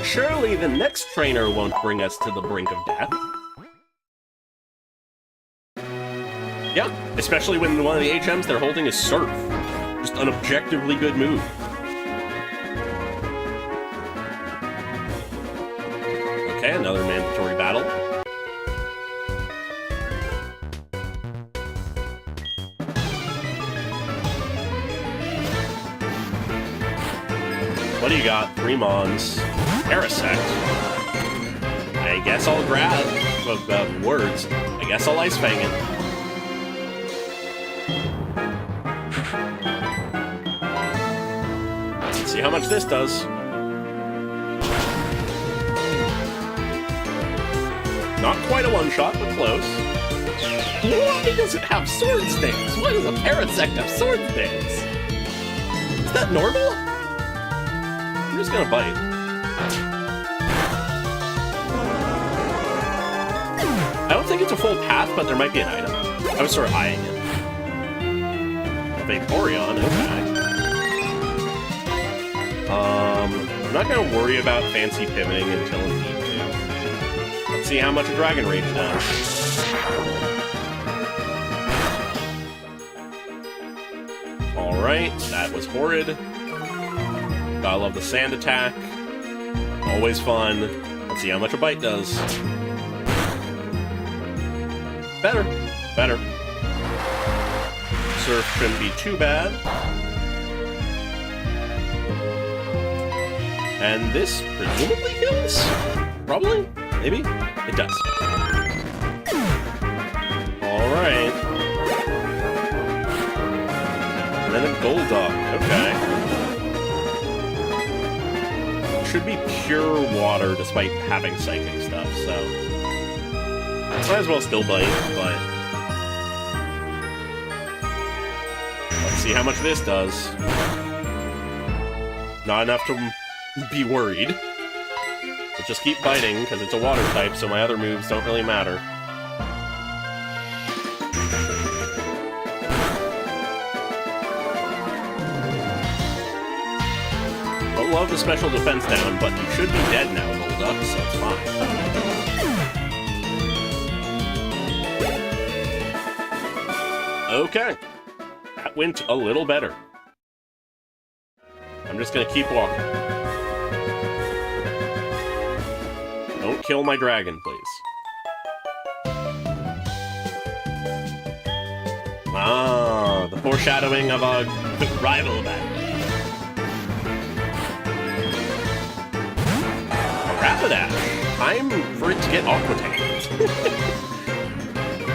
Speaker 1: Surely the next trainer won't bring us to the brink of death. Yeah, especially when one of the HMs they're holding is Surf. Just an objectively good move. Okay, another mandatory battle. What do you got? 3 Mons. Parasect. I guess I'll grab words. I guess I'll Ice Fang it. Let's see how much this does. Not quite a one-shot, but close. Why does it have Sword Stance? Why does a Parasect have Sword Stance? Is that normal? I'm just gonna bite. I don't think it's a full path, but there might be an item. I was sort of eyeing it. A Vaporeon, okay. I'm not gonna worry about fancy pivoting until I need to. Let's see how much a Dragon Rage does. Alright, that was horrid. Gotta love the sand attack. Always fun. Let's see how much a bite does. Better. Better. Surf shouldn't be too bad. And this presumably kills? Probably? Maybe? It does. Alright. And then a Golduck. Okay. Should be pure water despite having psychic stuff, so might as well still bite, but let's see how much this does. Not enough to be worried, but just keep biting because it's a water type, so my other moves don't really matter. Love the special defense down, but you should be dead now, Golduck, so it's fine. Okay. That went a little better. I'm just gonna keep walking. Don't kill my dragon, please. Ah, the foreshadowing of a rival battle. Rapidash. Time for it to get Aqua Tanked.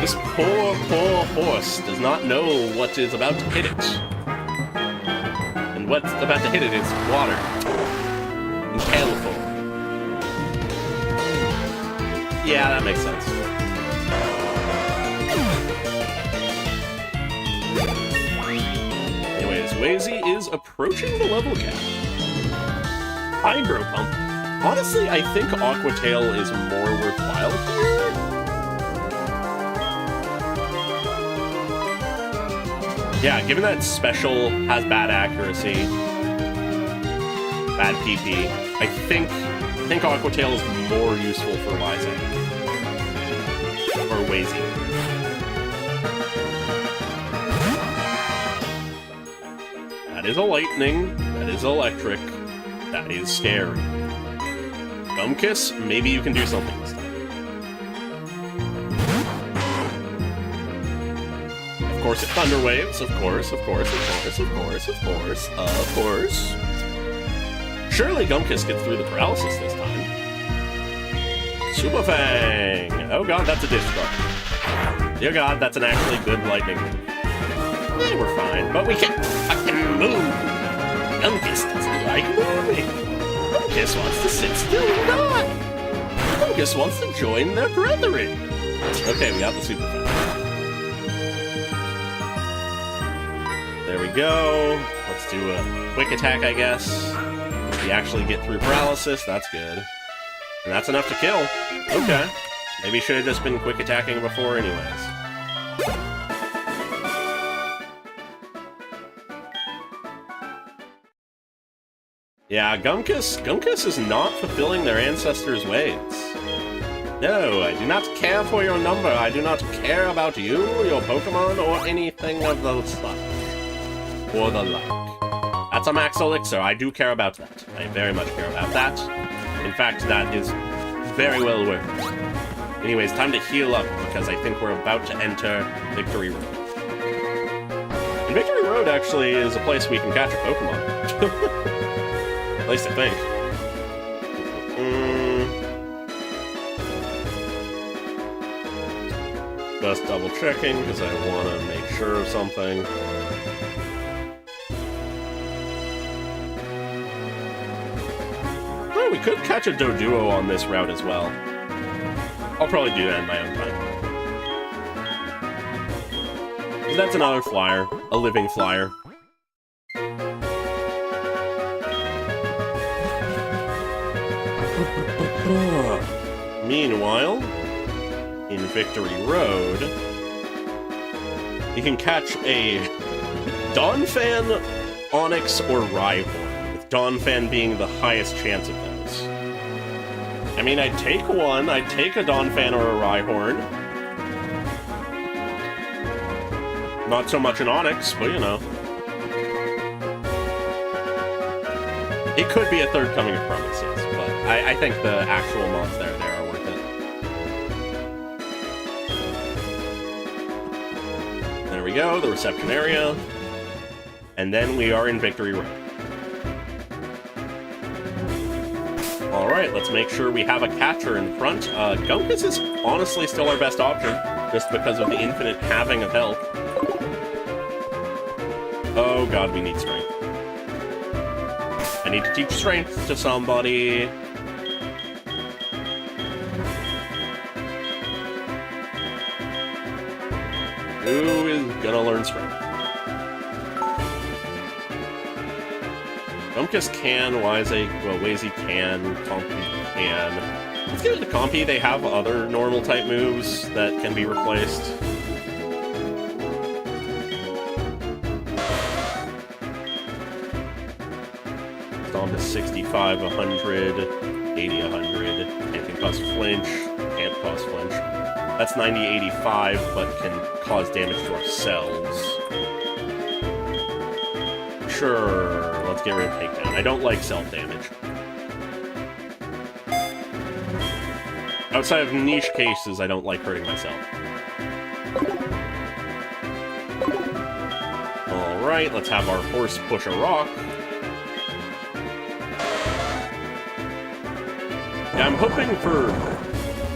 Speaker 1: This poor, poor horse does not know what is about to hit it. And what's about to hit it is water. And Caleful. Yeah, that makes sense. Anyways, Wazy is approaching the level cap. Hydro Pump. Honestly, I think Aqua Tail is more worthwhile here. Yeah, given that special has bad accuracy, bad PP, I think Aqua Tail is more useful for Wizang. Or Wazy. That is a lightning, that is electric, that is scary. Gumkiss, maybe you can do something this time. Of course it Thunder Waves, of course. Surely Gumkiss gets through the paralysis this time. Super Fang! Oh god, that's a discard. Dear god, that's an actually good lightning. Yeah, we're fine, but we can't fucking move! Gumkiss doesn't like moving! Gumkiss wants to sit still and die! Gumkiss wants to join their brethren! Okay, we got the Super Fang. There we go. Let's do a quick attack, I guess. We actually get through paralysis, that's good. And that's enough to kill. Okay. Maybe should have just been quick attacking before anyways. Yeah, Gumkus is not fulfilling their ancestors' ways. No, I do not care for your number. I do not care about you, your Pokemon, or anything of the such. Or the like. That's a max elixir. I do care about that. I very much care about that. In fact, that is very well worth it. Anyways, time to heal up, because I think we're about to enter Victory Road. And Victory Road actually is a place we can catch a Pokemon. At least I think. Just double checking, because I want to make sure of something. Oh, we could catch a Doduo on this route as well. I'll probably do that in my own time. That's another flyer. A living flyer. Meanwhile, in Victory Road, you can catch a Donphan, Onix, or Rhyhorn, with Donphan being the highest chance of those. I mean, I'd take one. I'd take a Donphan or a Rhyhorn. Not so much an Onix, but you know. It could be a third coming of Promises, but I think the actual mods there are worth it. There we go, the reception area. And then we are in Victory Road. Alright, let's make sure we have a catcher in front. Gumkus is honestly still our best option, just because of the infinite halving of health. Oh god, we need strength. I need to teach strength to somebody. Who is gonna learn strength? Gumkus can, Wazy can, Compy can. Let's get into Compy. They have other normal type moves that can be replaced. On to 65, 100, 80, 100. Can't cause flinch. Can't cause flinch. That's 90, 85, but can cause damage to ourselves. Sure, let's get rid of takedown. I don't like self-damage. Outside of niche cases, I don't like hurting myself. Alright, let's have our horse push a rock. Yeah, I'm hoping for...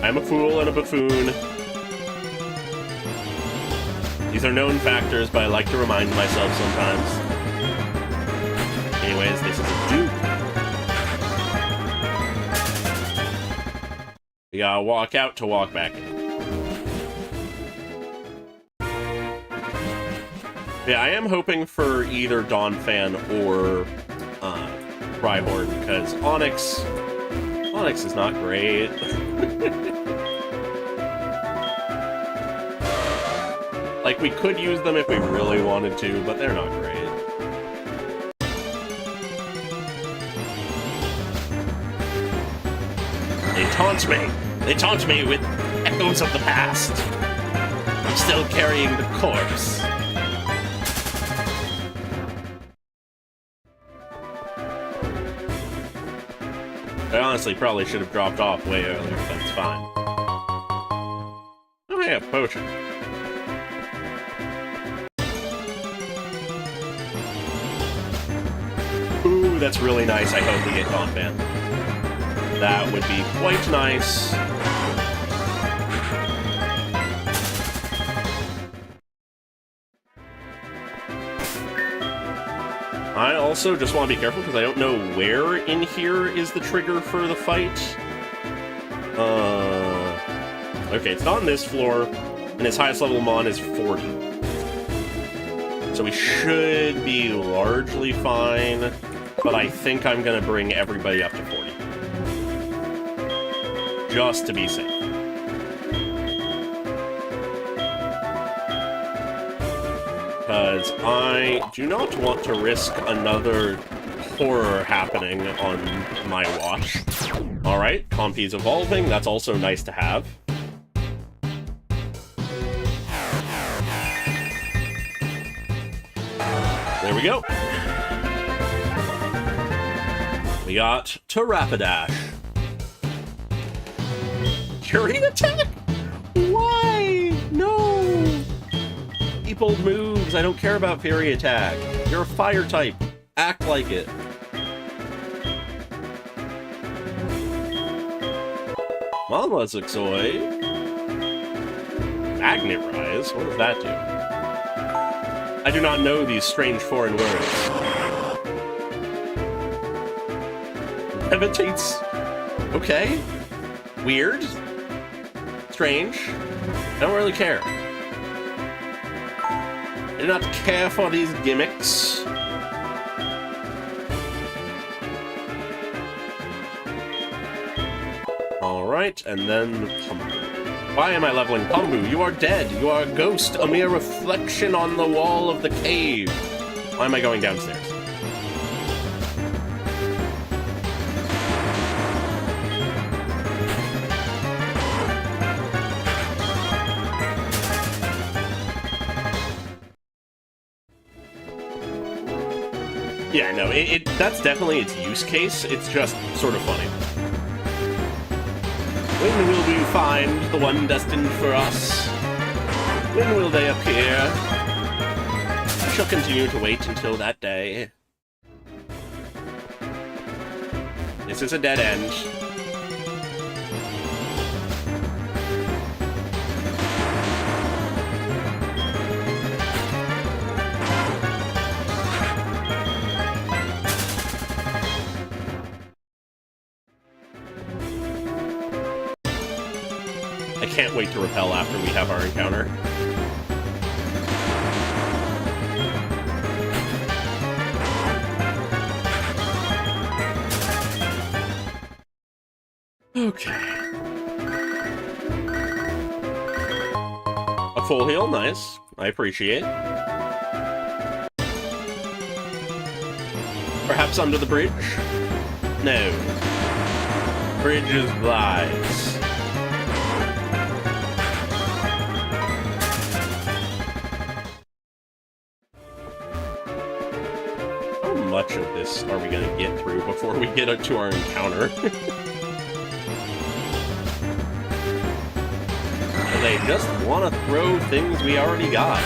Speaker 1: I'm a fool and a buffoon. These are known factors, but I like to remind myself sometimes. Anyways, this is a Duke. We gotta walk out to walk back in. Yeah, I am hoping for either Donphan or Rhyhorn, because Onix is not great. Like, we could use them if we really wanted to, but they're not great. They taunt me. They taunt me with echoes of the past. I'm still carrying the corpse. I honestly probably should have dropped off way earlier, but it's fine. Oh yeah, potion. Ooh, that's really nice. I hope we get Donphan. That would be quite nice. I also just want to be careful because I don't know where in here is the trigger for the fight. Okay, it's not on this floor, and his highest level Mon is 40. So we should be largely fine, but I think I'm going to bring everybody up to 40. just to be safe. Because I do not want to risk another horror happening on my watch. Alright, Compy's evolving, that's also nice to have. There we go. We got to Rapidash. Fury attack? Why? No! Keep old moves, I don't care about Fury attack. You're a fire type. Act like it. Monlezixoid. Magnet Rise? What does that do? I do not know these strange foreign words. Levitates. Okay. Weird. Strange. I don't really care. I do not care for these gimmicks. Alright, and then Pumbu. Why am I leveling Pumbu? You are dead. You are a ghost, a mere reflection on the wall of the cave. Why am I going downstairs? Yeah, no, that's definitely its use case. It's just sort of funny. When will we find the one destined for us? When will they appear? I shall continue to wait until that day. This is a dead end. I can't wait to repel after we have our encounter. Okay. A full heal, nice. I appreciate. Perhaps under the bridge? No. Bridge is lies. Much of this are we going to get through before we get to our encounter? They just want to throw things we already got.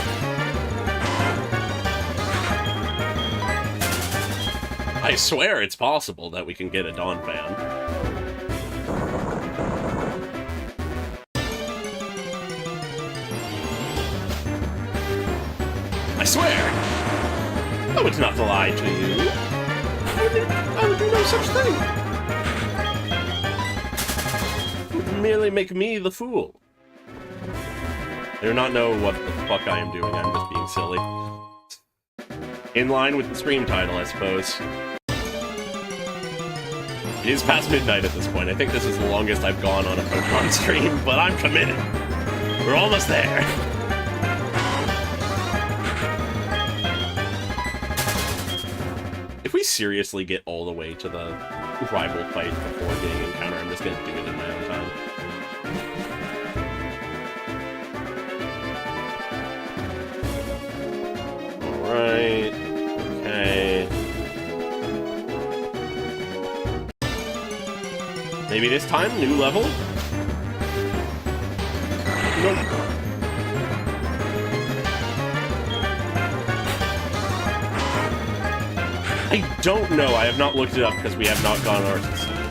Speaker 1: I swear it's possible that we can get a Dawn fan. I swear! I would not lie to you. I would do no such thing. It would merely make me the fool. I do not know what the fuck I am doing. I'm just being silly. In line with the stream title, I suppose. It is past midnight at this point. I think this is the longest I've gone on a Pokemon stream, but I'm committed. We're almost there. If we seriously get all the way to the rival fight before getting encounter, I'm just gonna do it in my own time. Alright. Okay. Maybe this time, new level? Nope. I don't know. I have not looked it up because we have not gotten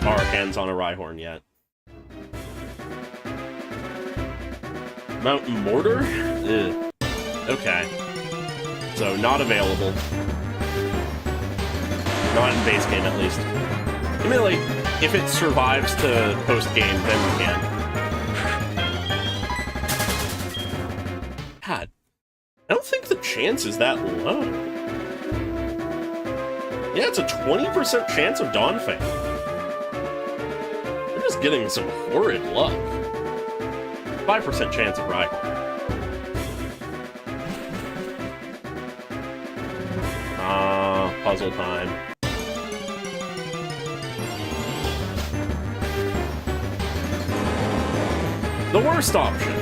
Speaker 1: our hands on a Rhyhorn yet. Mountain Mortar? Ugh. Okay. So, not available. Not in base game, at least. Admittedly, if it survives to post-game, then we can. God. I don't think the chance is that low. Yeah, it's a 20% chance of Dawnfang. We're just getting some horrid luck. 5% chance of rival. Puzzle time. The worst option.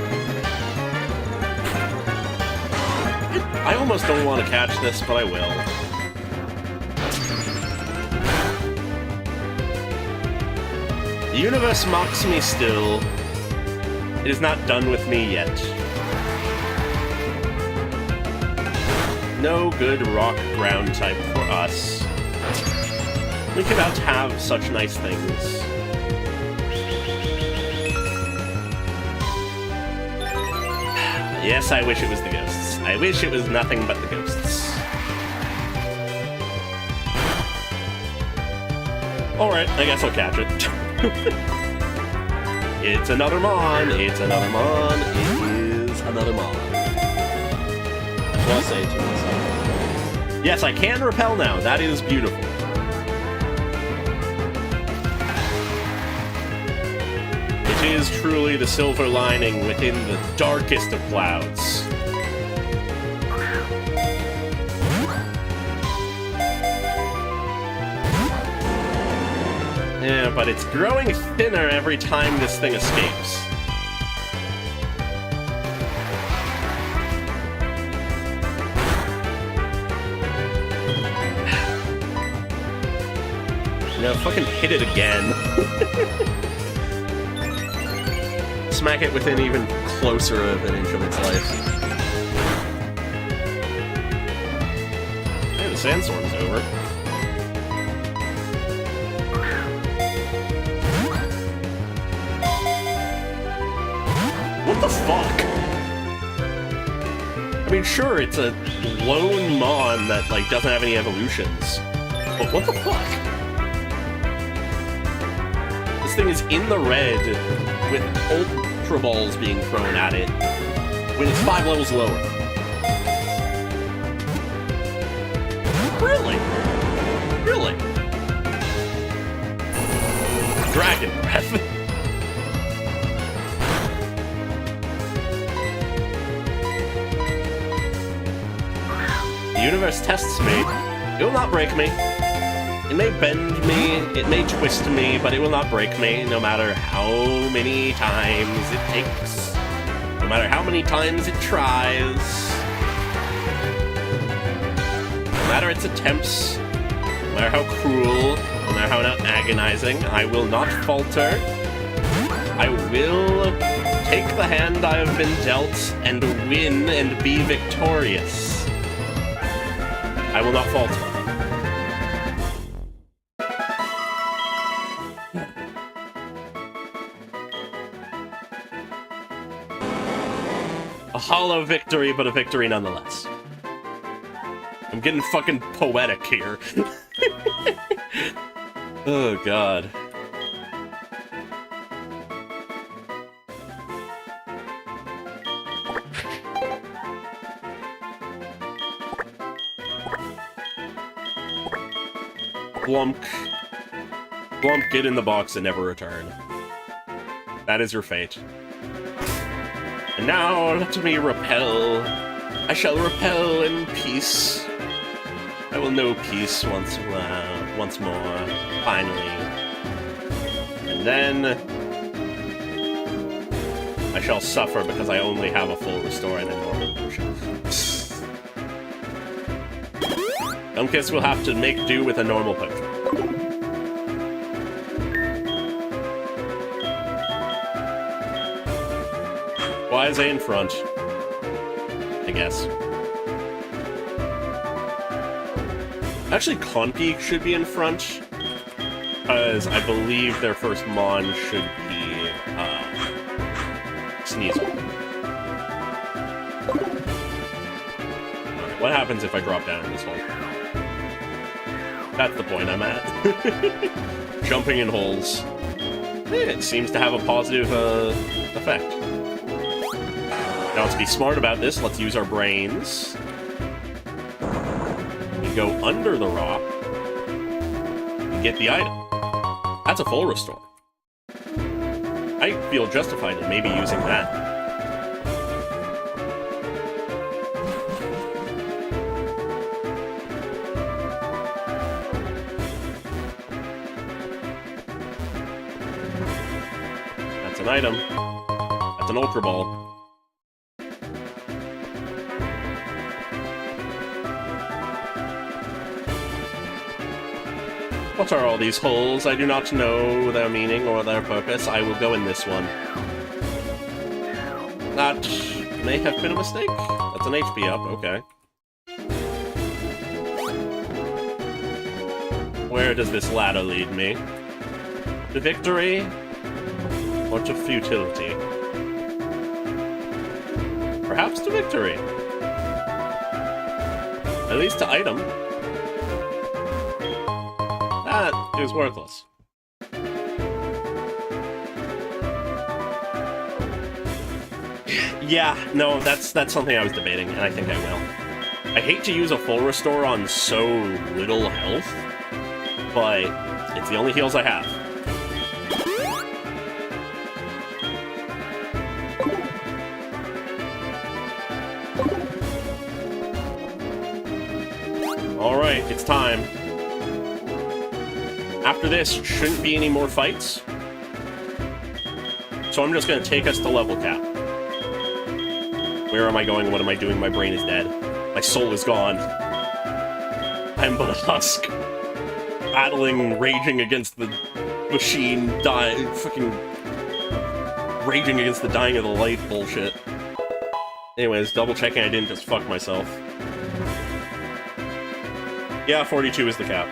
Speaker 1: I almost don't want to catch this, but I will. The universe mocks me still. It is not done with me yet. No good rock ground type for us. We could out have such nice things. Yes, I wish it was the ghosts. I wish it was nothing but the ghosts. Alright, I guess I'll catch it. It's another Mon! It's another Mon! It is another Mon. That's what I say to myself. Yes, I can repel now. That is beautiful. It is truly the silver lining within the darkest of clouds. Yeah, but it's growing thinner every time this thing escapes. No, fucking hit it again. Smack it within even closer of an inch of its life. Hey, the sandstorm's over. What the fuck? I mean, sure, it's a lone Mon that, like, doesn't have any evolutions. But what the fuck? This thing is in the red with Ultra Balls being thrown at it when it's 5 levels lower. Really? Really? Dragon Breath. The universe tests me. It will not break me. It may bend me, it may twist me, but it will not break me, no matter how many times it takes. No matter how many times it tries. No matter its attempts. No matter how cruel. No matter how agonizing. I will not falter. I will take the hand I have been dealt and win and be victorious. I will not falter. A hollow victory, but a victory nonetheless. I'm getting fucking poetic here. Oh, God. Glump. Glump, get in the box and never return. That is your fate. And now let me repel. I shall repel in peace. I will know peace once more, finally. And then I shall suffer because I only have a full restore and a normal potion. Dunkis will have to make do with a normal potion. Why is A in front? I guess. Actually, Conpeak should be in front, because I believe their first Mon should be, Sneasel. Alright, what happens if I drop down in this hole? That's the point I'm at. Jumping in holes. It seems to have a positive, effect. Now, to be smart about this, let's use our brains. We go under the rock and get the item. That's a full restore. I feel justified in maybe using that. That's an item. That's an Ultra Ball. What are all these holes? I do not know their meaning or their purpose. I will go in this one. That may have been a mistake. That's an HP up, okay. Where does this ladder lead me? To victory? Or to futility? Perhaps to victory. At least to item. That is worthless. Yeah, no, that's something I was debating, and I think I will. I hate to use a full restore on so little health, but it's the only heals I have. Alright, it's time. After this, shouldn't be any more fights. So I'm just going to take us to level cap. Where am I going? What am I doing? My brain is dead. My soul is gone. I'm but a husk. Battling, raging against the machine, fucking raging against the dying of the light bullshit. Anyways, double checking I didn't just fuck myself. Yeah, 42 is the cap.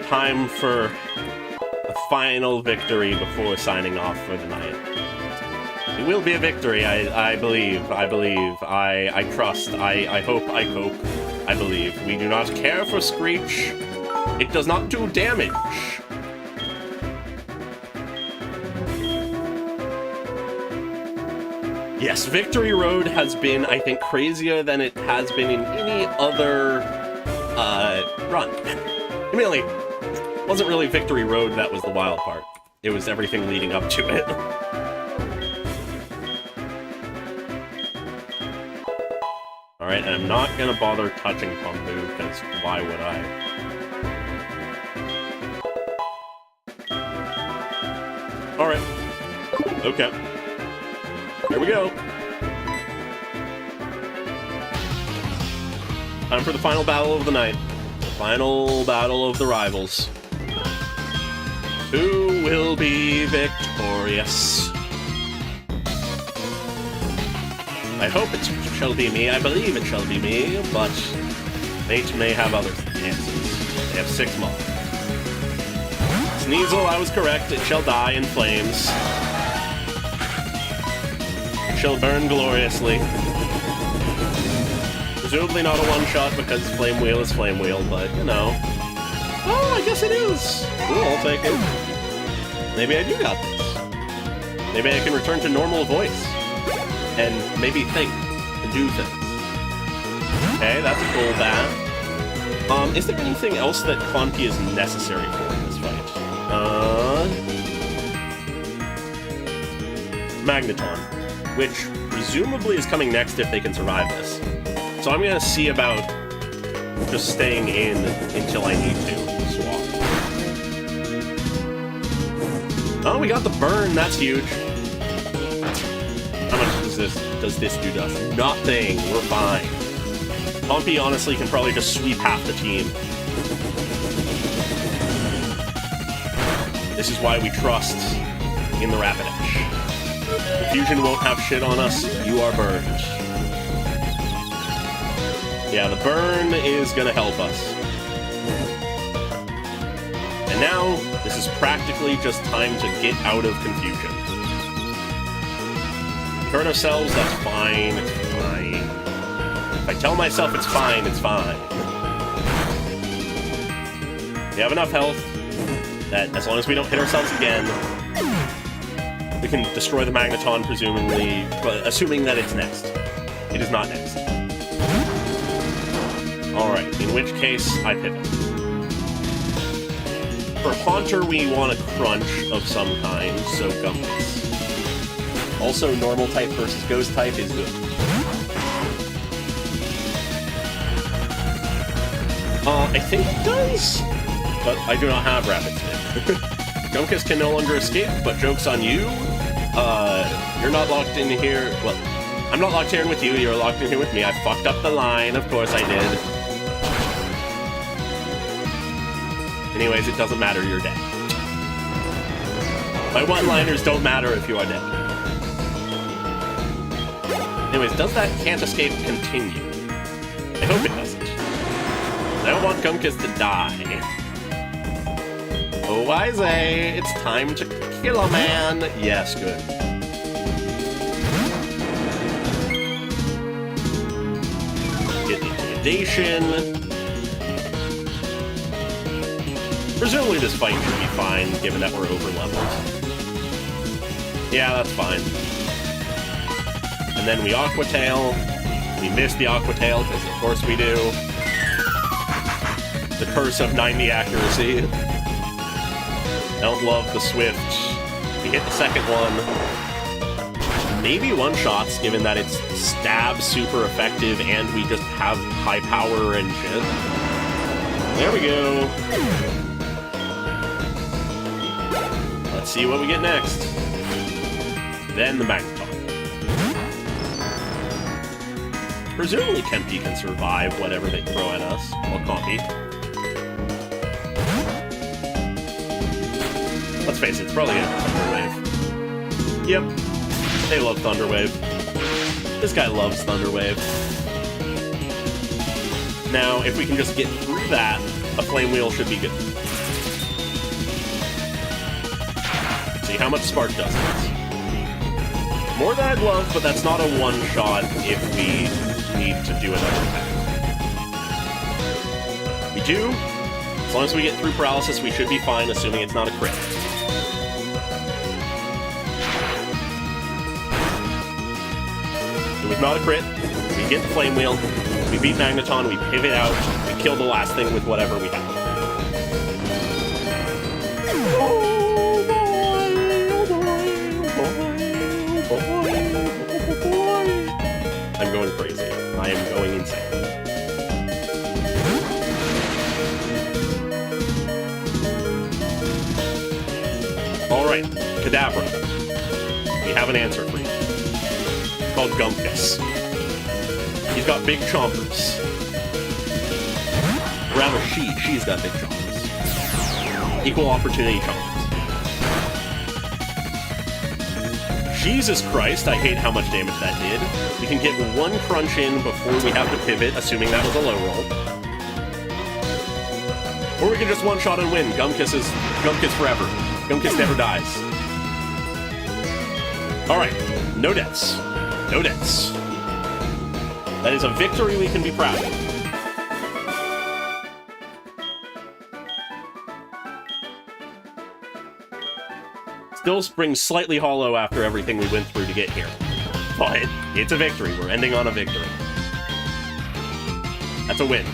Speaker 1: Time for a final victory before signing off for the night. It will be a victory, I believe, I trust, I hope, I cope, I believe. We do not care for Screech. It does not do damage. Yes, Victory Road has been, I think, crazier than it has been in any other, run. Admittedly, it wasn't really Victory Road that was the wild part. It was everything leading up to it. Alright, and I'm not gonna bother touching Pumbu, because why would I? Alright. Okay. Here we go. Time for the final battle of the night. The final battle of the rivals. Who will be victorious? I hope it shall be me. I believe it shall be me, but fate may have other answers. They have 6 more. Sneasel, I was correct. It shall die in flames. Shall burn gloriously. Presumably not a one-shot because Flame Wheel is Flame Wheel, but, you know. Oh, I guess it is! Cool, I'll take it. Maybe I do got this. Maybe I can return to normal voice. And maybe think and do things. Okay, that's a cool bat. Is there anything else that Conti is necessary for in this fight? Magneton. Which presumably is coming next if they can survive this. So I'm gonna see about just staying in until I need to swap. Oh, we got the burn, that's huge. How much does this do to us? Nothing, we're fine. Pompey honestly can probably just sweep half the team. This is why we trust in the Rapidash. The fusion won't have shit on us. You are burned. Yeah, the burn is gonna help us. And now, this is practically just time to get out of confusion. We hurt ourselves, that's fine, it's fine. If I tell myself it's fine, it's fine. We have enough health that as long as we don't hit ourselves again, we can destroy the Magneton, presumably, but assuming that it's next. It is not next. Alright, in which case, I pivot. For Haunter, we want a crunch of some kind, so Gumpus. Also, normal type versus ghost type is good. I think it does, but I do not have Rapid Spin. Gumpus can no longer escape, but joke's on you. You're not locked in here. Well, I'm not locked here with you, you're locked in here with me. I fucked up the line, of course I did. Anyways, it doesn't matter, you're dead. My one-liners don't matter if you are dead. Anyways, does that can't escape continue? I hope it doesn't. I don't want Gumpus to die. Oh, Wise, it's time to kill a man. Yes, good. Get intimidation. Presumably this fight should be fine, given that we're over-leveled. Yeah, that's fine. And then we Aqua Tail. We miss the Aqua Tail, because of course we do. The curse of 90 accuracy. I don't love the Swift. We hit the second one. Maybe one-shots, given that it's stab super effective and we just have high power and shit. There we go. Let's see what we get next. Then the Magneton. Presumably Kempi can survive whatever they throw at us. Well, Compy. Let's face it, it's probably a Thunder Wave. Yep. They love Thunder Wave. This guy loves Thunder Wave. Now, if we can just get through that, a Flame Wheel should be good. See how much Spark does it. More than I'd love, but that's not a one-shot if we need to do another attack. We do. As long as we get through Paralysis, we should be fine, assuming it's not a crit. It was not a crit. We get the Flame Wheel. We beat Magneton. We pivot out. We kill the last thing with whatever we have. I'm going crazy. I am going insane. Alright, Kadabra. We have an answer for you. It's called Gumpus. He's got big chompers. Rather, she's got big chompers. Equal opportunity chompers. Jesus Christ, I hate how much damage that did. We can get one crunch in before we have to pivot, assuming that was a low roll. Or we can just one-shot and win. Gumpus forever. Gumpus never dies. Alright, no deaths. No deaths. That is a victory we can be proud of. Still springs slightly hollow after everything we went through to get here. But it's a victory. We're ending on a victory. That's a win.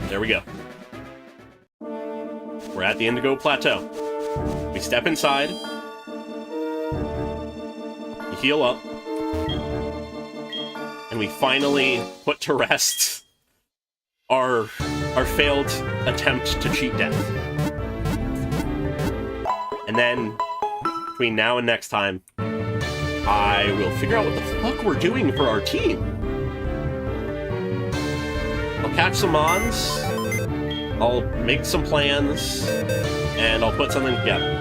Speaker 1: There we go. We're at the Indigo Plateau. We step inside. We heal up. And we finally put to rest our failed attempt to cheat death. And then, between now and next time, I will figure out what the fuck we're doing for our team. I'll catch some Mons, I'll make some plans, and I'll put something together.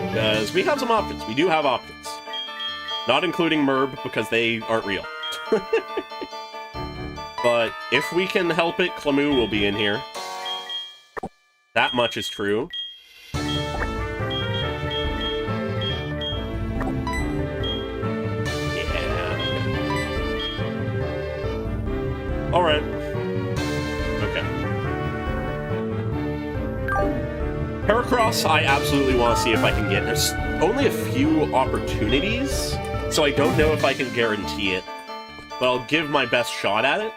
Speaker 1: Because we have some options. We do have options. Not including Merb, because they aren't real. But if we can help it, Clamu will be in here. That much is true. Yeah. Alright. Okay. Heracross, I absolutely want to see if I can get. There's only a few opportunities So I don't know if I can guarantee it, but I'll give my best shot at it.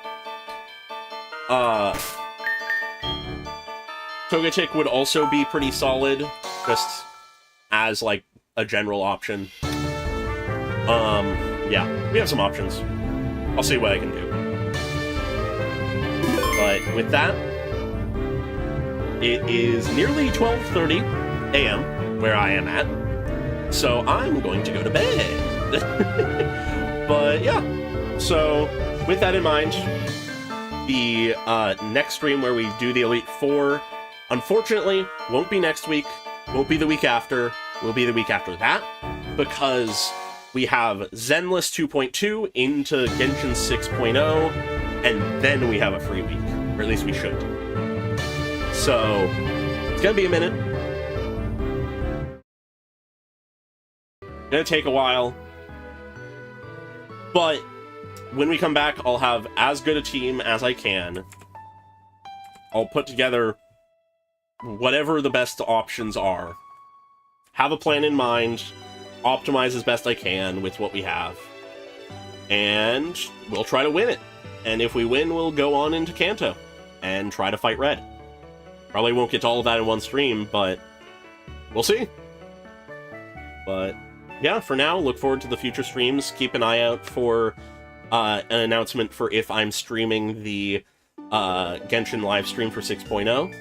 Speaker 1: Togetic would also be pretty solid, just as, like, a general option. Yeah, we have some options. I'll see what I can do. But with that, it is nearly 12:30 a.m. where I am at, so I'm going to go to bed. But yeah, so with that in mind, the next stream where we do the Elite Four, unfortunately, won't be next week, won't be the week after, will be the week after that, because we have Zenless 2.2 into Genshin 6.0, and then we have a free week, or at least we should. So, it's gonna be a minute. Gonna take a while. But, when we come back, I'll have as good a team as I can. I'll put together whatever the best options are. Have a plan in mind, optimize as best I can with what we have, and we'll try to win it. And if we win, we'll go on into Kanto and try to fight Red. Probably won't get to all of that in one stream, but we'll see. But yeah, for now, look forward to the future streams. Keep an eye out for an announcement for if I'm streaming the Genshin live stream for 6.0.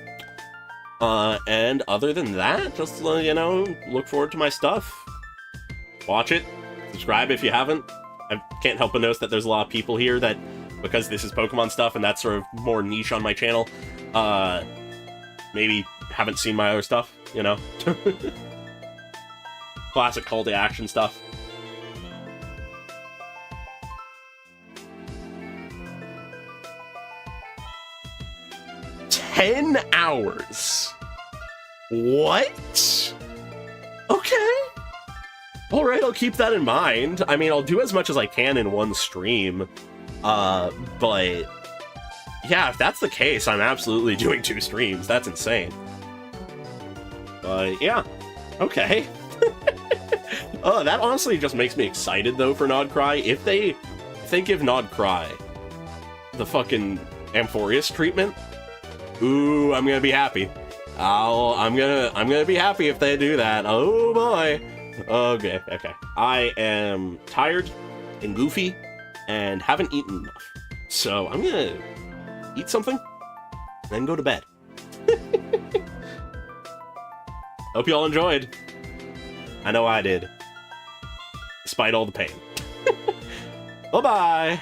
Speaker 1: And other than that, just, you know, look forward to my stuff. Watch it. Subscribe if you haven't. I can't help but notice that there's a lot of people here that, because this is Pokemon stuff and that's sort of more niche on my channel, maybe haven't seen my other stuff, you know? Classic call to action stuff. "10 hours. What? Okay. Alright, I'll keep that in mind. I mean, I'll do as much as I can in one stream. But yeah, if that's the case, I'm absolutely doing 2 streams. That's insane. But yeah, okay. Oh, that honestly just makes me excited though for Nodcry. If they give Nodcry the fucking Amphoreus treatment, ooh, I'm gonna be happy. I'm gonna be happy if they do that. Oh boy. Okay. I am tired and goofy and haven't eaten enough. So I'm gonna eat something, then go to bed. Hope you all enjoyed. I know I did. Despite all the pain. Bye-bye!